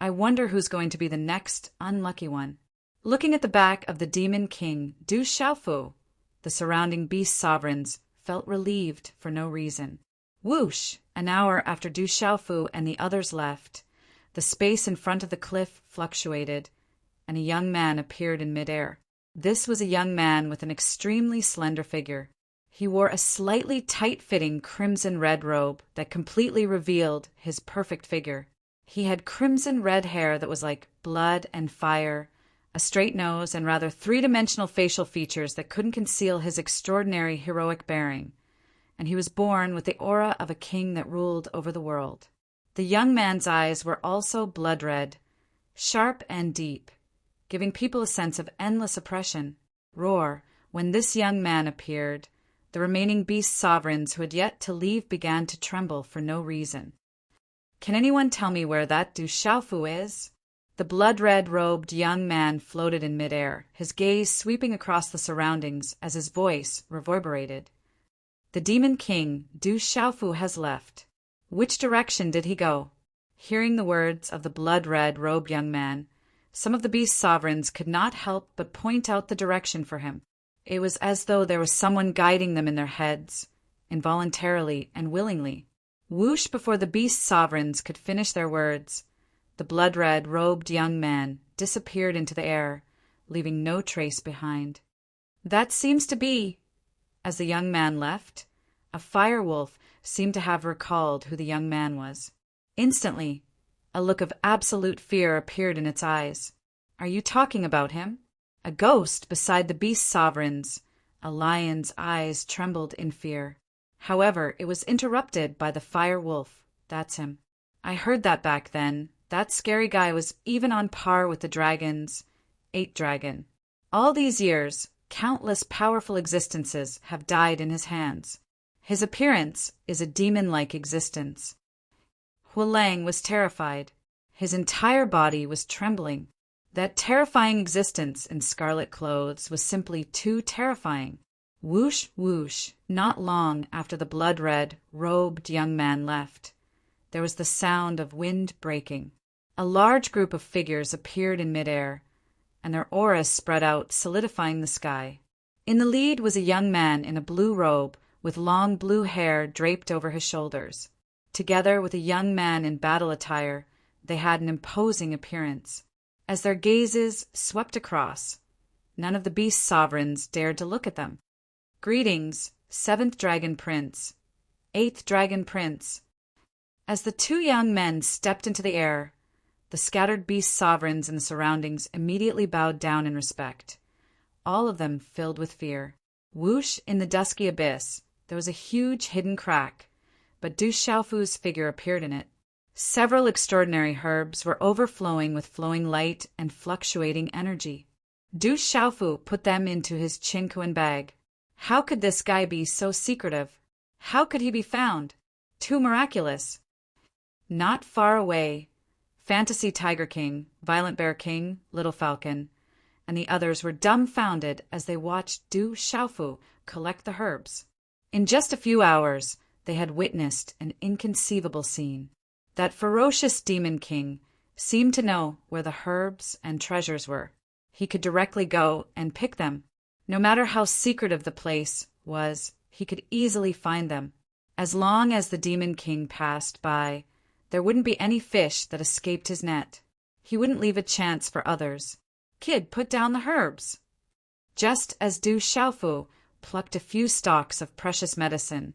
[SPEAKER 1] I wonder who's going to be the next unlucky one. Looking at the back of the Demon King, Du Xiaofu, the surrounding beast sovereigns felt relieved for no reason. Whoosh! An hour after Du Xiaofu and the others left, the space in front of the cliff fluctuated, and a young man appeared in midair. This was a young man with an extremely slender figure. He wore a slightly tight-fitting crimson-red robe that completely revealed his perfect figure. He had crimson-red hair that was like blood and fire, a straight nose, and rather three-dimensional facial features that couldn't conceal his extraordinary heroic bearing, and he was born with the aura of a king that ruled over the world. The young man's eyes were also blood-red, sharp and deep, giving people a sense of endless oppression. Roar! When this young man appeared, the remaining beast sovereigns who had yet to leave began to tremble for no reason. "Can anyone tell me where that Du Xiaofu is?" The blood-red robed young man floated in midair, his gaze sweeping across the surroundings as his voice reverberated. "The Demon King, Du Xiaofu, has left. Which direction did he go?" Hearing the words of the blood-red robed young man, some of the beast sovereigns could not help but point out the direction for him. It was as though there was someone guiding them in their heads, involuntarily and willingly. Whoosh! Before the beast sovereigns could finish their words, the blood-red robed young man disappeared into the air, leaving no trace behind. "That seems to be—" As the young man left, a fire wolf seemed to have recalled who the young man was. Instantly, a look of absolute fear appeared in its eyes. "Are you talking about him?" A ghost beside the beast sovereigns, a lion's eyes trembled in fear. However, it was interrupted by the fire wolf. "That's him. I heard that back then. That scary guy was even on par with the dragons, 8 dragon. All these years, countless powerful existences have died in his hands. His appearance is a demon-like existence. Hulang was terrified. His entire body was trembling. That terrifying existence in scarlet clothes was simply too terrifying. Whoosh, whoosh, not long after the blood-red, robed young man left, there was the sound of wind breaking. A large group of figures appeared in midair, and their auras spread out, solidifying the sky. In the lead was a young man in a blue robe with long blue hair draped over his shoulders. Together with a young man in battle attire, they had an imposing appearance. As their gazes swept across, none of the beast sovereigns dared to look at them. Greetings, 7th Dragon Prince, 8th Dragon Prince. As the two young men stepped into the air, the scattered beast sovereigns in the surroundings immediately bowed down in respect, all of them filled with fear. Whoosh, in the dusky abyss, there was a huge hidden crack, but Du Xiaofu's figure appeared in it. Several extraordinary herbs were overflowing with flowing light and fluctuating energy. Du Xiaofu put them into his Qingquan bag. How could this guy be so secretive? How could he be found? Too miraculous. Not far away, Fantasy Tiger King, Violent Bear King, Little Falcon, and the others were dumbfounded as they watched Du Xiaofu collect the herbs. In just a few hours, they had witnessed an inconceivable scene. That ferocious demon king seemed to know where the herbs and treasures were. He could directly go and pick them. No matter how secretive the place was, he could easily find them. As long as the demon king passed by, there wouldn't be any fish that escaped his net. He wouldn't leave a chance for others. Kid, put down the herbs. Just as Du Xiaofu plucked a few stalks of precious medicine,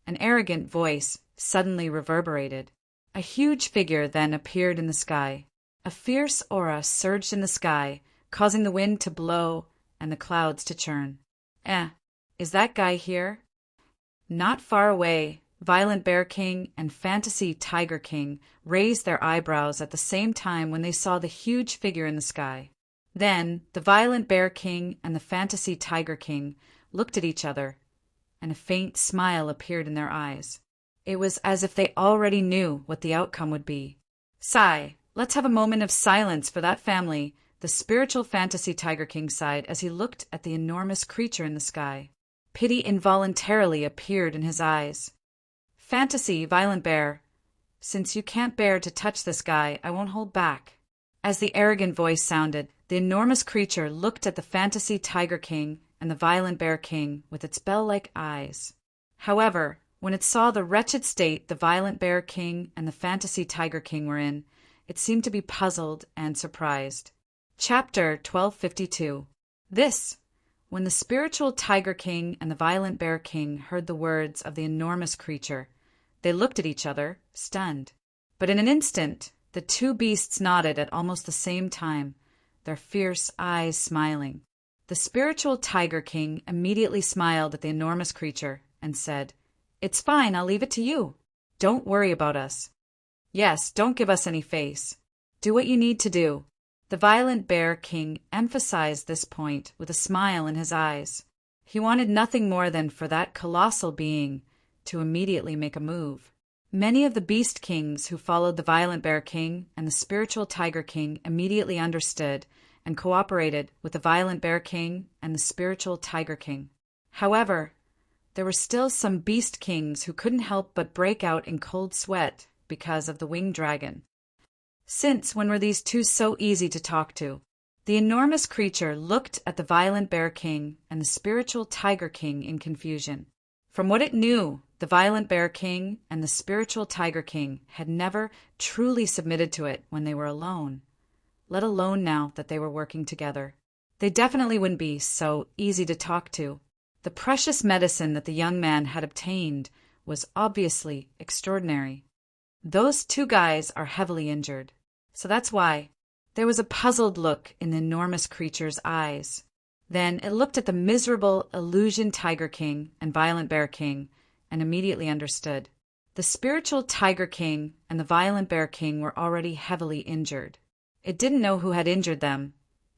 [SPEAKER 1] an arrogant voice suddenly reverberated. A huge figure then appeared in the sky. A fierce aura surged in the sky, causing the wind to blow and the clouds to churn. Is that guy here? Not far away, Violent Bear King and Fantasy Tiger King raised their eyebrows at the same time when they saw the huge figure in the sky. Then the Violent Bear King and the Fantasy Tiger King looked at each other, and a faint smile appeared in their eyes. It was as if they already knew what the outcome would be. Sigh, let's have a moment of silence for that family, the spiritual Fantasy Tiger King sighed as he looked at the enormous creature in the sky. Pity involuntarily appeared in his eyes. Fantasy, Violent Bear, since you can't bear to touch this guy, I won't hold back. As the arrogant voice sounded, the enormous creature looked at the Fantasy Tiger King and the Violent Bear King with its bell-like eyes. However, when it saw the wretched state the Violent Bear King and the Fantasy Tiger King were in, it seemed to be puzzled and surprised. Chapter 1252. When the spiritual Tiger King and the Violent Bear King heard the words of the enormous creature, they looked at each other, stunned. But in an instant, the two beasts nodded at almost the same time, their fierce eyes smiling. The spiritual Tiger King immediately smiled at the enormous creature and said, "It's fine, I'll leave it to you. Don't worry about us. Yes, don't give us any face. Do what you need to do." The Violent Bear King emphasized this point with a smile in his eyes. He wanted nothing more than for that colossal being to immediately make a move. Many of the Beast Kings who followed the Violent Bear King and the Spiritual Tiger King immediately understood and cooperated with the Violent Bear King and the Spiritual Tiger King. However, there were still some Beast Kings who couldn't help but break out in cold sweat because of the winged dragon. Since when were these two so easy to talk to? The enormous creature looked at the Violent Bear King and the Spiritual Tiger King in confusion. From what it knew, the Violent Bear King and the Spiritual Tiger King had never truly submitted to it when they were alone, let alone now that they were working together. They definitely wouldn't be so easy to talk to. The precious medicine that the young man had obtained was obviously extraordinary. Those two guys are heavily injured, so that's why. There was a puzzled look in the enormous creature's eyes. Then it looked at the miserable Illusion Tiger King and Violent Bear King and immediately understood. The Spiritual Tiger King and the Violent Bear King were already heavily injured. It didn't know who had injured them,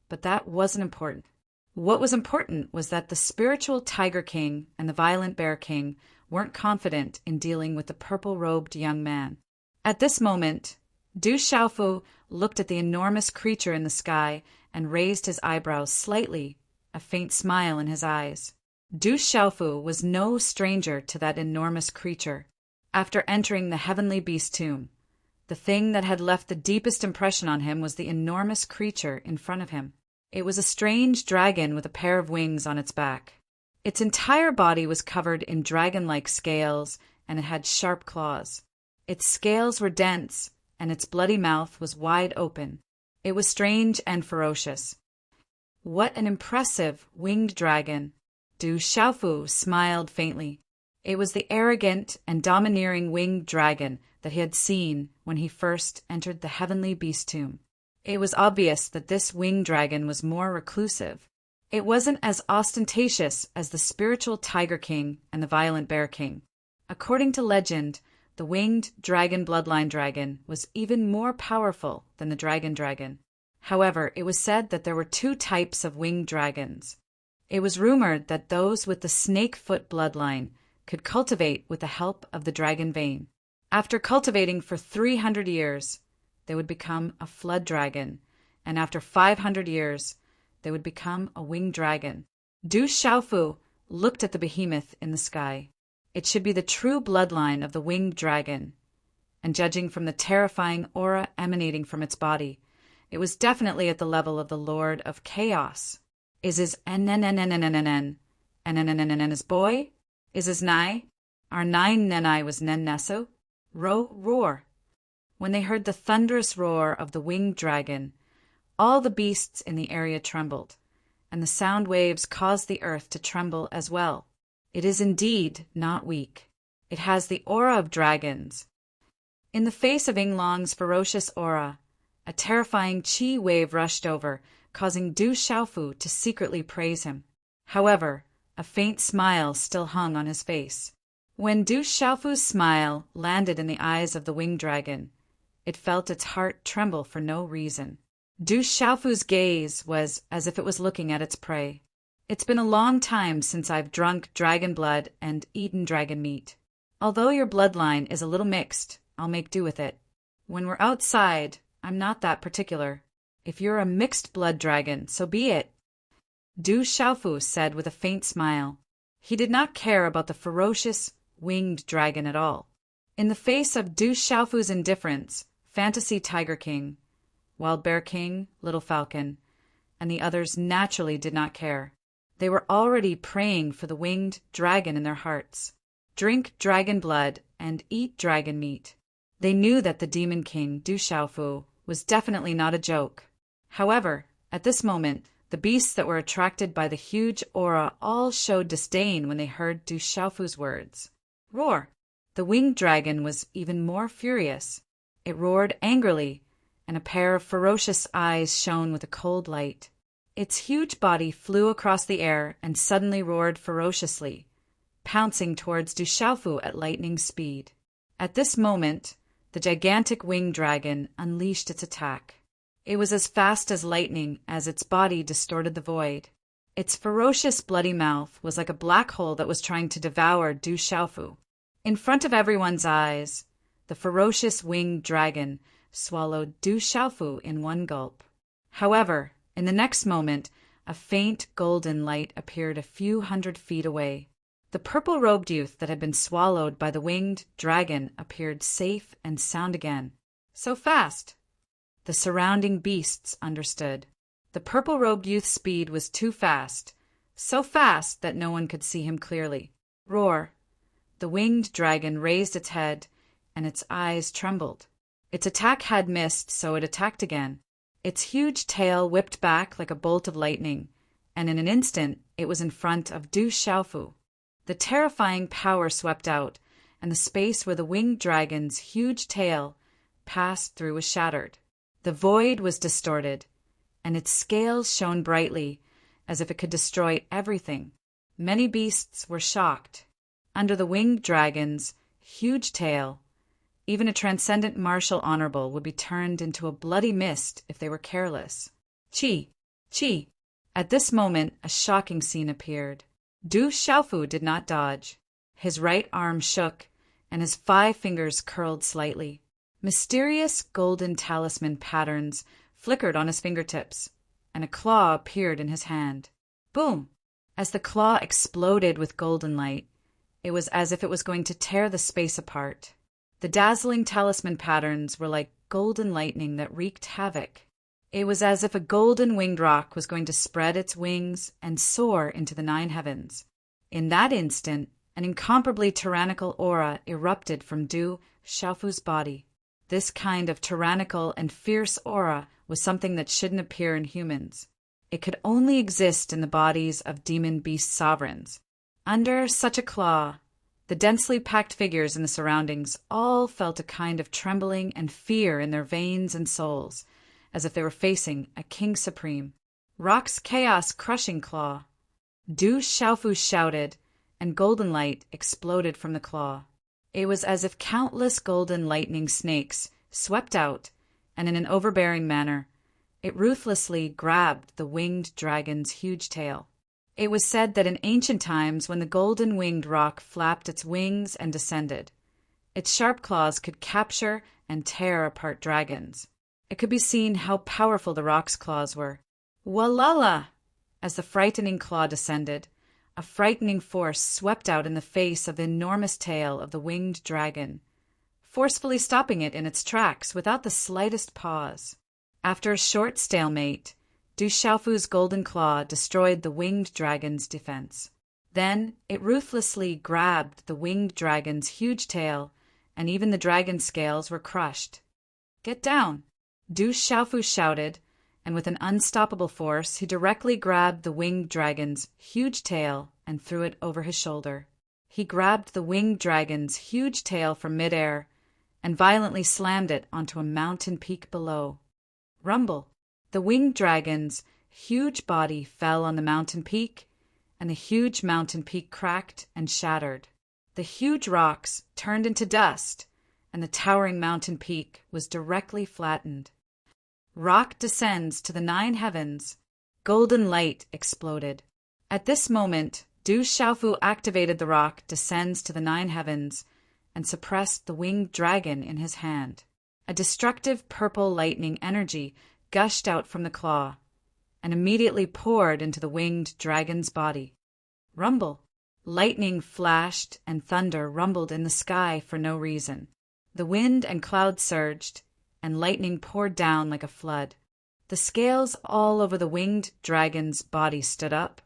[SPEAKER 1] but that wasn't important. What was important was that the Spiritual Tiger King and the Violent Bear King weren't confident in dealing with the purple-robed young man. At this moment, Du Xiaofu looked at the enormous creature in the sky and raised his eyebrows slightly, a faint smile in his eyes. Du Xiaofu was no stranger to that enormous creature. After entering the heavenly beast tomb, the thing that had left the deepest impression on him was the enormous creature in front of him. It was a strange dragon with a pair of wings on its back. Its entire body was covered in dragon-like scales, and it had sharp claws. Its scales were dense, and its bloody mouth was wide open. It was strange and ferocious. What an impressive winged dragon! Du Xiaofu smiled faintly. It was the arrogant and domineering winged dragon that he had seen when he first entered the heavenly beast tomb. It was obvious that this winged dragon was more reclusive. It wasn't as ostentatious as the spiritual Tiger King and the violent Bear King. According to legend, the winged dragon bloodline dragon was even more powerful than the dragon. However, it was said that there were two types of winged dragons. It was rumored that those with the snakefoot bloodline could cultivate with the help of the dragon vein. After cultivating for 300 years, they would become a flood dragon, and after 500 years, they would become a winged dragon. Du Xiaofu looked at the behemoth in the sky. It should be the true bloodline of the winged dragon, and judging from the terrifying aura emanating from its body, it was definitely at the level of the Lord of Chaos. Is his his boy? Is his nai? Our nine nenai was nen neso? Roar. When they heard the thunderous roar of the winged dragon, all the beasts in the area trembled, and the sound waves caused the earth to tremble as well. It is indeed not weak. It has the aura of dragons. In the face of Yinglong's ferocious aura, a terrifying qi wave rushed over, causing Du Xiaofu to secretly praise him. However, a faint smile still hung on his face. When Du Xiaofu's smile landed in the eyes of the winged dragon, it felt its heart tremble for no reason. Du Xiaofu's gaze was as if it was looking at its prey. It's been a long time since I've drunk dragon blood and eaten dragon meat. Although your bloodline is a little mixed, I'll make do with it. When we're outside, I'm not that particular. If you're a mixed blood dragon, so be it. Du Xiaofu said with a faint smile. He did not care about the ferocious, winged dragon at all. In the face of Du Xiaofu's indifference, Fantasy Tiger King, Wild Bear King, Little Falcon, and the others naturally did not care. They were already praying for the winged dragon in their hearts. Drink dragon blood and eat dragon meat. They knew that the Demon King, Du Xiaofu, was definitely not a joke. However, at this moment, the beasts that were attracted by the huge aura all showed disdain when they heard Du Xiaofu's words. Roar! The winged dragon was even more furious. It roared angrily, and a pair of ferocious eyes shone with a cold light. Its huge body flew across the air and suddenly roared ferociously, pouncing towards Du Xiaofu at lightning speed. At this moment, the gigantic winged dragon unleashed its attack. It was as fast as lightning as its body distorted the void. Its ferocious bloody mouth was like a black hole that was trying to devour Du Xiaofu. In front of everyone's eyes, the ferocious winged dragon swallowed Du Xiaofu in one gulp. However, in the next moment, a faint golden light appeared a few hundred feet away. The purple-robed youth that had been swallowed by the winged dragon appeared safe and sound again. So fast! The surrounding beasts understood. The purple-robed youth's speed was too fast, so fast that no one could see him clearly. Roar! The winged dragon raised its head, and its eyes trembled. Its attack had missed, so it attacked again. Its huge tail whipped back like a bolt of lightning, and in an instant it was in front of Du Xiaofu. The terrifying power swept out, and the space where the winged dragon's huge tail passed through was shattered. The void was distorted, and its scales shone brightly, as if it could destroy everything. Many beasts were shocked. Under the winged dragon's huge tail, even a transcendent martial honorable would be turned into a bloody mist if they were careless. Chi! Chi! At this moment, a shocking scene appeared. Du Xiaofu did not dodge. His right arm shook, and his 5 fingers curled slightly. Mysterious golden talisman patterns flickered on his fingertips, and a claw appeared in his hand. Boom! As the claw exploded with golden light, it was as if it was going to tear the space apart. The dazzling talisman patterns were like golden lightning that wreaked havoc. It was as if a golden winged rock was going to spread its wings and soar into the 9 heavens. In that instant, an incomparably tyrannical aura erupted from Du Xiaofu's body. This kind of tyrannical and fierce aura was something that shouldn't appear in humans. It could only exist in the bodies of demon beast sovereigns. Under such a claw, the densely packed figures in the surroundings all felt a kind of trembling and fear in their veins and souls, as if they were facing a king supreme. Rock's chaos-crushing claw. Du Xiaofu shouted, and golden light exploded from the claw. It was as if countless golden lightning snakes swept out, and in an overbearing manner, it ruthlessly grabbed the winged dragon's huge tail. It was said that in ancient times, when the golden winged rock flapped its wings and descended, its sharp claws could capture and tear apart dragons. It could be seen how powerful the rock's claws were. Walala! As the frightening claw descended, a frightening force swept out in the face of the enormous tail of the winged dragon, forcefully stopping it in its tracks without the slightest pause. After a short stalemate, Du Xiaofu's golden claw destroyed the winged dragon's defense. Then it ruthlessly grabbed the winged dragon's huge tail, and even the dragon's scales were crushed. "Get down!" Du Xiaofu shouted, and with an unstoppable force, he directly grabbed the winged dragon's huge tail and threw it over his shoulder. He grabbed the winged dragon's huge tail from midair and violently slammed it onto a mountain peak below. Rumble! The winged dragon's huge body fell on the mountain peak, and the huge mountain peak cracked and shattered. The huge rocks turned into dust, and the towering mountain peak was directly flattened. Rock descends to the 9 heavens. Golden light exploded. At this moment, Du Xiaofu activated the rock descends to the 9 heavens and suppressed the winged dragon in his hand. A destructive purple lightning energy gushed out from the claw and immediately poured into the winged dragon's body. Rumble! Lightning flashed and thunder rumbled in the sky for no reason. The wind and clouds surged, and lightning poured down like a flood. The scales all over the winged dragon's body stood up,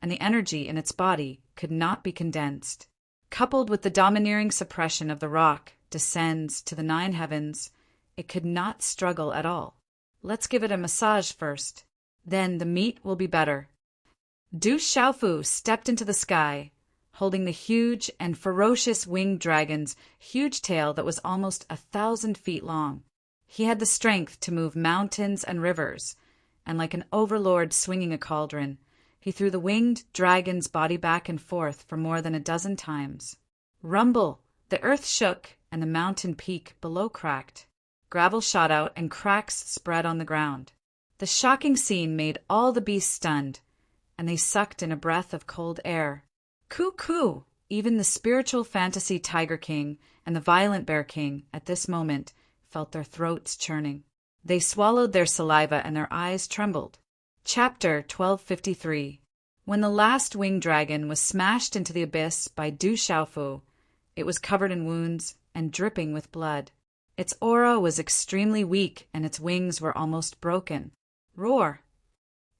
[SPEAKER 1] and the energy in its body could not be condensed. Coupled with the domineering suppression of the rock descends to the 9 heavens, it could not struggle at all. Let's give it a massage first. Then the meat will be better. Du Xiaofu stepped into the sky, holding the huge and ferocious winged dragon's huge tail that was almost 1,000 feet long. He had the strength to move mountains and rivers, and like an overlord swinging a cauldron, he threw the winged dragon's body back and forth for more than 12 times. Rumble! The earth shook, and the mountain peak below cracked. Gravel shot out, and cracks spread on the ground. The shocking scene made all the beasts stunned, and they sucked in a breath of cold air. Coo-coo! Even the spiritual fantasy Tiger King and the violent Bear King, at this moment, felt their throats churning. They swallowed their saliva and their eyes trembled. Chapter 1253. When the last winged dragon was smashed into the abyss by Du Xiaofu, it was covered in wounds and dripping with blood. Its aura was extremely weak, and its wings were almost broken. Roar!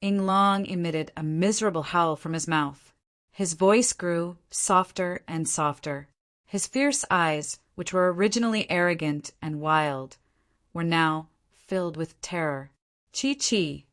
[SPEAKER 1] Ying Long emitted a miserable howl from his mouth. His voice grew softer and softer. His fierce eyes, which were originally arrogant and wild, were now filled with terror. Chi-chi!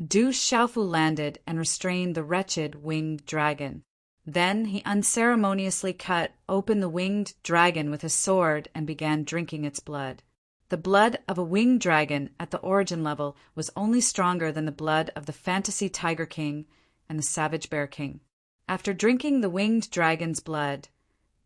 [SPEAKER 1] Du Xiaofu landed and restrained the wretched winged dragon. Then he unceremoniously cut open the winged dragon with his sword and began drinking its blood. The blood of a winged dragon at the origin level was only stronger than the blood of the fantasy Tiger King and the savage Bear King. After drinking the winged dragon's blood,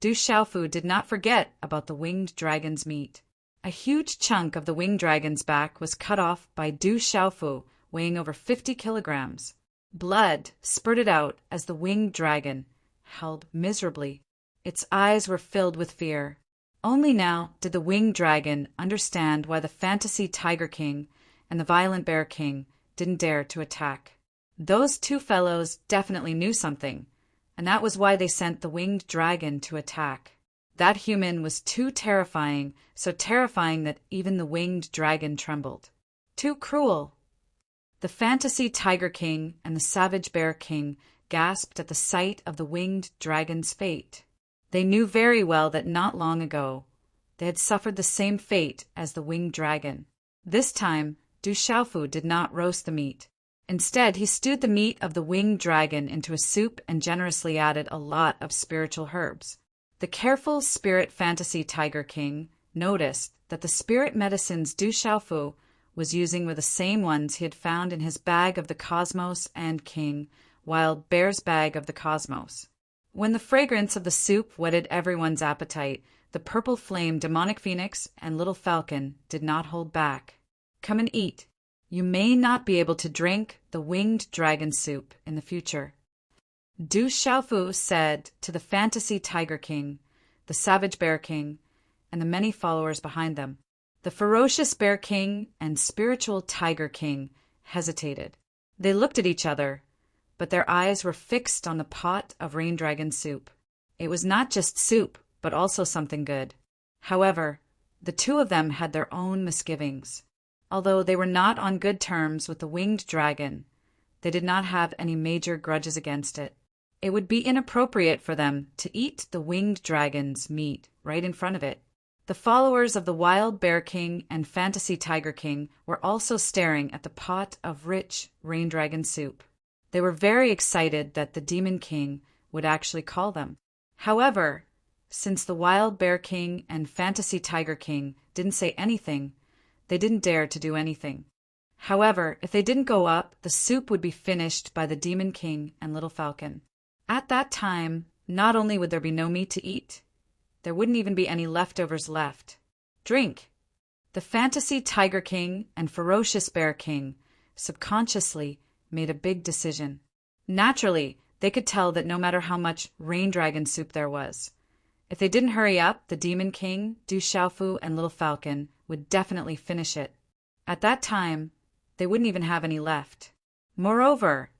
[SPEAKER 1] Du Xiaofu did not forget about the winged dragon's meat. A huge chunk of the winged dragon's back was cut off by Du Xiaofu, weighing over 50 kilograms. Blood spurted out as the winged dragon howled miserably. Its eyes were filled with fear. Only now did the winged dragon understand why the fantasy Tiger King and the violent Bear King didn't dare to attack. Those two fellows definitely knew something, and that was why they sent the winged dragon to attack. That human was too terrifying, so terrifying that even the winged dragon trembled. Too cruel. The fantasy Tiger King and the savage Bear King gasped at the sight of the winged dragon's fate. They knew very well that not long ago they had suffered the same fate as the winged dragon. This time, Du Xiaofu did not roast the meat. Instead, he stewed the meat of the winged dragon into a soup and generously added a lot of spiritual herbs. The careful spirit fantasy Tiger King noticed that the spirit medicines Du Xiaofu was using were the same ones he had found in his bag of the cosmos and King Wild Bear's bag of the cosmos. When the fragrance of the soup whetted everyone's appetite, the purple flame demonic phoenix and little falcon did not hold back. Come and eat. You may not be able to drink the winged dragon soup in the future. Du Xiaofu said to the fantasy Tiger King, the savage Bear King, and the many followers behind them. The ferocious Bear King and spiritual Tiger King hesitated. They looked at each other, but their eyes were fixed on the pot of rain dragon soup. It was not just soup, but also something good. However, the two of them had their own misgivings. Although they were not on good terms with the winged dragon, they did not have any major grudges against it. It would be inappropriate for them to eat the winged dragon's meat right in front of it. The followers of the Wild Bear King and Fantasy Tiger King were also staring at the pot of rich rain dragon soup. They were very excited that the Demon King would actually call them. However, since the Wild Bear King and Fantasy Tiger King didn't say anything, they didn't dare to do anything. However, if they didn't go up, the soup would be finished by the Demon King and Little Falcon. At that time, not only would there be no meat to eat, there wouldn't even be any leftovers left. Drink! The Fantasy Tiger King and Ferocious Bear King subconsciously made a big decision. Naturally, they could tell that no matter how much rain dragon soup there was, if they didn't hurry up, the Demon King, Du Xiaofu, and Little Falcon would definitely finish it. At that time, they wouldn't even have any left. Moreover,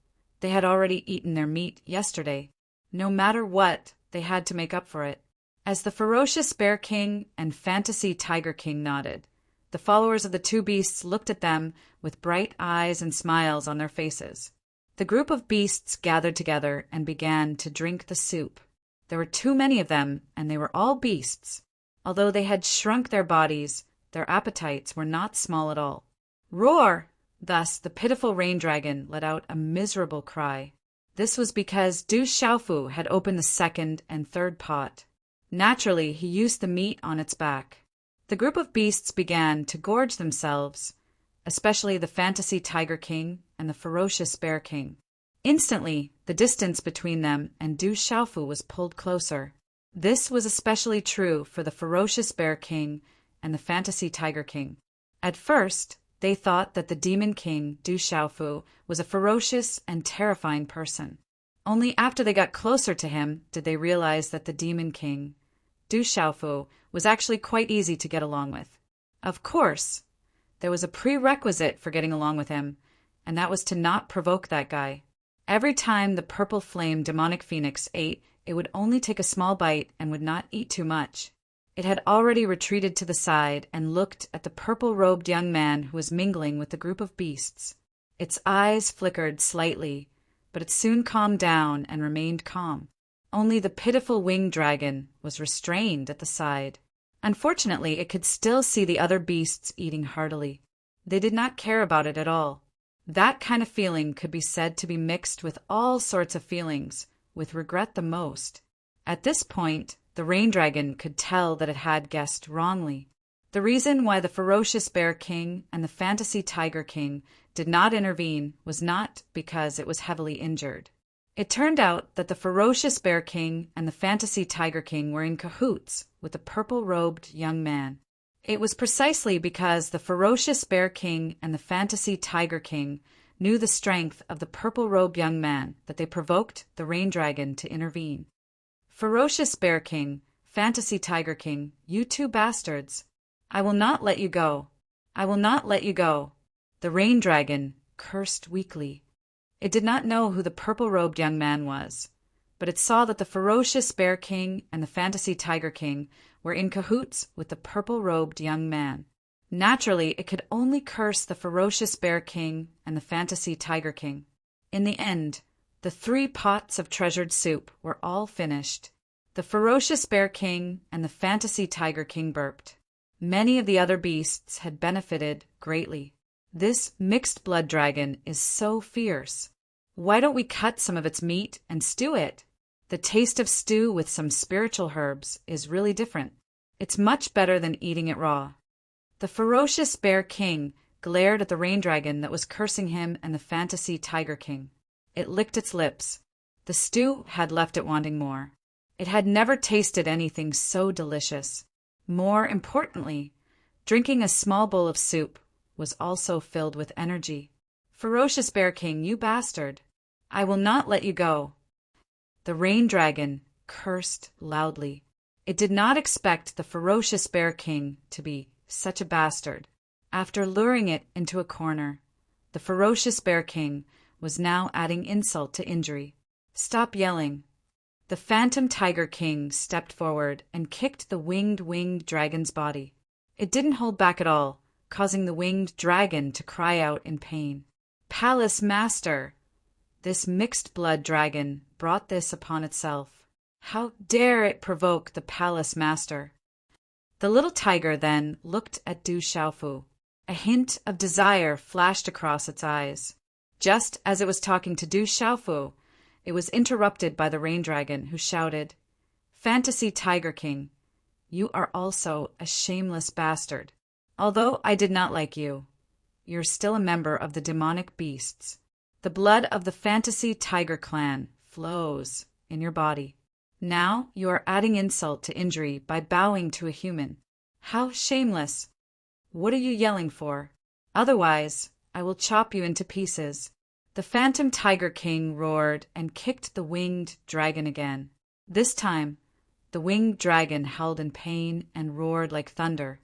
[SPEAKER 1] they had already eaten their meat yesterday. No matter what, they had to make up for it. As the Ferocious Bear King and Fantasy Tiger King nodded, the followers of the two beasts looked at them with bright eyes and smiles on their faces. The group of beasts gathered together and began to drink the soup. There were too many of them, and they were all beasts. Although they had shrunk their bodies, their appetites were not small at all. Roar! Thus the pitiful rain dragon let out a miserable cry. This was because Du Xiaofu had opened the second and third pot. Naturally, he used the meat on its back. The group of beasts began to gorge themselves, especially the Fantasy Tiger King and the Ferocious Bear King. Instantly, the distance between them and Du Xiaofu was pulled closer. This was especially true for the Ferocious Bear King and the Fantasy Tiger King. At first, they thought that the Demon King, Du Xiaofu, was a ferocious and terrifying person. Only after they got closer to him did they realize that the Demon King, Du Xiaofu, was actually quite easy to get along with. Of course, there was a prerequisite for getting along with him, and that was to not provoke that guy. Every time the purple flame demonic phoenix ate, it would only take a small bite and would not eat too much. It had already retreated to the side and looked at the purple-robed young man who was mingling with the group of beasts. Its eyes flickered slightly, but it soon calmed down and remained calm. Only the pitiful winged dragon was restrained at the side. Unfortunately, it could still see the other beasts eating heartily. They did not care about it at all. That kind of feeling could be said to be mixed with all sorts of feelings, with regret the most. At this point, the rain dragon could tell that it had guessed wrongly. The reason why the Ferocious Bear King and the Fantasy Tiger King did not intervene was not because it was heavily injured. It turned out that the Ferocious Bear King and the Fantasy Tiger King were in cahoots with the purple-robed young man. It was precisely because the Ferocious Bear King and the Fantasy Tiger King knew the strength of the purple-robed young man that they provoked the rain dragon to intervene. Ferocious Bear King, Fantasy Tiger King, you two bastards. I will not let you go. I will not let you go. The Rain Dragon cursed weakly. It did not know who the purple-robed young man was, but it saw that the Ferocious Bear King and the Fantasy Tiger King were in cahoots with the purple-robed young man. Naturally, it could only curse the Ferocious Bear King and the Fantasy Tiger King. In the end, the 3 pots of treasured soup were all finished. The Ferocious Bear King and the Fantasy Tiger King burped. Many of the other beasts had benefited greatly. This mixed blood dragon is so fierce. Why don't we cut some of its meat and stew it? The taste of stew with some spiritual herbs is really different. It's much better than eating it raw. The Ferocious Bear King glared at the Rain Dragon that was cursing him and the Fantasy Tiger King. It licked its lips. The stew had left it wanting more. It had never tasted anything so delicious. More importantly, drinking a small bowl of soup was also filled with energy. Ferocious Bear King, you bastard! I will not let you go. The Rain Dragon cursed loudly. It did not expect the Ferocious Bear King to be such a bastard. After luring it into a corner, the Ferocious Bear King was now adding insult to injury. Stop yelling. The Phantom Tiger King stepped forward and kicked the winged dragon's body. It didn't hold back at all, causing the winged dragon to cry out in pain. Palace Master! This mixed blood dragon brought this upon itself. How dare it provoke the Palace Master? The little tiger then looked at Du Xiaofu. A hint of desire flashed across its eyes. Just as it was talking to Du Xiaofu, it was interrupted by the Rain Dragon, who shouted, Fantasy Tiger King, you are also a shameless bastard. Although I did not like you, you're still a member of the demonic beasts. The blood of the Fantasy Tiger clan flows in your body. Now you are adding insult to injury by bowing to a human. How shameless! What are you yelling for? Otherwise, I will chop you into pieces. The Phantom Tiger King roared and kicked the winged dragon again. This time, the winged dragon howled in pain and roared like thunder.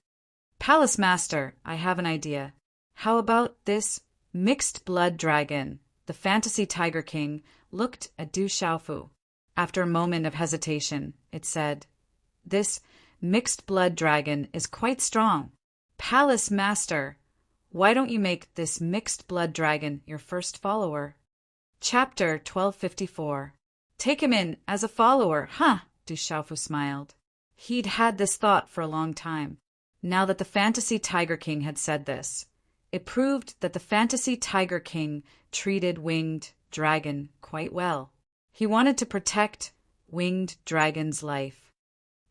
[SPEAKER 1] Palace Master, I have an idea. How about this mixed blood dragon? The Fantasy Tiger King looked at Du Xiaofu. After a moment of hesitation, it said, This mixed blood dragon is quite strong. Palace Master, why don't you make this mixed blood dragon your first follower? Chapter 1254. Take him in as a follower, huh? Du Xiaofu smiled. He'd had this thought for a long time. Now that the Fantasy Tiger King had said this, it proved that the Fantasy Tiger King treated Winged Dragon quite well. He wanted to protect Winged Dragon's life.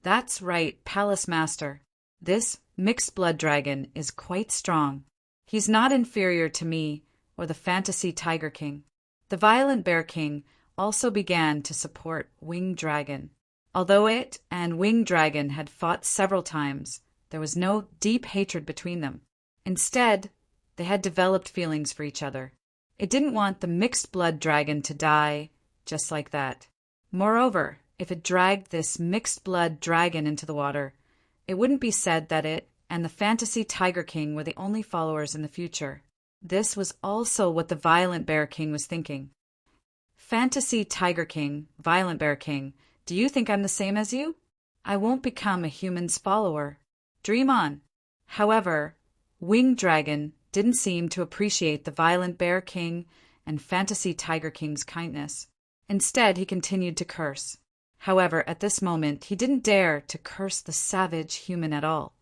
[SPEAKER 1] That's right, Palace Master. This mixed blood dragon is quite strong. He's not inferior to me or the Fantasy Tiger King. The Violent Bear King also began to support Winged Dragon. Although it and Winged Dragon had fought several times, there was no deep hatred between them. Instead, they had developed feelings for each other. It didn't want the mixed blood dragon to die just like that. Moreover, if it dragged this mixed blood dragon into the water, it wouldn't be said that it and the Fantasy Tiger King were the only followers in the future. This was also what the Violent Bear King was thinking. Fantasy Tiger King, Violent Bear King, do you think I'm the same as you? I won't become a human's follower. Dream on. However, Winged Dragon didn't seem to appreciate the Violent Bear King and Fantasy Tiger King's kindness. Instead, he continued to curse. However, at this moment, he didn't dare to curse the savage human at all.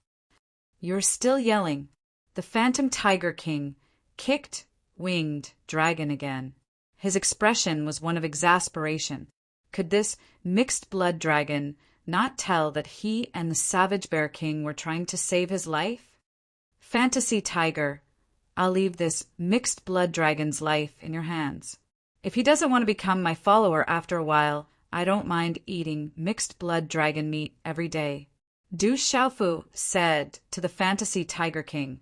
[SPEAKER 1] You're still yelling. The Phantom Tiger King kicked Winged Dragon again. His expression was one of exasperation. Could this mixed blood dragon not tell that he and the Savage Bear King were trying to save his life? Fantasy Tiger, I'll leave this mixed blood dragon's life in your hands. If he doesn't want to become my follower after a while, I don't mind eating mixed blood dragon meat every day. Du Xiaofu said to the Fantasy Tiger King,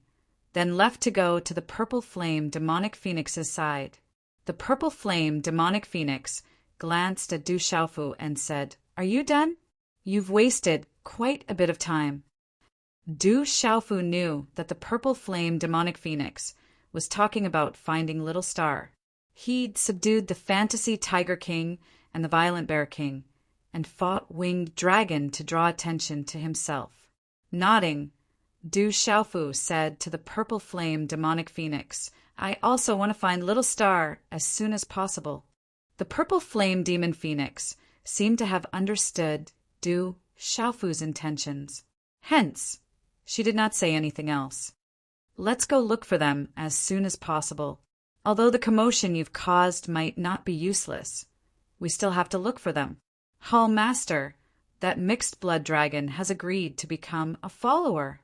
[SPEAKER 1] then left to go to the Purple Flame Demonic Phoenix's side. The Purple Flame Demonic Phoenix glanced at Du Xiaofu and said, Are you done? You've wasted quite a bit of time. Du Xiaofu knew that the purple flame demonic phoenix was talking about finding Little Star. He'd subdued the fantasy Tiger King and the Violent Bear King, and fought Winged Dragon to draw attention to himself. Nodding, Du Xiaofu said to the purple flame demonic phoenix, I also want to find Little Star as soon as possible. The purple flame demon phoenix seemed to have understood Du Xiaofu's intentions. Hence, she did not say anything else. Let's go look for them as soon as possible. Although the commotion you've caused might not be useless, we still have to look for them. Hall Master, that mixed blood dragon, has agreed to become a follower.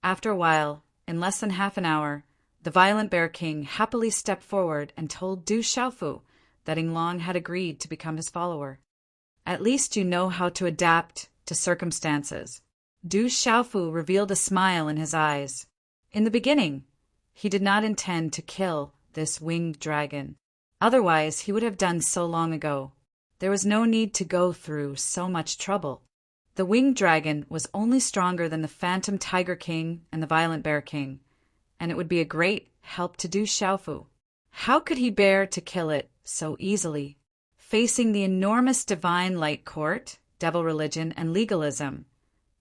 [SPEAKER 1] After a while, in less than half an hour, the Violent Bear King happily stepped forward and told Du Xiaofu that Yinglong had agreed to become his follower. At least you know how to adapt to circumstances. Du Xiaofu revealed a smile in his eyes. In the beginning, he did not intend to kill this winged dragon. Otherwise, he would have done so long ago. There was no need to go through so much trouble. The winged dragon was only stronger than the Phantom Tiger King and the Violent Bear King, and it would be a great help to Du Xiaofu. How could he bear to kill it so easily? Facing the enormous divine light court, devil religion, and legalism,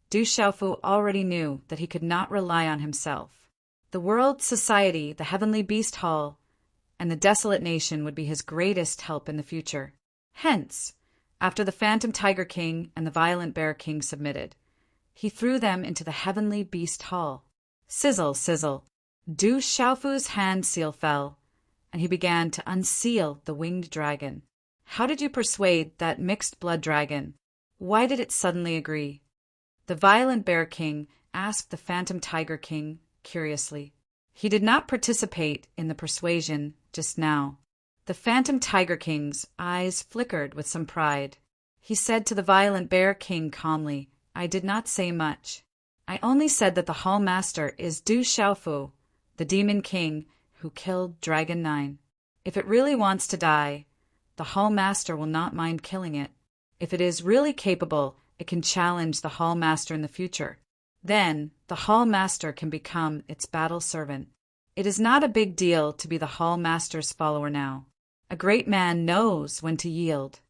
[SPEAKER 1] Du Xiaofu already knew that he could not rely on himself. The world society, the heavenly beast hall, and the desolate nation would be his greatest help in the future. Hence, after the Phantom Tiger King and the Violent Bear King submitted, he threw them into the heavenly beast hall. Sizzle, sizzle. Du Xiaofu's hand seal fell, and he began to unseal the winged dragon. How did you persuade that mixed blood dragon? Why did it suddenly agree? The Violent Bear King asked the Phantom Tiger King curiously. He did not participate in the persuasion just now. The Phantom Tiger King's eyes flickered with some pride. He said to the Violent Bear King calmly, I did not say much. I only said that the Hall Master is Du Xiaofu, the Demon King who killed Dragon 9. If it really wants to die, the Hall Master will not mind killing it. If it is really capable, it can challenge the Hall Master in the future. Then, the Hall Master can become its battle servant. It is not a big deal to be the Hall Master's follower now. A great man knows when to yield.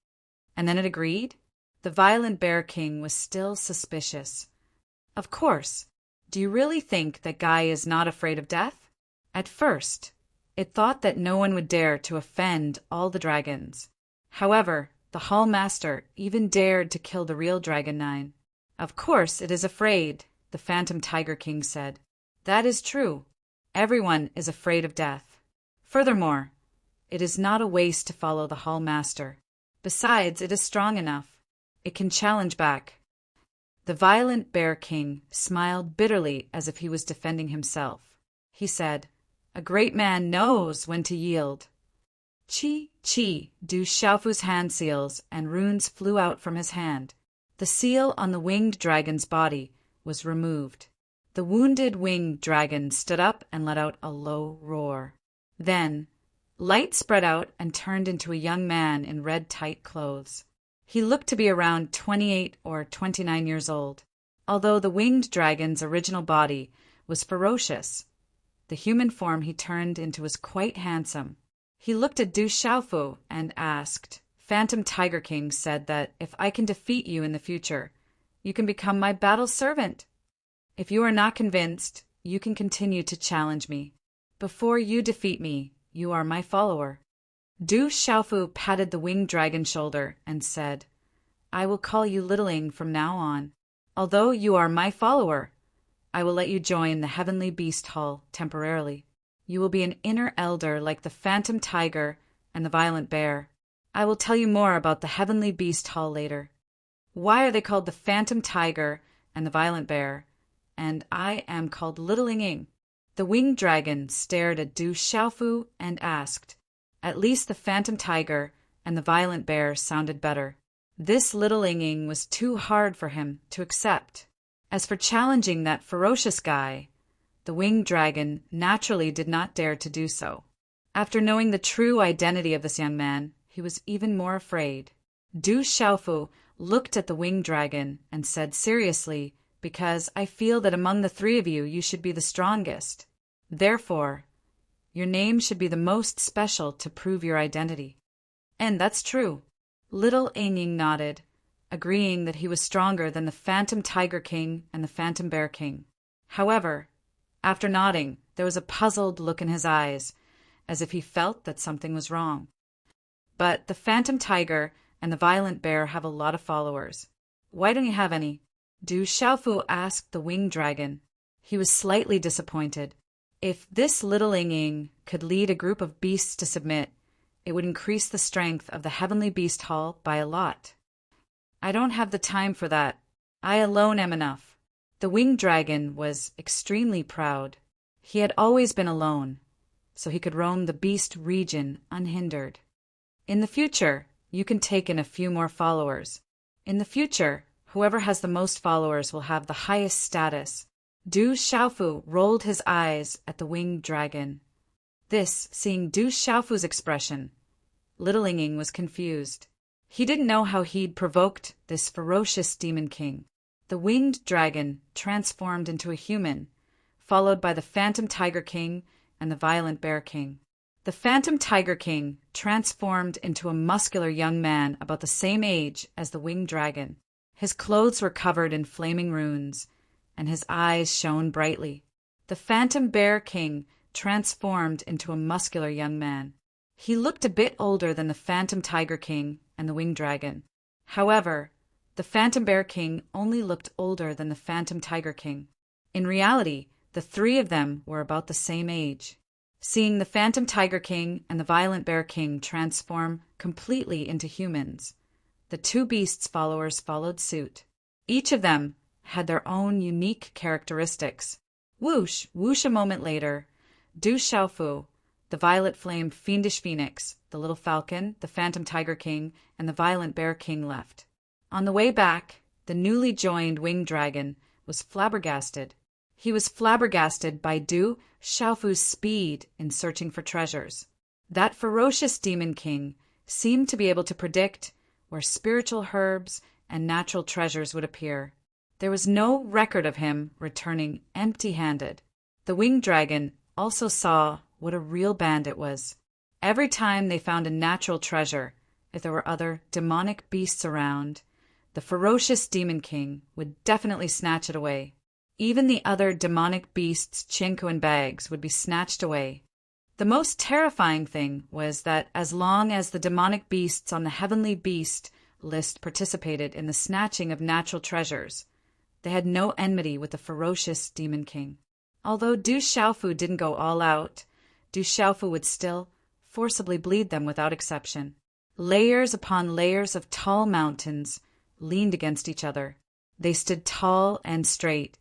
[SPEAKER 1] And then it agreed? The Violent Bear King was still suspicious. Of course. Do you really think that Guy is not afraid of death? At first, it thought that no one would dare to offend all the dragons. However, the Hall Master even dared to kill the real Dragon 9. Of course it is afraid, the Phantom Tiger King said. That is true. Everyone is afraid of death. Furthermore, it is not a waste to follow the Hall Master. Besides, it is strong enough. It can challenge back. The Violent Bear King smiled bitterly as if he was defending himself. He said, A great man knows when to yield. Chi, chi, Du Xiaofu's hand seals and runes flew out from his hand. The seal on the winged dragon's body was removed. The wounded winged dragon stood up and let out a low roar. Then, light spread out and turned into a young man in red tight clothes. He looked to be around 28 or 29 years old. Although the winged dragon's original body was ferocious, the human form he turned into was quite handsome. He looked at Du Xiaofu and asked, Phantom Tiger King said that if I can defeat you in the future, you can become my battle servant. If you are not convinced, you can continue to challenge me. Before you defeat me, you are my follower. Du Xiaofu patted the winged dragon's shoulder and said, I will call you Littling from now on. Although you are my follower, I will let you join the Heavenly Beast Hall temporarily. You will be an inner elder like the Phantom Tiger and the Violent Bear. I will tell you more about the Heavenly Beast Hall later. Why are they called the Phantom Tiger and the Violent Bear? And I am called Littling Ying. The winged dragon stared at Du Xiaofu and asked, At least the Phantom Tiger and the Violent Bear sounded better. This Littling Ying was too hard for him to accept. As for challenging that ferocious guy, the winged dragon naturally did not dare to do so. After knowing the true identity of this young man, he was even more afraid. Du Xiaofu looked at the winged dragon and said seriously, "Because I feel that among the three of you, you should be the strongest. Therefore, your name should be the most special to prove your identity." And that's true. Little Aang nodded, agreeing that he was stronger than the Phantom Tiger King and the Phantom Bear King. However, after nodding, there was a puzzled look in his eyes, as if he felt that something was wrong. "But the Phantom Tiger and the Violent Bear have a lot of followers. Why don't you have any?" Du Xiaofu asked the winged dragon. He was slightly disappointed. If this little Aang could lead a group of beasts to submit, it would increase the strength of the Heavenly Beast Hall by a lot. "I don't have the time for that. I alone am enough." The winged dragon was extremely proud. He had always been alone, so he could roam the beast region unhindered. "In the future, you can take in a few more followers. In the future, whoever has the most followers will have the highest status." Du Xiaofu rolled his eyes at the winged dragon. Seeing Du Xiaofu's expression, little Aang was confused. He didn't know how he'd provoked this ferocious demon king. The winged dragon transformed into a human, followed by the Phantom Tiger King and the Violent Bear King. The Phantom Tiger King transformed into a muscular young man about the same age as the winged dragon. His clothes were covered in flaming runes, and his eyes shone brightly. The Phantom Bear King transformed into a muscular young man. He looked a bit older than the Phantom Tiger King and the winged dragon. However, the Phantom Bear King only looked older than the Phantom Tiger King. In reality, the three of them were about the same age. Seeing the Phantom Tiger King and the Violent Bear King transform completely into humans, the two beasts' followers followed suit. Each of them had their own unique characteristics. Whoosh, whoosh a moment later, Du Xiaofu, the Violet Flame Fiendish Phoenix, the Little Falcon, the Phantom Tiger King, and the Violent Bear King left. On the way back, the newly joined winged dragon was flabbergasted. He was flabbergasted by Du Xiaofu's speed in searching for treasures. That ferocious demon king seemed to be able to predict where spiritual herbs and natural treasures would appear. There was no record of him returning empty-handed. The winged dragon also saw what a real bandit was. Every time they found a natural treasure, if there were other demonic beasts around, the ferocious demon king would definitely snatch it away. Even the other demonic beasts' chinku and bags would be snatched away. The most terrifying thing was that as long as the demonic beasts on the heavenly beast list participated in the snatching of natural treasures, they had no enmity with the ferocious demon king. Although Du Xiaofu didn't go all out, Du Xiaofu would still forcibly bleed them without exception. Layers upon layers of tall mountains leaned against each other. They stood tall and straight,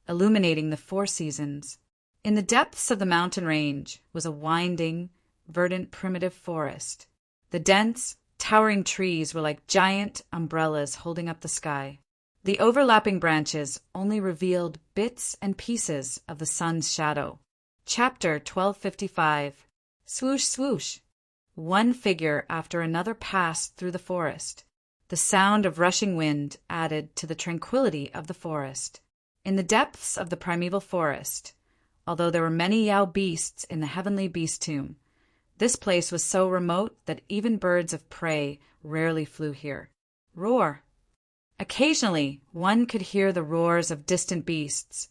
[SPEAKER 1] illuminating the four seasons. In the depths of the mountain range was a winding, verdant primitive forest. The dense, towering trees were like giant umbrellas holding up the sky. The overlapping branches only revealed bits and pieces of the sun's shadow. Chapter 1255. Swoosh, swoosh. One figure after another passed through the forest. The sound of rushing wind added to the tranquility of the forest. In the depths of the primeval forest, although there were many Yao beasts in the heavenly beast tomb, this place was so remote that even birds of prey rarely flew here. Roar. Occasionally, one could hear the roars of distant beasts,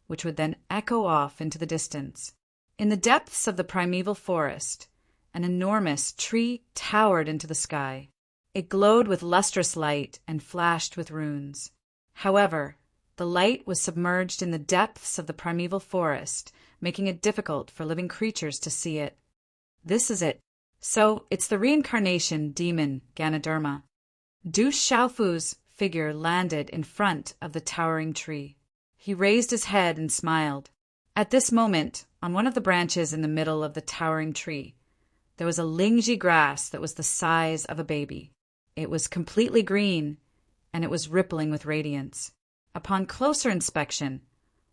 [SPEAKER 1] which would then echo off into the distance. In the depths of the primeval forest, an enormous tree towered into the sky. It glowed with lustrous light and flashed with runes. However, the light was submerged in the depths of the primeval forest, making it difficult for living creatures to see it. This is it. So, it's the reincarnation demon Ganoderma. Du Xiaofu's figure landed in front of the towering tree. He raised his head and smiled. At this moment, on one of the branches in the middle of the towering tree, there was a lingji grass that was the size of a baby. It was completely green, and it was rippling with radiance. Upon closer inspection,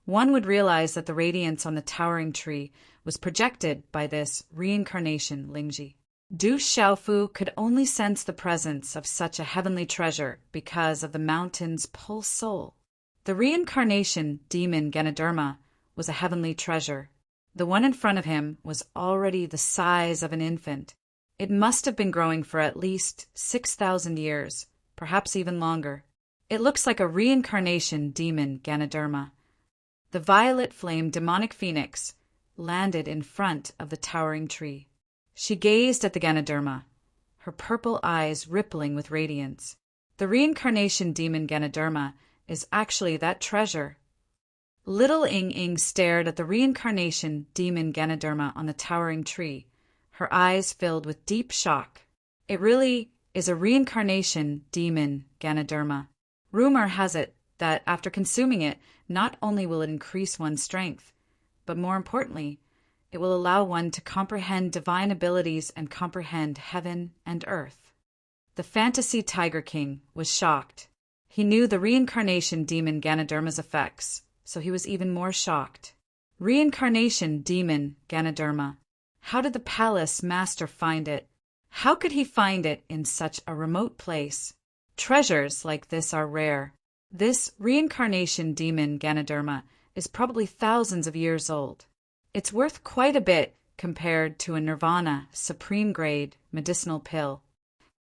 [SPEAKER 1] one would realize that the radiance on the towering tree was projected by this reincarnation lingji. Du Xiaofu could only sense the presence of such a heavenly treasure because of the mountain's pulse soul. The reincarnation demon Ganoderma was a heavenly treasure. The one in front of him was already the size of an infant. It must have been growing for at least 6,000 years, perhaps even longer. It looks like a reincarnation demon Ganoderma. The violet flame demonic phoenix landed in front of the towering tree. She gazed at the Ganoderma, her purple eyes rippling with radiance. The reincarnation demon Ganoderma is actually that treasure. Little Ing stared at the reincarnation demon Ganoderma on the towering tree, her eyes filled with deep shock. It really is a reincarnation demon Ganoderma. Rumor has it that after consuming it, not only will it increase one's strength, but more importantly, it will allow one to comprehend divine abilities and comprehend heaven and earth. The fantasy Tiger King was shocked. He knew the reincarnation demon Ganoderma's effects, so he was even more shocked. Reincarnation demon Ganoderma. How did the palace master find it? How could he find it in such a remote place? Treasures like this are rare. This reincarnation demon Ganoderma is probably thousands of years old. It's worth quite a bit compared to a Nirvana supreme grade medicinal pill.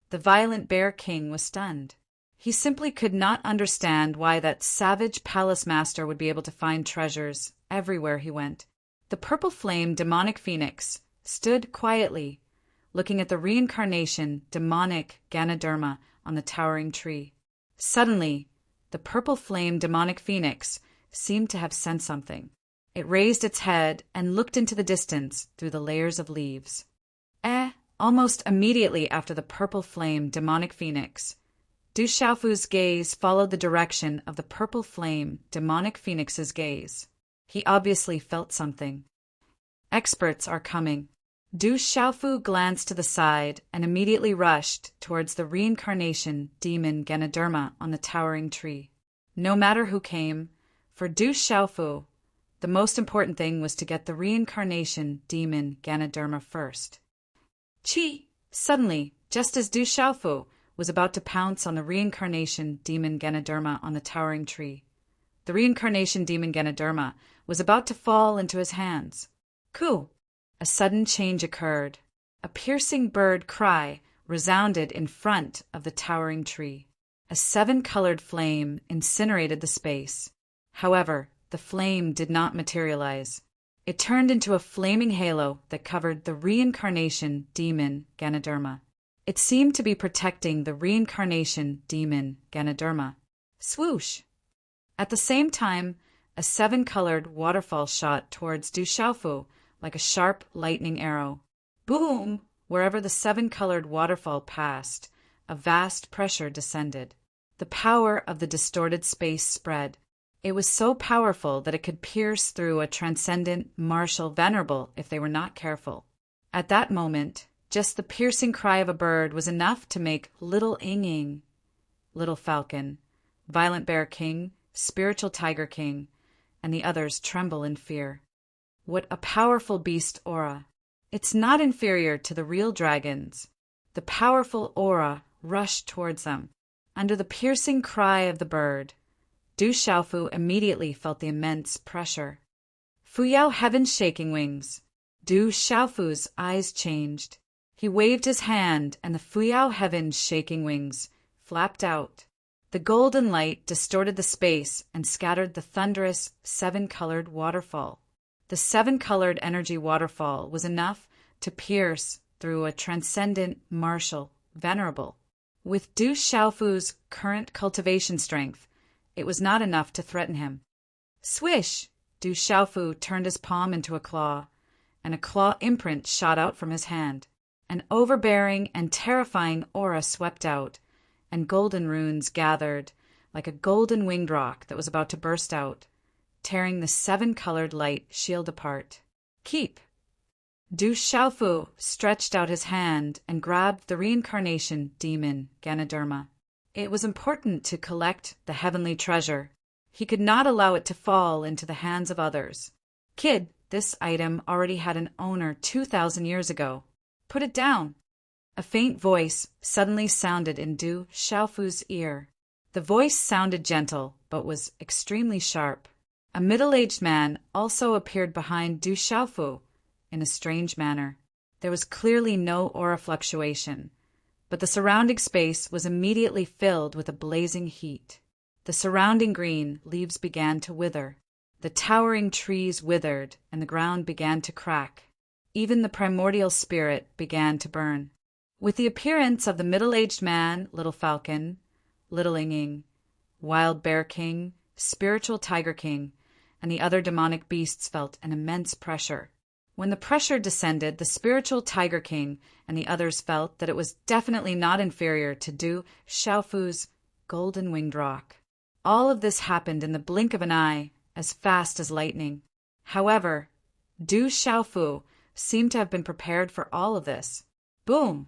[SPEAKER 1] The violent Bear King was stunned. He simply could not understand why that savage palace master would be able to find treasures everywhere he went. The purple flame demonic phoenix stood quietly, looking at the reincarnation demonic Ganoderma on the towering tree. Suddenly, the purple flame demonic phoenix seemed to have sensed something. It raised its head and looked into the distance through the layers of leaves. Almost immediately after the purple flame demonic phoenix, Du Xiaofu's gaze followed the direction of the purple flame demonic phoenix's gaze. He obviously felt something. Experts are coming. Du Xiaofu glanced to the side and immediately rushed towards the reincarnation demon Ganoderma on the towering tree. No matter who came, for Du Xiaofu, the most important thing was to get the reincarnation demon Ganoderma first. Chi! Suddenly, just as Du Xiaofu was about to pounce on the reincarnation demon Ganoderma on the towering tree, the reincarnation demon Ganoderma was about to fall into his hands. Ku! A sudden change occurred. A piercing bird cry resounded in front of the towering tree. A 7-colored flame incinerated the space. However, the flame did not materialize. It turned into a flaming halo that covered the reincarnation demon Ganoderma. It seemed to be protecting the reincarnation demon Ganoderma. Swoosh! At the same time, a 7-colored waterfall shot towards Du Xiaofu like a sharp lightning arrow. Boom! Wherever the 7-colored waterfall passed, a vast pressure descended. The power of the distorted space spread. It was so powerful that it could pierce through a transcendent martial venerable if they were not careful. At that moment, just the piercing cry of a bird was enough to make Little Ing, Little Falcon, Violent Bear King, Spiritual Tiger King, and the others tremble in fear. What a powerful beast aura! It's not inferior to the real dragons. The powerful aura rushed towards them. Under the piercing cry of the bird, Du Xiaofu immediately felt the immense pressure. Fuyao Heaven's shaking wings. Du Xiaofu's eyes changed. He waved his hand, and the Fuyao Heaven's shaking wings flapped out. The golden light distorted the space and scattered the thunderous 7-colored waterfall. The 7-colored energy waterfall was enough to pierce through a transcendent martial venerable. With Du Xiaofu's current cultivation strength, it was not enough to threaten him. Swish! Du Xiaofu turned his palm into a claw, and a claw imprint shot out from his hand. An overbearing and terrifying aura swept out, and golden runes gathered like a golden winged rock that was about to burst out, tearing the 7-colored light shield apart. Keep! Du Xiaofu stretched out his hand and grabbed the reincarnation demon Ganoderma. It was important to collect the heavenly treasure. He could not allow it to fall into the hands of others. Kid, this item already had an owner 2,000 years ago. Put it down. A faint voice suddenly sounded in Du Xiaofu's ear. The voice sounded gentle, but was extremely sharp. A middle-aged man also appeared behind Du Xiaofu in a strange manner. There was clearly no aura fluctuation, but the surrounding space was immediately filled with a blazing heat. The surrounding green leaves began to wither. The towering trees withered, and the ground began to crack. Even the primordial spirit began to burn. With the appearance of the middle-aged man, Little Falcon, Little Ying, Wild Bear King, Spiritual Tiger King, and the other demonic beasts felt an immense pressure. When the pressure descended, the Spiritual Tiger King and the others felt that it was definitely not inferior to Du Xiaofu's golden winged rock. All of this happened in the blink of an eye, as fast as lightning. However, Du Xiaofu seemed to have been prepared for all of this. Boom!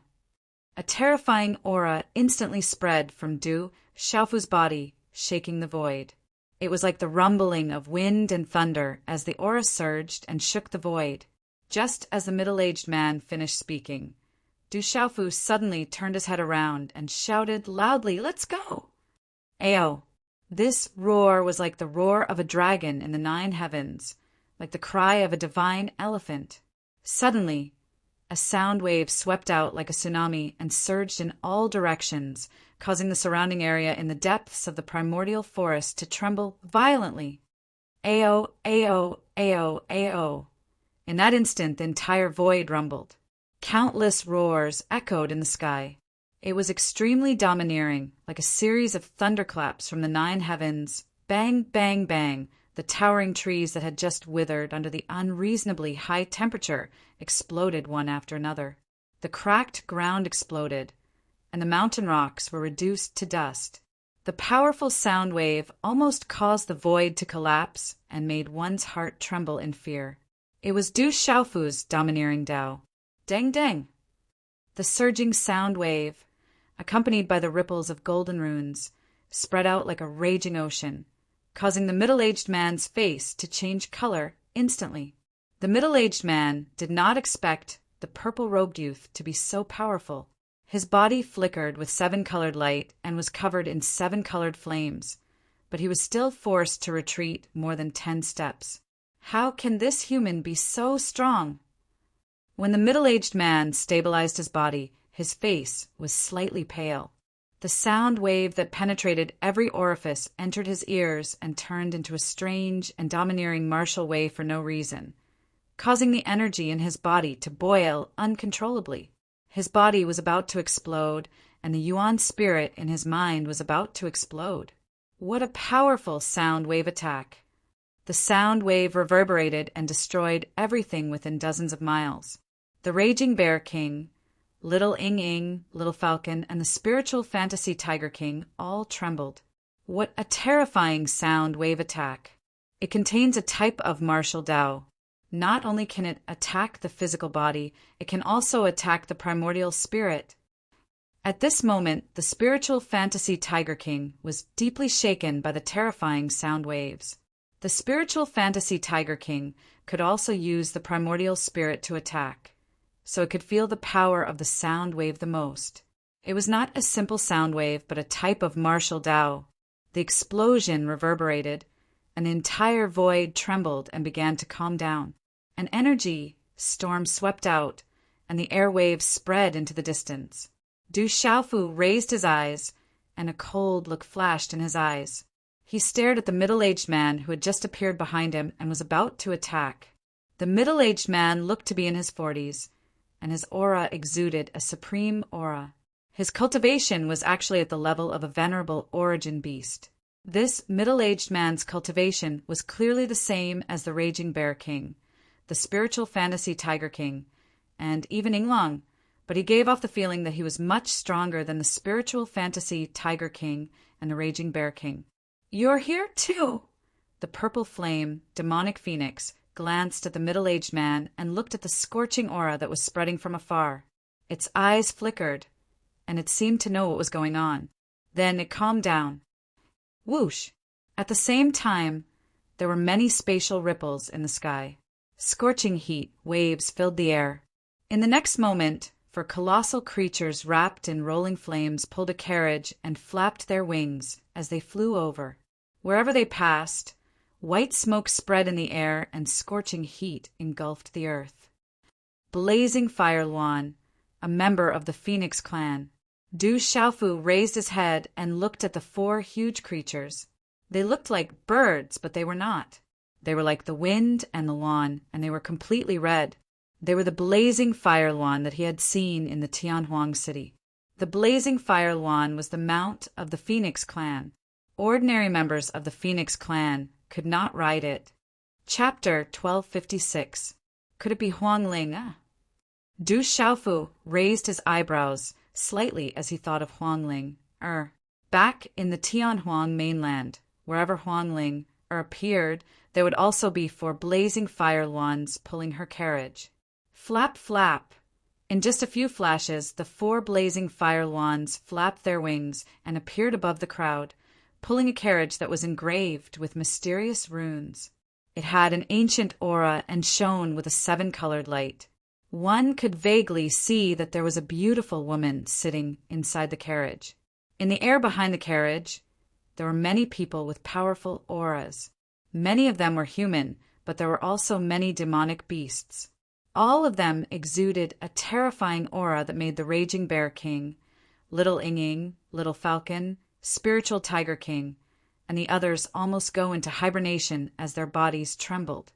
[SPEAKER 1] A terrifying aura instantly spread from Du Xiaofu's body, shaking the void. It was like the rumbling of wind and thunder as the aura surged and shook the void. Just as the middle-aged man finished speaking, Du Xiaofu suddenly turned his head around and shouted loudly, "Let's go!" Ayo! This roar was like the roar of a dragon in the 9 heavens, like the cry of a divine elephant. Suddenly, a sound wave swept out like a tsunami and surged in all directions, causing the surrounding area in the depths of the primordial forest to tremble violently. Ayo, ayo, ayo, ayo. In that instant, the entire void rumbled. Countless roars echoed in the sky. It was extremely domineering, like a series of thunderclaps from the 9 heavens. Bang, bang, bang. The towering trees that had just withered under the unreasonably high temperature exploded one after another. The cracked ground exploded, and the mountain rocks were reduced to dust. The powerful sound wave almost caused the void to collapse and made one's heart tremble in fear. It was Du Xiaofu's domineering Tao. Dang dang! The surging sound wave, accompanied by the ripples of golden runes, spread out like a raging ocean, causing the middle-aged man's face to change color instantly. The middle-aged man did not expect the purple-robed youth to be so powerful. His body flickered with 7-colored light and was covered in 7-colored flames, but he was still forced to retreat more than 10 steps. How can this human be so strong? When the middle-aged man stabilized his body, his face was slightly pale. The sound wave that penetrated every orifice entered his ears and turned into a strange and domineering martial wave for no reason, causing the energy in his body to boil uncontrollably. His body was about to explode, and the Yuan spirit in his mind was about to explode. What a powerful sound wave attack! The sound wave reverberated and destroyed everything within dozens of miles. The Raging Bear King, Little Ying, Little Falcon, and the Spiritual Fantasy Tiger King all trembled. What a terrifying sound wave attack! It contains a type of martial Tao. Not only can it attack the physical body, it can also attack the primordial spirit. At this moment, the Spiritual Fantasy Tiger King was deeply shaken by the terrifying sound waves. The Spiritual Fantasy Tiger King could also use the primordial spirit to attack, so it could feel the power of the sound wave the most. It was not a simple sound wave, but a type of martial Tao. The explosion reverberated, and the entire void trembled and began to calm down. An energy storm swept out, and the airwaves spread into the distance. Du Xiaofu raised his eyes, and a cold look flashed in his eyes. He stared at the middle-aged man who had just appeared behind him and was about to attack. The middle-aged man looked to be in his 40s, and his aura exuded a supreme aura. His cultivation was actually at the level of a venerable origin beast. This middle-aged man's cultivation was clearly the same as the Raging Bear King, the Spiritual Fantasy Tiger King, and even Yinglong, but he gave off the feeling that he was much stronger than the Spiritual Fantasy Tiger King and the Raging Bear King. "You're here too!" The purple flame, demonic phoenix, glanced at the middle-aged man and looked at the scorching aura that was spreading from afar. Its eyes flickered, and it seemed to know what was going on. Then it calmed down. Whoosh! At the same time, there were many spatial ripples in the sky. Scorching heat waves filled the air. In the next moment, for colossal creatures wrapped in rolling flames pulled a carriage and flapped their wings as they flew over. Wherever they passed, white smoke spread in the air and scorching heat engulfed the earth. Blazing Fire Luan, a member of the Phoenix clan. Du Xiaofu raised his head and looked at the four huge creatures. They looked like birds, but they were not. They were like the wind and the lawn, and they were completely red. They were the blazing Fire Luan that he had seen in the Tianhuang city. The blazing Fire Luan was the mount of the Phoenix clan. Ordinary members of the Phoenix clan could not ride it. Chapter 1256. Could it be Huangling? Du Xiaofu raised his eyebrows slightly as he thought of Huangling. Back in the Tianhuang mainland, wherever Huangling appeared, there would also be four blazing Fire Luans pulling her carriage. Flap, flap. In just a few flashes, the four blazing Fire Luans flapped their wings and appeared above the crowd, pulling a carriage that was engraved with mysterious runes. It had an ancient aura and shone with a seven-colored light. One could vaguely see that there was a beautiful woman sitting inside the carriage. In the air behind the carriage, there were many people with powerful auras. Many of them were human, but there were also many demonic beasts. All of them exuded a terrifying aura that made the Raging Bear King, Little Inging, Little Falcon, Spiritual Tiger King, and the others almost go into hibernation as their bodies trembled.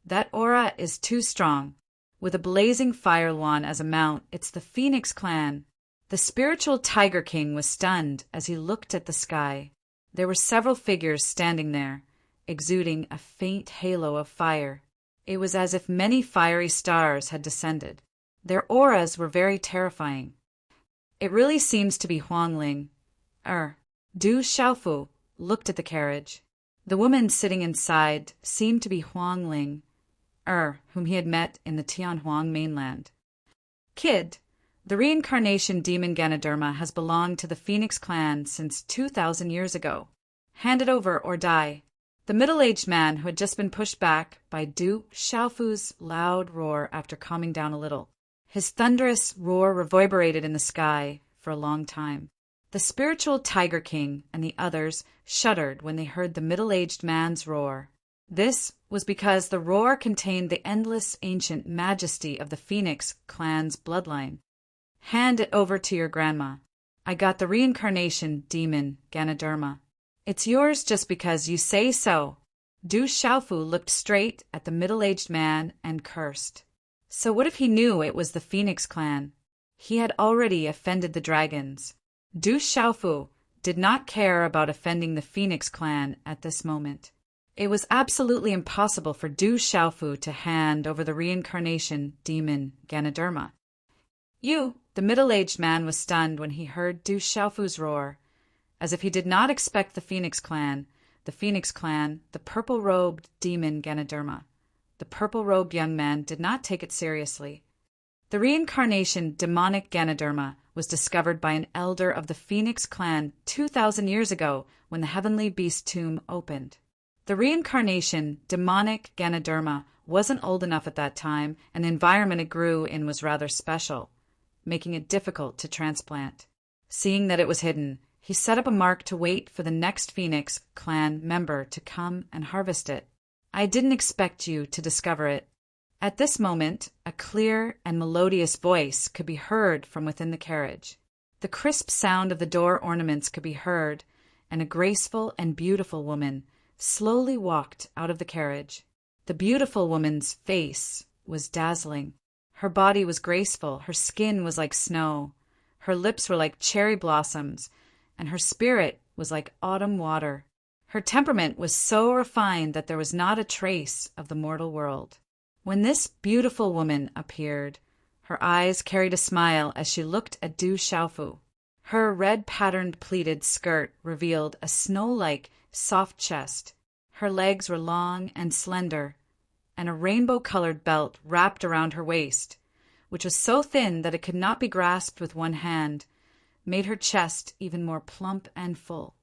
[SPEAKER 1] That aura is too strong. With a blazing Fire Luan as a mount, it's the Phoenix clan. The Spiritual Tiger King was stunned as he looked at the sky. There were several figures standing there, exuding a faint halo of fire. It was as if many fiery stars had descended. Their auras were very terrifying. It really seems to be Huangling. Du Xiaofu looked at the carriage. The woman sitting inside seemed to be Huangling, whom he had met in the Tianhuang mainland. Kid, the reincarnation demon Ganoderma has belonged to the Phoenix clan since 2,000 years ago. Hand it over or die. The middle-aged man who had just been pushed back by Du Xiaofu's loud roar after calming down a little. His thunderous roar reverberated in the sky for a long time. The Spiritual Tiger King and the others shuddered when they heard the middle-aged man's roar. This was because the roar contained the endless ancient majesty of the Phoenix clan's bloodline. Hand it over to your grandma. I got the reincarnation demon Ganoderma. It's yours just because you say so. Du Xiaofu looked straight at the middle-aged man and cursed. So what if he knew it was the Phoenix clan? He had already offended the dragons. Du Xiaofu did not care about offending the Phoenix clan at this moment. It was absolutely impossible for Du Xiaofu to hand over the reincarnation demon Ganoderma. The middle-aged man was stunned when he heard Du Xiaofu's roar. As if he did not expect the Phoenix clan, the purple-robed demon Ganoderma. The purple-robed young man did not take it seriously. The reincarnation demonic Ganoderma was discovered by an elder of the Phoenix clan 2,000 years ago when the Heavenly Beast tomb opened. The reincarnation demonic Ganoderma wasn't old enough at that time, and the environment it grew in was rather special, making it difficult to transplant. Seeing that it was hidden, he set up a mark to wait for the next Phoenix clan member to come and harvest it. I didn't expect you to discover it. At this moment, a clear and melodious voice could be heard from within the carriage. The crisp sound of the door ornaments could be heard, and a graceful and beautiful woman slowly walked out of the carriage. The beautiful woman's face was dazzling. Her body was graceful, her skin was like snow, her lips were like cherry blossoms, and her spirit was like autumn water. Her temperament was so refined that there was not a trace of the mortal world. When this beautiful woman appeared, her eyes carried a smile as she looked at Du Xiaofu. Her red-patterned pleated skirt revealed a snow-like, soft chest. Her legs were long and slender, and a rainbow-colored belt wrapped around her waist, which was so thin that it could not be grasped with one hand, made her chest even more plump and full.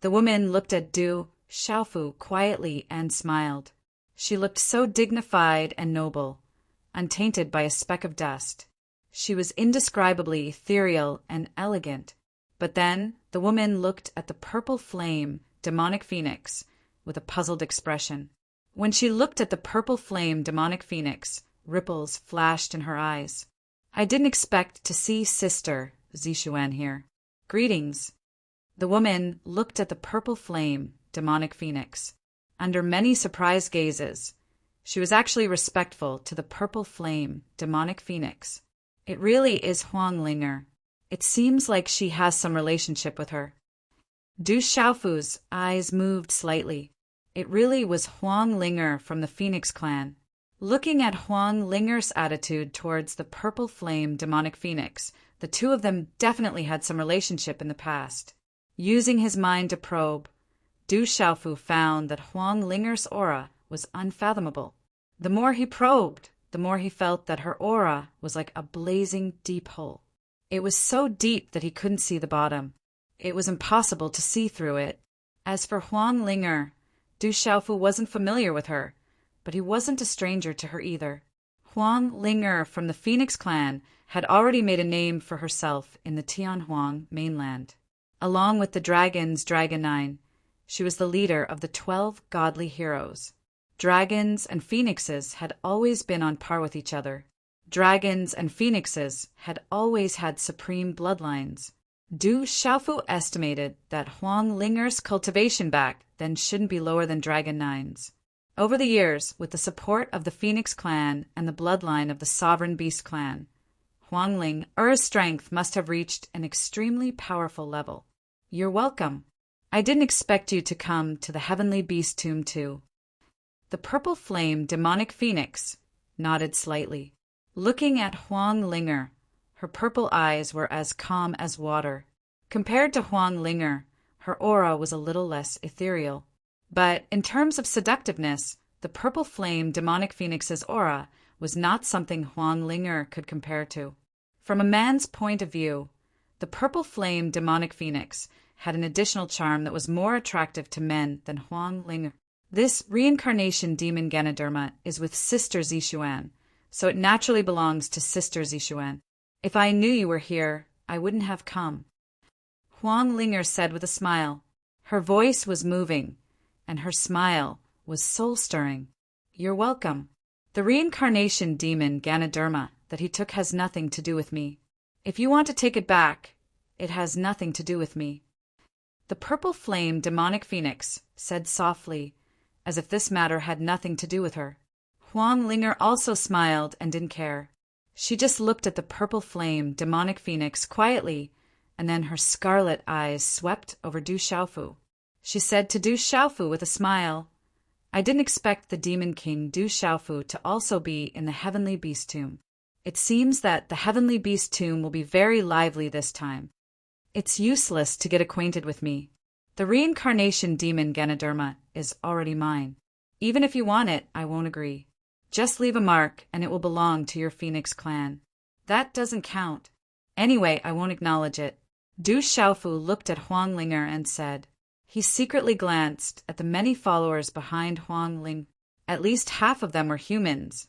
[SPEAKER 1] The woman looked at Du Xiaofu quietly and smiled. She looked so dignified and noble, untainted by a speck of dust. She was indescribably ethereal and elegant. But then the woman looked at the purple flame, demonic phoenix, with a puzzled expression. When she looked at the purple flame, demonic phoenix, ripples flashed in her eyes. I didn't expect to see Sister Zishuan here. Greetings. The woman looked at the purple flame, demonic phoenix. Under many surprised gazes, she was actually respectful to the purple flame, demonic phoenix. It really is Huang Linger. It seems like she has some relationship with her. Du Xiaofu's eyes moved slightly. It really was Huang Linger from the Phoenix clan. Looking at Huang Linger's attitude towards the purple flame demonic phoenix, the two of them definitely had some relationship in the past. Using his mind to probe, Du Xiaofu found that Huang Linger's aura was unfathomable. The more he probed, the more he felt that her aura was like a blazing deep hole. It was so deep that he couldn't see the bottom. It was impossible to see through it. As for Huang Linger, Du Xiaofu wasn't familiar with her, but he wasn't a stranger to her either. Huang Linger from the Phoenix clan had already made a name for herself in the Tianhuang mainland. Along with the dragons, Dragon 9, she was the leader of the 12 godly heroes. Dragons and phoenixes had always been on par with each other. Dragons and phoenixes had always had supreme bloodlines. Du Xiaofu estimated that Huang Linger's cultivation back then shouldn't be lower than Dragon 9's. Over the years, with the support of the Phoenix clan and the bloodline of the Sovereign Beast clan, Huang Linger's strength must have reached an extremely powerful level. You're welcome. I didn't expect you to come to the Heavenly Beast Tomb too. The purple flame demonic phoenix nodded slightly. Looking at Huang Linger, her purple eyes were as calm as water. Compared to Huang Linger, her aura was a little less ethereal. But in terms of seductiveness, the purple flame demonic phoenix's aura was not something Huang Linger could compare to. From a man's point of view, the purple flame demonic phoenix had an additional charm that was more attractive to men than Huang Linger. This reincarnation demon Ganoderma is with Sister Zishuan, so it naturally belongs to Sister Zishuan. If I knew you were here, I wouldn't have come. Huang Linger said with a smile. Her voice was moving, and her smile was soul-stirring. You're welcome. The reincarnation demon Ganoderma that he took has nothing to do with me. If you want to take it back, it has nothing to do with me. The purple flame demonic phoenix said softly, as if this matter had nothing to do with her. Huang Linger also smiled and didn't care. She just looked at the purple flame demonic phoenix quietly, and then her scarlet eyes swept over Du Xiaofu. She said to Du Xiaofu with a smile, I didn't expect the Demon King Du Xiaofu to also be in the Heavenly Beast Tomb. It seems that the Heavenly Beast Tomb will be very lively this time. It's useless to get acquainted with me. The reincarnation demon Ganoderma is already mine. Even if you want it, I won't agree. Just leave a mark and it will belong to your Phoenix clan. That doesn't count. Anyway, I won't acknowledge it. Du Xiaofu looked at Huang Linger and said. He secretly glanced at the many followers behind Huang Ling. At least half of them were humans,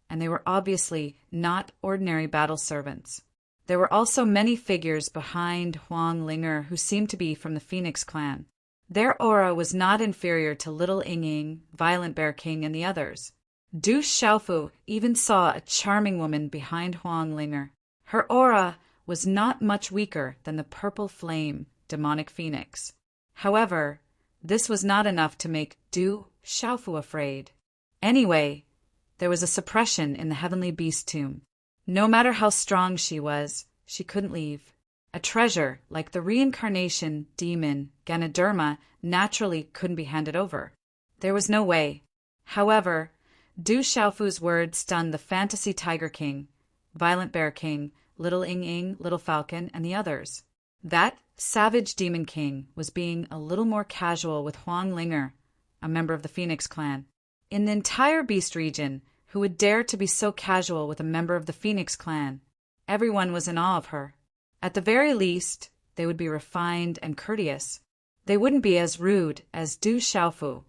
[SPEAKER 1] and they were obviously not ordinary battle servants. There were also many figures behind Huang Linger who seemed to be from the Phoenix clan. Their aura was not inferior to Little Ying, Violent Bear King, and the others. Du Xiaofu even saw a charming woman behind Huang Linger. Her aura was not much weaker than the purple flame demonic phoenix. However, this was not enough to make Du Xiaofu afraid. Anyway, there was a suppression in the Heavenly Beast Tomb. No matter how strong she was, she couldn't leave. A treasure like the reincarnation demon Ganoderma naturally couldn't be handed over. There was no way. However, Du Xiaofu's words stunned the Fantasy Tiger King, Violent Bear King, Little Ying, Little Falcon, and the others. That savage demon king was being a little more casual with Huang Linger, a member of the Phoenix clan. In the entire Beast region, who would dare to be so casual with a member of the Phoenix clan? Everyone was in awe of her. At the very least, they would be refined and courteous. They wouldn't be as rude as Du Xiaofu.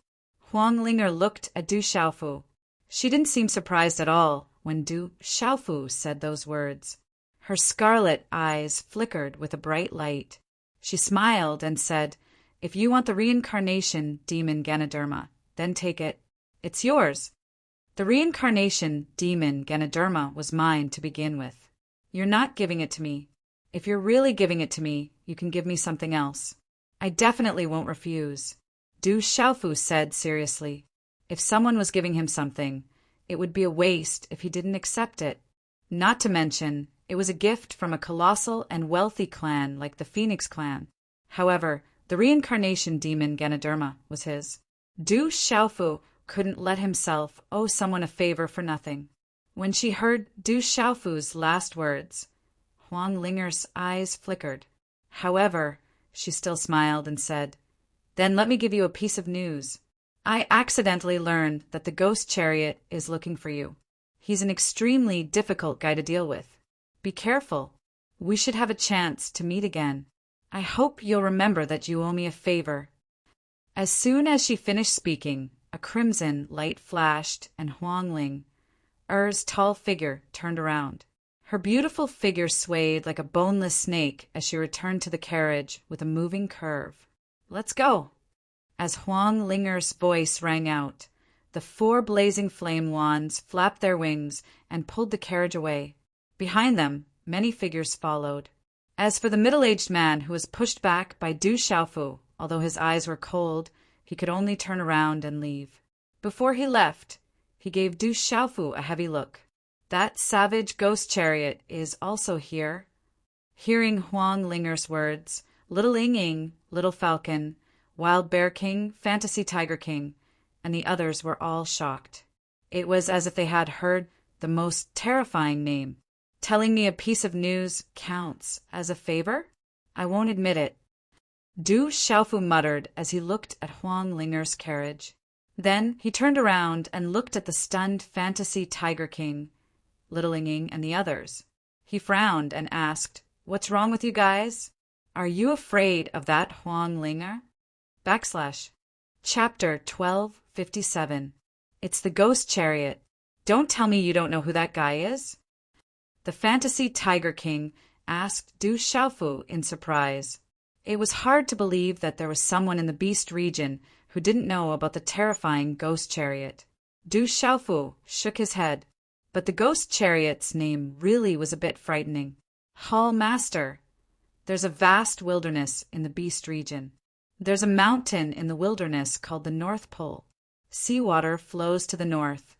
[SPEAKER 1] Huang Linger looked at Du Xiaofu. She didn't seem surprised at all when Du Xiaofu said those words. Her scarlet eyes flickered with a bright light. She smiled and said, "If you want the reincarnation, demon Ganoderma, then take it. It's yours." The reincarnation, demon Ganoderma, was mine to begin with. You're not giving it to me. If you're really giving it to me, you can give me something else. I definitely won't refuse. Du Xiaofu said seriously. If someone was giving him something, it would be a waste if he didn't accept it. Not to mention, it was a gift from a colossal and wealthy clan like the Phoenix clan. However, the reincarnation demon Ganoderma was his. Du Xiaofu couldn't let himself owe someone a favor for nothing. When she heard Du Xiaofu's last words, Huang Linger's eyes flickered. However, she still smiled and said, "Then let me give you a piece of news. I accidentally learned that the ghost chariot is looking for you. He's an extremely difficult guy to deal with. Be careful. We should have a chance to meet again. I hope you'll remember that you owe me a favor." As soon as she finished speaking, a crimson light flashed and Huang Ling's tall figure turned around. Her beautiful figure swayed like a boneless snake as she returned to the carriage with a moving curve. "Let's go." As Huang Linger's voice rang out, the 4 blazing flame wands flapped their wings and pulled the carriage away. Behind them, many figures followed. As for the middle-aged man who was pushed back by Du Xiaofu, although his eyes were cold, he could only turn around and leave. Before he left, he gave Du Xiaofu a heavy look. "That savage ghost chariot is also here." Hearing Huang Linger's words, Little Ying, Little Falcon, Wild Bear King, Fantasy Tiger King, and the others were all shocked. It was as if they had heard the most terrifying name. "Telling me a piece of news counts as a favor? I won't admit it." Du Xiaofu muttered as he looked at Huang Linger's carriage. Then he turned around and looked at the stunned Fantasy Tiger King, Little Ying, and the others. He frowned and asked, "What's wrong with you guys? Are you afraid of that Huang Linger?" Chapter 1257. It's the Ghost Chariot. Don't tell me you don't know who that guy is. The Fantasy Tiger King asked Du Xiaofu in surprise. It was hard to believe that there was someone in the Beast region who didn't know about the terrifying Ghost Chariot. Du Xiaofu shook his head. But the Ghost Chariot's name really was a bit frightening. Hall Master. There's a vast wilderness in the Beast region. There's a mountain in the wilderness called the North Pole. Seawater flows to the north,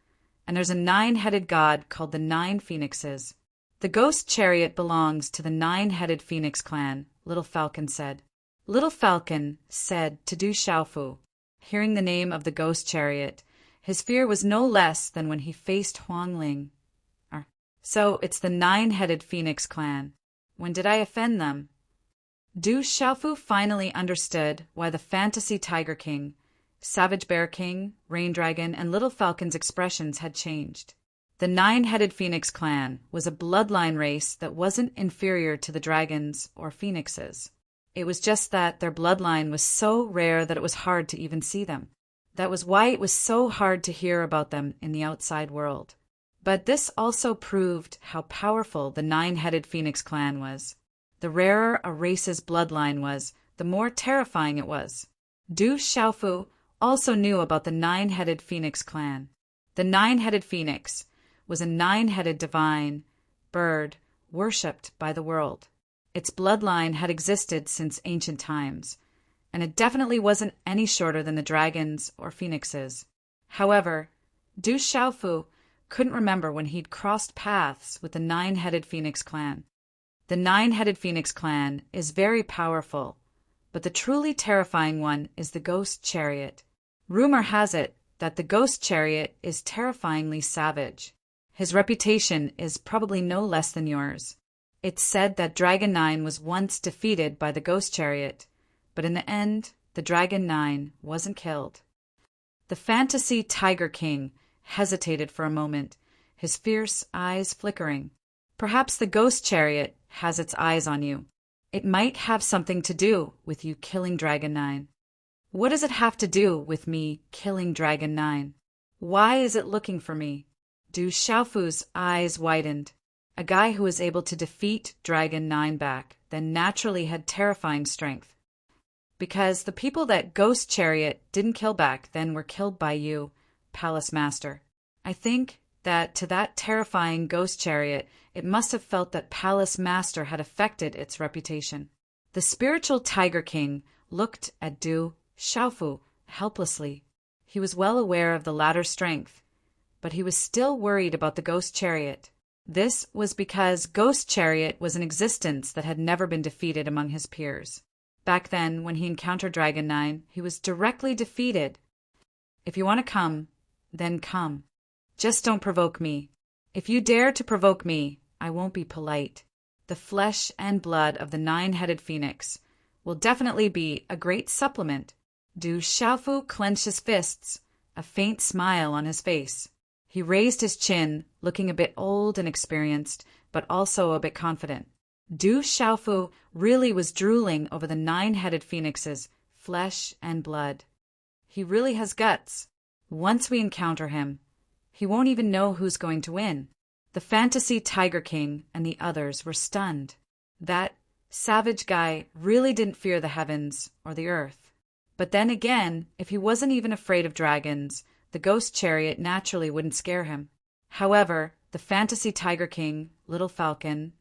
[SPEAKER 1] and there's a 9-headed god called the 9 Phoenixes. The Ghost Chariot belongs to the 9-headed Phoenix clan, Little Falcon said. Little Falcon said to Du Xiaofu, hearing the name of the Ghost Chariot, his fear was no less than when he faced Huang Ling. "So it's the 9-headed Phoenix clan. When did I offend them?" Du Xiaofu finally understood why the Fantasy Tiger King, Savage Bear King, Rain Dragon, and Little Falcon's expressions had changed. The 9-headed Phoenix clan was a bloodline race that wasn't inferior to the dragons or phoenixes. It was just that their bloodline was so rare that it was hard to even see them. That was why it was so hard to hear about them in the outside world. But this also proved how powerful the 9-headed Phoenix clan was. The rarer a race's bloodline was, the more terrifying it was. Du Xiaofu also knew about the 9-headed Phoenix clan. The 9-headed Phoenix was a 9-headed divine bird worshipped by the world. Its bloodline had existed since ancient times, and it definitely wasn't any shorter than the dragons or phoenixes. However, Du Xiaofu couldn't remember when he'd crossed paths with the 9-headed Phoenix clan. The 9-headed Phoenix clan is very powerful, but the truly terrifying one is the Ghost Chariot. Rumor has it that the Ghost Chariot is terrifyingly savage. His reputation is probably no less than yours. It's said that Dragon 9 was once defeated by the Ghost Chariot, but in the end, the Dragon 9 wasn't killed. The Fantasy Tiger King hesitated for a moment, his fierce eyes flickering. Perhaps the Ghost Chariot has its eyes on you. It might have something to do with you killing Dragon 9. What does it have to do with me killing Dragon 9? Why is it looking for me? Du Xiaofu's eyes widened. A guy who was able to defeat Dragon 9 back then naturally had terrifying strength. Because the people that Ghost Chariot didn't kill back then were killed by you, Palace Master. I think that to that terrifying Ghost Chariot, it must have felt that Palace Master had affected its reputation. The spiritual Tiger King looked at Du Xiaofu helplessly. He was well aware of the latter's strength, but he was still worried about the Ghost Chariot. This was because Ghost Chariot was an existence that had never been defeated among his peers. Back then, when he encountered Dragon 9, he was directly defeated. If you want to come, then come. Just don't provoke me. If you dare to provoke me, I won't be polite. The flesh and blood of the 9-headed phoenix will definitely be a great supplement. Du Xiaofu clenched his fists, a faint smile on his face. He raised his chin, looking a bit old and experienced, but also a bit confident. Du Xiaofu really was drooling over the 9-headed phoenix's flesh and blood. He really has guts. Once we encounter him, he won't even know who's going to win. The fantasy Tiger King and the others were stunned. That savage guy really didn't fear the heavens or the earth. But then again, if he wasn't even afraid of dragons, the Ghost Chariot naturally wouldn't scare him. However, the fantasy Tiger King, Little Falcon,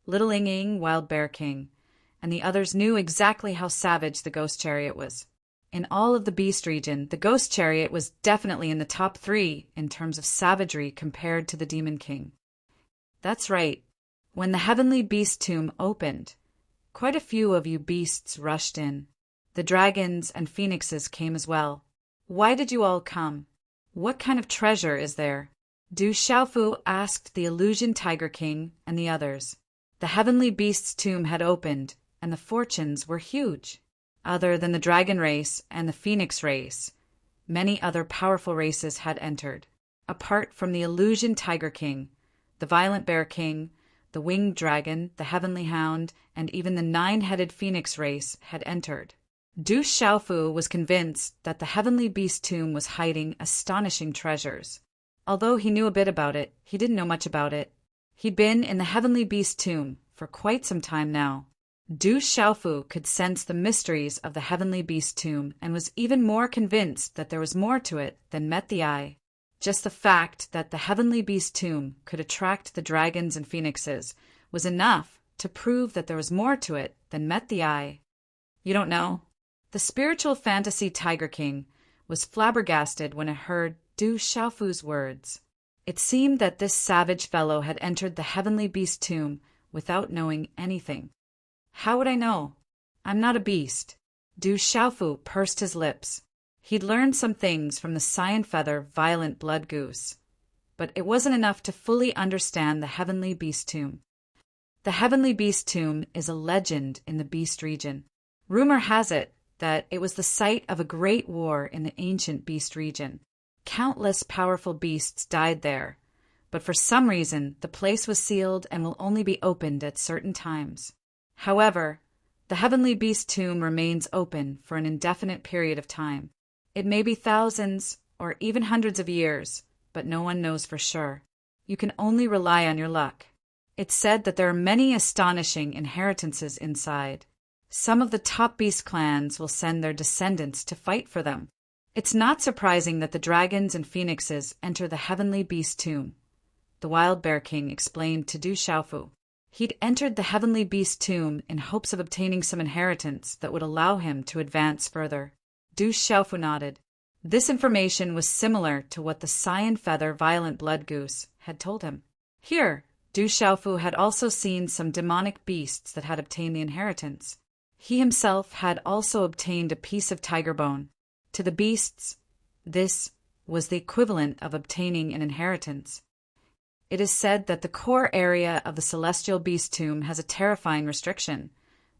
[SPEAKER 1] Little Ying, Wild Bear King, and the others knew exactly how savage the Ghost Chariot was. In all of the Beast region, the Ghost Chariot was definitely in the top 3 in terms of savagery compared to the Demon King. That's right. When the Heavenly Beast Tomb opened, quite a few of you beasts rushed in. The dragons and phoenixes came as well. Why did you all come? What kind of treasure is there? Du Xiaofu asked the Illusion Tiger King and the others. The Heavenly Beast's tomb had opened, and the fortunes were huge. Other than the dragon race and the phoenix race, many other powerful races had entered. Apart from the Illusion Tiger King, the Violent Bear King, the Winged Dragon, the Heavenly Hound, and even the 9-headed phoenix race had entered. Du Xiaofu was convinced that the Heavenly Beast Tomb was hiding astonishing treasures. Although he knew a bit about it, he didn't know much about it. He'd been in the Heavenly Beast Tomb for quite some time now. Du Xiaofu could sense the mysteries of the Heavenly Beast Tomb and was even more convinced that there was more to it than met the eye. Just the fact that the Heavenly Beast Tomb could attract the dragons and phoenixes was enough to prove that there was more to it than met the eye. You don't know? The spiritual fantasy Tiger King was flabbergasted when it heard Du Xiaofu's words. It seemed that this savage fellow had entered the Heavenly Beast Tomb without knowing anything. How would I know? I'm not a beast. Du Xiaofu pursed his lips. He'd learned some things from the Cyan Feather Violent Blood Goose, but it wasn't enough to fully understand the Heavenly Beast Tomb. The Heavenly Beast Tomb is a legend in the Beast region. Rumor has it that it was the site of a great war in the ancient Beast region. Countless powerful beasts died there, but for some reason the place was sealed and will only be opened at certain times. However, the Heavenly Beast Tomb remains open for an indefinite period of time. It may be thousands or even hundreds of years, but no one knows for sure. You can only rely on your luck. It's said that there are many astonishing inheritances inside. Some of the top beast clans will send their descendants to fight for them. It's not surprising that the dragons and phoenixes enter the Heavenly Beast Tomb, the Wild Bear King explained to Du Xiaofu. He'd entered the Heavenly Beast Tomb in hopes of obtaining some inheritance that would allow him to advance further. Du Xiaofu nodded. This information was similar to what the Cyan Feather Violent Blood Goose had told him. Here, Du Xiaofu had also seen some demonic beasts that had obtained the inheritance. He himself had also obtained a piece of tiger bone. To the beasts, this was the equivalent of obtaining an inheritance. It is said that the core area of the Celestial Beast Tomb has a terrifying restriction,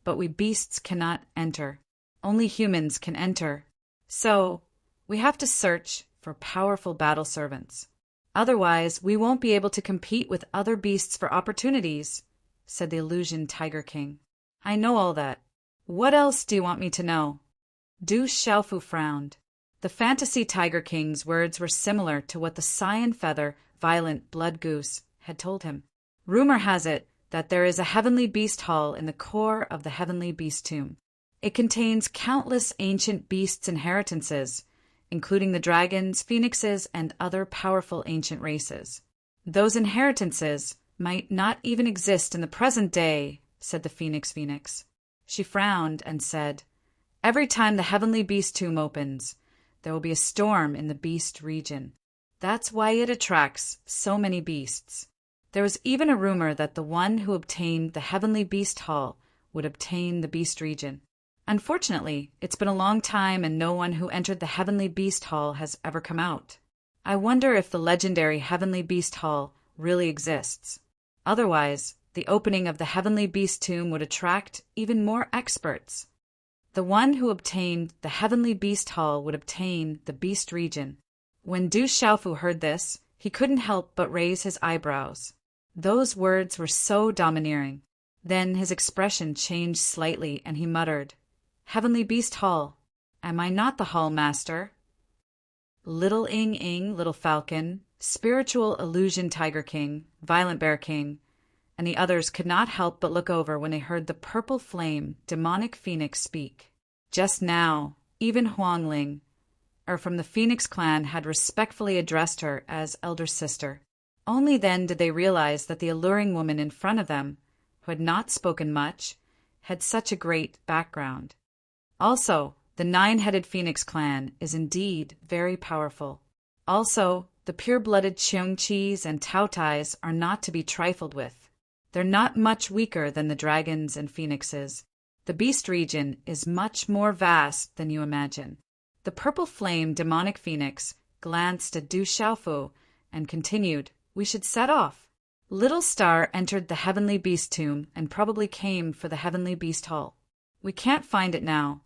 [SPEAKER 1] but we beasts cannot enter. Only humans can enter. So, we have to search for powerful battle servants. Otherwise, we won't be able to compete with other beasts for opportunities, said the Illusion Tiger King. I know all that. What else do you want me to know? Du Xiaofu frowned. The Fantasy Tiger King's words were similar to what the Cyan Feather Violent Blood Goose had told him. Rumor has it that there is a heavenly beast hall in the core of the heavenly beast tomb. It contains countless ancient beasts' inheritances, including the dragons, phoenixes, and other powerful ancient races. Those inheritances might not even exist in the present day, said the Phoenix. She frowned and said, every time the heavenly beast tomb opens, there will be a storm in the beast region. That's why it attracts so many beasts. There was even a rumor that the one who obtained the heavenly beast hall would obtain the beast region. Unfortunately, it's been a long time and no one who entered the heavenly beast hall has ever come out. I wonder if the legendary heavenly beast hall really exists. Otherwise, the opening of the heavenly beast tomb would attract even more experts. The one who obtained the heavenly beast hall would obtain the beast region. When Du Xiaofu heard this, he couldn't help but raise his eyebrows. Those words were so domineering. Then his expression changed slightly and he muttered, Heavenly Beast Hall. Am I not the Hall Master? Little Ing, Little Falcon, Spiritual Illusion Tiger King, Violent Bear King, and the others could not help but look over when they heard the purple flame, demonic phoenix speak. Just now, even Huangling, from the Phoenix clan, had respectfully addressed her as elder sister. Only then did they realize that the alluring woman in front of them, who had not spoken much, had such a great background. Also, the nine-headed Phoenix clan is indeed very powerful. Also, the pure-blooded Cheongqis and Taotais are not to be trifled with. They're not much weaker than the dragons and phoenixes. The beast region is much more vast than you imagine. The purple flame demonic phoenix glanced at Du Xiaofu and continued, we should set off. Little Star entered the heavenly beast tomb and probably came for the heavenly beast hall. We can't find it now.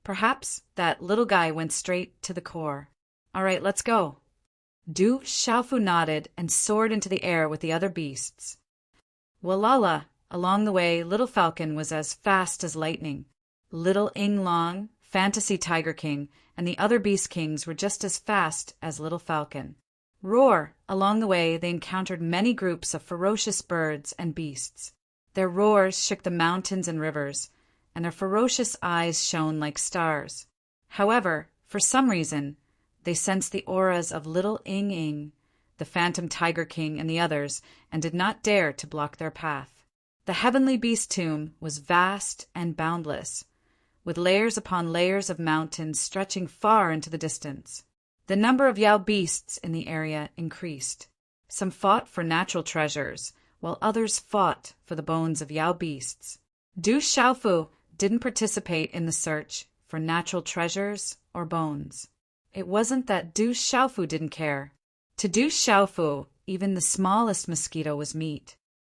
[SPEAKER 1] Perhaps that little guy went straight to the core. All right, let's go. Du Xiaofu nodded and soared into the air with the other beasts. Walala, along the way, Little Falcon was as fast as lightning. Little Ing Long, Fantasy Tiger King, and the other beast kings were just as fast as Little Falcon. Roar, along the way, they encountered many groups of ferocious birds and beasts. Their roars shook the mountains and rivers, and their ferocious eyes shone like stars. However, for some reason, they sensed the auras of Little Ing, the Phantom Tiger King, and the others, and did not dare to block their path. The heavenly beast tomb was vast and boundless, with layers upon layers of mountains stretching far into the distance. The number of Yao beasts in the area increased. Some fought for natural treasures, while others fought for the bones of Yao beasts. Du Xiaofu didn't participate in the search for natural treasures or bones. It wasn't that Du Xiaofu didn't care. To Du Xiaofu, even the smallest mosquito was meat.